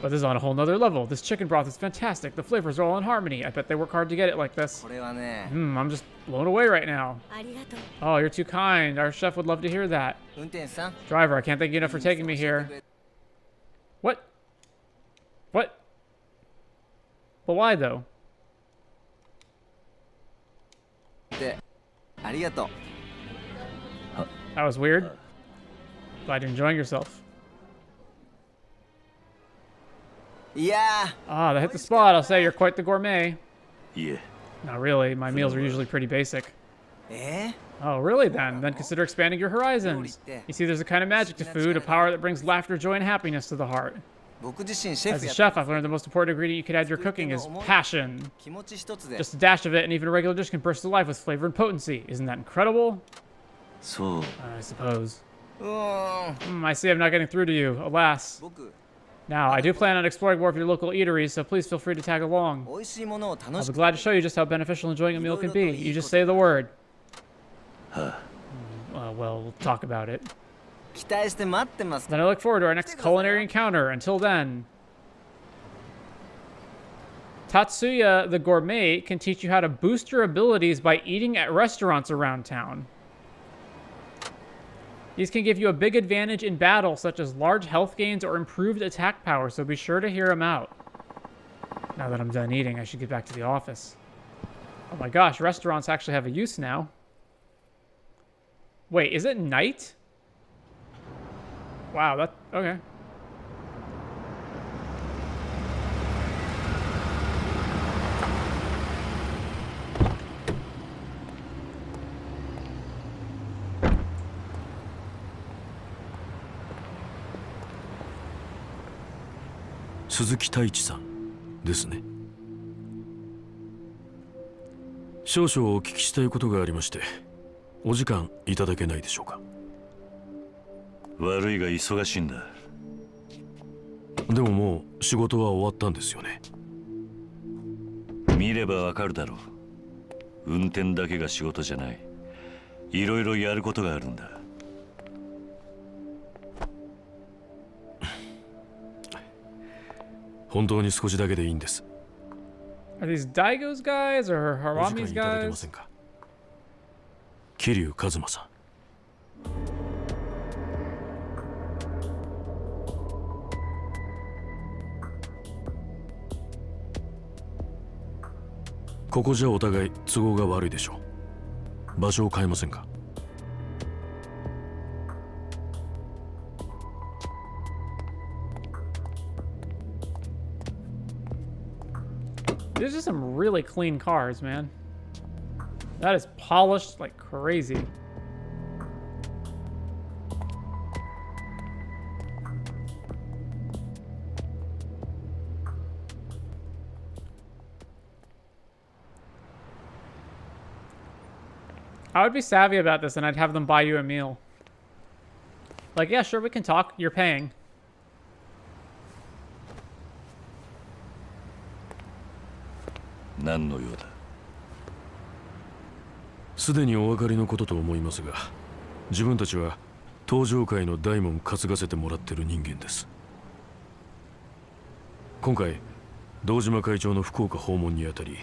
But this is on a whole nother level. This chicken broth is fantastic. The flavors are all in harmony. I bet they work hard to get it like this. I'm just blown away right now. Oh, you're too kind. Our chef would love to hear that. Driver, I can't thank you enough for taking me here. What? What? But why though? That was weird. Glad you're enjoying yourself. Yeah. Ah, that hit the spot. I'll say you're quite the gourmet. Yeah. Not really. My meals are usually pretty basic. Eh? Oh, really then? Then consider expanding your horizons. You see, there's a kind of magic to food, a power that brings laughter, joy, and happiness to the heart. As a chef, I've learned the most important ingredient you can add to your cooking is passion. Just a dash of it, and even a regular dish can burst to life with flavor and potency. Isn't that incredible? So. I suppose. I see I'm not getting through to you, alas. Now, I do plan on exploring more of your local eateries, so please feel free to tag along. I'll be glad to show you just how beneficial enjoying a meal can be. You just say the word. Well, we'll talk about it. Then I look forward to our next culinary encounter. Until then. Tatsuya, the gourmet, can teach you how to boost your abilities by eating at restaurants around town. These can give you a big advantage in battle, such as large health gains or improved attack power, so be sure to hear him out. Now that I'm done eating, I should get back to the office. Oh my gosh, restaurants actually have a use now. Wait, is it night? Wow, that... okay. Suzuki Taichi さんですね。少々お聞きしたいことがありまして、お時間いただけないでしょうか。悪いが忙しいんだ。でももう仕事は終わったんですよね。見ればわかるだろう。運転だけが仕事じゃない。いろいろやることがあるんだ。本当に少しだけでいいんです。Are these Daigo's guys or Harami's guys? 桐生一馬さん。ここじゃお互い都合が悪いでしょう。場所を変えませんか？ These are some really clean cars, man. That is polished like crazy. I would be savvy about this and I'd have them buy you a meal. Like, yeah, sure, we can talk. You're paying. 何の用だ。すでにお分かりのことと思いますが、自分たちは登場界の大門担がせてもらってる人間です。今回堂島会長の福岡訪問にあたり、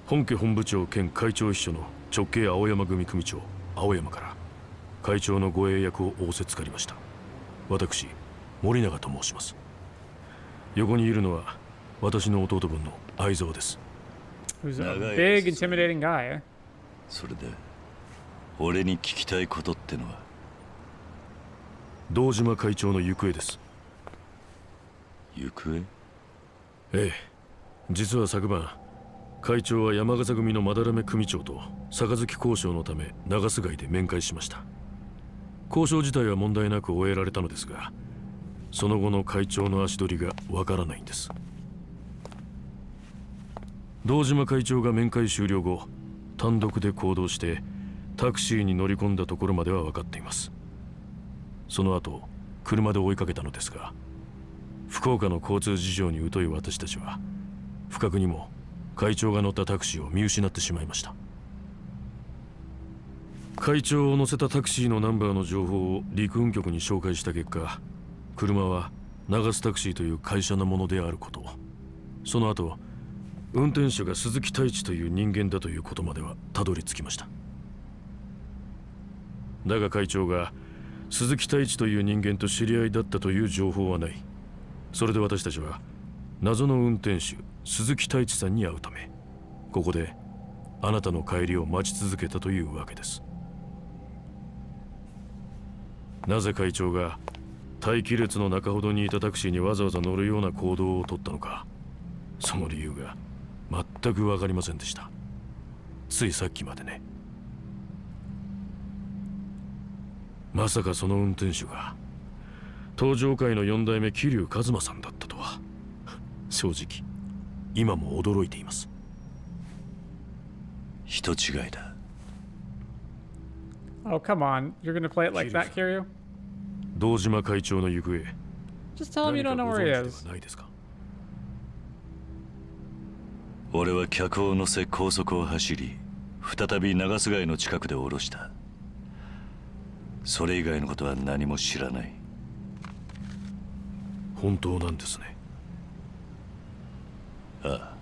本家本部長兼会長秘書の直系青山組組長青山から会長の護衛役を仰せつかりました。私森永と申します。横にいるのは私の弟分の愛蔵です。Who's a big, intimidating guy. それで俺に聞きたいことってのは？堂島会長の行方です。行方？ええ、実は昨晩会長は山笠組の斑目組長と杯交渉のため長洲街で面会しました。交渉自体は問題なく終えられたのですが、その後の会長の足取りがわからないんです。堂島会長が面会終了後、単独で行動してタクシーに乗り込んだところまでは分かっています。その後車で追いかけたのですが、福岡の交通事情に疎い私たちは不覚にも会長が乗ったタクシーを見失ってしまいました。会長を乗せたタクシーのナンバーの情報を陸運局に照会した結果、車は長洲タクシーという会社のものであること、その後運転手が鈴木太一という人間だということまではたどり着きました。だが会長が鈴木太一という人間と知り合いだったという情報はない。それで私たちは謎の運転手鈴木太一さんに会うため、ここであなたの帰りを待ち続けたというわけです。なぜ会長が待機列の中ほどにいたタクシーにわざわざ乗るような行動をとったのか、その理由が全く分かりませんでした。ついさっきまでね。まさかその運転手が登場界の4代目桐生一馬さんだったとは、正直今も驚いています。人違いだ。Oh, come on. You're gonna play it like that, Kiryu? 堂島会長の行方。Just tell him you don't know where he is. ないですか？俺は客を乗せ高速を走り、再び長洲街の近くで降ろした。それ以外のことは何も知らない。本当なんですね。ああ。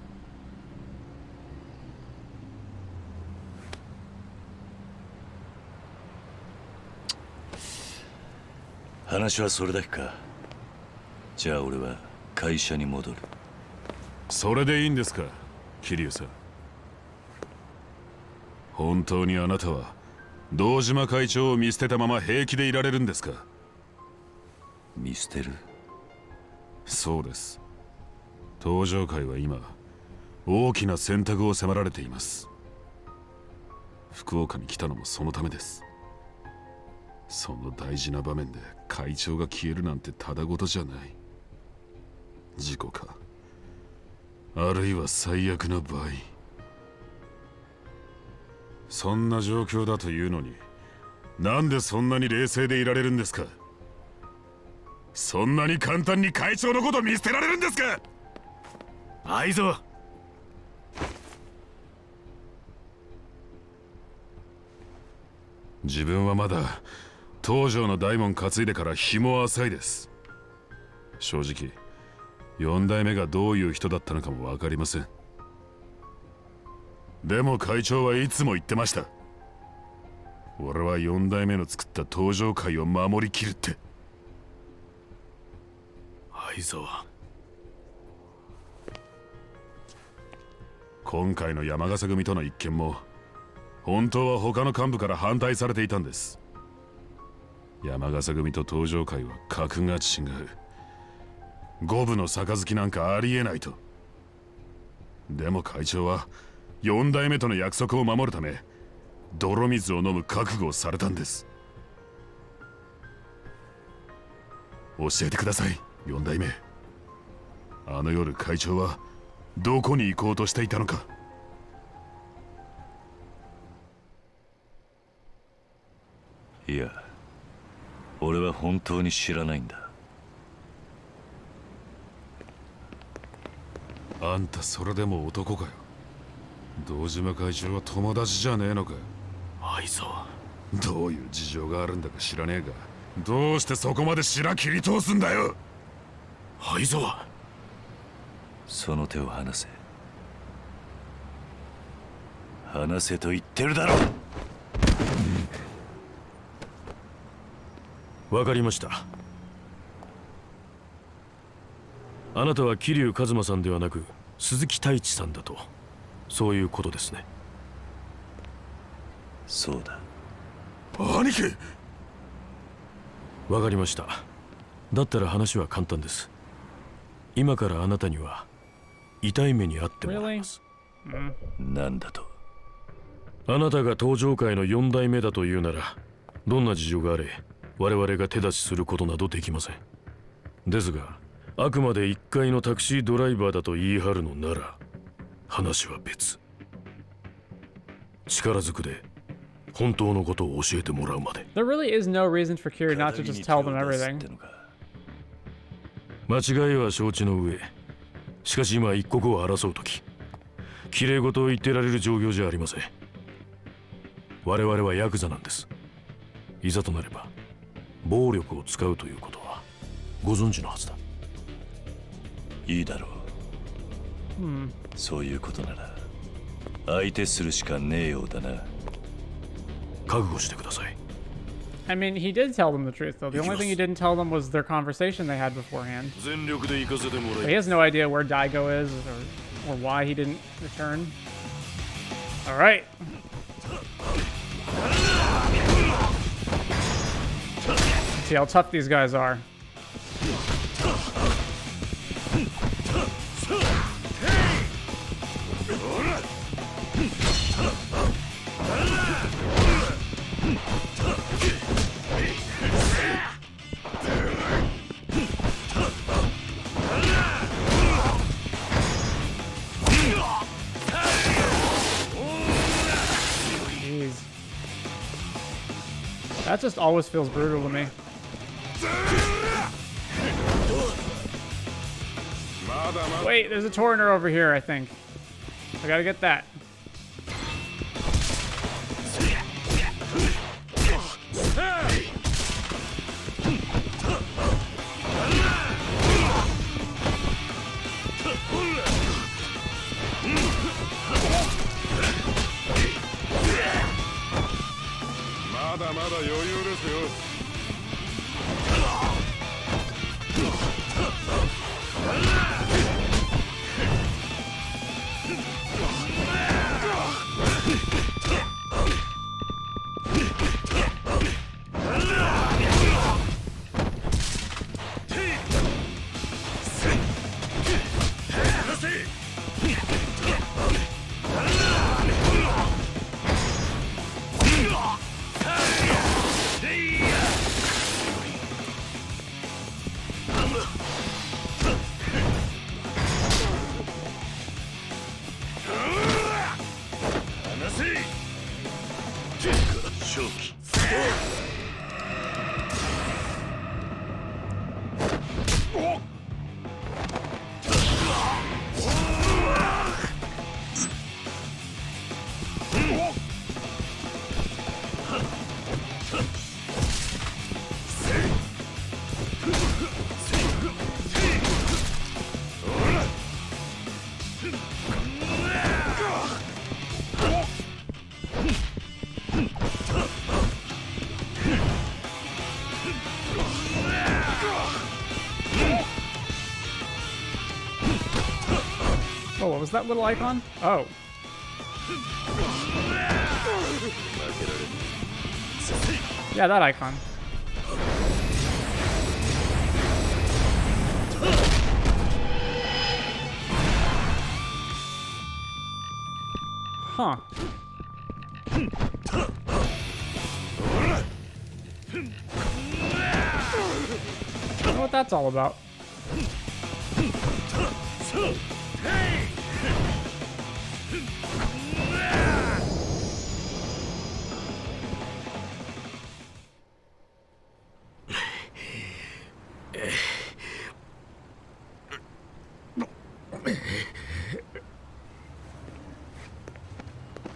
話はそれだけか。じゃあ俺は会社に戻る。それでいいんですか、桐生さん。本当にあなたは堂島会長を見捨てたまま平気でいられるんですか？見捨てる？そうです。登場界は今大きな選択を迫られています。福岡に来たのもそのためです。その大事な場面で会長が消えるなんてただごとじゃない。事故か、あるいは最悪な場合。そんな状況だというのに、なんでそんなに冷静でいられるんですか？そんなに簡単に会長のこと見捨てられるんですか？愛蔵、自分はまだ東条の大門担いでから日も浅いです。正直4代目がどういう人だったのかも分かりません。でも会長はいつも言ってました。俺は4代目の作った登場界を守りきるって。相沢、今回の山笠組との一件も本当は他の幹部から反対されていたんです。山笠組と登場界は格が違う。五分の杯なんかありえないと。でも会長は4代目との約束を守るため泥水を飲む覚悟をされたんです。教えてください、4代目。あの夜会長はどこに行こうとしていたのか。いや、俺は本当に知らないんだ。あんたそれでも男かよ。堂島会長は友達じゃねえのか。相沢、どういう事情があるんだか知らねえが、どうしてそこまで白切り通すんだよ。相沢、その手を離せ。離せと言ってるだろ。わかりました。あなたは桐生一馬さんではなく鈴木太一さんだと、そういうことですね。そうだ。兄貴。わかりました。だったら話は簡単です。今からあなたには痛い目に遭ってもらいます。なんだと。あなたが登場界の4代目だというなら、どんな事情があれ我々が手出しすることなどできません。ですがあくまで1階のタクシードライバーだと言い張るのなら話は別。力ずくで本当のことを教えてもらうまで。 There really is no reason for Kiryu not to just tell them everything. 間違いは承知の上、しかし今一刻を争う時、綺麗事を言ってられる状況じゃありません。我々はヤクザなんです。いざとなれば暴力を使うということはご存知のはずだ。いいだろう。そういうことなら相手するしかねえようだな。覚悟してください。I mean, he did tell them the truth, though. The only thing he didn't tell them was their conversation they had beforehand. But he has no idea where Daigo is or why he didn't return. All right. See how tough these guys are. That just always feels brutal to me. Wait, there's a Torrenter over here, I think. I gotta get that. was that little icon? Oh. Yeah, that icon. Huh. I don't know what that's all about.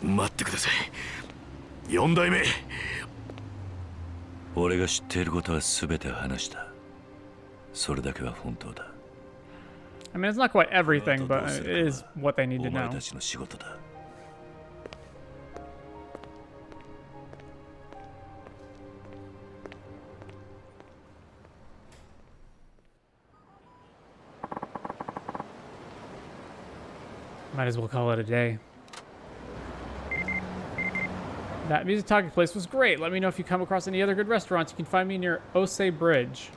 待ってください。4代目。俺が知っていることは全て話した。それだけは本当だ。I mean, it's not quite everything, but it is what they need to お前 know. たちの仕事だ。Might as well call it a day. That Mizutake place was great. Let me know if you come across any other good restaurants. You can find me near Osei Bridge.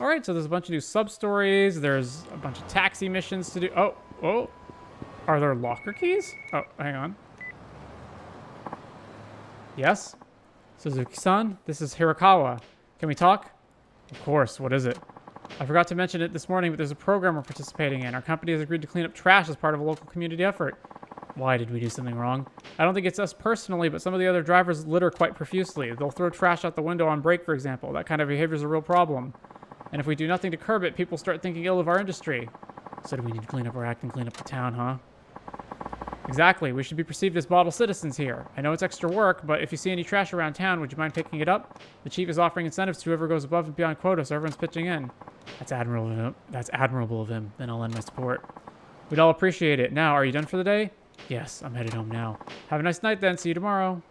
Alright, so there's a bunch of new sub-stories. There's a bunch of taxi missions to do. Oh. Are there locker keys? Oh, hang on. Yes? Suzuki-san, this is Hirakawa. Can we talk? Of course, what is it? I forgot to mention it this morning, but there's a program we're participating in. Our company has agreed to clean up trash as part of a local community effort. Why did we do something wrong? I don't think it's us personally, but some of the other drivers litter quite profusely. They'll throw trash out the window on break, for example. That kind of behavior is a real problem. And if we do nothing to curb it, people start thinking ill of our industry. So do we need to clean up our act and clean up the town, huh? Exactly. We should be perceived as model citizens here. I know it's extra work, but if you see any trash around town, would you mind picking it up? The chief is offering incentives to whoever goes above and beyond quota, so everyone's pitching in. That's admirable of him. That's admirable of him. Then I'll lend my support. We'd all appreciate it. Now, are you done for the day? Yes, I'm headed home now. Have a nice night then. See you tomorrow.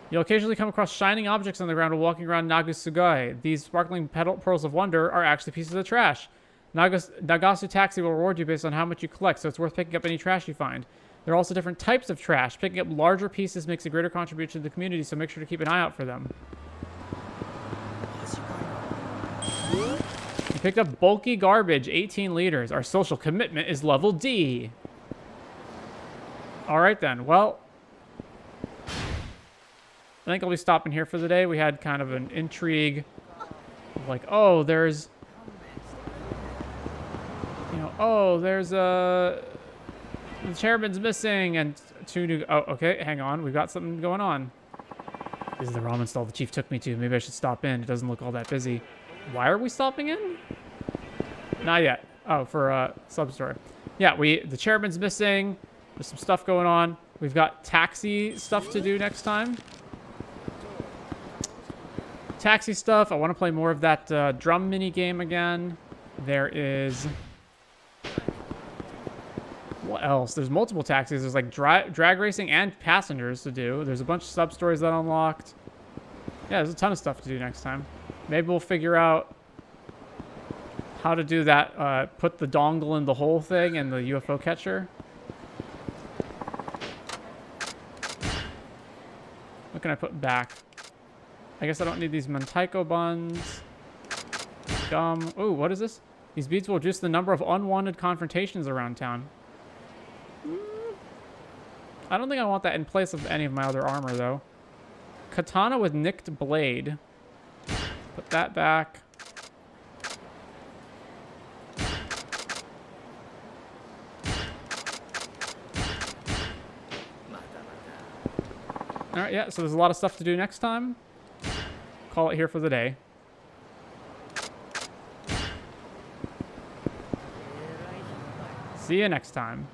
You'll occasionally come across shining objects on the ground while walking around Nagasugai. These sparkling pearls of wonder are actually pieces of trash. Nagasu Taxi will reward you based on how much you collect, so it's worth picking up any trash you find. There are also different types of trash. Picking up larger pieces makes a greater contribution to the community, so make sure to keep an eye out for them. You picked up bulky garbage, 18 liters. Our social commitment is level D. Alright then, well, I think I'll be stopping here for the day. We had kind of an intrigue of like, oh, there's... the chairman's missing and two new... Oh, okay, hang on. We've got something going on. This is the ramen stall the chief took me to. Maybe I should stop in. It doesn't look all that busy. Why are we stopping in? Not yet. Oh, for Substory. Yeah, the chairman's missing. There's some stuff going on. We've got taxi stuff to do next time. Taxi stuff. I want to play more of that drum mini game again. There is... What else? There's multiple taxis. There's like drag racing and passengers to do. There's a bunch of sub-stories that unlocked. Yeah, there's a ton of stuff to do next time. Maybe we'll figure out how to do that, put the dongle in the hole thing and the UFO catcher. What can I put back? I guess I don't need these Taiko buns. Gum. Ooh, what is this? These beads will reduce the number of unwanted confrontations around town. I don't think I want that in place of any of my other armor, though. Katana with nicked blade. Put that back. Alright, yeah, so there's a lot of stuff to do next time. Call it here for the day. See you next time.